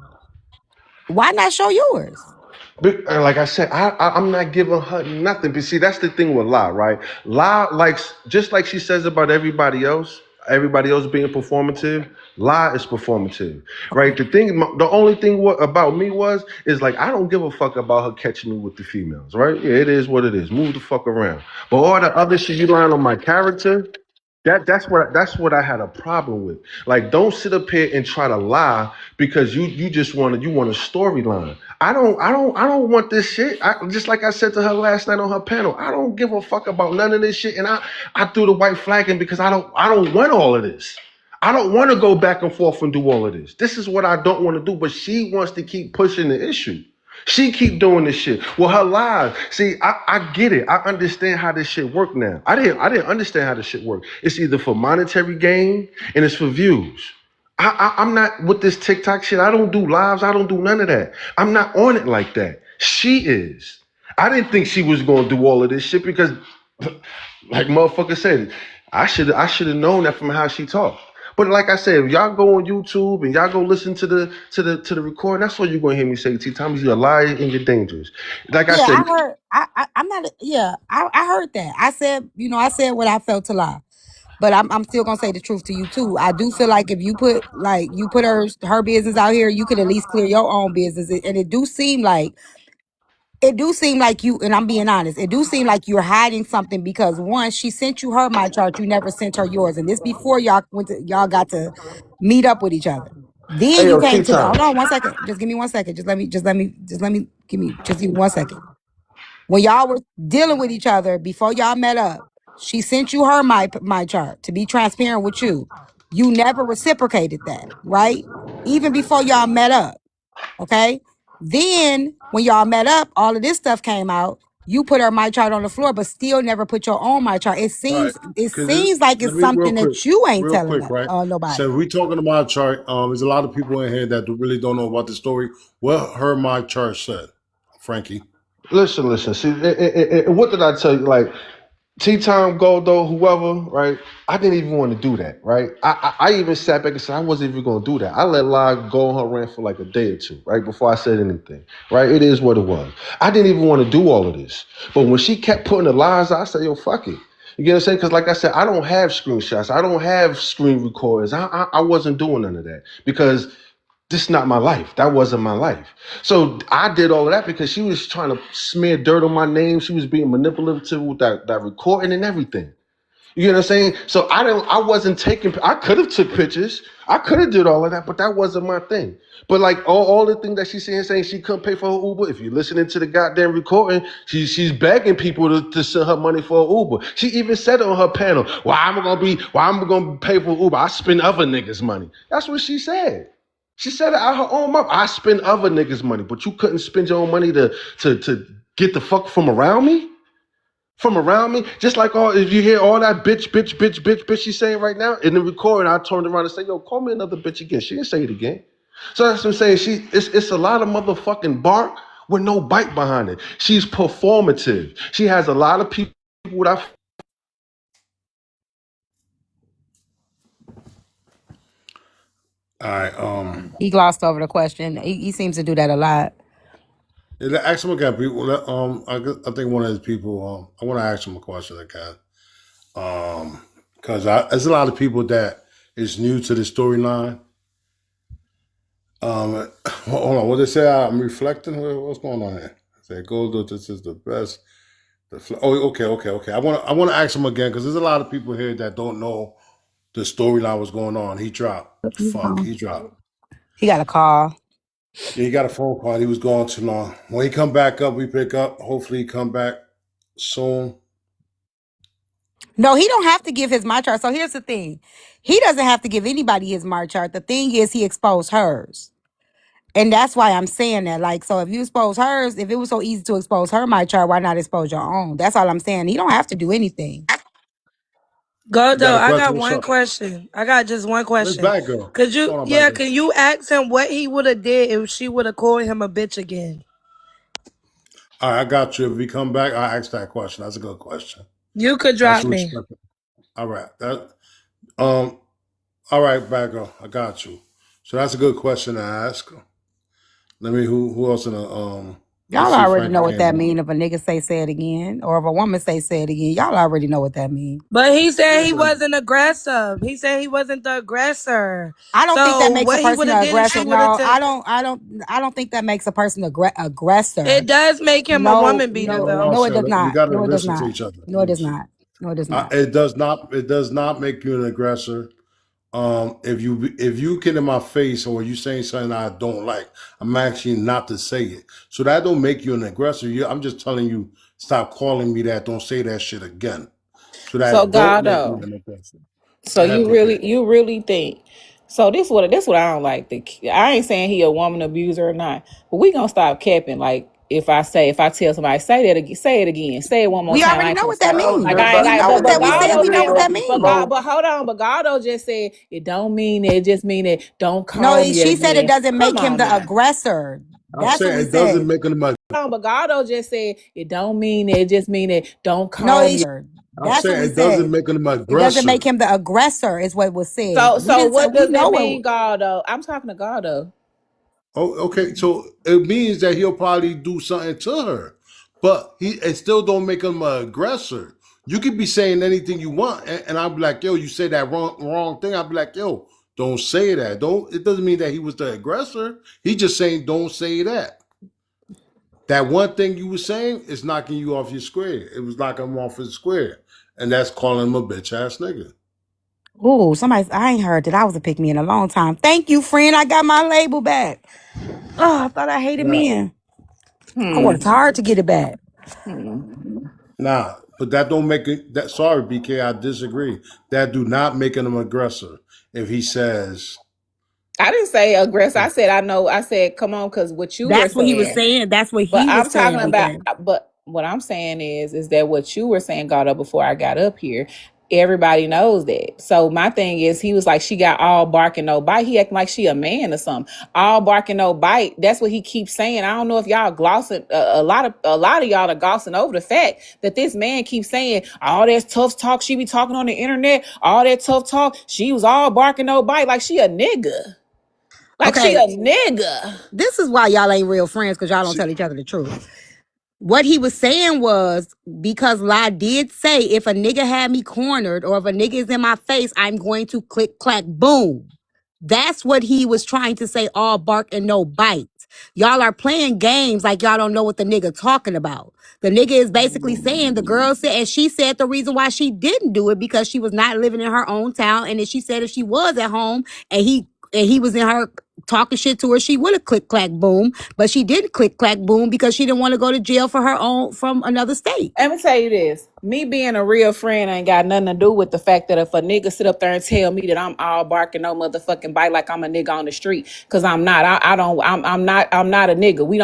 why not show yours? But like I said, I'm not giving her nothing. But see, that's the thing with La, right? La likes, just like she says about everybody else being performative. La is performative, right? The only thing about me is like I don't give a fuck about her catching me with the females, right? Yeah, it is what it is. Move the fuck around. But all the other shit you lying on my character. That's what I had a problem with. Like, don't sit up here and try to lie because you just want a storyline. I don't want this shit. Just like I said to her last night on her panel, I don't give a fuck about none of this shit. And I threw the white flag in because I don't want all of this. I don't want to go back and forth and do all of this. This is what I don't want to do. But she wants to keep pushing the issue. She keep doing this shit. Well, her lies. See, I get it. I understand how this shit work now. I didn't understand how this shit work. It's either for monetary gain and it's for views. I'm not with this TikTok shit. I don't do lives. I don't do none of that. I'm not on it like that. She is. I didn't think she was gonna do all of this shit because, like motherfucker said, I should have known that from how she talked. But like I said, if y'all go on YouTube and y'all go listen to the recording, that's what you're gonna hear me say. T. Thomas, you're a liar and you're dangerous. Like I Yeah, said, I heard. I'm not. Yeah, I heard that. I said, I said what I felt to lie, but I'm still gonna say the truth to you too. I do feel like if you put her business out here, you could at least clear your own business, and it do seem like you. And I'm being honest. It do seem like you're hiding something because one, she sent you her my chart, you never sent her yours, and this before y'all got to meet up with each other. Then hey you yo, T. came to the. Hold Time. on one second. Just give me 1 second. Just give me 1 second. When y'all were dealing with each other before y'all met up, she sent you her my chart to be transparent with you. You never reciprocated that, right? Even before y'all met up, okay? Then when y'all met up, all of this stuff came out. You put her my chart on the floor, but still never put your own my chart. It All right. seems like Let it's me something that you ain't real telling quick, right? nobody. So we talking about chart. There's a lot of people in here that really don't know about the story. What her my chart said, Frankie. Listen. See, what did I tell you? Like, T-Time, Goldo, whoever, right? I didn't even want to do that, right? I even sat back and said I wasn't even going to do that. I let Live go on her rant for like a day or two, right? Before I said anything, right? It is what it was. I didn't even want to do all of this. But when she kept putting the lies out, I said, yo, fuck it. You get what I'm saying? Because like I said, I don't have screenshots. I don't have screen recorders. I wasn't doing none of that because this is not my life. That wasn't my life. So I did all of that because she was trying to smear dirt on my name. She was being manipulative with that recording and everything. You know what I'm saying? So I wasn't taking, I could have took pictures. I could have did all of that, but that wasn't my thing. But like all the things that she's saying she couldn't pay for her Uber. If you're listening to the goddamn recording, she's begging people to send her money for an Uber. She even said it on her panel, why am I gonna pay for Uber? I spend other niggas' money. That's what she said. She said it out her own mouth. I spend other niggas' money, but you couldn't spend your own money to get the fuck from around me? From around me? Just like if you hear all that bitch she's saying right now, in the recording, I turned around and said, yo, call me another bitch again. She didn't say it again. So that's what I'm saying. It's a lot of motherfucking bark with no bite behind it. She's performative. She has a lot of people that All right. He glossed over the question. He seems to do that a lot. Ask him again, people. I think one of his people. I want to ask him a question again. Because there's a lot of people that is new to the storyline. Hold on. What they say? I'm reflecting. What's going on here? Say, Goldo, this is the best. Okay. I want to ask him again because there's a lot of people here that don't know the storyline was going on. He dropped. Fuck, he dropped. He got a call. Yeah, he got a phone call. He was gone too long. When he come back up, we pick up. Hopefully, he come back soon. No, he don't have to give his my chart. So here's the thing. He doesn't have to give anybody his my chart. The thing is he exposed hers. And that's why I'm saying that. Like, so if you expose hers, if it was so easy to expose her my chart, why not expose your own? That's all I'm saying. He don't have to do anything. You got Goldo, a I question? got What's one up? question. I got just one Let's question. back girl. Could you, Hold on, back yeah, girl. can you ask him what he would have did if she would have called him a bitch again? All right, I got you. If we come back, I'll ask that question. That's a good question. You could That's drop me. respectful. All right. Um. All right, back girl. I got you. So that's a good question to ask. Let me. Who else in the Let's Y'all see. already Frankie know what came that back. mean if a nigga say it again, or if a woman say it again. Y'all already know what that mean. But he said he Yeah. wasn't aggressive. He said he wasn't the aggressor. I don't think that So makes a what he person would have an did if she aggressor. would have No, took, I don't think that makes a person aggressor. it does make him a No, woman beater no, though. no, it does Shirley, we not. got to No, it does listen to not. each other. No, it does not. No, it does not. It does not. It does not make you an aggressor. If you get in my face or you saying something I don't like, I'm actually not to say it. So that don't make you an aggressor. I'm just telling you, stop calling me that. Don't say that shit again. So So that don't make me Goldo. an aggressor. So Go ahead, PK. you really think? So this what I don't like. I ain't saying he a woman abuser or not, but we gonna stop capping. Like if I tell somebody say that again, say it again, say it one more We time. I already ain't know gonna what that stop. I was Like mean. just I ain't about We to like, know but what say but that. We that. said Galdo we know said what what? that But mean. hold on, but Galdo just said it don't mean it. It just mean it. Don't No, call me she said it again. doesn't Come make him on the now. aggressor. I'm That's what saying we it doesn't said. make them. Hold on, but Galdo just said it don't mean it. It just mean it. Don't No, call me. I'm that's what saying we it doesn't said. make them It doesn't make aggressor. him the aggressor, is what was said. So We so didn't say what we does that know mean, what. Galdo? I'm talking to Galdo. Oh, okay. So it means that he'll probably do something to her, but it still don't make him an aggressor. You could be saying anything you want, and I'll be like, yo, you said that wrong thing. I'll be like, yo, don't say that. Don't. It doesn't mean that he was the aggressor. He just saying don't say that. That one thing you were saying is knocking you off your square. It was knocking him off his square, and that's calling him a bitch ass nigga. Ooh, I ain't heard that I was a pick me in a long time. Thank you, friend. I got my label back. Oh, I thought I hated Nah, men. I Hmm. worked hard to get it back. Hmm. nah, but that don't make it. That sorry, BK, I disagree. That do not make him an aggressor. If he says, I didn't say aggressive. I said I know. I said come on, because what you were That's what he was saying. saying. That's what But he I'm was talking saying, about. BK. But what I'm saying is that what you were saying got up before I got up here. Everybody knows that. So my thing is, he was like, she got all bark and no bite. He acting like she a man or something. All bark and no bite. That's what he keeps saying. I don't know if y'all glossing. A lot of y'all are glossing over the fact that this man keeps saying all that tough talk she be talking on the internet. All that tough talk. She was all bark and no bite. Like she a nigga. Like she Okay, a nigga. this is why y'all ain't real friends, because y'all don't see, tell each other the truth. What he was saying was, because La did say, if a nigga had me cornered or if a nigga is in my face, I'm going to click, clack, boom. That's what he was trying to say, all bark and no bite. Y'all are playing games like y'all don't know what the nigga talking about. The nigga is basically saying, the girl said, and she said the reason why she didn't do it because she was not living in her own town. And then she said if she was at home and he was in her talking shit to her, she would have click, clack, boom. But she didn't click, clack, boom because she didn't want to go to jail for her own from another state. Let me tell you this. Me being a real friend ain't got nothing to do with the fact that if a nigga sit up there and tell me that I'm all barking no motherfucking bite like I'm a nigga on the street. Cause I'm not. I'm not a nigga. We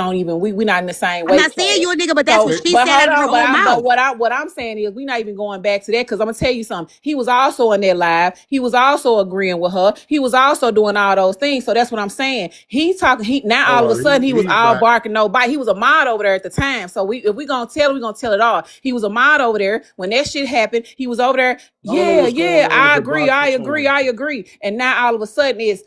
not in the same I'm weight not saying class. you a nigga, but that's what So, okay, she but said hold out of her on, own mouth. what I'm saying is we not even going back to that because I'm gonna tell you something. He was also in that live. He was also agreeing with her. He was also doing all those things. So that's what I'm saying. He talking. He now all of a oh, sudden he was he's all back. barking no bite. He was a mod over there at the time. So if we gonna tell, we gonna tell it all. He was a mod over there when that shit happened. He was over there. I don't know Yeah, what's going yeah. on with I the agree. box. I Hold agree. on. I agree. And now all of a sudden it's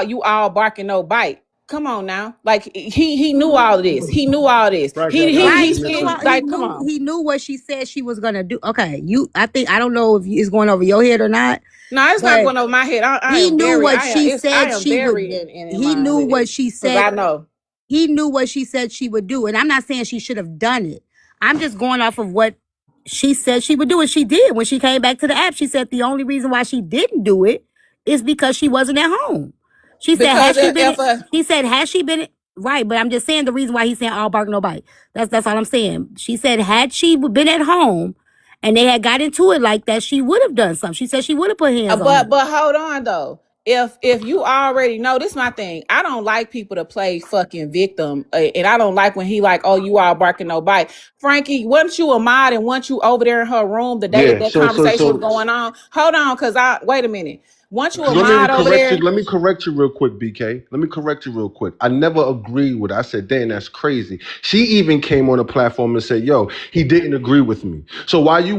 you all barking no bite. Come on now. Like he knew all of this. He knew all this. Frankie, I He got he you. Right, he Give he me a knew still second. he like come knew on. he knew what she said she was gonna do. Okay, I don't know if it's going over your head or not, No, it's not but going over my head. I he am knew very what I am she it's I said am she very would. in He line knew with what it. she Because said. I know. He knew what she said she would do, and I'm not saying she should have done it. I'm just going off of what She said she would do it. She did. When she came back to the app, she said the only reason why she didn't do it is because she wasn't at home. She said, Because had she been, if a she said, had she been, right, but I'm just saying the reason why he's saying all bark, no bite. That's all I'm saying. She said, had she been at home and they had got into it like that, she would have done something. She said she would have put hands on him. but hold on though. If you already know, this my thing. I don't like people to play fucking victim, and I don't like when he like, oh, you all barking no bite. Frankie, wasn't you a mod and weren't you over there in her room the day that Yeah. that So conversation was going on? Hold on, cause wait a minute. Weren't you a Let me mod over correct you. there? Let me correct you real quick, BK. Let me correct you real quick. I never agreed with it. I said, "Damn, that's crazy." She even came on the platform and said, "Yo, he didn't agree with me." So why you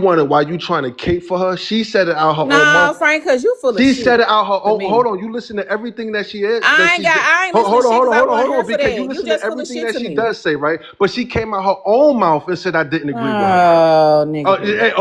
trying to cape for her? She said it out her own No, mouth. Frank, cause you full of She shit said it out her to own. Hold me. on, you listen to everything that she is. I ain't listening Hold to on, shit hold because on, I hold on, wasn't hold here on, for BK. You that. You listen to just full of everything shit that to she me. does say, right? But she came out her own mouth and said, "I didn't agree with her." Oh, nigga, please.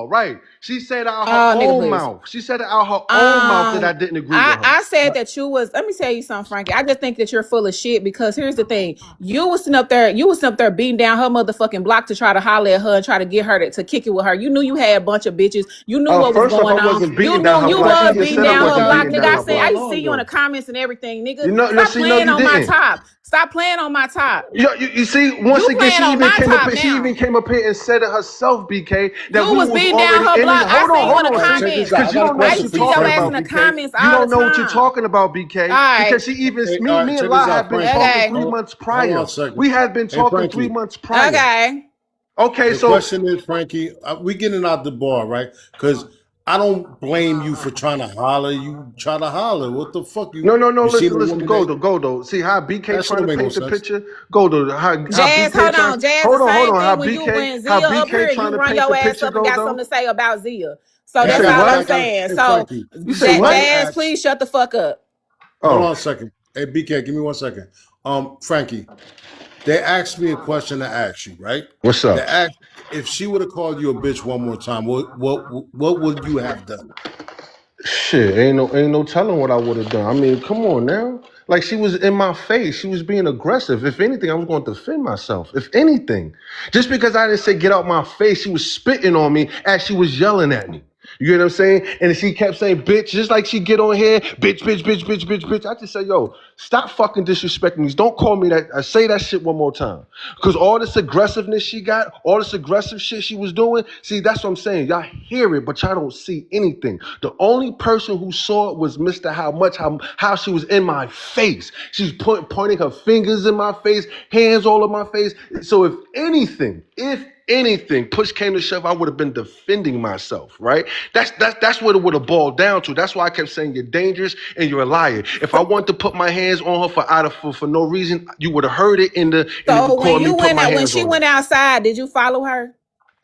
Right. She said out her Oh, nigga, own please. mouth. She said it out her own mouth that I didn't agree with her. I said that you was. Let me tell you something, Frankie. I just think that you're full of shit because here's the thing: you was sitting up there, beating down her motherfucking block to try to holler at her and try to get her to kick it with her. You knew you had a bunch of bitches. You knew what was First off, I going on. wasn't You beating down knew her you block. She was even beating said I down her wasn't block, beating nigga. down I her said I block. used to see you in the comments and everything, nigga. No, Stop see, no, playing you on my didn't. top. Stop playing on my top. You see, once You again, playing on my top she now. even came up here and said it herself, BK, that You we was was beating down already her in it. block. I seen you in the All right, check this comments. out. I Because you got a don't know I what used question to you're for see you, your talking ass Frankie. in about, the BK. comments You all the don't know what you're time. talking about, All BK. right. Because she even, Hey, me, all right, me and check this La out, have been Frankie. talking Okay. 3 months Hold on prior. a second. We had been Hey, talking three Frankie. months prior. Okay. Okay, The so question is, Frankie, we getting out the bar, right? Because I don't blame you for trying to holler. You try to holler. What the fuck? no. You seen Listen, a listen. woman that Goldo. See how BK that shit trying don't to make no paint the sense. picture. Goldo, how Jazz, BK hold trying. on. Jazz, the Hold same on. thing when you when How Zia up BK here, trying you to run paint your the ass picture. up and got something Goldo. to say about Zia. So You Hey, that's say matter of all I'm what? fact, saying. hey So Frankie, You say what? somebody Jazz, asked. please shut the fuck up. Hold Oh, on a second. Hey, BK, give me 1 second. Frankie, they asked me a question to ask you, right? what's They up? asked if she would have called you a bitch one more time. What would you have done? Shit, ain't no telling what I would have done. I mean, come on now. Like she was in my face. She was being aggressive. If anything, I was going to defend myself. If anything. Just because I didn't say get out my face, she was spitting on me as she was yelling at me. You get what I'm saying? And she kept saying, bitch, just like she get on here, bitch. I just say, yo, stop fucking disrespecting me. Don't call me that. I say that shit one more time. Because all this aggressiveness she got, all this aggressive shit she was doing, see, that's what I'm saying. Y'all hear it, but y'all don't see anything. The only person who saw it was Mr. How she was in my face. She's pointing her fingers in my face, hands all in my face. So if anything, push came to shove, I would have been defending myself, right? That's what it would have boiled down to. That's why I kept saying you're dangerous and you're a liar. If I wanted to put my hands on her for no reason, you would have heard it in the So recording me put my when hands she on her. went outside, did you follow her?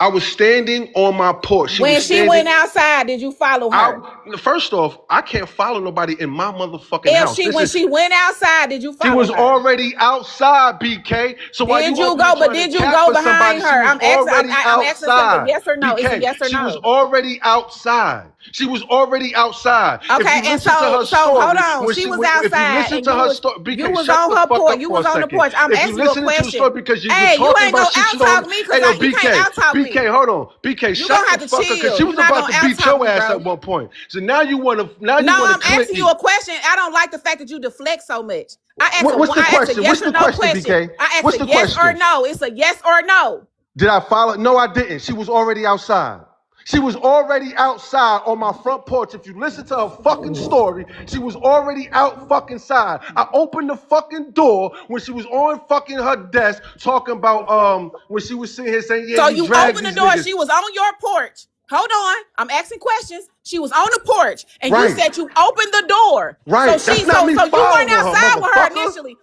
I was standing on my porch. She was When she went standing. outside, did you follow her? First off, I can't follow nobody in my motherfucking If house. she when she went outside, did you She follow was her? already outside, BK. So while Did you you over here go? But trying to did you cap go for somebody, behind she her? was already I'm asking a simple outside. yes or no. It's a BK, yes or she was no. already outside. She was already outside. If Okay, you and listen to her so hold story, on. She was if you outside, listen and to her story, you BK, was shut on the her fuck porch. up You for was a on the second. porch. I'm If you asking you a listening to the question. story because you Hey, you talking ain't about gonna shit you out don't, talk me hey because yo, you can't BK, out talk me. BK, hold on, BK, You shut gonna the have to fuck up because she chill. You're was not about gonna to out beat talk your me, ass bro. at one point. So now you No, want to I'm clip asking you me. a question. I don't like the fact that you deflect so much. What's the I asked a question? yes What's or the no question, question. BK? I asked What's a the yes or question? no. It's a yes or no. Did I follow? No, I didn't. She was already outside. She was already outside on my front porch. If you listen to her fucking story, she was already out fucking side. I opened the fucking door when she was on fucking her desk talking about when she was sitting here saying, yeah, So you you drag opened the these door. niggas. She was on your porch. Hold on. I'm asking questions. She was on the porch, and you Right, said you opened the door. right. That's not me So you weren't following her, outside with her motherfucker. initially.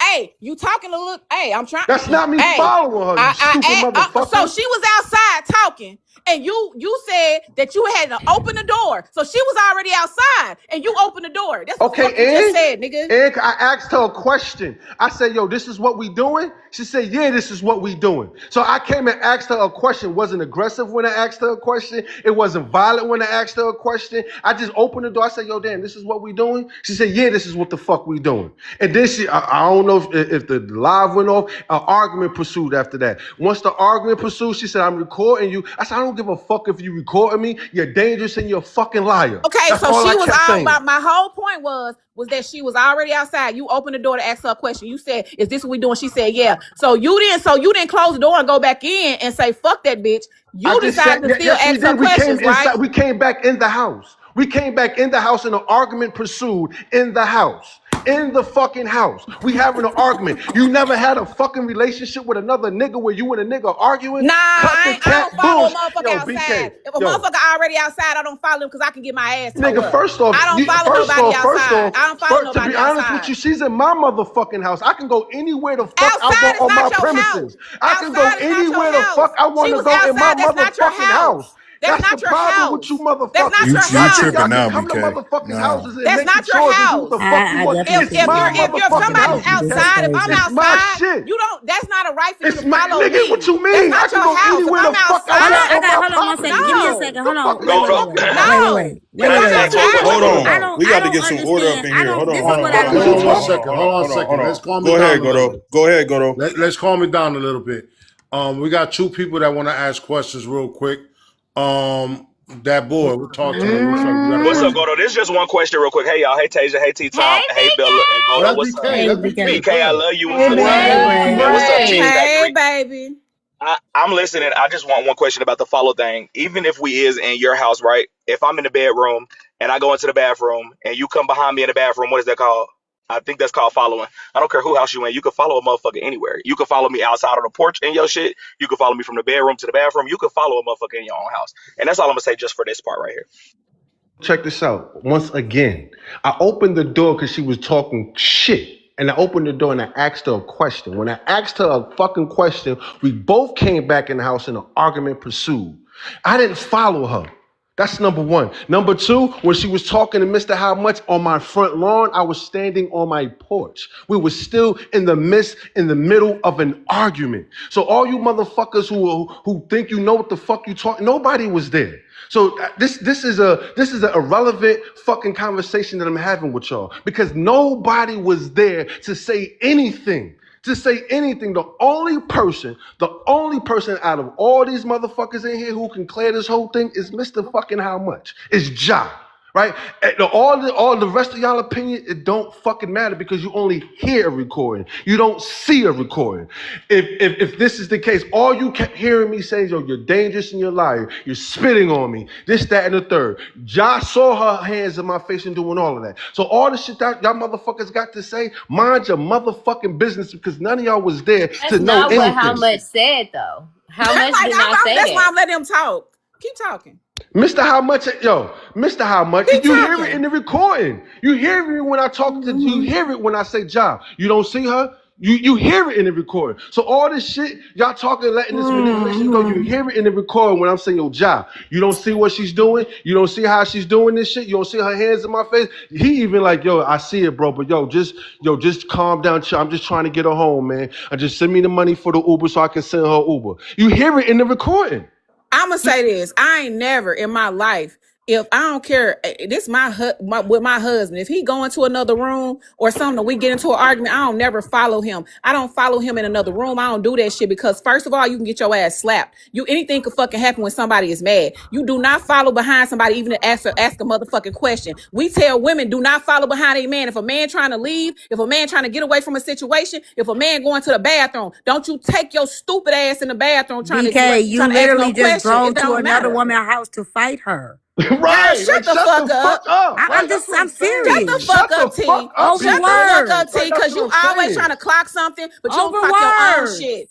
Hey, you talking a little? Hey, I'm trying. That's not me Hey, following her, you stupid so motherfucker. she was outside talking. And you said that you had to open the door. So she was already outside and you opened the door. That's what the fuck you just said, nigga. And I asked her a question. I said, yo, this is what we doing? She said, yeah, this is what we doing. So I came and asked her a question. Wasn't aggressive when I asked her a question. It wasn't violent when I asked her a question. I just opened the door. I said, yo, damn, this is what we doing? She said, yeah, this is what the fuck we doing. And then I don't know if the live went off, an argument pursued after that. Once the argument pursued, she said, I'm recording you. I said, I don't give a fuck if you recording me. You're dangerous and you're a fucking liar. Okay, That's so all she I was kept saying. my whole point was that she was already outside. You opened the door to ask her a question. You said, "Is this what we doing?" She said, "Yeah." So you didn't close the door and go back in and say, "Fuck that bitch." You decided to still ask her questions, right? We came back in the house. We came back in the house and an argument pursued in the house. In the fucking house. We having an argument. You never had a fucking relationship with another nigga where you and a nigga arguing? Nah, I don't follow a bullshit. motherfucker outside. If a motherfucker already outside, I don't follow him because I can get my ass towed Nigga, up. first off, I don't follow nobody outside. I don't follow nobody outside. To be honest with you, she's in my motherfucking house. I can go anywhere the fuck outside I want on my House. premises. I can go anywhere the house. fuck I want to go in my motherfucking house. That's not the your problem house. with you motherfuckers. That's not your You house. tripping now, Come to BK. motherfucking houses and That's not your house. If somebody's outside, if I'm outside, you don't. That's not a right for you to follow me. What you mean? That's not your house. If I'm outside, Hold on 1 second. Give me a second. Hold on. Wait. Hold on. We got to get some order up in here. Hold on. Hold on 1 second. Hold on a second. Let's calm it down. Go ahead, Goldo. Let's calm it down a little bit. We got 2 people that want to ask questions real quick. That boy, we'll talk to him. What's up, Goldo? This is just one question real quick. Hey, y'all. Hey, Tasia. Hey, T-Tom. Hey, Bill. And Goldo. What's up? BK, I love you. What's up, G? Hey, baby. I'm listening. I just want one question about the follow thing. Even if we is in your house, right? If I'm in the bedroom and I go into the bathroom and you come behind me in the bathroom, what is that called? I think that's called following. I don't care who house you in. You can follow a motherfucker anywhere. You can follow me outside on the porch in your shit. You can follow me from the bedroom to the bathroom. You can follow a motherfucker in your own house. And that's all I'm going to say just for this part right here. Check this out. Once again, I opened the door because she was talking shit. And I opened the door and I asked her a question. When I asked her a fucking question, we both came back in the house and an argument pursued. I didn't follow her. That's number 1. Number 2, when she was talking to Mr. How Much on my front lawn, I was standing on my porch. We were still in the middle of an argument. So all you motherfuckers who think you know what the fuck you talking, nobody was there. So this is a irrelevant fucking conversation that I'm having with y'all because nobody was there to say anything. The only person out of all these motherfuckers in here who can clear this whole thing is Mr. fucking How Much. It's Ja, right? And all the rest of y'all opinion, it don't fucking matter because you only hear a recording. You don't see a recording. If this is the case, all you kept hearing me saying, yo, you're dangerous and you're liar. You're spitting on me. This, that, and the third. Ja saw her hands in my face and doing all of that. So all the shit that y'all motherfuckers got to say, mind your motherfucking business because none of y'all was there to know anything. That's not what How Much said, though. How Much did not say that. That's why I'm letting him talk. Keep talking. Mr. How Much, you hear it in the recording. You hear it when I talk to you, hear it when I say job. You don't see her, you hear it in the recording. So all this shit, y'all talking, letting this manipulation go, you hear it in the recording when I'm saying, yo, job. You don't see what she's doing, you don't see how she's doing this shit, you don't see her hands in my face. He even like, yo, I see it, bro, but just calm down, chill. I'm just trying to get her home, man. And just send me the money for the Uber so I can send her Uber. You hear it in the recording. I'm gonna say this. I ain't never in my life, if I don't care, this with my husband, if he go into another room or something, we get into an argument, I don't never follow him. I don't follow him in another room. I don't do that shit because first of all, you can get your ass slapped. Anything could fucking happen when somebody is mad. You do not follow behind somebody even to ask a motherfucking question. We tell women, do not follow behind a man. If a man trying to leave, if a man trying to get away from a situation, if a man going to the bathroom, don't you take your stupid ass in the bathroom trying BK, you literally just drove to another woman's house to fight her. Right. Shut the fuck up. I'm serious. Shut the fuck up, T. Shut the fuck up, T, because you always trying to clock something, but you don't clock your own shit.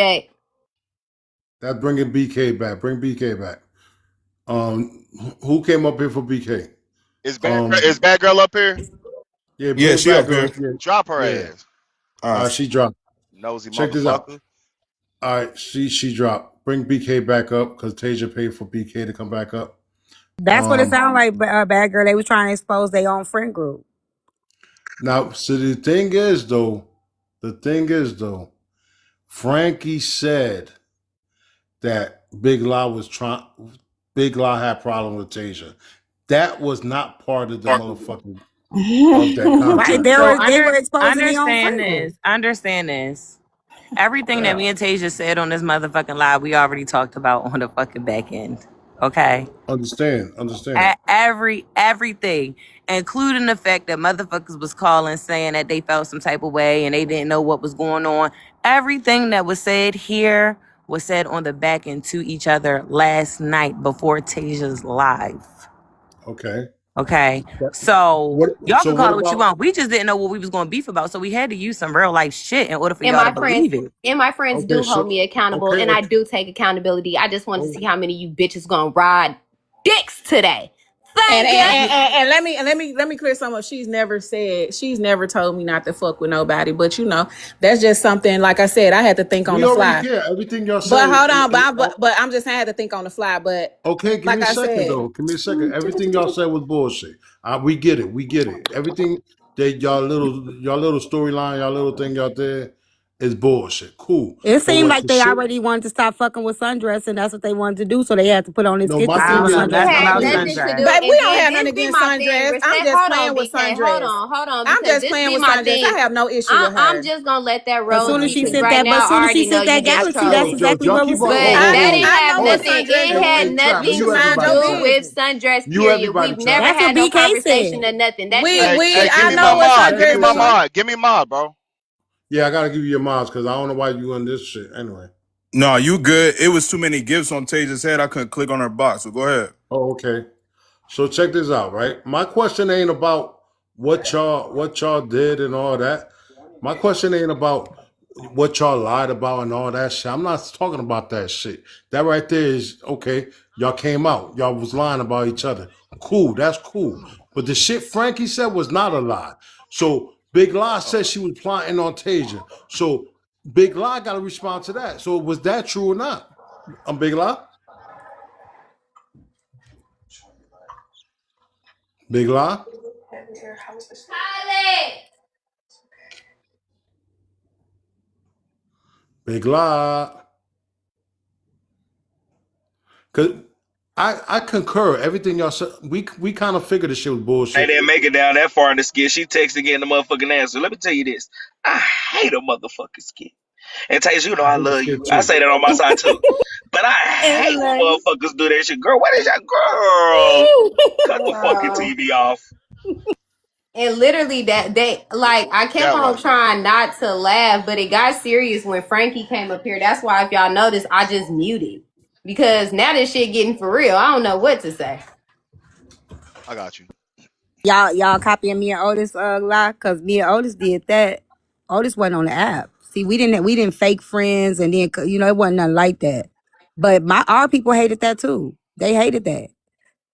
back. That's bringing BK back. Bring BK back. Who came up here for BK? Is bad girl up here? Yeah, Yeah, bring she back up girl. here. Yeah, Drop her yeah. ass. She dropped. Nosy Check this out. motherfucker. All right, she dropped. Bring BK back up because Tasia paid for BK to come back up. That's what it sounded like, bad girl. They was trying to expose their own friend group. Now, so the thing is though, Frankie said that Big Law had problem with Tasia. That was not part of the motherfucking of that Right? contract. They were exposing their own Understand friend group. this. Understand this. Everything that Yeah, me and Tasia said on this motherfucking live, we already talked about on the fucking back end. Okay? understand. Everything, including the fact that motherfuckers was calling saying that they felt some type of way and they didn't know what was going on. Everything that was said here was said on the back end to each other last night before Tasia's live. Okay. Okay, so y'all So can call what it what you about? want. We just didn't know what we was going to beef about, so we had to use some real life shit in order for And y'all to my friends believe it. and my friends Okay, do hold so me accountable, and okay, I do take accountability. I just want to oh, see how many of you bitches gonna ride dicks today. And Thank and, you. and, and let me clear something up. She's never told me not to fuck with nobody. But that's just something. Like I said, I had to think on we the already fly. care. Everything y'all But said. hold on, but I'm just saying I had to think on the fly. But Okay, give me like a I second said, though. Give me a second. Everything y'all said was bullshit. We get it. We get it. Everything that y'all little storyline, y'all little thing out there is bullshit. Cool. It But seemed what like the they shit? already wanted to stop fucking with Sundress, and that's what they wanted to do. So they had to put on this No, skit my to see thing what is It Nothing Sundress had gonna about do. nothing to do, Sundress. but we and don't then have nothing this be against my thing. sundress. I'm Respect. just Hold playing on, with Big K. Hold sundress. on, hold on, I'm because just this playing be with my sundress. I thing. have no issue with I'm her. just gonna let that As roll, soon as G, she because sent right that, but as now soon I as she already know sent you that just galaxy, that's yo, trolling. yo, exactly y'all what keep was on. said. But Hold that on, ain't I have know hold what on. nothing. sundress It Hey, had hey, is. trap. You nothing Mute can to mind your everybody, do trap. with business. Sundress. Mute Period. everybody, We've never trap. That's what had no BK conversation said. or nothing. That We shit. we Give I me know my what mod. Give me sundress my is. mod. Give me mod, bro. Yeah, I gotta give you your mods because I don't know why you on this shit. Anyway. No, you good. It was too many gifts on Taja's head. I couldn't click on her box. So go ahead. Oh, okay. So check this out, right? My question ain't about what y'all did and all that. My question ain't about what y'all lied about and all that shit. I'm not talking about that shit. That right there is okay. Y'all came out. Y'all was lying about each other. Cool. That's cool. But the shit Frankie said was not a lie. So Big Lie said she was plotting on Tasia. So Big Lie got to respond to that. So was that true or not? I'm Big Lie. Big Lie. Big Lie. Cause I concur everything y'all said. We kind of figured this shit was I bullshit. didn't make it down that far in the skit. She texted getting the motherfucking answer. Let me tell you this. I hate a motherfucking skit. And Tays, you know I I hate the love shit you. I too. say that on my side too. But I hate when motherfuckers do that shit. Girl, what is your girl? Cut the fucking Wow. TV off. And literally that they like I kept That on wasn't it. trying not to laugh, but it got serious when Frankie came up here. That's why if y'all notice, I just muted. Because now this shit getting for real. I don't know what to say. I got you. Y'all copying me and Otis lie, cause me and Otis did that. Otis wasn't on the app. See, we didn't fake friends, and then it wasn't nothing like that. But our people hated that too. They hated that.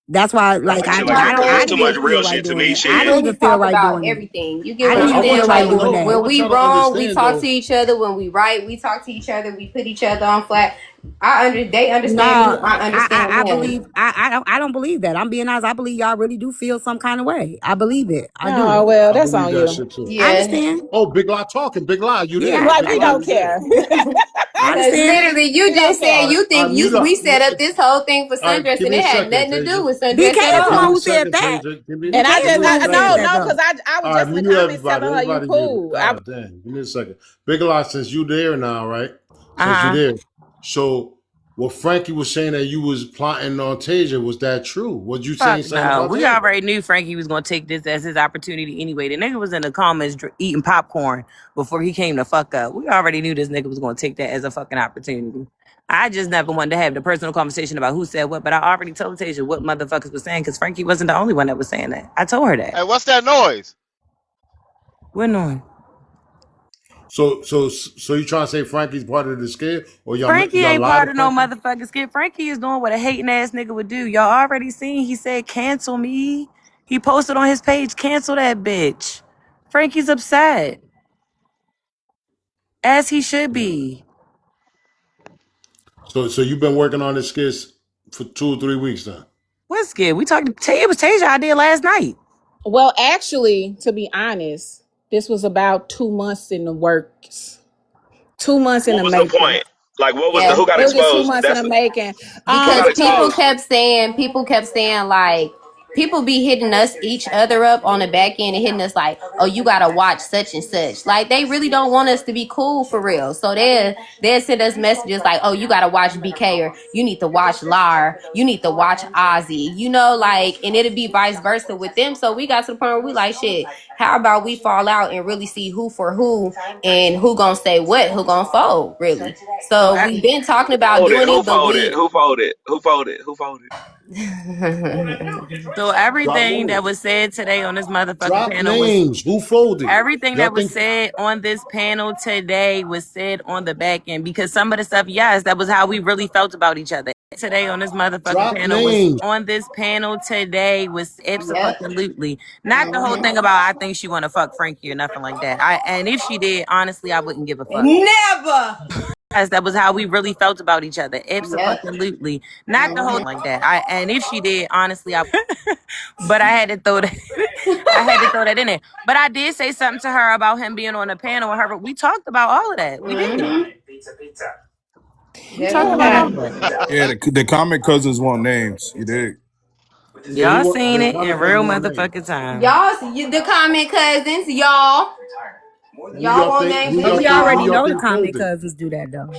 That's why, I like, think I shit like My that. don't It's I thing too didn't much is even feel real right shit to doing me. it. I Shit. didn't really even feel talk right about doing it. everything. You get I what didn't I'm I even want feel saying? y'all right Like to doing know. I that. when want we y'all to wrong, we understand talk to though. each other. When we right, we talk to each other. We put each other on flat. They No, understand me. I understand I them. believe I don't believe that. I'm being honest. I believe y'all really do feel some kind of way. I believe it. I do. Oh well, I that's believe on that you. shit too. I Yeah. understand. Oh, Big Lie talking. Big Lie, you Yeah, there? Like Big we Lie, don't you there? care. I Cause understand. literally, you We don't just said care. you All think right, mute we up. set up this whole thing for All right, sundress, give and me it a had second, nothing to do Tasia. with BK sundress at is the Give one me a who all. said second, that. Tasia. And I BK is Give the just me a one who said no, second. that no, though. because I was All right, just in the mute comments everybody. telling her you Everybody mute. cool. God damn. Give me a second. Big Lie, since you there now, right? Since you Uh-huh. there. So what Frankie was saying that you was plotting on Tasia, was that true? What you saying Fuck saying no. about We Tasia? already knew Frankie was gonna take this as his opportunity anyway. The nigga was in the comments eating popcorn before he came to fuck up. We already knew this nigga was gonna take that as a fucking opportunity. I just never wanted to have the personal conversation about who said what, but I already told Tasia what motherfuckers was saying because Frankie wasn't the only one that was saying that. I told her that. Hey, what's that noise? We're knowing. So you trying to say Frankie's part of the scare, or Frankie y'all ain't lied part to of no Frankie? motherfucking skit. Frankie is doing what a hating ass nigga would do. Y'all already seen he said cancel me. He posted on his page, cancel that bitch. Frankie's upset. As he should be. So you've been working on this skit for 2 or 3 weeks now. What's good? We talked. It was Tasia I did last night. Well, actually, to be honest, this was about 2 months in the works. 2 months in What the was the making. point? Like, what was the Yeah. who got It was just two exposed? months in That's the making. who Because got people exposed. kept saying like people be hitting us each other up on the back end and hitting us like, oh, you gotta watch such and such. Like they really don't want us to be cool for real. So they'll send us messages like, oh, you gotta watch BK, or you need to watch Lar, you need to watch Ozzy, like, and it'll be vice versa with them. So we got to the point where we like, shit, how about we fall out and really see who for who and who gonna say what, who gonna fold, really. So So we've been talking about Folded. doing Who it, but folded? we Who folded? Who folded? Who folded? So Drop everything that names. was said today on this motherfucking Drop panel was names. Who folded? everything Y'all that was think said on this panel today was said on the back end because some of the stuff, yes, that was how we really felt about each other. Today on this motherfucking drop panel was names? on this panel today was yep. absolutely not the whole thing about I think she want to fuck Frankie or nothing like that. And if she did, honestly, I wouldn't give a fuck. Never. Yes, that was how we really felt about each other. Yep. Absolutely not the whole like that. And if she did, honestly, I. But I had to throw that. I had to throw that in there. But I did say something to her about him being on the panel with her. We talked about all of that. We did. We Yes, talked we about all have. of that. Yeah, the comic cousins want names. You dig? Yeah, he Y'all want seen the it in comic real cousin want names. motherfucking time. The comment cousins, y'all. Who Y'all y'all want think? names Who for y'all We think? Who already y'all know y'all? the think common folded? cousins do that though.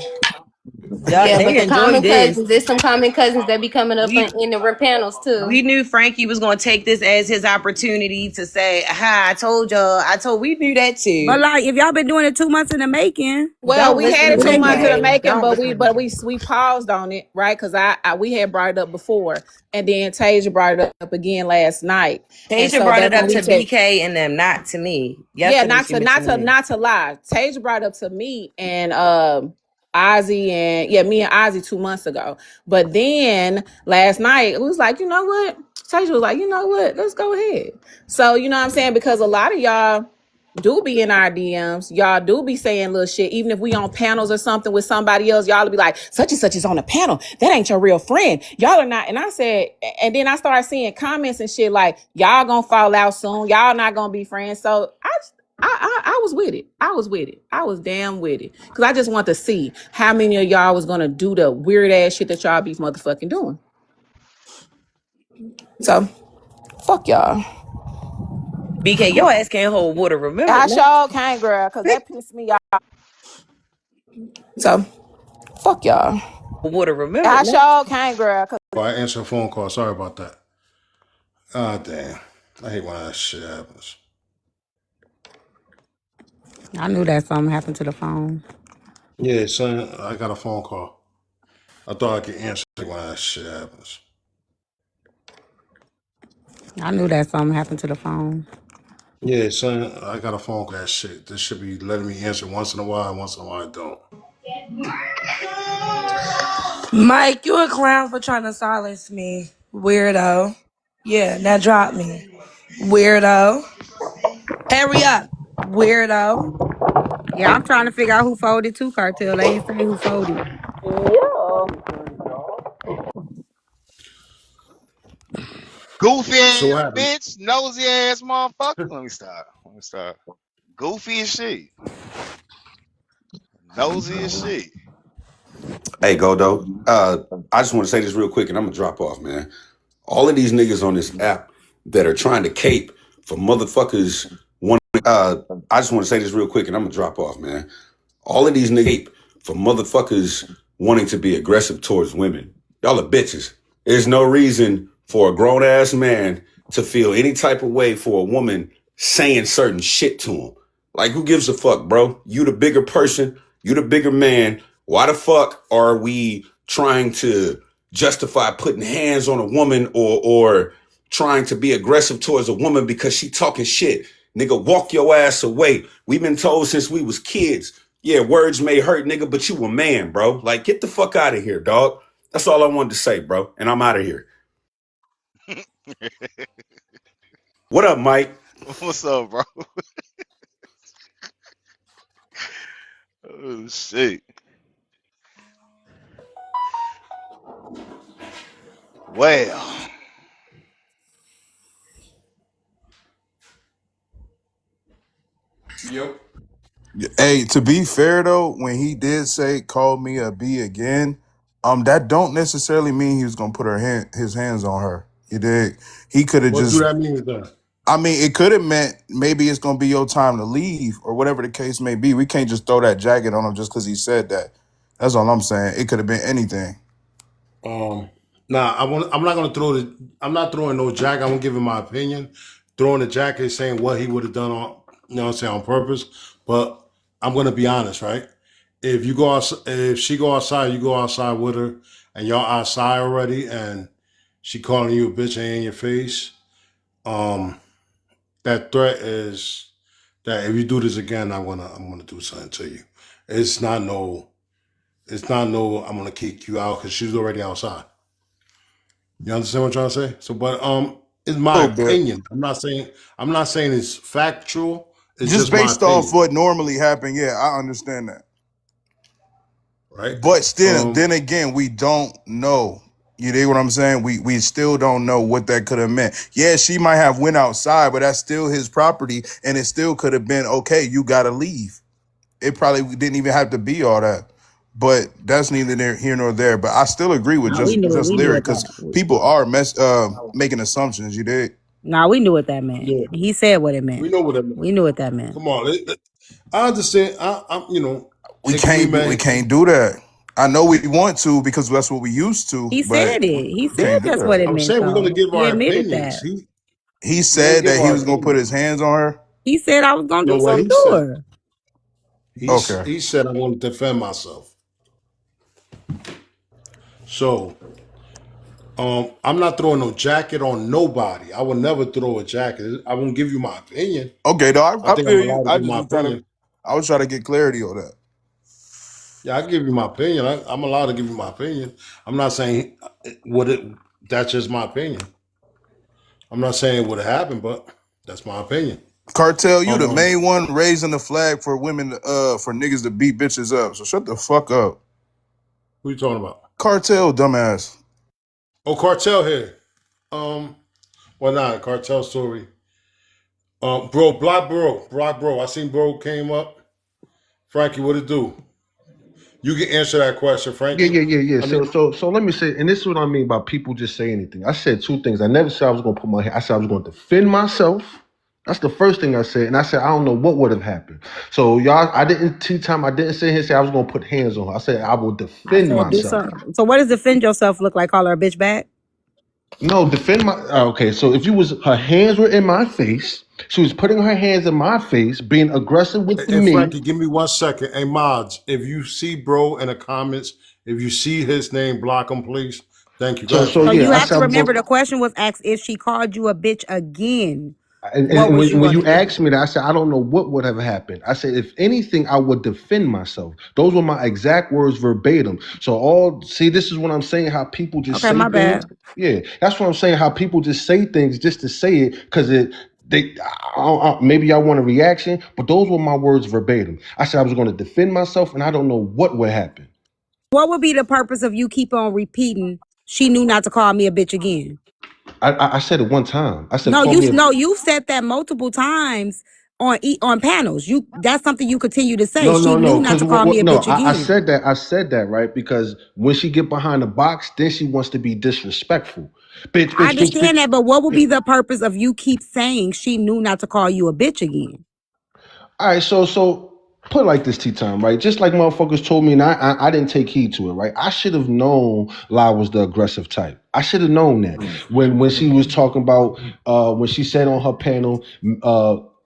Yeah, but They the enjoyed common this. cousins, there's some common cousins that be coming up We in the panels we too. knew Frankie was gonna take this as his opportunity to say, "Aha! I told y'all. We knew that But too." like, if y'all been doing it 2 months in the making, Well, Don't we listen had to it it two ain't months in the bad. BK. making, Don't but listen we to but BK. we paused on it, right? Because I we had brought it up before, and then Tasia brought it up again last night, and Tasia so brought that's it when up we to said, BK and them, not to me. yeah, Yesterday she mentioned me. not to lie. Tasia brought it up to me and Ozzy, and yeah, me and Ozzy 2 months ago. But then last night it was like, you know what? Tasia was like, you know what? Let's go ahead. So you know what I'm saying? Because a lot of y'all do be in our DMs. Y'all do be saying little shit. Even if we on panels or something with somebody else, y'all will be like, such and such is on a panel. That ain't your real friend. Y'all are not. And I said, and then I started seeing comments and shit like, y'all gonna fall out soon. Y'all not gonna be friends. So I was with it. I was with it. I was damn with it. Cause I just want to see how many of y'all was gonna do the weird ass shit that y'all be motherfucking doing. So fuck y'all. BK, your ass can't hold water. Remember I that? sure can't, girl, cause that pissed me off. So fuck y'all. Water. Remember I that? sure can't, girl. Oh, I answered a phone call. Sorry about that. Ah, damn. I hate when that shit happens. I knew that something happened to the phone. Yeah, son, I got a phone call. I thought I could answer when that shit happens. I knew that something happened to the phone. Yeah, son, I got a phone call. That shit. This should be letting me answer once in a while. Once in a while, I don't. Mike, you a clown for trying to silence me. Weirdo. Yeah, now drop me. Weirdo. Hurry up. Weirdo. Yeah, I'm trying to figure out who folded too, Cartel. They ain't say who folded. Yeah. Goofy So what ass happened? bitch, nosy ass motherfucker. Let me stop. Let me stop. Goofy as shit. Nosy as shit. Hey, Goldo. I just want to say this real quick, and I'm gonna drop off, man. All of these niggas on this app that are trying to cape for motherfuckers. I just want to say this real quick, and I'm gonna drop off, man. All of these niggas for motherfuckers wanting to be aggressive towards women. Y'all are bitches. There's no reason for a grown ass man to feel any type of way for a woman saying certain shit to him. Like, who gives a fuck, bro? You the bigger person, you the bigger man. Why the fuck are we trying to justify putting hands on a woman or trying to be aggressive towards a woman because she talking shit? Nigga, walk your ass away. We've been told since we was kids, yeah, words may hurt, nigga, but you a man, bro. Like, get the fuck out of here, dog. That's all I wanted to say, bro. And I'm out of here. What up, Mike? What's up, bro? Oh shit. Well. Yep. Hey, to be fair though, when he did say call me a B again, that don't necessarily mean he was gonna put his hands on her. You dig? He could have What do just that mean then? I mean, it could have meant maybe it's gonna be your time to leave or whatever the case may be. We can't just throw that jacket on him just because he said that. That's all I'm saying. It could have been anything. Nah, I'm not gonna throw the. I'm not throwing no jacket. I'm gonna give him my opinion. Throwing the jacket, is saying what he would have done on, you know, what I'm saying, on purpose. But I'm gonna be honest, right? If you go out, if she go outside, you go outside with her, and y'all outside already, and she calling you a bitch and in your face. Um, that threat is that if you do this again, I'm gonna do something to you. It's not no. It's not no. I'm gonna kick you out because she's already outside. You understand what I'm trying to say? So, but it's A my little bit. opinion. I'm not saying it's factual. It's Just just my based off opinion, what normally happened, yeah, I understand that. right? But still, Um, then again, we don't know. You dig what I'm saying? We still don't know what that could have meant. Yeah, she might have went outside, but that's still his property, and it still could have been okay. You got to leave. It probably didn't even have to be all that. But that's neither here nor there. But I still agree with No, we knew just we knew lyric what because that. people are making assumptions. You dig? No, we knew what that meant. yeah, He said what it we meant. know what it meant. We knew what that meant. Come on, I understand. We it could be can't we made. can't do that. I know we want to because that's what we used to, He but said it. He we said can't do that's what that. it I'm meant, saying we're gonna though. give He our admitted opinions. that. He We're gonna said give that he our was gonna put opinions. his hands on her. He said I was gonna No, do what something he to said. her. Okay. He said I want to defend myself. So I'm not throwing no jacket on nobody. I would never throw a jacket. I won't give you my opinion. Okay, though, I I think I'm feel you. allowed to I give just my was trying to opinion. I was trying to get clarity on that. Yeah, I give you my opinion. I'm allowed to give you my opinion. I'm not saying would it. That's just my opinion. I'm not saying it would have happened, but that's my opinion. Cartel, you the Um, main one raising the flag for women for niggas to beat bitches up. So shut the fuck up. who you talking about? Cartel, dumbass. Oh, cartel here. Um, well, not cartel story. Block bro. I seen bro came up. Frankie, what it do? You can answer that question, Yeah, Frankie. yeah, yeah, yeah. I So, mean, so let me say, and this is what I mean by people just say anything. I said two things. I never said I was going to put my. I said I was going to defend myself. That's the first thing I said, and I said I don't know what would have happened. So y'all, I didn't tea time. I didn't sit here and say I was going to put hands on her. I said I will I defend said do myself. something. So what does defend yourself look like? Call her a bitch back? No, defend my. Okay, so if you was her hands were in my face, she was putting her hands in my face, being aggressive with hey, me. Frankie, give me 1 second. Hey, mods, if you see bro in the comments, if you see his name, block him, please. Thank you. Go ahead, So So Frankie. you yeah, I have said to I was remember going. the question was asked if she called you a bitch again. And What was you when gonna you do? asked me that, I said, I don't know what would have happened. I said, if anything, I would defend myself. Those were my exact words verbatim. So see, this is what I'm saying, how people just Okay, say my things. bad. Yeah, that's what I'm saying, how people just say things just to say it because maybe y'all want a reaction, but those were my words verbatim. I said I was going to defend myself, and I don't know what would happen. What would be the purpose of you keep on repeating? She knew not to call me a bitch again. I said it one time. I said, No, call me a. you've said that multiple times on panels. That's something you continue to say. No, She no, knew no. not Because to call me a no, bitch I again. said that. I said that right because when she get behind the box, then she wants to be disrespectful. Bitch, I bitch, bitch, understand bitch. that, but what would be the purpose of you keep saying she knew not to call you a bitch again? All right, so put it like this, T time, right? Just like motherfuckers told me, and I didn't take heed to it, right? I should have known La was the aggressive type. I should have known that when she was talking about when she said on her panel,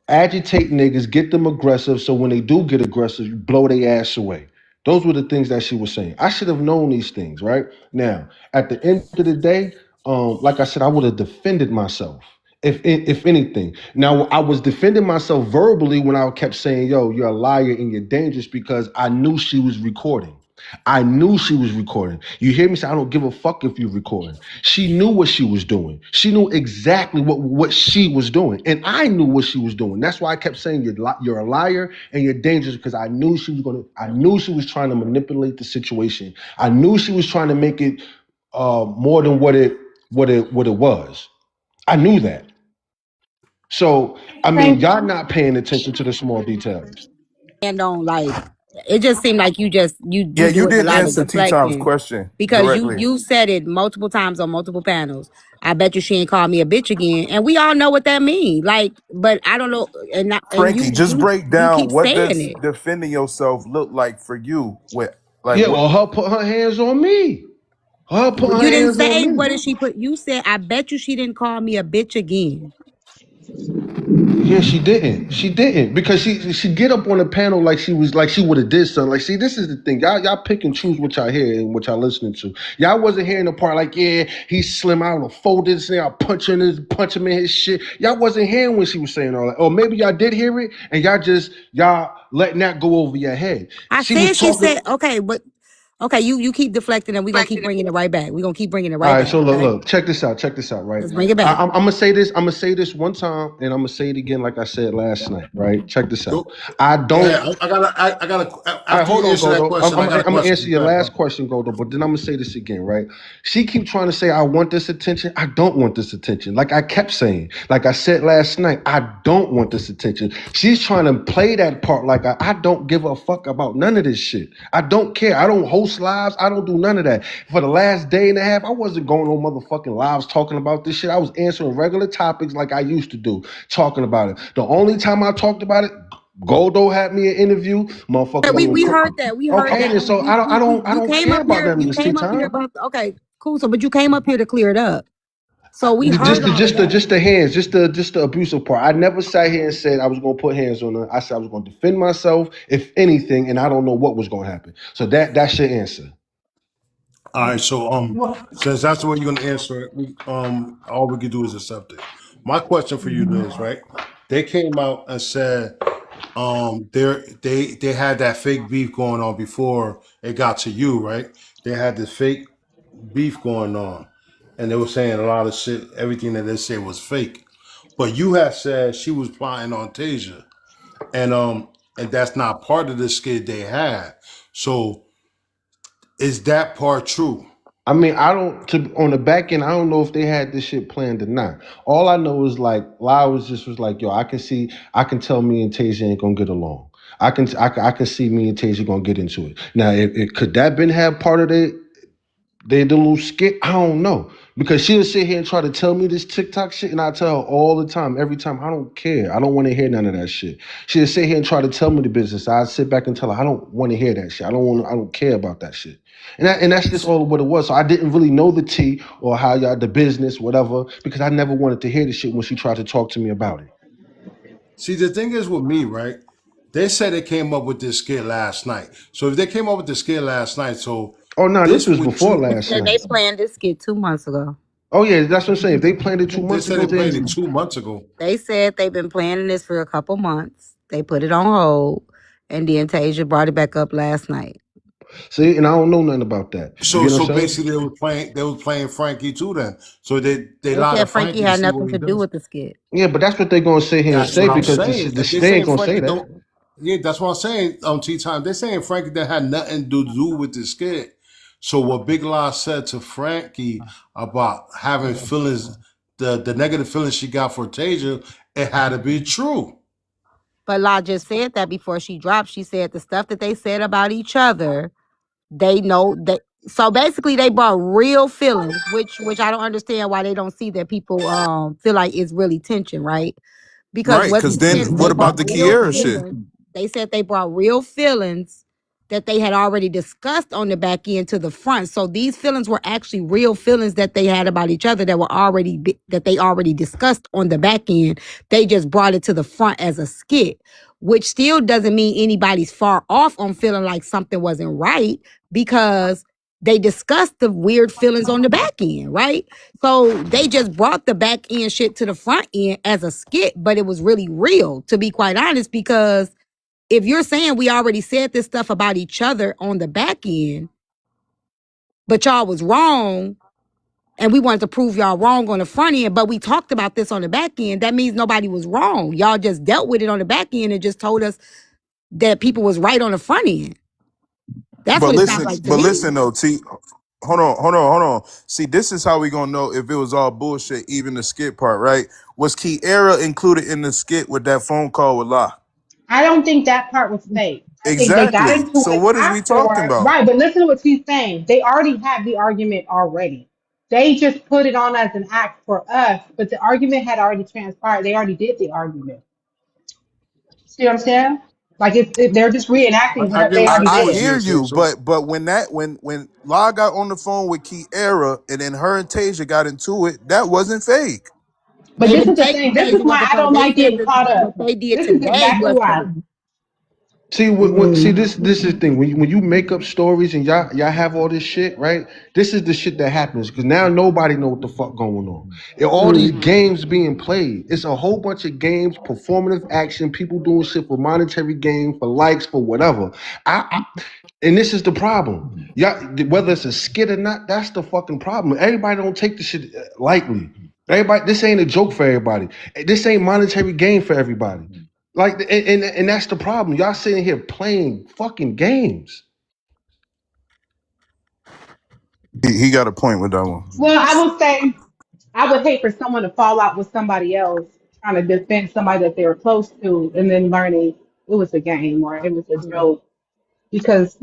agitate niggas, get them aggressive, so when they do get aggressive, you blow their ass away. Those were the things that she was saying. I should have known these things, right? Now, at the end of the day, like I said, I would have defended myself. If anything. Now I was defending myself verbally when I kept saying, yo, you're a liar and you're dangerous because I knew she was recording. I knew she was recording. You hear me say, I don't give a fuck if you're recording. She knew what she was doing. She knew exactly what she was doing. And I knew what she was doing. That's why I kept saying you're a liar and you're dangerous because I knew I knew she was trying to manipulate the situation. I knew she was trying to make it more than what it was. I knew that. So I mean, Thank y'all not paying attention to the small details. And on like it just seemed like Yeah, you you doing a didn't lot of answer T Time's deflecting question because directly. you said it multiple times on multiple panels. I bet you she ain't called me a bitch again, and we all know what that means. Like, but I don't know, and Frankie, just break you down keep what saying does it. defending yourself look like for you? With like Yeah, what? or her put her hands on me. Her put But her you didn't hands on say what me. did she put. You said I bet you she didn't call me a bitch again. Yeah, she didn't. She didn't because she get up on the panel like she was like she would have did something. Like, see, this is the thing. Y'all pick and choose what y'all hear and what y'all listening to. Y'all wasn't hearing the part like, yeah, he's slim. I would fold this thing. I'll punch him in his shit. Y'all wasn't hearing when she was saying all that. Or maybe y'all did hear it and y'all letting that go over your head. I She was said she talking. said okay, but okay, you keep deflecting and we're gonna keep bringing it right back. We're gonna keep bringing it All right right, back. so look, Okay, look, check this out, right? let's bring it I, back. I'm gonna say this, one time, and I'm gonna say it again, like I said last night, right? Check this out. Go, I go don't. ahead. All right, After hold you on, answer that Goldo. question, I got a I'm gonna question answer for your you. last question, Goldo, but then I'm gonna say this again, right? She keep trying to say I want this attention. I don't want this attention. Like I kept saying, like I said last night, I don't want this attention. She's trying to play that part like I don't give a fuck about none of this shit. I don't care. I don't host lives. I don't do none of that. For the last day and a half, I wasn't going on motherfucking lives talking about this shit. I was answering regular topics like I used to do, talking about it. The only time I talked about it, Goldo had me an interview, Okay, motherfucking we heard that. We heard Okay, that. then And so I you don't came care up about here. that in You this tea came up here time. about okay, cool. So, but you came up here to clear it up. So we heard all of that. Just the hands, just the abusive part. I never sat here and said I was gonna put hands on her. I said I was gonna defend myself, if anything, and I don't know what was gonna happen. So that's your answer. All right, so since that's the way you're gonna answer it, all we can do is accept it. My question for you is right. They came out and said they had that fake beef going on before it got to you, right? They had this fake beef going on, and they were saying a lot of shit. Everything that they said was fake, but you had said she was plotting on Tasia, and that's not part of the skit they had. So is that part true? I mean, I don't on the back end. I don't know if they had this shit planned or not. All I know is like Lau was like, yo, I can tell me and Tasia ain't gonna get along. I can see me and Tasia gonna get into it. Now, could that been have part of it? They did a little skit. I don't know because she'll sit here and try to tell me this TikTok shit, and I tell her all the time, every time, I don't care. I don't want to hear none of that shit. She'll sit here and try to tell me the business. I sit back and tell her I don't want to hear that shit. I don't care about that shit. And that's just all what it was. So I didn't really know the tea or how y'all the business, whatever, because I never wanted to hear the shit when she tried to talk to me about it. See, the thing is with me, right? They said they came up with this skit last night. So if they came up with the skit last night, so Oh no, this this was with before two They last said night. they planned this skit 2 months ago. Oh yeah, that's what I'm saying. If they planned it two they months said ago, they played then it 2 months ago. They said they've been planning this for a couple months. They put it on hold, and then Tasia brought it back up last night. see, and I don't know nothing about that. You So get what so I'm saying? basically they were playing Frankie too then. So they They lied to said Frankie Frankie to had see what nothing he to do does. with the skit. Yeah, but that's what they're gonna sit here and That's say what I'm because saying. If they they ain't saying gonna say Frankie that. don't, yeah, that's what I'm saying. T time they're saying Frankie that had nothing to do with the skit. So what Big Law said to Frankie about having feelings, the negative feelings she got for Tasia, it had to be true. But La just said that before she dropped. She said the stuff that they said about each other, they know that. So basically, they brought real feelings, which I don't understand why they don't see that people feel like it's really tension, right? Because Right? what Because they then did is they what about brought the real Kiera shit? feelings. They said they brought real feelings that they had already discussed on the back end to the front. So these feelings were actually real feelings that they had about each other that were that they already discussed on the back end. They just brought it to the front as a skit, which still doesn't mean anybody's far off on feeling like something wasn't right because they discussed the weird feelings on the back end, right? So they just brought the back end shit to the front end as a skit, but it was really real, to be quite honest, because if you're saying we already said this stuff about each other on the back end, but y'all was wrong, and we wanted to prove y'all wrong on the front end, but we talked about this on the back end, that means nobody was wrong. Y'all just dealt with it on the back end and just told us that people was right on the front end. That's what it sounds like to But me. listen though, T. hold on. See, this is how we gonna know if it was all bullshit, even the skit part, right? Was Kiera included in the skit with that phone call with La? I don't think that part was fake. I think they got Exactly. into So it what is we talking afterward. about? Right, but listen to what she's saying. They already had the argument already. They just put it on as an act for us, but the argument had already transpired. They already did the argument. See what I'm saying? Like they're just reenacting I what get they what I, already I get I what did. Gia hear said. you, So but when La got on the phone with Kiera and then her and Tasia got into it, that wasn't fake. But this Baby, is the thing. This is Tasia why wasn't I fake. don't They like said getting that caught what up. they did This is today exactly was why. fake. See, see, this is the thing. When you make up stories and y'all have all this shit, right? This is the shit that happens because now nobody know what the fuck going on. And all these games being played. It's a whole bunch of games, performative action, people doing shit for monetary gain, for likes, for whatever. And this is the problem. Yeah, whether it's a skit or not, that's the fucking problem. Everybody don't take the shit lightly. Everybody, this ain't a joke for everybody. This ain't monetary gain for everybody. Like, and that's the problem. Y'all sitting here playing fucking games. He got a point with that one. Well, I will say I would hate for someone to fall out with somebody else trying to defend somebody that they were close to and then learning it was a game or it was a joke because,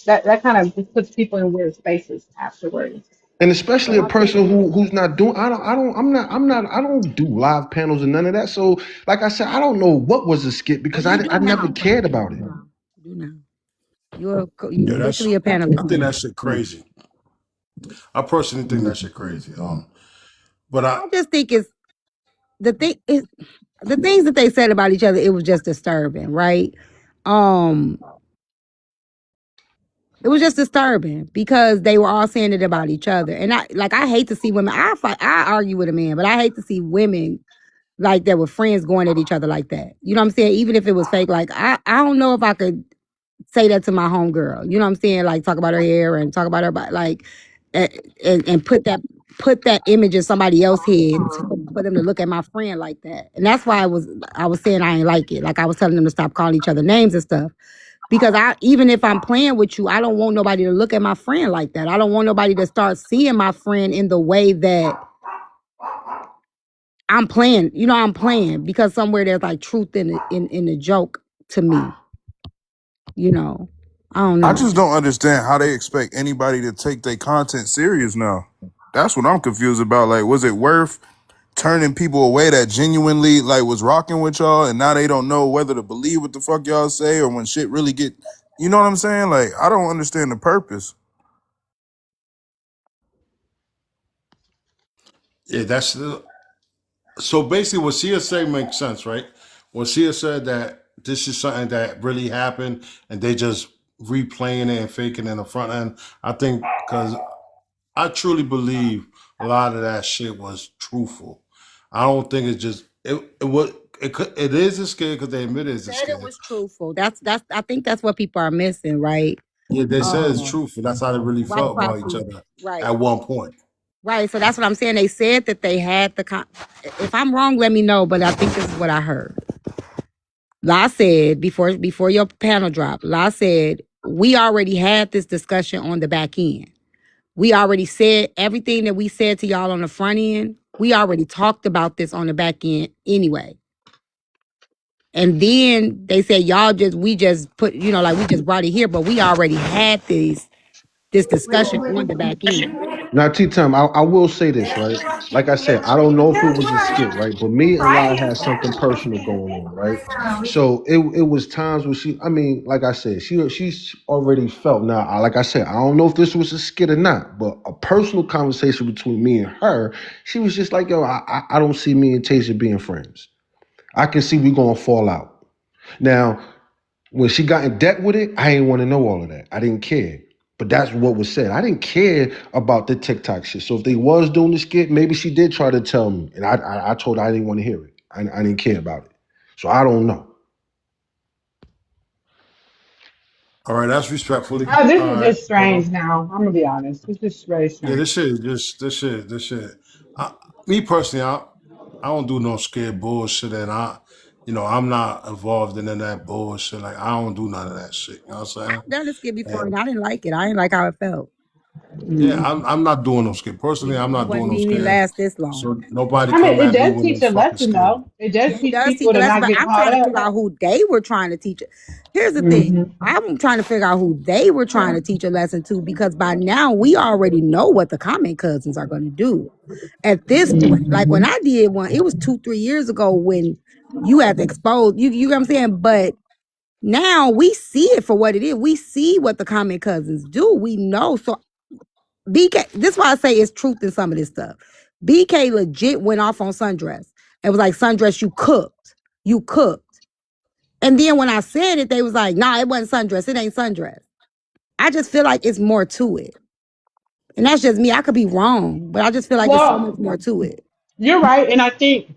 that kind of just puts people in weird spaces afterwards. And So especially a I think person who's not doing. I don't do live panels and none of that. So, like I said, I don't know what was a skit But because you I do never now. cared You about do it. now. You do now. You're yeah, officially a I panelist think now. that shit crazy. I personally think that shit crazy. But I just think it's the thing is the things that they said about each other, it was just disturbing, right? Um, it was just disturbing because they were all saying it about each other. And I hate to see women, I argue with a man, but I hate to see women like that with friends going at each other like that. You know what I'm saying? Even if it was fake, like I don't know if I could say that to my homegirl. You know what I'm saying? Like talk about her hair and talk about her body, like and put that image in somebody else's head for them to look at my friend like that. And that's why I was saying I ain't like it. Like I was telling them to stop calling each other names and stuff. Because even if I'm playing with you, I don't want nobody to look at my friend like that. I don't want nobody to start seeing my friend in the way that I'm playing. You know, I'm playing because somewhere there's like truth in the joke to me. You know, I don't I know. just don't understand how they expect anybody to take their content serious now. That's what I'm confused about. Like, was it worth turning people away that genuinely like was rocking with y'all, and now they don't know whether to believe what the fuck y'all say or when shit really get, you know what I'm saying? Like, I don't understand the purpose. yeah, so basically what Sia said makes sense, right? When Sia said that this is something that really happened and they just replaying it and faking it in the front end, I think because I truly believe a lot of that shit was truthful. I don't think it's just it is a scare because they admit it's a Said it scare. was truthful. That's I think that's what people are missing, right? Yeah, they said it's Um, truthful. That's how they really right, felt about each Poppy. other Right, at one point. right. So that's what I'm saying. They said that they had if I'm wrong, let me know. But I think this is what I heard. La said before your panel dropped. La said we already had this discussion on the back end. We already said everything that we said to y'all on the front end. We already talked about this on the back end anyway. And then they said we just put, like we just brought it here, but we already had this discussion on the back end. Now, T time, I will say this, right? Like I said, I don't know if it was a skit, right? But me and La had something personal going on, right? So it was times where like I said, she's already felt. Now, like I said, I don't know if this was a skit or not, but a personal conversation between me and her, she was just like, yo, I don't see me and Tasia being friends. I can see we gonna fall out. Now, when she got in debt with it, I didn't want to know all of that. I didn't care. But that's what was said. I didn't care about the TikTok shit. So if they was doing the skit, maybe she did try to tell me. And I told her I didn't want to hear it. I didn't care about it. So I don't know. All right, that's respectfully. Oh, this All is right, just hold strange on. now. I'm gonna be honest. This is very Yeah, strange. this shit. Me personally, I don't do no scared bullshit, and I'm not involved in any of that bullshit. Like I don't do none of that shit. You know what I'm saying? I've done this skit before And and I didn't like it. I didn't like how it felt. Yeah, I'm not doing no skit. Personally, I'm It not doing wasn't no even skit. last this long. So nobody I mean, come it at me does with no teach a fucking lesson, skit. though. It does Yeah, it teach does teach people a to lesson, not but get I'm caught trying to up. figure out who they were trying to teach it. Here's the thing. Hmm. I'm trying to figure out who they were trying to teach a lesson to because by now we already know what the comment cousins are going to do. At this point, like when Hmm. I did one, it was 2-3 years ago when you had to expose you know what I'm saying? But now we see it for what it is. We see what the comment cousins do. We know. So BK, this is why I say it's truth in some of this stuff. BK legit went off on Sundress and was like, Sundress, you cooked. You cooked. And then when I said it, they was like, nah, it wasn't Sundress. It ain't Sundress. I just feel like it's more to it. And that's just me. I could be wrong, but I just feel like it's so much Well, more to it. you're right, and I think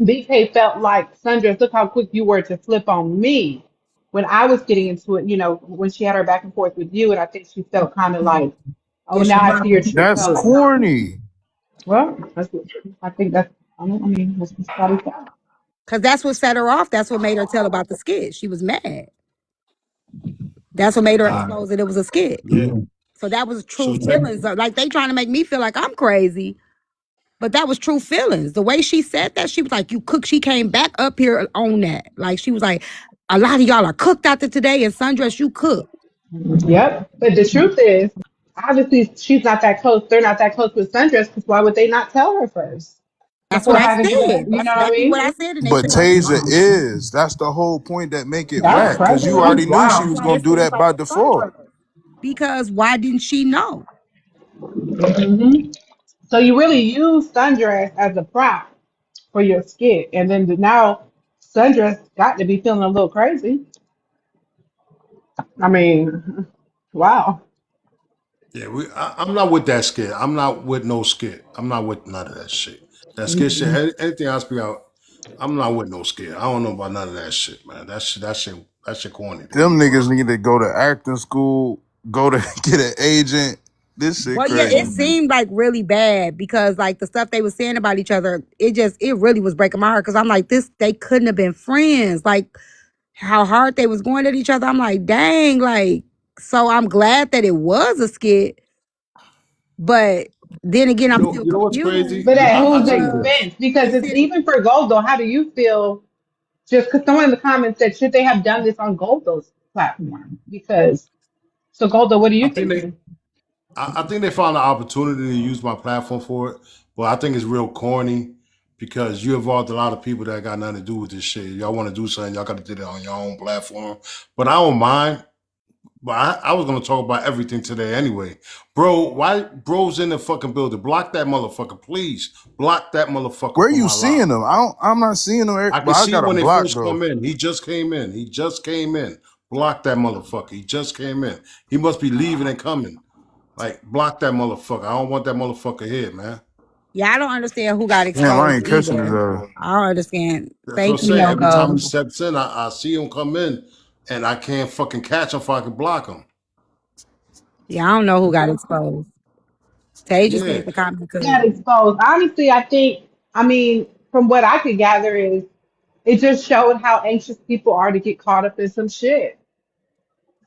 BK felt like Sundress. Look how quick you were to flip on me when I was getting into it. You know, when she had her back and forth with you, and I think she felt kind of like, oh, Yeah, she now I went see off your on true BK That's real colors. bad. corny. Well, I think that's. I mean, that's what Scotty said. Because that's what set her off. That's what made her tell about the skit. She was mad. That's what made her Uh, expose that it was a skit. yeah. So that was So true check. feelings. Like they trying to make me feel like I'm crazy, but that was true feelings. The way she said that, she was like, "You cook." She came back up here on that. Like she was like, "A lot of y'all are cooked after today, and Sundress, you cook." Yep. But the truth is, obviously, she's not that close. They're not that close with Sundress because why would they not tell her first That's what before I having to? said. You That's know what I exactly what mean? I said, and they But said I was Tasia wrong. is. That's the whole point that make it That's whack. Cause crazy. you That's already knew she wild. was Why gonna it's do that like by a default. Sundress? Because why didn't she know? Hmm. So you really use Sundress as a prop for your skit, and then now Sundress got to be feeling a little crazy. I mean, wow. Yeah, I'm not with that skit. I'm not with no skit. I'm not with none of that shit. That skit shit. Mhm. Anything I speak out, I'm not with no skit. I don't know about none of that shit, man. That shit corny to me, Them bro. niggas need to go to acting school, go to get an agent. This shit Well, yeah, it crazy. seemed like really bad because like the stuff they was saying about each other, it really was breaking my heart because I'm like, they couldn't have been friends. Like how hard they was going at each other. I'm like, dang, like, so I'm glad that it was a skit, but then again, I'm still You know what's confused crazy? But at I'll whose tell you this. expense? Because they it's said, even for Goldo. How do you feel? Just because someone in the comments said, should they have done this on Goldo's platform? Because so Goldo, what are I you think they thinking? I think they found an opportunity to use my platform for it, but I think it's real corny because you involved a lot of people that got nothing to do with this shit. Y'all want to do something, y'all got to do it on your own platform. But I don't mind. But I was gonna talk about everything today anyway, bro. Why bro's in the fucking building? Block that motherfucker, please. Block that motherfucker Where from you my live. seeing them? I'm not seeing them. I can But I see got a when they block first though. come in. He just came in. He just came in. Block that motherfucker. He just came in. He must be leaving and coming. Like block that motherfucker. I don't want that motherfucker here, man. yeah, I don't understand who got Damn, I exposed ain't catching his either. ass. I don't understand. That's what I'm Thank you, saying. no Every time he go. steps in, I see him come in, and I can't fucking catch him if I can block him. Yeah, I don't know who got exposed. Tasia Yeah. said the comment Got cousin. exposed. Honestly, I think. I mean, from what I could gather is it just showed how anxious people are to get caught up in some shit.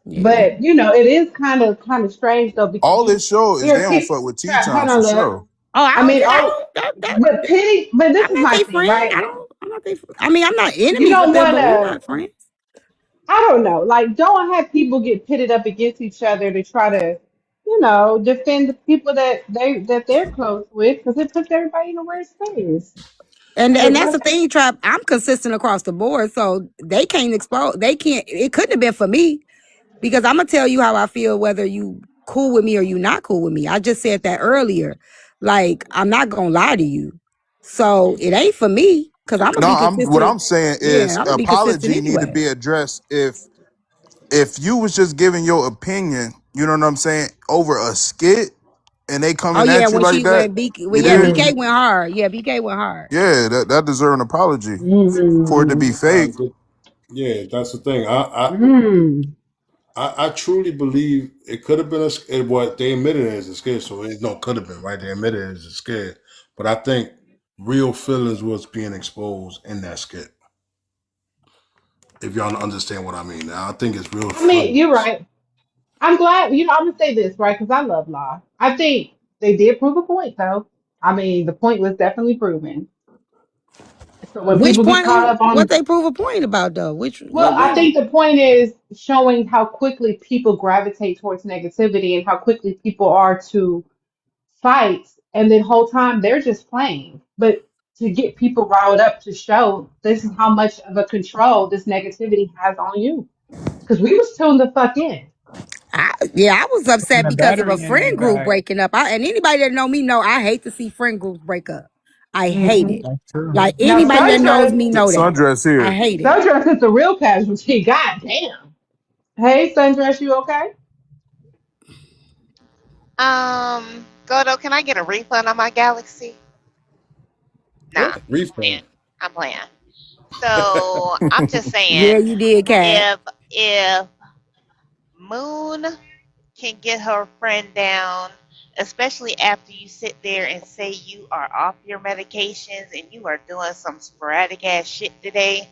Yeah. But you know, it is kind of strange though because All you this show is they hear don't people. fuck with Hold T-Time for on, look. sure. Oh, I mean, I oh, don't but pity. But this I'm is not my their thing, friend. right? I'm not their I mean, I'm not You enemies with don't them, want but we're to. not friends. I don't know. Like, don't have people get pitted up against each other to try to, defend the people that they're close with, because it puts everybody in a weird space. And Like, that's the what? thing, Trap. I'm consistent across the board, so they can't expose. They can't. It couldn't have been for me because I'm gonna tell you how I feel whether you cool with me or you not cool with me. I just said that earlier. Like I'm not gonna lie to you, so it ain't for me because I'm gonna No, be what consistent. I'm saying Yeah, is I'm gonna be consistent apology need to anyway. be addressed if you was just giving your opinion, you know what I'm saying, over a skit and they Oh coming yeah, at you when like she that, went BK, well you yeah, did, BK Mm, went hard. Yeah, BK went hard. yeah, that deserve an apology for it to be mm, fake. Yeah, that's the thing. mm. I truly believe it could have been what they admitted it as a skit. So it no could have been right. They admitted it as a skit, but I think real feelings was being exposed in that skit. If y'all understand what I mean, now I think it's real I mean, you're feelings. right. I'm glad, I'm gonna say this, right? Because I love Law. I think they did prove a point, though. I mean, the point was definitely proven. So when Which people get point? caught up What on, they prove a point about though? Which well, what I was? think the point is showing how quickly people gravitate towards negativity and how quickly people are to fights, and then whole time they're just playing. But to get people riled up to show this is how much of a control this negativity has on you. Because we was tuned the fuck in. I was And upset the because of a battery in their friend group back. breaking up. And anybody that know me know I hate to see friend groups break up. I hate Hmm. it. That's true. Like Now anybody that knows me know that. Sundress I here. hate it. Sundress is the real casualty. God damn. Hey, Sundress, you okay? Godo, can I get a refund on my Galaxy? Nah, What I'm playing. refund? I'm playing. So I'm just Yeah, saying, you did, Cat. if Moon can get her friend down, especially after you sit there and say you are off your medications and you are doing some sporadic ass shit today,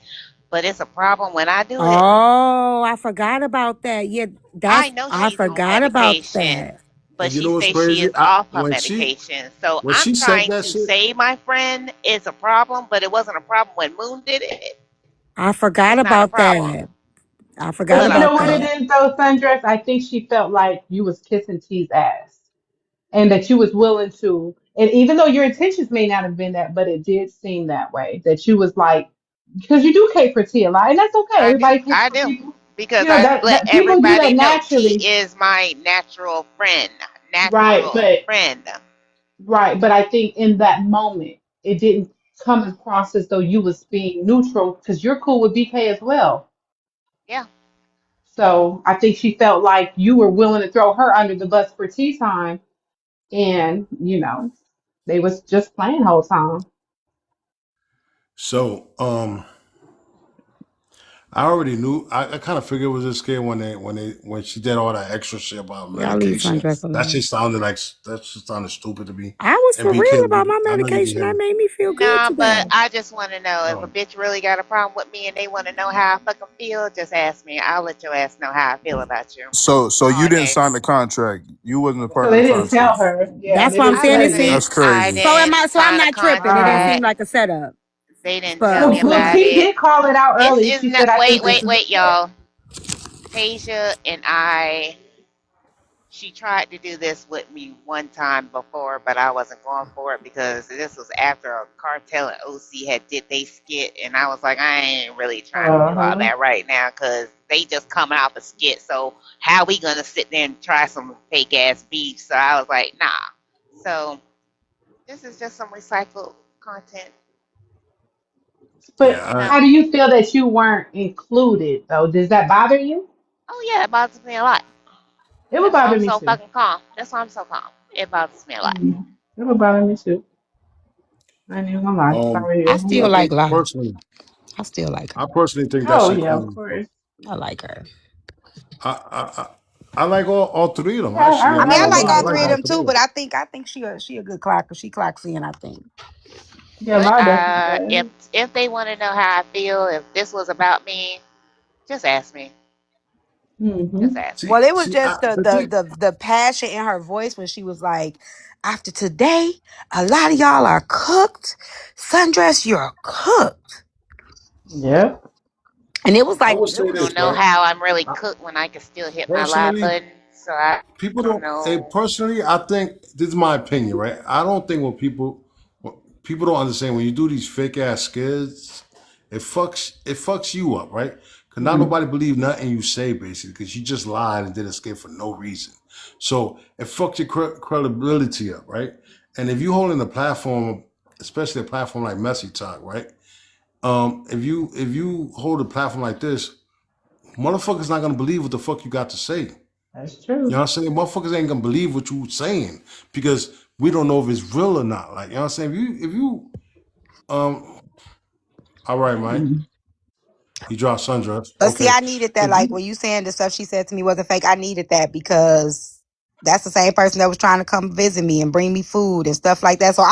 but it's a problem when I do it. Oh, I forgot about that. Yeah, I that's know I she's on forgot about medication, that. but And you she know what's says she crazy? is off her When she medication. So when I'm she said trying that to shit, save my friend. It's a problem, but it wasn't a problem when Moon did it. I forgot It's not a about problem. that. I forgot But you So know about what it that. is though, Sundress? I think she felt like you was kissing T's ass. And that you was willing to, and even though your intentions may not have been that, but it did seem that way. That you was like, because you do cape for T a lot, and that's okay. I do. Everybody capes I for do. people. Because You know I that let that people do that everybody know T naturally, is my natural friend. right? Natural But friend. right, but I think in that moment it didn't come across as though you was being neutral because you're cool with BK as well. Yeah. So I think she felt like you were willing to throw her under the bus for tea time, and they was just playing whole time. so I already knew. I kind of figured it was this kid when she did all that extra shit about Y'all leave medication. Sundress That alone. shit sounded like that shit sounded stupid to me. I was And for real BK, about my I know you can medication. hear That me. made me feel good Nah, but today. I just want to know if a Um, bitch really got a problem with me and they want to know how I fucking feel, just ask me. I'll let your ass know how I feel about you. So you All didn't sign the next. contract. You wasn't a So part of they the didn't tell contract. her. Yeah, That's they what I'm didn't I saying. tell It you. seemed That's listen, I crazy. so. Am didn't I? So I'm sign a not tripping. It didn't seem contract. like a setup They didn't tell for me Well, about Moon. T it. did call it out This early. is She not, said, "I think this wait, is a wait, set." y'all. Tasia and I, she tried to do this with me one time before, but I wasn't going for it because this was after a Cartel and OC had did they skit, and I was like, I ain't really trying to do all Uh-huh. that right now because they just coming off a skit. So how we gonna sit there and try some fake ass beef? So I was like, nah. So this is just some recycled content, But you yeah, know. how do you feel that you weren't included, though? Does that bother you? Oh yeah, it bothers me a lot. It would That's why bother I'm me so too. fucking calm. That's why I'm so calm. It bothers me a lot. Mm. It would bother me too. I ain't even gonna lie. If I were I you. still I like think La. personally, I still like her. I personally think that Oh shit yeah, of cool. course. I like her. I like all three of them Yeah, actually. I I'm mean, not I I gonna like like lie, I all it. like three of all them La. three too, of but them. I think she a good clocker. She clocks in. I think. Yeah, La definitely But does. if they want to know how I feel, if this was about me, just ask me. Just Mm-hmm. ask me. Well, it was See, just the the the thing, the the passion in her voice when she was like, "After today, a lot of y'all are cooked. Sundress, you're cooked." Yep. And it was I like, would it say I was this, don't know right? how I'm really I, cooked when I can still hit my live personally, button. So I people don't don't. know. Personally, I think this is my opinion, right? I don't think when people don't understand when you do these fake ass skits, it fucks you up, right? Because not Mm. nobody believe nothing you say basically because you just lied and did a skit for no reason. So it fucks your credibility up, right? And if you holding a platform, especially a platform like Messy Talk, right? If you hold a platform like this, motherfuckers not gonna believe what the fuck you got to say. That's You know true. what I'm saying? Motherfuckers ain't gonna believe what you saying because we don't know if it's real or not. Like, you know what I'm saying? If you um all right, Mike. Mm. He dropped sundress. but see, Okay. I needed that. If Like you when you saying the stuff she said to me wasn't fake, I needed that because that's the same person that was trying to come visit me and bring me food and stuff like that. So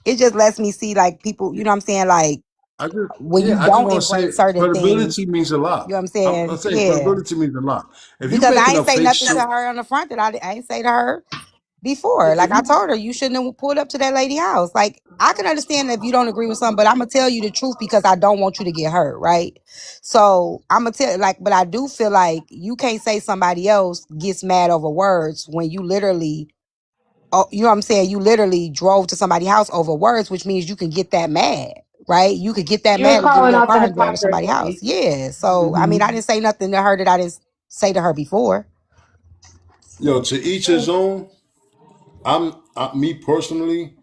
it just lets me see like people. You know what I'm saying? Like I just, when you yeah, I just don't want to say embrace certain things. credibility means a You know lot. what I'm I'm saying? saying Yeah. credibility means a lot. If you Because I making ain't up say fake nothing to shit, her on the front that I ain't say to her yeah, before. Like if I you, told her, you shouldn't have pulled up to that lady house. Like I can understand if you don't agree with something, but I'm gonna tell you the truth because I don't want you to get hurt, right? So I'm gonna tell like, but I do feel like you can't say somebody else gets mad over words when you literally, oh, you know what I'm saying? You literally drove to somebody's house over words, which means you can get that mad. Right, you could get that You're mad and get in calling your out the car and drive to somebody's house. hypocrisy. Yeah. So I mean, Hmm. I didn't say nothing to her that I didn't say to her before. to each his own. Me personally.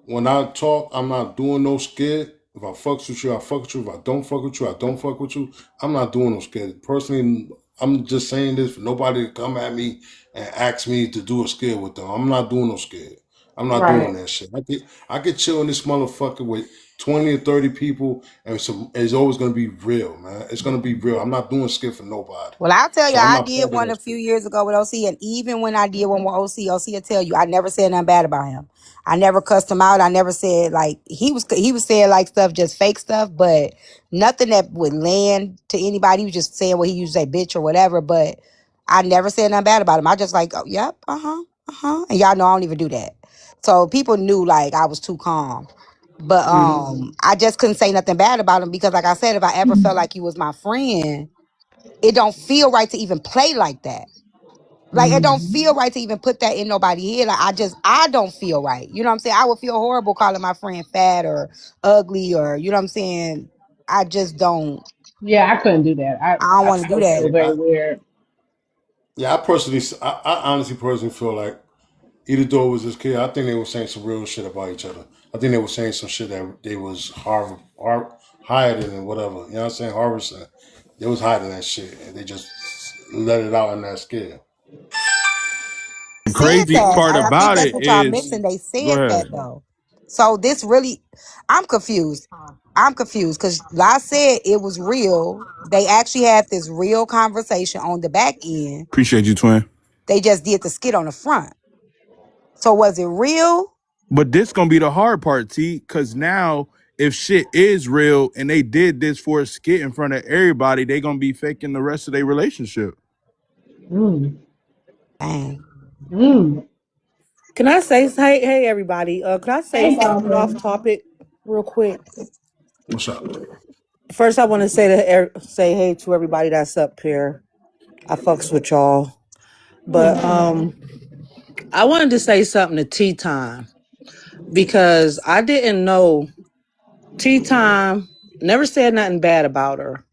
When I talk, I'm not doing no skit. If I fucks with you, I fuck with you. If I don't fuck with you, I don't fuck with you. I'm not doing no skit. Personally, I'm just saying this for nobody to come at me and ask me to do a skit with them. I'm not doing no skit. I'm not doing Right. that shit. I could chill in this motherfucker with 20 or 30 people, and it's always gonna be real, man. It's gonna be real. I'm not doing skit for nobody. Well, I'll tell you, So I'm I not did part of one that a few shit. years ago with OC, and even when I did one with OC will tell you I never said nothing bad about him. I never cussed him out. I never said like he was saying like stuff, just fake stuff, but nothing that would land to anybody. He was just saying what he used to say, bitch or whatever. But I never said nothing bad about him. I just like, oh, yep, and y'all know I don't even do that. So people knew like I was too calm. But I just couldn't say nothing bad about him because, like I said, if I ever felt like he was my friend, it don't feel right to even play like that. Like it don't feel right to even put that in nobody's head. Like I don't feel right. You know what I'm saying? I would feel horrible calling my friend fat or ugly or you know what I'm saying. I just don't. Yeah, I couldn't do that. I don't want to I do would that. feel very weird. Yeah, I honestly personally feel like either though it was this kid, I think they were saying some real shit about each other. I think they were saying some shit that they was hiding and whatever. You know what I'm saying? Harvesting. They was hiding that shit and they just let it out in that skit. The Said crazy that. part I think about that's it what y'all is, mixing. They go said that ahead. though. So this really, I'm confused. I'm confused because I said it was real. They actually had this real conversation on the back end. Appreciate you, twin. They just did the skit on the front. So was it real? But this gonna be the hard part, T, because now if shit is real and they did this for a skit in front of everybody, they gonna be faking the rest of their relationship. Mm. Dang. Mm. Can I say, hey, everybody? Can I say Hey, something off Dolphin. topic real quick? What's up? First, I want to say hey to everybody that's up here. I fucks with y'all, but I wanted to say something to Tea Time because I didn't know Tea Time never said nothing bad about her,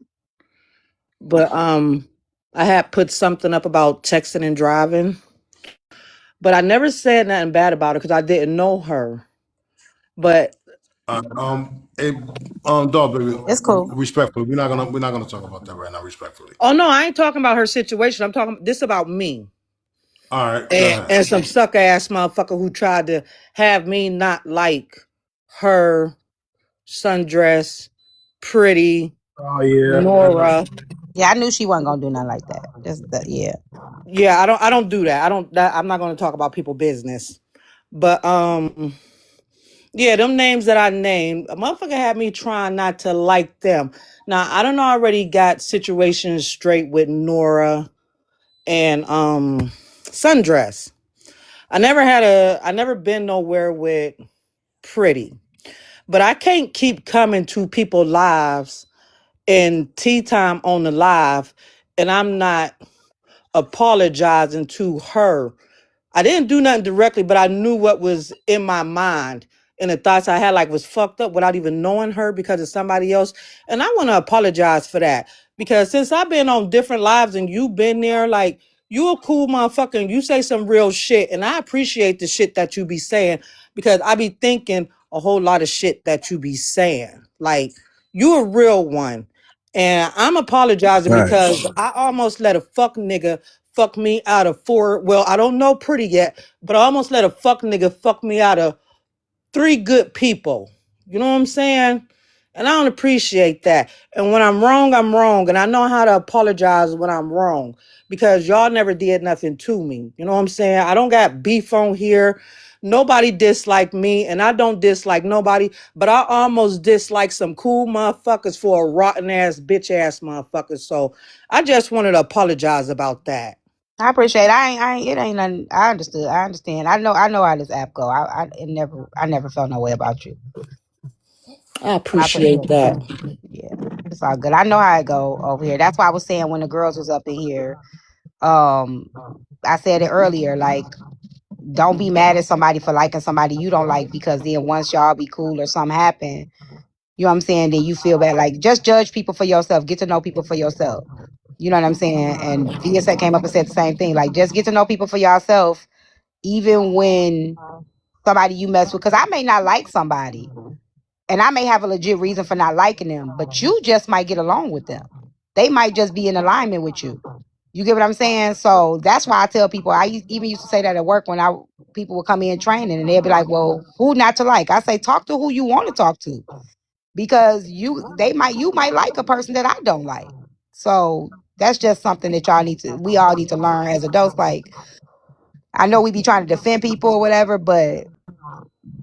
but I had put something up about texting and driving, but I never said nothing bad about her because I didn't know her. But Hey, dog, baby, It's cool. respectfully, we're not gonna talk about that right now. Respectfully. oh no, I ain't talking about her situation. I'm talking this about me. All right, go ahead. And some sucker ass motherfucker who tried to have me not like her sundress, pretty Oh yeah. Nora. Yeah, I knew she wasn't gonna do nothing like that. Just that, yeah. Yeah, I don't do that. I'm not going to talk about people business. But yeah, them names that I named, a motherfucker had me trying not to like them. Now, I don't already got situations straight with Nora and sundress. I never been nowhere with pretty. But I can't keep coming to people lives and tea time on the live and I'm not apologizing to her. I didn't do nothing directly, but I knew what was in my mind and the thoughts I had like was fucked up without even knowing her because of somebody else. And I want to apologize for that because since I've been on different lives and you've been there, like you a cool motherfucker and you say some real shit. And I appreciate the shit that you be saying because I be thinking a whole lot of shit that you be saying. Like you a real one. And I'm apologizing because Facts. I almost let a fuck nigga fuck me out of four. Well, I don't know pretty yet, but I almost let a fuck nigga fuck me out of three good people. You know what I'm saying? And I don't appreciate that. And when I'm wrong, I'm wrong. And I know how to apologize when I'm wrong because y'all never did nothing to me. You know what I'm saying? I don't got beef on here. Nobody dislike me, and I don't dislike nobody, but I almost dislike some cool motherfuckers for a rotten ass, bitch ass motherfuckers. So I just wanted to apologize about that. I appreciate it. I ain't it ain't nothing. I understood. I understand. I know how this app go. I never felt no way about you. I I appreciate appreciate that. that. Yeah. It's all good. I know how it go over here. That's why I was saying when the girls was up in here, um, I said it earlier, like, don't be mad at somebody for liking somebody you don't like, because then once y'all be cool or something happen, you know what I'm saying, then you feel bad. Like, just judge people for yourself. Get to know people for yourself. You know what I'm saying? And VSA came up and said the same thing. Like, just get to know people for yourself, even when somebody you mess with. Because I may not like somebody, and I may have a legit reason for not liking them, but you just might get along with them. They might just be in alignment with you. You get what I'm saying? So that's why I tell people. Even used to say that at work when people would come in training, and they'd be like, "Well, who not to like?" I say, "Talk to who you want to talk to, because you might like a person that I don't like." So that's just something that we all need to learn as adults. Like, I know we be trying to defend people or whatever, but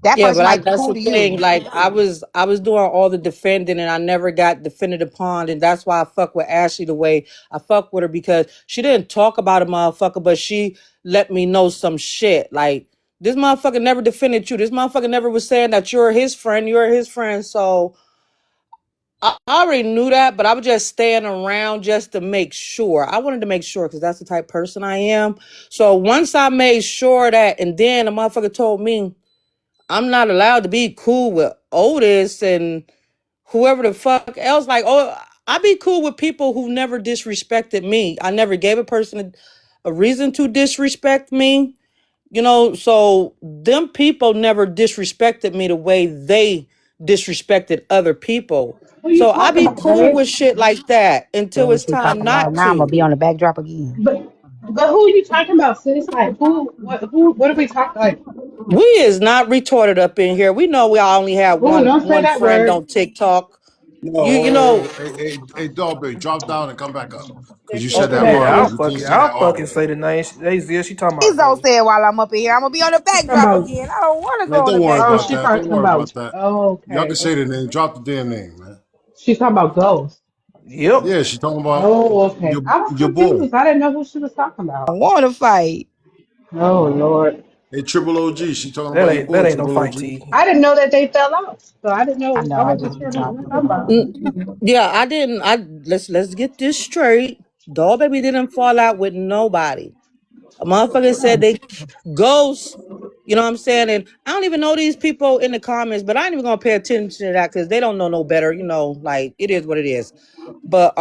that Yeah, person but might be that's cool the to thing. you. Like I was doing all the defending, and I never got defended upon, and that's why I fuck with Ashley the way I fuck with her, because she didn't talk about a motherfucker, but she let me know some shit. Like, this motherfucker never defended you. This motherfucker never was saying that you're his friend. You're his friend. So I already knew that, but I was just staying around just to make sure. I wanted to make sure because that's the type of person I am. So once I made sure that, and then the motherfucker told me I'm not allowed to be cool with Otis and whoever the fuck else. Like, oh, I be cool with people who never disrespected me. I never gave a person a reason to disrespect me. So them people never disrespected me the way they disrespected other people. Who you So I talking be about, cool babe? with shit like that until So it's she's time talking about not now. I'm gonna to. be on the backdrop again. But who are you talking about, sis? Like what are we talking like? We is not retorted up in here. We know we all only have Ooh, one don't say one that friend word. on TikTok. No, You know. hey, Dolby, drop down and come back up. Because you Don't said say that that, Yeah, earlier. I'll sis. You can't fucking, say that I'll fucking often. say the name. Hey, Zia, she talking Please about don't me. say it while I'm up in here. I'm gonna be on the She's talking backdrop about, again. I don't want to Man, go on the don't worry oh, about backdrop. she's that. Don't talking worry about, about that. oh, Y'all okay, can say the okay. name. Drop the damn name, man. She's talking about ghosts. Yep, Yeah, she talking about Oh, okay. I was your boy. confused. I didn't know who she was talking I about. want to fight. Oh, Lord. Hey, Triple OG. She talking that about your ain't boy, that ain't no Triple fight, OG. T. I didn't know that they fell out. So I didn't I know. know. I I wasn't just sure be who you were talking talking shit. about. Yeah, I didn't. Let's get this straight. Doll baby didn't fall out with nobody. A motherfucker said they ghosts. You know what I'm saying? And I don't even know these people in the comments, but I ain't even gonna pay attention to that because they don't know no better. Like, it is what it is. But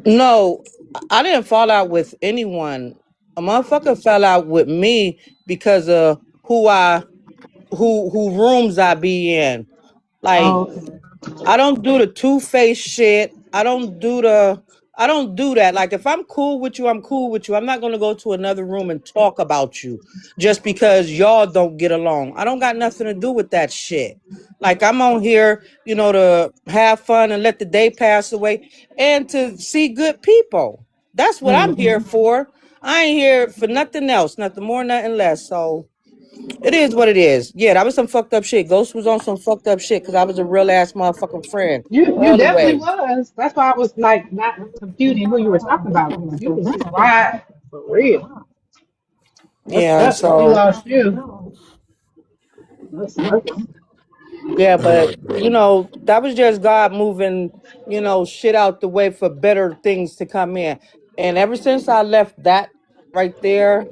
no, I didn't fall out with anyone. A motherfucker fell out with me because of who rooms I be in. Like, Oh, okay. I don't do the two-faced shit. I don't do that. Like, if I'm cool with you, I'm cool with you. I'm not gonna go to another room and talk about you just because y'all don't get along. I don't got nothing to do with that shit. Like, I'm on here, to have fun and let the day pass away and to see good people. That's what I'm here Mm-hmm. for. I ain't here for nothing else, nothing more, nothing less. So it is what it is. Yeah, that was some fucked up shit. Ghost was on some fucked up shit because I was a real ass motherfucking friend You all the definitely way. was. That's why I was like not computing who you were talking about because you was quiet for real. That Yeah, sucks that we so lost you. That sucks. yeah, All but right, man. that was just God moving, shit out the way for better things to come in. And ever since I left that right there,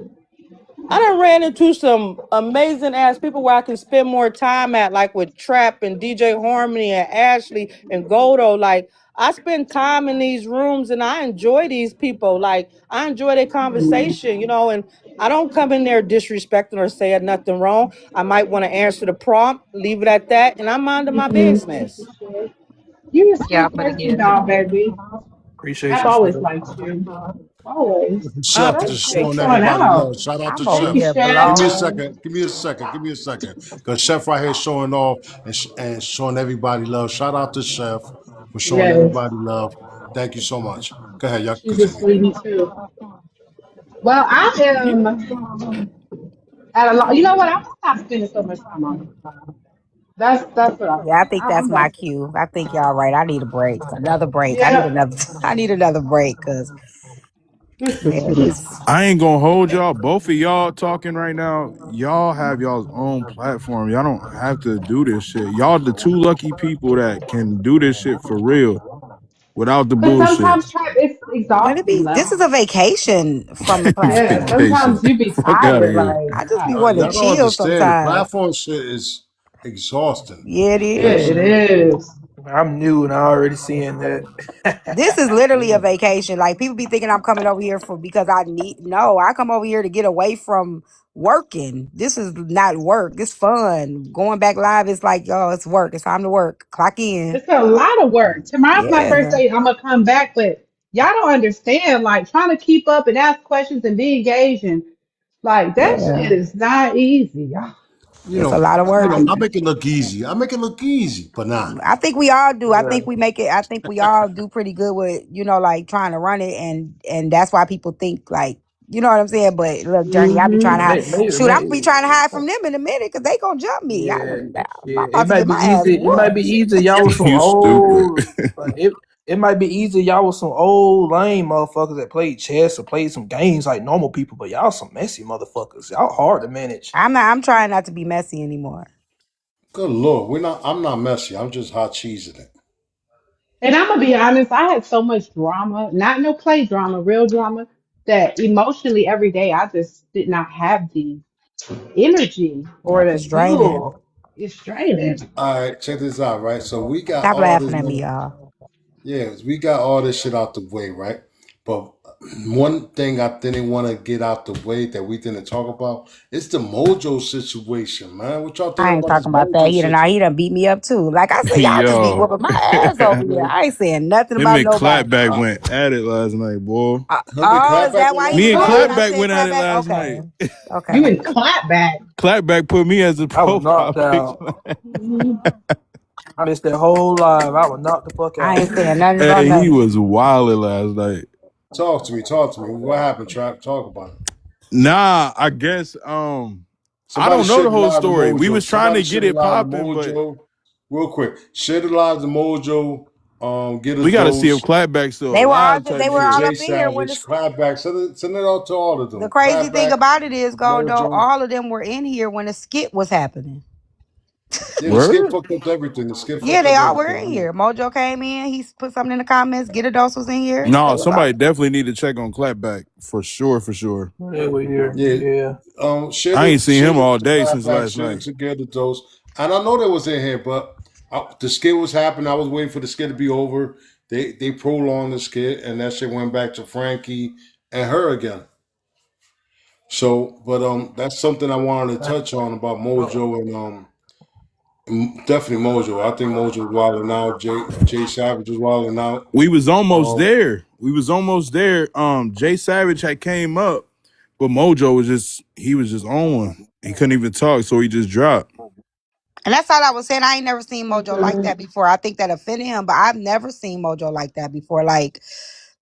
I done ran into some amazing ass people where I can spend more time at, like with Trap and DJ Harmony and Ashley and Goldo. Like, I spend time in these rooms and I enjoy these people. Like, I enjoy their conversation, and I don't come in there disrespecting or saying nothing wrong. I might want to answer the prompt, leave it at that, and I'm minding my business. You a Yeah, sweet but person, again, dog, baby. Appreciate I've you, always Chef. liked you. Always. I Chef just What's appreciate showing that. going everybody on? love. Shout out to I'm Thank over you, Chef. here Give Chef. me a blown. second. Give me a second. Give me a second. Because Chef right here showing off and showing everybody love. Shout out to Chef for showing Yes. everybody love. Thank you so much. Go ahead, y'all can She's a continue. sweetie too. Well, I am. At a lot, you know what? I'm gonna stop spending so much time on it. That's what I Yeah, I think. think I'm that's my about to. cue. I think y'all right. I need a break. Another break. I need Yeah. another I need another break because This is yeah, too much. this I ain't gonna hold y'all. Both of y'all talking right now. Y'all have y'all's own platform. Y'all don't have to do this shit. Y'all the two lucky people that can do this shit for real without the But bullshit. sometimes it's but it exhausting, be this love. is a vacation from the Yeah. platform. Vacation. Sometimes you be Fuck out of tired. here. Like, I just be God. wanting to Y'all don't chill understand. The sometimes. platform shit is exhausting. Yeah, it Yeah, is. it is. I'm new and I already seeing that. This is literally a vacation. Like people be thinking I'm coming over here for because I need no, I come over here to get away from working. This is not work. It's fun. Going back live is like, oh, it's work. It's time to work. Clock in. It's a lot of work. Tomorrow's my first Yeah. day. I'm gonna come back, but y'all don't understand. Like trying to keep up and ask questions and be engaged and like that Yeah. shit is not easy, y'all. It's a lot of You work. know, I make it look easy. I make it look easy, but nah. I think we all do. I Yeah. think we make it. I think we all do pretty good with like trying to run it, and that's why people think like what I'm saying. But look, Journey, I be trying Mm-hmm. to hide. Shoot, I'm gonna be trying to hide Maybe, from them in a minute because they gonna jump me. yeah, I'm yeah. It about to might get be my ass easy. It might be whooped. easy. Y'all with some You stupid. old. It might be easy. Y'all with some old lame motherfuckers that played chess or played some games like normal people. But y'all some messy motherfuckers. Y'all hard to manage. I'm not. I'm trying not to be messy anymore. Good Lord, we're not. I'm not messy. I'm just hot cheesing it. And I'm gonna be honest, I had so much drama, not no play drama, real drama, that emotionally every day I just did not have the energy or Yep, the it's draining. fuel. It's draining. All right, check this out. Right, so we got Stop all this. laughing at me, y'all. Yeah, we got all this shit out the way, right? But one thing I didn't want to get out the way that we didn't talk about is the Mojo situation, man. What y'all I thinking ain't about this talking about that. Mojo He situation? done beat me up too. Like I said, y'all just be Yo. whooping my ass over here. Him I ain't saying nothing about and nobody. Clapback Uh, went at it last night, boy. Him and Oh, is Clapback that went why at he it Me and mad when I last Clapback said went at clap it back? last Okay. night. You Okay. in clap back. Clapback put me as the I was profile knocked picture. out. I missed that whole live. I was knocked the fuck I out. ain't saying nothing about Hey, he nothing. was wilding last night. Talk to me. Talk to me. What happened, Trap? Talk about it. Nah, I guess I Somebody don't know share the the whole live to story. We Mojo. was trying Somebody to share get the it live to popping, but Mojo. Real quick. Share the live to Mojo. Get a we gotta see if dose. Clapback's still They were all alive they type were Get all shit. Jay up in here when Savage. Clapback. Send it out to all of the them. crazy thing Clapback. about it is, Goldo, Mojo. all of them were in here when the skit was happening. Yeah, the skit Word? fucked up everything. The skit Yeah, fucked they up all were in everything. here. Mojo came in. He put something in the comments. Get a dose was in here. No, They was all. somebody definitely need to check on Clapback for sure, for sure. Yeah, we here. Yeah. Yeah. I ain't seen Share him the all day since Clapback. last Share night. it together, those. And I know they was in here, but the skit was happening. I was waiting for the skit to be over. They prolonged the skit, and that shit went back to Frankie and her again. So, but that's something I wanted to touch on about Mojo and definitely Mojo. I think Mojo was wilding out. Jay Savage was wilding out. We was almost Um, there. We was almost there. Jay Savage had came up, but Mojo was just on one. He couldn't even talk, so he just dropped. And that's all I was saying. I ain't never seen Mojo like that before. I think that offended him, but I've never seen Mojo like that before. Like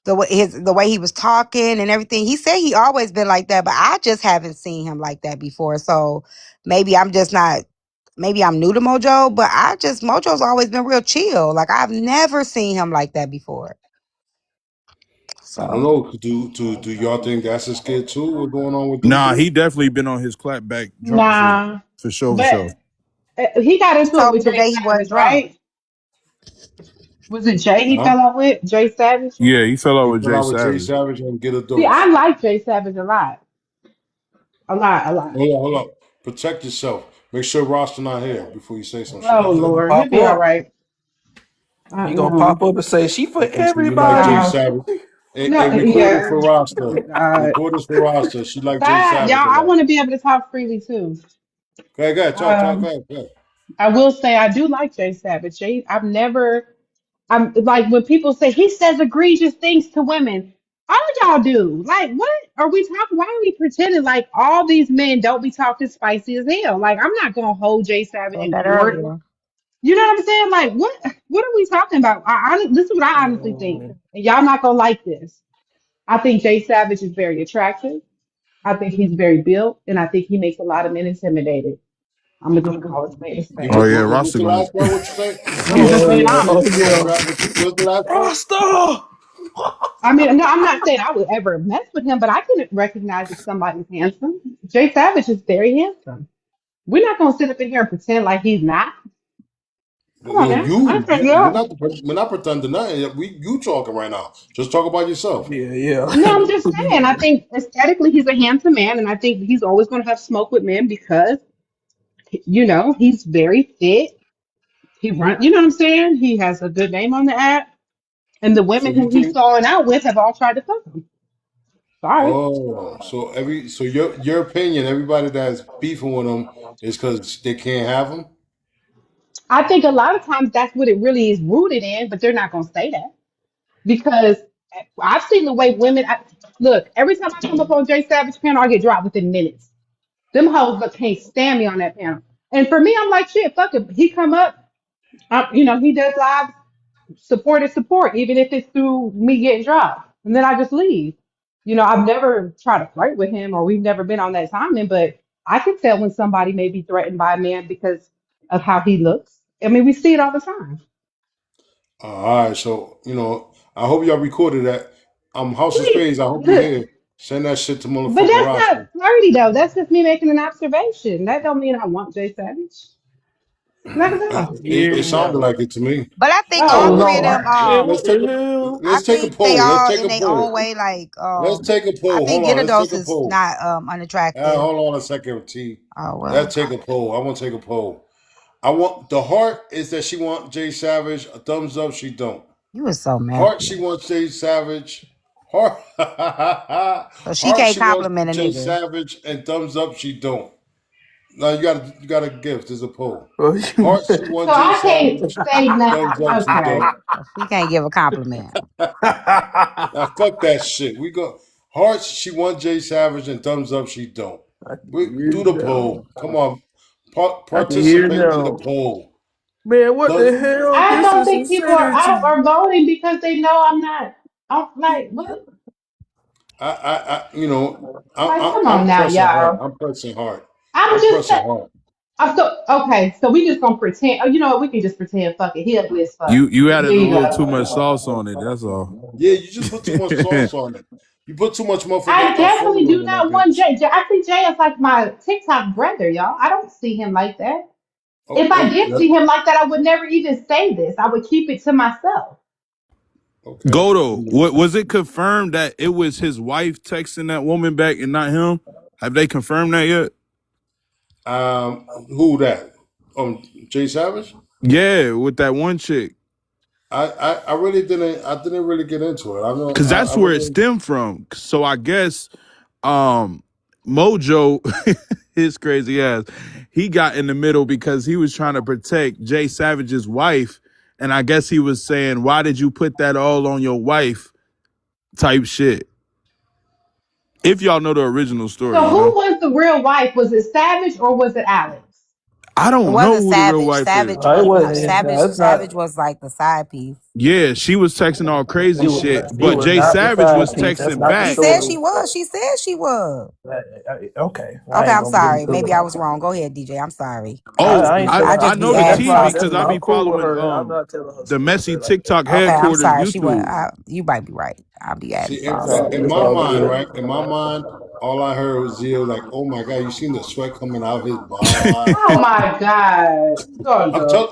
the way he was talking and everything. He said he always been like that, but I just haven't seen him like that before. So maybe I'm just not. Maybe I'm new to Mojo, but Mojo's always been real chill. Like I've never seen him like that before. I don't So know. Do y'all think that's his kid too? What's going on with Nah, Dudu? he definitely been on his Clapback drunk shit Nah, for sure, for sure. but he got he into it told me with Jay today he wasn't Savage, drunk. right? Was it Jay he Huh? fell out with? Jay Savage? Yeah, he fell out He with fell Jay out with Jay Savage. Savage and get a See, I dose. like Jay Savage a lot. A lot, a lot. Hold on. Protect yourself. Make sure Roster not here before you say some shit. Oh He gonna Lord, he'll pop be all up. right. He gonna No, pop up and say she for Okay, so you like Jay everybody. no, Savage. Hey, no, record it yeah. for Roster. God. Record this for Roster. She like Jay Bye, y'all. Savage a I lot. want to be able to talk freely too. Go ahead. Talk. Go Um, ahead. Go ahead. I will say I do like Jay Savage. I've never. I'm like when people say he says egregious things to women. All y'all do. Like, what are we talking? Why are we pretending like all these men don't be talking spicy as hell? Like, I'm not gonna hold Jay Savage Said in that court. earlier. You know what I'm saying? Like, what are we talking about? This is what I honestly think, and y'all not gonna like this. I think Jay Savage is very attractive. I think he's very built, and I think he makes a lot of men intimidated. I'm gonna just call it spade a Oh spade. yeah, What's Rasta the gonna. last part? What you say? I'm Hold just on, being Yeah, honest. oh I'm yeah. driving with you. What's the last part? Rasta. I mean, no, I'm not saying I would ever mess with him, but I can recognize if somebody's handsome. Jay Savage is very handsome. We're not gonna sit up in here and pretend like he's not. Come on No, now. I ain't trying to we're go. not, we're not pretending nothing. You talking right now. Just talk about yourself. Yeah, yeah. No, I'm just saying. I think aesthetically he's a handsome man, and I think he's always going to have smoke with men because, he's very fit. He run, you know what I'm saying? He has a good name on the app, and the So women you who he's think? falling out with have all tried to fuck him. Sorry. Oh, so your opinion, everybody that's beefing with him is because they can't have him. I think a lot of times that's what it really is rooted in, but they're not going to say that because I've seen the way women look. Every time I come up on Jay Savage panel, I get dropped within minutes. Them hoes can't stand me on that panel. And for me, I'm like, shit, fuck it. He come up. He does live support, even if it's through me getting dropped. And then I just leave. I've never tried to flirt with him or we've never been on that timing, but I can tell when somebody may be threatened by a man because of how he looks. I mean, we see it all the time. All right, so I hope y'all recorded that. House of Wait, Spades. I hope you look, hear. Send that shit to but motherfucking that's not Roscoe. flirty though. That's just me making an observation. That don't mean I want Jay Savage. Not at I all. can It hear sounded no. like it to me. But I think Oh all Hold three of Lord. them, on. Yeah, Let's what take the a hell? I let's take a think they poll. Let's all take in a their own poll. way, like, Let's take a I poll. think Hold on. Let's take Gitados a is poll. not unattractive. Hold on a second, T. Oh well. Let's take a poll. I want to take a poll. I want the heart is that she want Jay Savage. A thumbs up. She don't. You was so Heart. messy. She wants Jay Savage. Heart. So she Heart. can't She wants compliment a Jay nigga. Savage. And thumbs up. She don't. Now you got a gift. There's a poll. Bro, you Heart. She So wants Jay I can't Savage. say Thumbs nothing. up. She Okay. don't. She can't give a compliment. Now fuck that shit. We go Hearts. She wants Jay Savage, and thumbs up. She don't. I can We hear do the no. poll. Come on, I can hear participate in the no. poll. Man, what the The, hell? I This don't is think people are out insanity. or voting because they know I'm not. I'm like, what? you know, Like, come I'm on now, pressing hard. y'all. I'm pressing hard. I'm I'm just pressing saying. hard. I'm so okay. So we just gonna pretend. Oh, you know what? We can just pretend. Fuck it. He ugly as fuck. You added There a you little too go. much sauce on it. That's all. Yeah, you just put too much sauce on it. You put too much I motherfucking definitely Alfredo do on that not want bitch. Jay. I see Jay as like my TikTok brother, y'all. I don't see him like that. Oh, If I oh, did see him like that, I would never even say this. I would keep it to myself. okay. Goldo, what was it confirmed that it was his wife texting that woman back and not him? Have they confirmed that yet? Who that? Jay Savage. Yeah, with that one chick. I really didn't. I didn't really get into it. I know. Cause I that's where it really. stemmed from. So I guess Mojo, his crazy ass, he got in the middle because he was trying to protect Jay Savage's wife. And I guess he was saying, why did you put that all on your wife? Type shit. If y'all know the original story, So you who know? was the real wife? Was it Savage or was it Alex? I It don't know wasn't who the real Savage. wife is. Savage No, it was no wasn't. Savage. No, it's not. Savage was like the side piece. Yeah, she was texting all crazy shit, It but was Jay not the Savage was side piece. That's texting not the She back. said story. she was. She said she was. Okay, I Okay, ain't I'm gonna get sorry. into Maybe I it. was wrong. Go ahead, DJ. I'm sorry. Oh, I ain't I telling. I just be know the That's adding tea fine. fuck That's because I fine. shit. I'm be cool with following her. I'm not telling her the messy story like TikTok that. Okay, I'm headquarters sorry. She went. YouTube. You might be right. I'll be adding See, fuck It's all, shit. in it's my all mind, good. right? In my mind, all I heard was Zio like, "Oh my god, you seen the sweat coming out his bod." Oh my God. Goldo.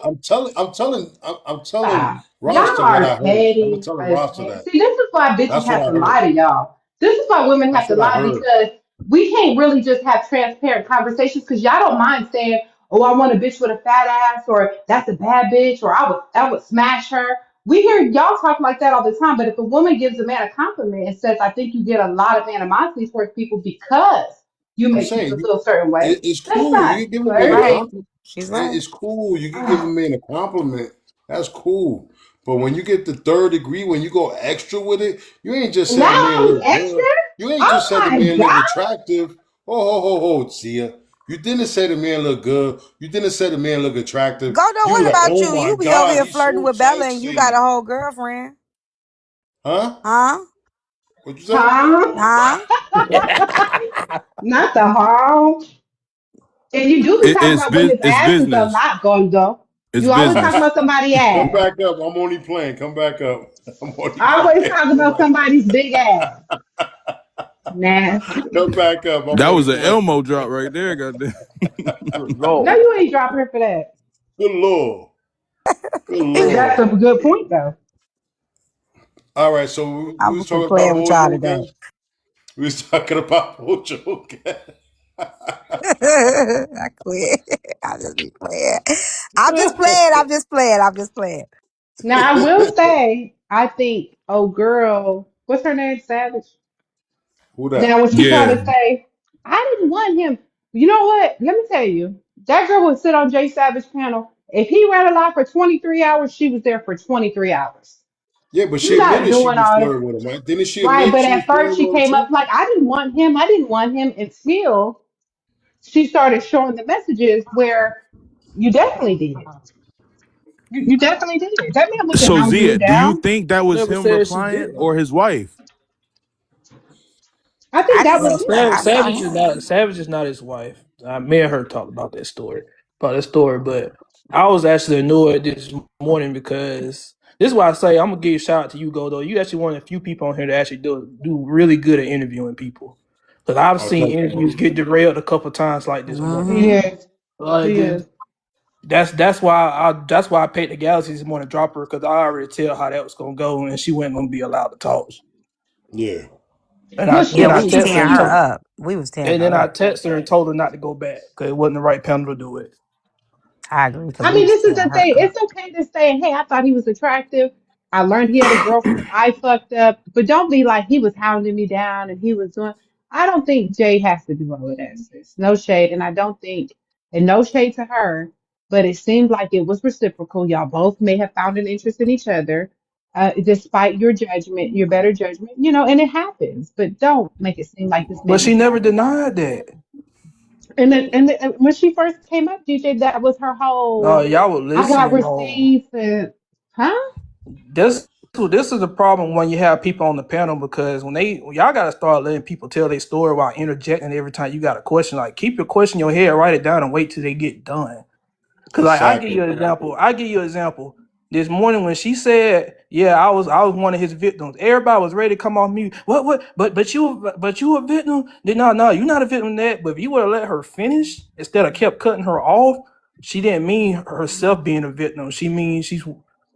I'm telling Stop. Y'all Rasta what I are heard. I'm petty telling as Rasta heck. that. See, this is why bitches That's what have I to heard. lie to y'all. This is why women have That's to what I lie heard. because we can't really just have transparent conversations because y'all don't mind saying, oh, I want a bitch with a fat ass or that's a bad bitch or I would smash her. We hear y'all talk like that all the time, but if a woman gives a man a compliment and says, I think you get a lot of animosity towards people because you I'm make people saying feel a certain way, it's that's cool. not You can give a She's man a right. flirty. compliment. She's right. It's cool. You can give a man a compliment. That's cool. But when you get the third degree, when you go extra with it, you ain't just said the Now man he's look extra? good. You ain't just Oh said the my man look God. attractive. Oh, Tia. You didn't say the man look good. You didn't say the man look attractive. Goldo, You what was like, about oh you? my You be over God, here he's flirting so with Bella and you got a sexy. whole girlfriend. Huh? Huh? What you say? Huh? Huh? Not the harm. And you do be talking about women's It's asses a business. lot, Gondo. It's You always talking business. about somebody's Come ass. back up. I'm only playing. Come back up. I'm only Always playing. talking about somebody's big ass. Nasty. Come back up. I'm That only was an playing. Elmo drop right there, goddamn. Good No, lord. you ain't dropping her for that. Good lord. Good That's lord. a good point, though. All right. So we I'm was gonna quit talking about playing with y'all Mojo today. again. We was talking about Mojo again. I quit. I just be playing. I'm just playing. I'm just playing. I'm just playing. Now, I will say, I think, oh, girl, what's her name? Savage? Who that? Now, when she tried Yeah. to say, I didn't want him, you know what? Let me tell you, that girl would sit on Jay Savage panel. If he ran a lie for 23 hours, she was there for 23 hours. Yeah, but she You're not admitted she doing was all that. flirting with him, right? Didn't she Right, admit but she was at first flirting she with him came up too? like, I didn't want him. I didn't want him until she started showing the messages where you definitely did. You definitely did. That man wasn't So hounding you Zia, do you down. think that was Never him said she replying didn't. or his wife? I think I that just, was No, him. I saw Savage is him. not his wife. Me and her talked about that story. But I was actually annoyed this morning because this is why I say I'm gonna give a shout out to you, Goldo. You actually one of the few people on here that actually do really good at interviewing people. Because I've Oh, seen thank you. interviews get derailed a couple times like this morning. He Mm-hmm. is. Like He this. is. That's why I paid the Galaxy this morning to drop her because I already tell how that was gonna go and she wasn't gonna be allowed to talk. Yeah. And I Well, Yeah, then she I we was text her tearing and her she told up. We was tearing and then her I up. text her and told her not to go back because it wasn't the right panel to do it. I agree because I we mean, was this is tearing the her thing. up. It's okay to say, hey, I thought he was attractive. I learned he had a girlfriend. I fucked up. But don't be like he was hounding me down and he was doing. I don't think Jay has to do all of that, sis. No shade. And I don't think, and no shade to her, but it seemed like it was reciprocal. Y'all both may have found an interest in each other, despite your judgment, your better judgment, and it happens. But don't make it seem like this But man she was never hounding you. denied that. And when she first came up, DJ, that was her No, whole. y'all were I got listening wrong. receipts and huh? This is the problem when you have people on the panel because when y'all gotta start letting people tell their story while interjecting every time you got a question. Like keep your question in your head, write it down, and wait till they get done. Cause like I give Exactly. you an example. I give you an example. This morning when she said, "Yeah, I was one of his victims," everybody was ready to come off mute. What? But you a victim? No, you're not a victim of that. But if you would have let her finish instead of kept cutting her off, she didn't mean herself being a victim. She means she's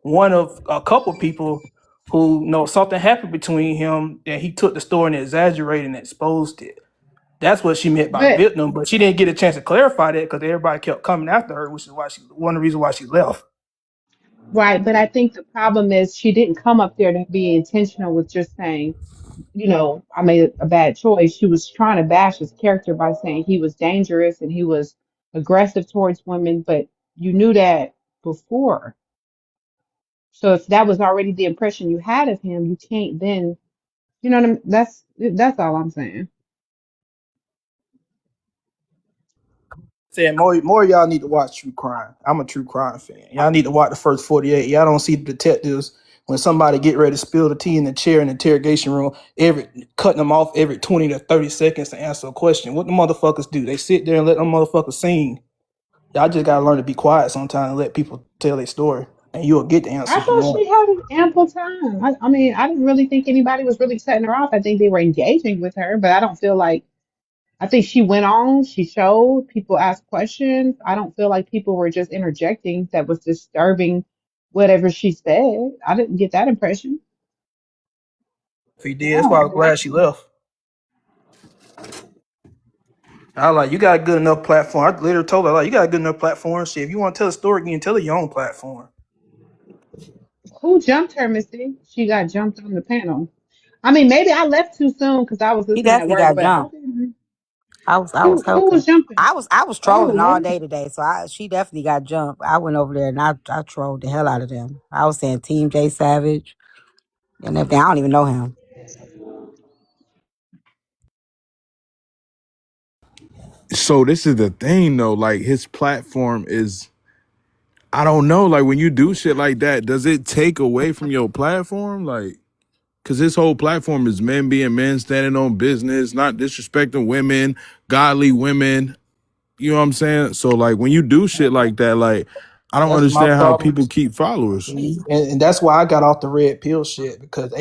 one of a couple people who know something happened between him and he took the story and exaggerated and exposed it. That's what she meant by But victim, but she didn't get a chance to clarify that because everybody kept coming after her, which is why she one of the reasons why she left. right, but I think the problem is she didn't come up there to be intentional with just saying, I made a bad choice. She was trying to bash his character by saying he was dangerous and he was aggressive towards women, but you knew that before. So if that was already the impression you had of him, you can't then, you know what I mean? That's all I'm saying. Saying more of y'all need to watch true crime. I'm a true crime fan. Y'all need to watch the first 48. Y'all don't see the detectives when somebody get ready to spill the tea in the chair in the interrogation room, every cutting them off every 20 to 30 seconds to answer a question. What the motherfuckers do? They sit there and let them motherfuckers sing. Y'all just gotta learn to be quiet sometimes and let people tell their story, and you'll get the I answers you thought want. she had ample time. I mean, I didn't really think anybody was really setting her off. I think they were engaging with her, but I don't feel like, I think she went on, she showed, people asked questions. I don't feel like people were just interjecting that was disturbing whatever she said. I didn't get that impression. If he did, that's why I No. was glad she left. I like you got a good enough platform. I literally told her like you got a good enough platform. Shit, if you want to tell a story, you can tell it your own platform. Who jumped her, Missy? She got jumped on the panel. I mean, maybe I left too soon because I was He listening at definitely work, got but jumped. I was who helping. was jumping? I was Oh, trolling all really? day today, so she definitely got jumped. I went over there and I trolled the hell out of them. I was saying Team J Savage and everything. I don't even know him. So this is the thing though, like his platform is I don't know, like when you do shit like that, does it take away from your platform? Like Cause his whole platform is men being men, standing on business, not disrespecting women, godly women. You know what I'm saying? So like when you do shit like that, like I don't That's my understand how problem. people keep followers. See, and that's why I got off the red pill shit because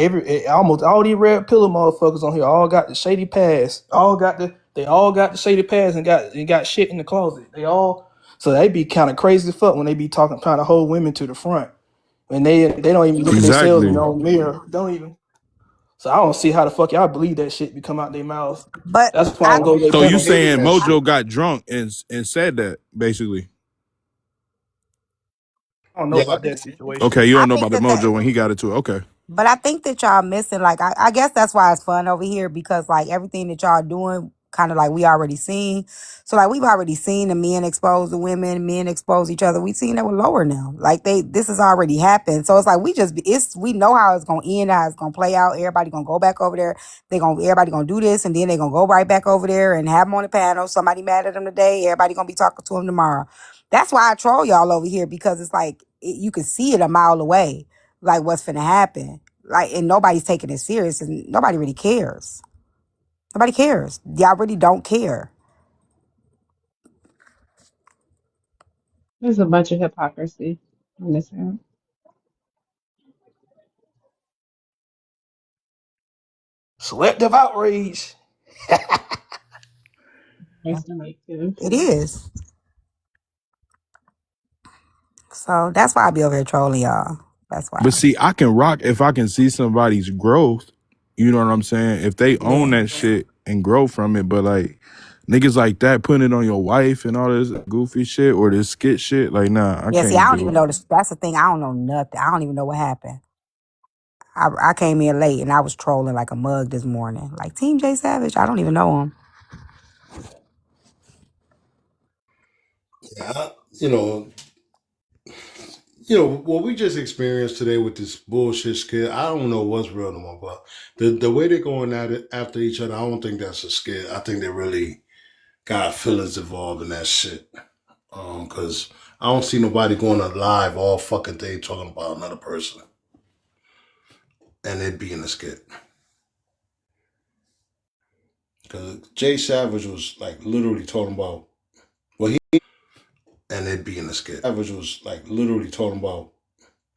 almost all these red pill motherfuckers on here all got the shady past. They all got the shady past and got shit in the closet. So they be kind of crazy as fuck when they be talking trying to hold women to the front. And they don't even look at themselves in Exactly. their own mirror. Don't even. So I don't see how the fuck y'all believe that shit be come out their mouths. But That's why I I don't go to their So you panel hearing saying that shit. Mojo got drunk and said that basically? I don't know yeah, about that situation. Okay, you I don't know think about the that. Mojo when he got into it. Okay. But I think that y'all missing, like, I guess that's why it's fun over here because, like, everything that y'all doing, kind of like we already seen. So, like, we've already seen the men expose the women, men expose each other. We've seen that with Lower now. Like, this has already happened. So it's like we know how it's gonna end, how it's gonna play out. Everybody gonna go back over there. Everybody gonna do this, and then they gonna go right back over there and have them on the panel. Somebody mad at them today. Everybody gonna be talking to them tomorrow. That's why I troll y'all over here because it's like you can see it a mile away like what's finna happen. Like, and nobody's taking it serious and nobody really cares. Nobody cares. Y'all really don't care. There's a bunch of hypocrisy on this app. Selective outrage. Selective. It is. So that's why I be over here trolling y'all. That's But why. see, I can rock if I can see somebody's growth. You know what I'm saying? If they own Yeah. that shit and grow from it, but like niggas like that putting it on your wife and all this goofy shit or this skit shit, like nah, I Yeah, see, I can't don't do even it. know this. That's the thing. I don't know nothing. I don't even know what happened. I came in late and I was trolling like a mug this morning. Like Team J Savage. I don't even know him. Yeah, what we just experienced today with this bullshit skit. I don't know what's real no more, but the way they're going at it after each other, I don't think that's a skit. I think they really got feelings involved in that shit. Because I don't see nobody going to live all fucking day talking about another person and it being a skit. Because Jay Savage was like literally talking about well he and it being a skit. Savage was like literally talking about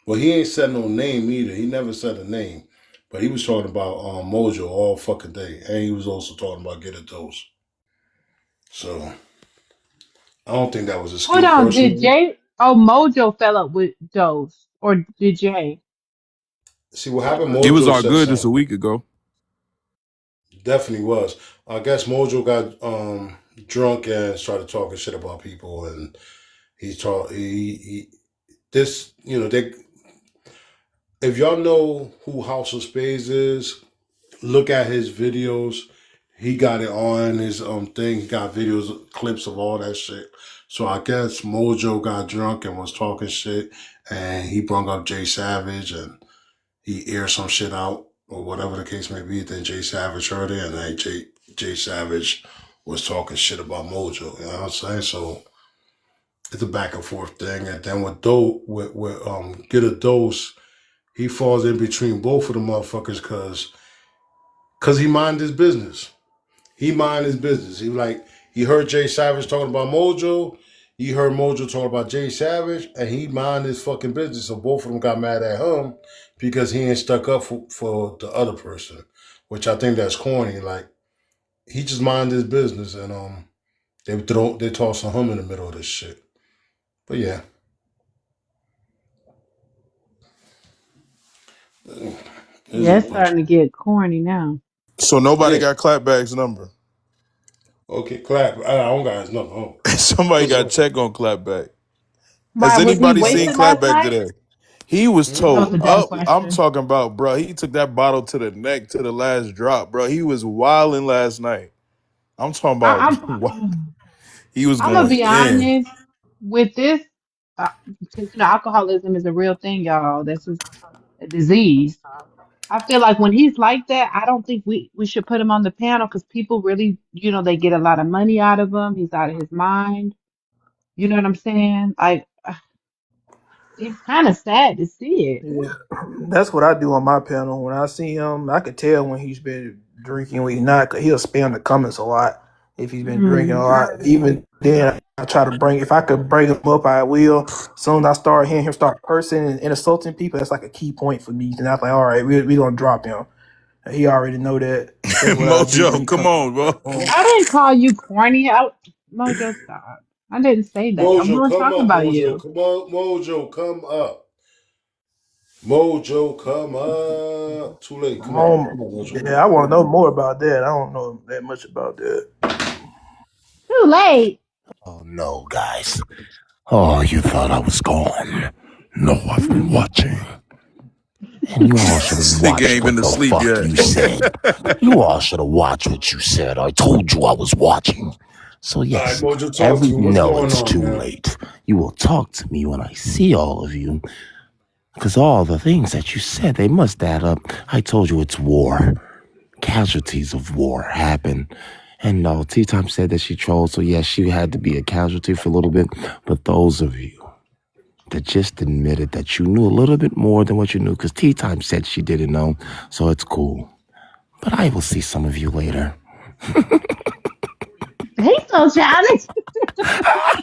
well he ain't said no name either. He never said a name, but he was talking about Mojo all fucking day, and he was also talking about Get a Dose. So I don't think that was a Hold skit on, did personally. Jay? Oh, Mojo fell up with Dose, or did Jay? See what happened. He was Mojo all said good just a something. week ago. Definitely was. I guess Mojo got drunk and started talking shit about people, and he this they if y'all know who House of Spades is, look at his videos. He got it on his thing. He got videos, clips of all that shit. So I guess Mojo got drunk and was talking shit, and he brought up Jay Savage, and he aired some shit out or whatever the case may be. Then Jay Savage heard it, and then Jay Savage was talking shit about Mojo. You know what I'm saying? So it's a back and forth thing. And then with Get a Dose, he falls in between both of the motherfuckers because he mind his business. He mind his business. He heard Jay Savage talking about Mojo. He heard Mojo talking about Jay Savage, and he mind his fucking business. So both of them got mad at him because he ain't stuck up for the other person, which I think that's corny. Like he just mind his business, and they tossing him in the middle of this shit. But yeah, there's Yeah, a it's bunch. starting to get corny now. So nobody Yeah. got Clapback's number. Okay, clap. I don't got his number. Oh. Somebody What's got up? to check on Clapback. Why Has was he anybody seen wasted last Clapback night? today? He was That Mm-hmm. was told a dumb up. I'm question. talking about, bro. He took that bottle to the neck to the last drop, bro. He was wilding last night. I'm talking I, about what I'm he was I'm gonna going be in. honest with this, because alcoholism is a real thing, y'all. This is a disease. I feel like when he's like that, I don't think we should put him on the panel because people really, they get a lot of money out of him. He's out of his mind. You know what I'm saying? Like, It's kind of sad to see it. Yeah, that's what I do on my panel. When I see him, I could tell when he's been drinking, when he's not. 'Cause he'll spam the comments a lot if he's been drinking a Mm. lot. Even then, I try to bring. If I could bring him up, I will. As soon as I start hearing him start cursing and insulting people, that's like a key point for me. And I'm like, all right, we gonna drop him. And he already know that. That's what I do when Mojo, he come comes. on, bro. I didn't call you corny. Mojo, stop. I didn't say that. I Mojo, wasn't come talking up, about Mojo. you. Come on, Mojo, come up. Mojo, come up. Too late. Come on. Come on, Mojo. Yeah, I want to know more about that. I don't know that much about that. Too late. Oh no, guys. Oh, you thought I was gone. No, I've been watching. And you all should have This nigga watched ain't been what to the sleep fuck yet. you said. You all should have watched what you said. I told you I was watching. So All right, yes, Mojo, talk to me. What's no, going it's on, too man? late. You will talk to me when I see all of you. Because all the things that you said, they must add up. I told you it's war. Casualties of war happen. And no, Tea Time said that she trolled, so yes, she had to be a casualty for a little bit. But those of you that just admitted that you knew a little bit more than what you knew, because Tea Time said she didn't know, so it's cool. But I will see some of you later. He's so childish.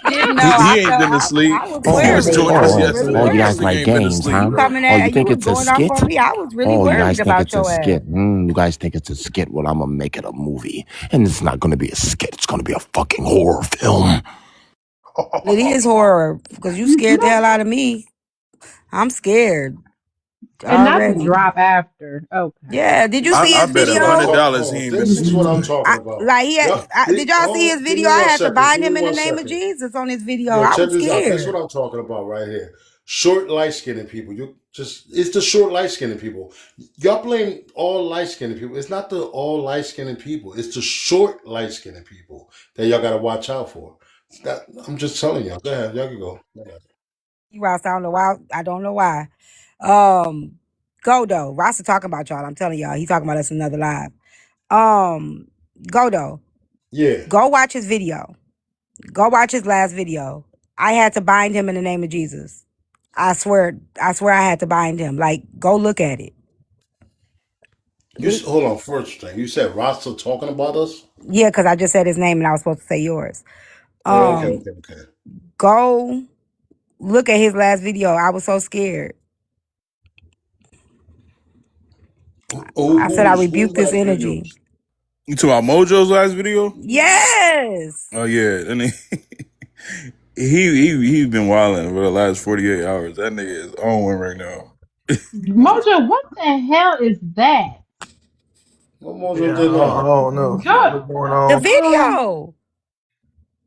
Didn't know. He I ain't felt been to sleep. I was He Oh, was worried. joining I us was oh, really oh, you yesterday. This guys worried. nigga like ain't been to games, sleep. huh? You coming Oh, you at you think was it's a going off skit? on me. I was really Oh, you worried guys think about it's a your ass. skit? You guys think it's a skit? Well, I'm gonna make it a movie. And it's not gonna be a skit. It's gonna be a fucking horror film. It is horror because you scared the hell out of me. I'm scared And not the already. drop after. Okay. Yeah. Did you see I his bet This is what I'm video? talking. $100 he Oh, ain't been to this is what sleep I'm yet. talking about. Like he had, Yup. did y'all see his Give video? me I one had to second. bind Give me him in the one name of second. Jesus on his video. Yo, I check was this out. This is what scared. I'm talking about right here. Short, light skinned people. It's the short, light skinned people. Y'all blame all light skinned people. It's not the all light skinned people. It's the short, light skinned people that y'all got to watch out for. I'm just telling y'all. Go ahead. Y'all can go. Go ahead. Ross, I don't know why. I don't know why. Um, Goldo, Ross is talking about y'all. I'm telling y'all, he talking about us in another live. Um, Goldo, Yeah. go watch his video. Go watch his last video. I had to bind him in the name of Jesus. I swear I had to bind him. Like, go look at it. Hold on. First thing, you said Rasta talking about us. Yeah, because I just said his name and I was supposed to say yours. Oh, okay, Um, okay, okay. go look at his last video. I was so scared. I said I Who's rebuked this last video? energy. You talking about Mojo's last video? Yes. Oh yeah, and he been wilding for the last 48 hours. That nigga is on one right now. Mojo, what the hell is that? What Yeah, Mojo I did don't, I now? don't know Go. what's going The on. video.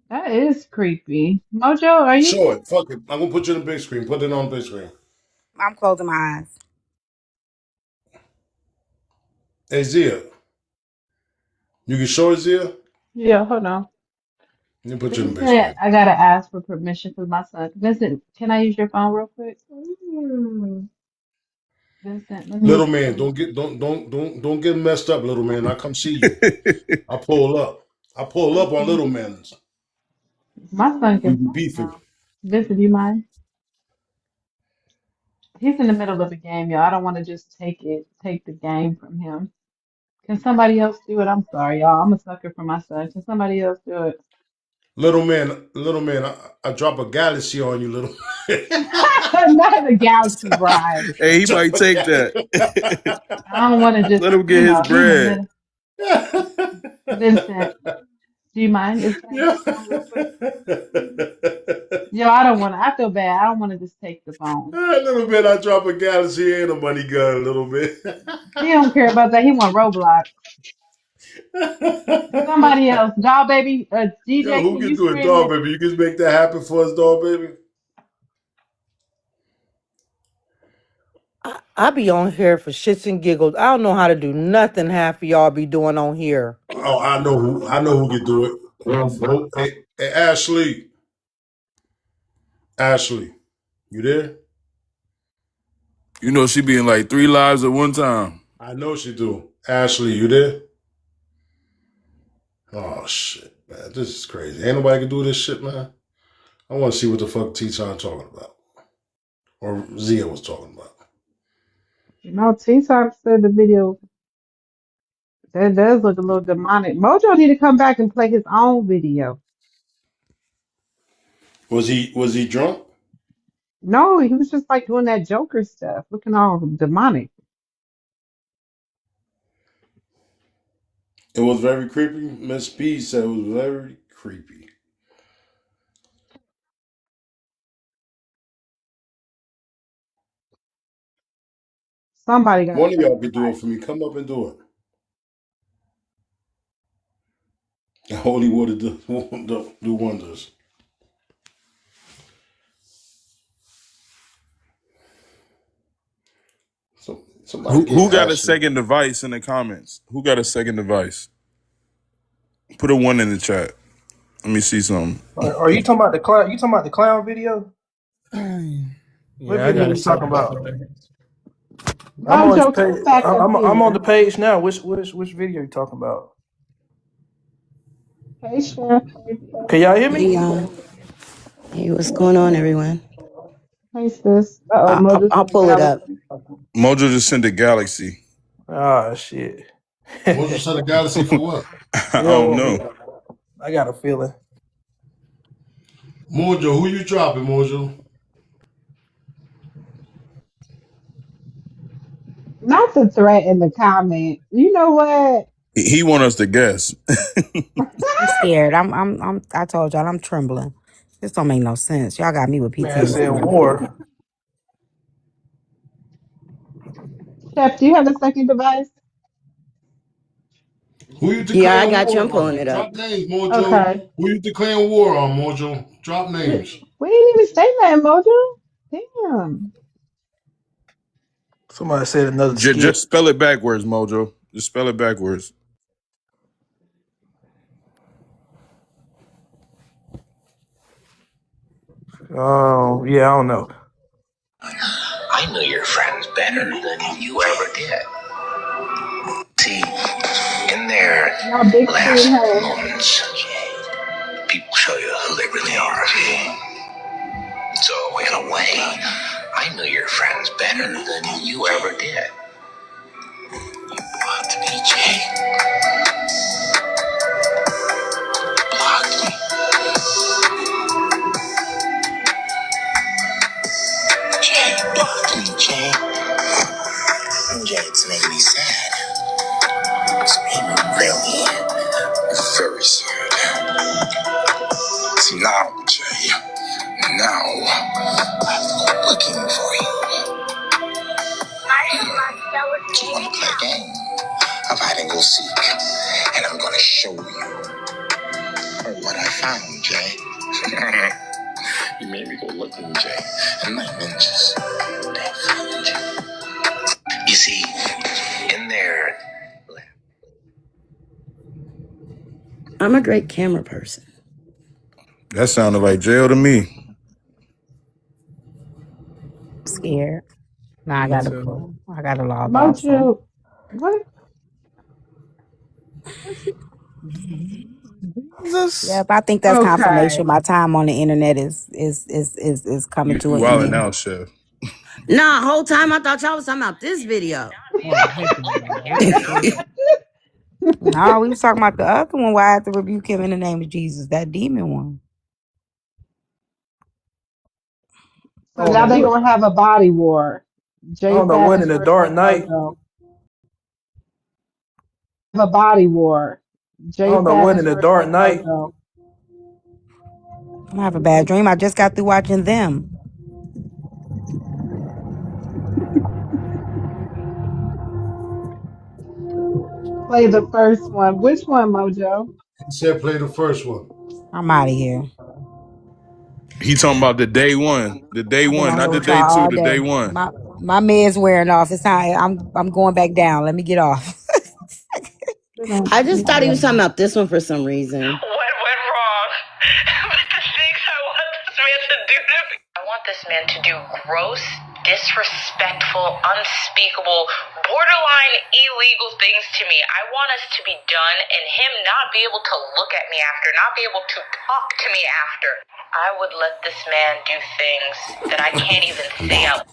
That is creepy. Mojo, are you? Show it. Fuck it. I'm gonna put you in the big screen. Put it on big screen. I'm closing my eyes. Hey Zia, you can show it, Zia? Yeah, hold on. Let me put you in the big Vincent, screen. I gotta ask for permission because my son. Vincent, can I use your phone real quick? Vincent, let me use Little your man, phone. don't get messed up, little man. I come see you. I pull up. I pull up on Okay. little man's. My son We can be talk beefing. now. Vincent, do you mind? He's in the middle of a game, y'all. I don't want to just take the game from him. Can somebody else do it? I'm sorry, y'all. I'm a sucker for my son. Can somebody else do it? Little man, I drop a galaxy on you, little Not the galaxy bride. Hey, he drop might take that. I don't want to just, Let him get his he in the bread. middle. Vincent, do you mind? Can I use yeah. your phone real quick? Yo, I don't want to. I feel bad. I don't want to just take the phone. A little bit, I drop a galaxy and a money gun a little bit. He don't care about that. He want Roblox. Somebody else. Doll baby, Yo, DJ, who can can you do it, scream dog it? baby? You can make that happen for us, dog baby. I be on here for shits and giggles. I don't know how to do nothing half of y'all be doing on here. Oh, I know who. I know who can do it. Hey, Ashley. Ashley, you there? You know she be in like 3 lives at one time. I know she do. Ashley, you there? Oh shit, man, this is crazy. Ain't nobody can do this shit, man. I want to see what the fuck T-Time talking about. or Zia was talking about. No, T-Top said the video that does look a little demonic. Mojo need to come back and play his own video. Was he drunk? No, he was just like doing that Joker stuff, looking all demonic. It was very creepy. Miss B said it was very creepy. Somebody got a One of y'all second could do it device. for me. Come up and do it. Holy water do wonders. So somebody Who get got a Ashley. second device in the comments? Who got a second device? Put a one in the chat. Let me see something. Are you talking about the clown? You talking about the clown video? What Yeah, I video got a you talking second about? device. I'm on his Mojo, page. come back up I'm on the here. page now. Which video you talking about? Hey, Chef. Can y'all hear me? Hey, hey, what's going on, everyone? Hey, sis. Uh-oh, Mojo I'll sent the pull it up. galaxy. Mojo just sent a galaxy. Ah, shit. Mojo sent a galaxy for what? I You don't don't want me. know. I got a feeling. Mojo, who you dropping, Mojo? Not the threat in the comment. You know what? He want us to guess. I'm scared. I told y'all I'm trembling. This don't make no sense. Y'all got me with Man said PTSD. war. Chef, do you have a second device? Who you Yeah, I declaring got you. war I'm pulling on? it up. Drop names, Mojo. Okay. Who you declaring war on, Mojo? Drop names. We didn't even say that, Mojo. Damn. Somebody said another Just skit. spell it backwards, Mojo. Just spell it backwards. Oh, yeah, I don't know. I know your friends better than you ever did. See, in their Y'all big last screen her. moments, people show you who they really are. So, in a way, I know your friends better than you ever did. Blocked me, Jay. Blocked me. Jay blocked me, Jay. And Jay, it's made me sad. It's made me very sad. See, now, Jay, now, I'm looking for you. Do you want to play a game of hide and go seek? And I'm going to show you what I found, Jay. You made me go looking, Jay. And my ninjas, they found you. You see, in there. I'm a great camera person. That sounded like jail to me. Scared. Now Me too. I gotta log off. So Mojo. What? What's he? Jesus. yep, I think that's confirmation. Okay. My time on the internet is coming to You an wilding end. out, chef. Nah, whole time I thought y'all was talking about this video. Oh, heck no. What the fuck? No, we was talking about the other one where I had to rebuke him in the name of Jesus, that demon one. I So don't know now they're what. gonna have a body war. I Jay don't know what in Savage the Dark versus Knight. Mojo. Have a body war. I Jay don't know what in Savage the versus Dark Knight. Mojo. I have a bad dream. I just got through watching them. Play the first one. Which one, Mojo? He said play the first one. I'm out of here. He talking about the day one. The day I've been one, on here not the with y'all day two, all the day day. one. My med's wearing off. It's time. I'm going back down. Let me get off. Sit on I just thought he was talking replay. about this one for some reason. What went wrong? But the things I want this man to do to me. I want this man to do gross, disrespectful, unspeakable, borderline illegal things to me. I want us to be done and him not be able to look at me after, not be able to talk to me after. I would let this man do things that I can't even say out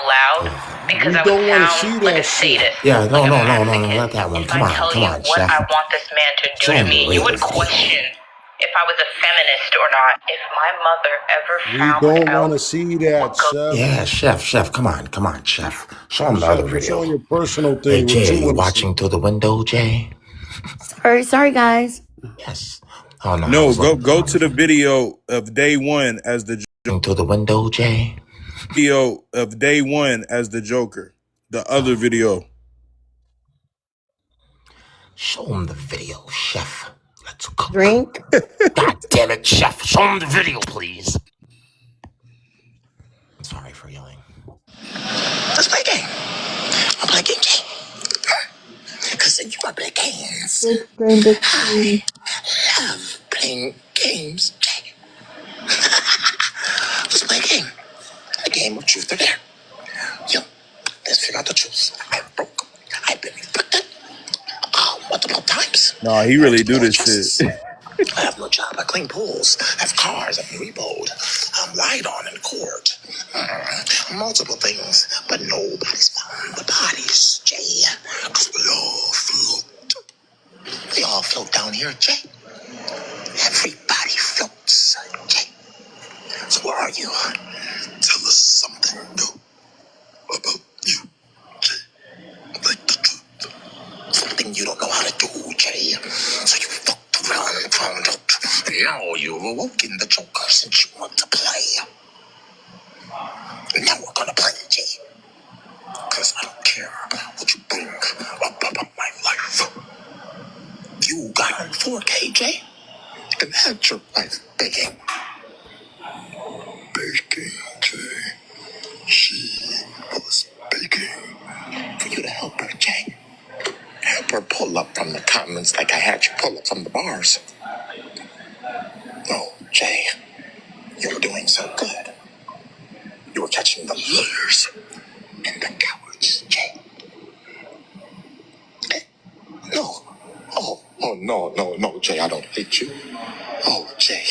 loud because We I would don't want to see sound like a that shit. sadist. Yeah, no, no, no, no, no, not that one. Come on, come on, Chef. If I tell you what I want this man to do to me, you would question if I was a feminist or not. If my mother ever We found don't want out to see that, what go. Chef. Yeah, Chef, come on, Chef. Show him the other Chef, it's on video. your personal Hey, thing. What Jay, are you you want to see? watching through the window, Jay? Sorry, guys. Yes. Oh no, I No, was go looking for go the to other the video. video of day one as the Through the window, Jay. video of day one as the Joker. The other video. Show him the video, Chef. Let's cook. Drink. God damn it, Chef. Show him the video, please. Sorry for yelling. Let's play a game. I'll play a game, Jay. Because you got big hands. Big screen, big I screen. love playing games, Jay. Let's play a game. A game of truth or dare. Yo, let's figure out the truth. I broke. I've been evicted. Multiple times. Nah, he really Multiple do this shit. addresses. I have no job. I clean pools. I have cars. I've been repoed. I'm lied on in court. Multiple things. But nobody's found the bodies, Jay. Because we all float. We all float down here, Jay. Everybody floats, Jay. So where are you? Tell us something new about you, Jay. Like the truth. Something you don't know how to do, Jay. So you fucked around and found out. And now you've awoken the Joker since you want to play. And now we're gonna play, Jay. Cause I don't care what you bring up about my life. You got on 4K, Jay. And had your wife begging. Begging, Jay. She was begging for you to help her, Jay. Help her pull up from the comments like I had you pull up from the bars. No, Jay, you were doing so good. You were catching the liars and the cowards, Jay. No. No, Jay, I don't hate you. Oh, Jay.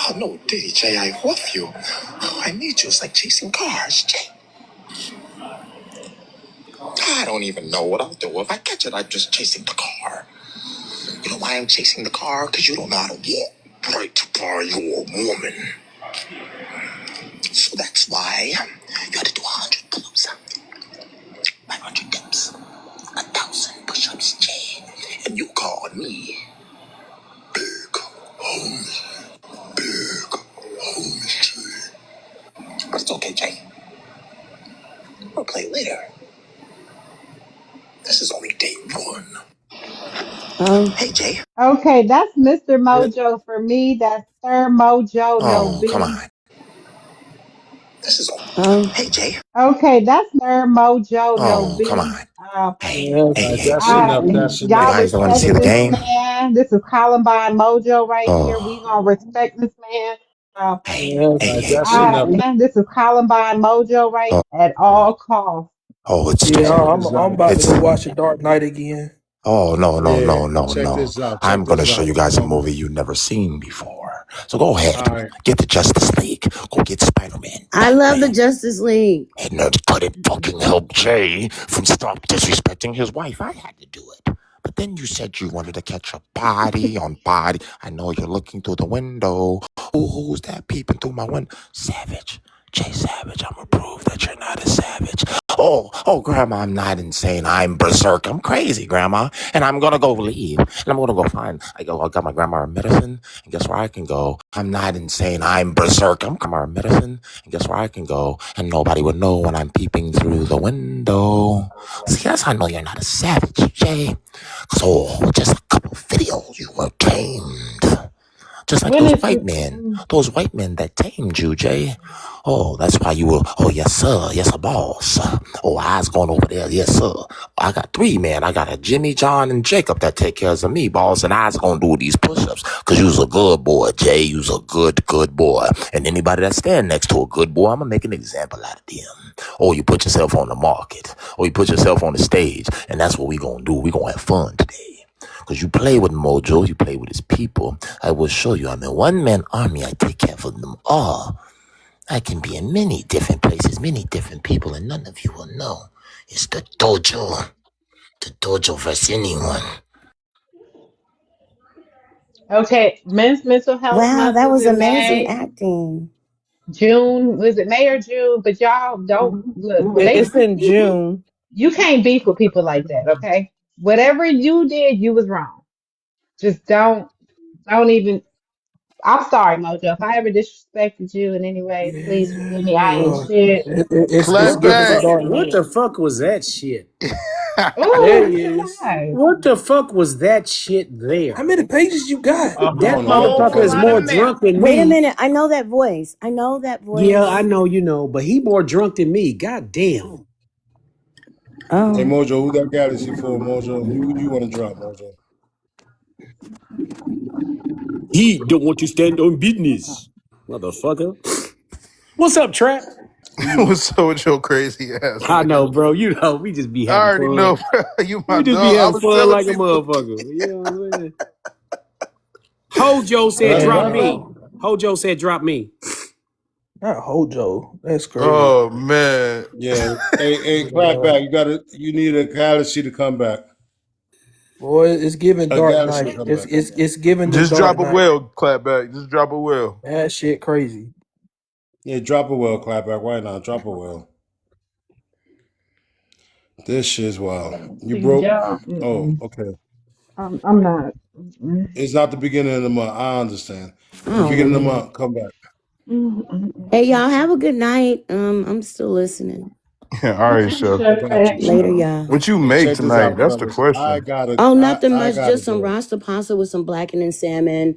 Oh, no, Diddy, Jay, I love you. Oh, I need you. It's like chasing cars, Jay. I don't even know what I'll do. If I catch it, I'm just chasing the car. You know why I'm chasing the car? Because you don't know how to walk right by your woman. So that's why you had to do 100 pull-ups, 500 dips, 1,000 push-ups, Jay. And you called me Big Homie. Big Homie, Jay. But it's okay, Jay. We'll play later. This is only day one. Hey, Jay. Okay, that's Mr. Yeah. Mojo for me. That's Sir Mojo, no Oh, come beef. on. This is Hey, Jay. Okay, that's Sir Mojo, no Oh, come beef. on. Uh, Hey, All hey, right, hey, that's hey. enough. That's Hey, y'all enough. guys, you want to see respect the this game? man. This is Columbine Mojo right here. We Oh, gonna respect this man. hey, All hey, right, hey, that's hey. enough. This is Columbine Mojo right Oh, at all costs. oh, it's Yeah, Check I'm this I'm out. about to it's. go watch The Dark Knight again. Oh no, no, Yeah, no, no, check no! this out. I'm Check gonna this show you out. guys a movie you've never seen before. So go All ahead, right. get the Justice League. Go get Spider-Man, I love the Batman. Justice League. And that couldn't fucking help Jay from stop disrespecting his wife. I had to do it. But then you said you wanted to catch a body on body. I know you're looking through the window. Who's that peeping through my window? Savage. Jay Savage, I'm gonna prove that you're not a savage. Oh, Grandma, I'm not insane. I'm berserk. I'm crazy, Grandma. And I'm gonna go leave. And I'm gonna go find. I got my grandma medicine. And guess where I can go? I'm not insane. I'm berserk. I'm grandma medicine. And guess where I can go? And nobody would know when I'm peeping through the window. See, that's how I know you're not a savage, Jay. So, just a couple videos, you were tamed. Just like When those is white men. Those white men that tamed you, Jay. Oh, that's why you were, oh, yes, sir. Yes, a boss. Oh, I was going over there. Yes, sir. I got three, man. I got a Jimmy, John, and Jacob that take care of me, boss. And I was going to do these push-ups because you was a good boy, Jay. You was a good boy. And anybody that stand next to a good boy, I'm going to make an example out of them. Oh, you put yourself on the market. Or you put yourself on the stage. And that's what we going to do. We going to have fun today. Because you play with Mojo, you play with his people. I will show you. I'm a one-man army. I take care of them all. I can be in many different places, many different people, and none of you will know. It's the dojo. The dojo versus anyone. Okay, Men's Mental Health Wow, Month that is was in amazing May. acting. June, was it May or June? But y'all don't look when they It's in June. you can't beef with people like that, okay? Whatever you did, you was wrong. Just don't even. I'm sorry, Mojo. If I ever disrespected you in any way, please forgive me. I ain't shit. It's Clap Don't giving the back. Dark What Knight. the fuck was that shit? There Oh, he look at is. my eyes. What the fuck was that shit How there? many pages you got? I That don't know what the motherfucker fuck Whole is was lot more of that. milk. drunk than Wait a me. minute. I know that voice. I know that Yeah, voice. I know you know, but he more drunk than me. God damn. Hey Oh. Mojo, who that galaxy for, Mojo? You want to drop, Mojo? He don't want to stand on business. Motherfucker. What's up, Trap? Who you? What's up with your crazy ass, I know, nigga? bro. You know, we just be I having already fun. know, bro. You my We just be dog. I having was fun telling like a people. motherfucker. You know what I'm saying? Hojo All said right, drop Man, wrap me. up. Hojo said drop me. not Hojo. That's crazy. Oh man. Yeah. Hey, clap Yeah. back. You need a galaxy to come back. Boy, it's giving A Dark galaxy to Knight. come It's back. it's it's giving the Just Dark drop a Knight. whale, clap back. Just drop a whale. That shit crazy. Yeah, drop a well, clap back. Why not? Drop a well. This shit's wild. You See, broke? y'all, Oh, okay. I'm not. Mm-mm. It's not the beginning of the month. I understand. The Oh beginning of the man. month, come back. Hey Mm-mm. y'all, have a good night. I'm still listening. Yeah, all You right, too, chef. I got you, Sugar. Later, Chef. y'all. What you Hey, make check this tonight? out, That's the fellas. question. Oh, nothing I much. gotta Just some go. Rasta pasta with some blackened salmon,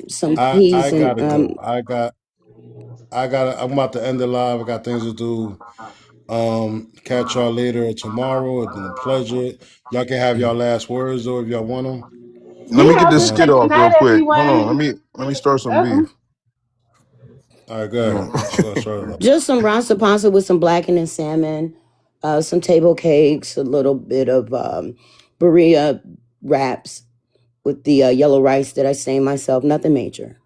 some I peas, and gotta go. I'm about to end the live. I got things to do. Catch y'all later or tomorrow. It's been a pleasure. Y'all can have y'all last words though if y'all want them. Let me Yeah, get I'll this just skit say Um, good off real night, quick. Hold on. Let everyone. me start some Uh-oh. beef. all right, go ahead. Let's start it up. just some Rasta pasta with some blackened salmon, some table cakes, a little bit of burrito wraps with the yellow rice that I stained myself. Nothing major.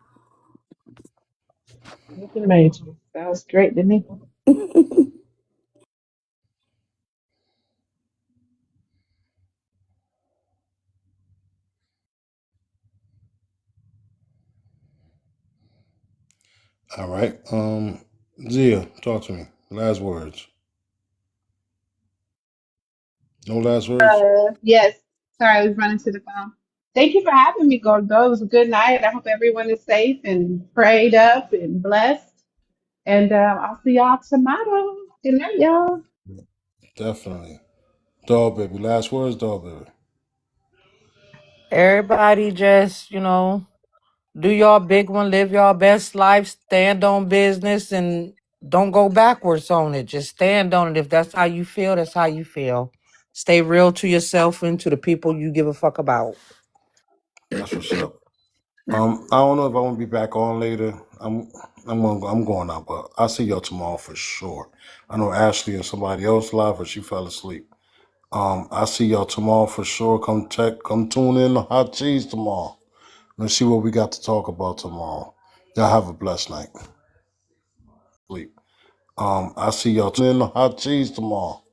Nothing major. Sounds great to me. All right. Zia, talk to me. Last words. No last words? Yes. Sorry, I was running to the phone. Thank you for having me, Goldo. It was a good night. I hope everyone is safe and prayed up and blessed. And I'll see y'all tomorrow. Good night, y'all. Definitely. Dog baby. Last words, dog baby. Everybody just, do your big one, live your best life, stand on business, and don't go backwards on it. Just stand on it. If that's how you feel, that's how you feel. Stay real to yourself and to the people you give a fuck about. That's what's up. I don't know if I want to be back on later. I'm going out, but I'll see y'all tomorrow for sure. I know Ashley and somebody else live, but she fell asleep. I'll see y'all tomorrow for sure. Come tune in on Hot Cheese tomorrow. Let's see what we got to talk about tomorrow. Y'all have a blessed night. Sleep. I see y'all tune in on Hot Cheese tomorrow.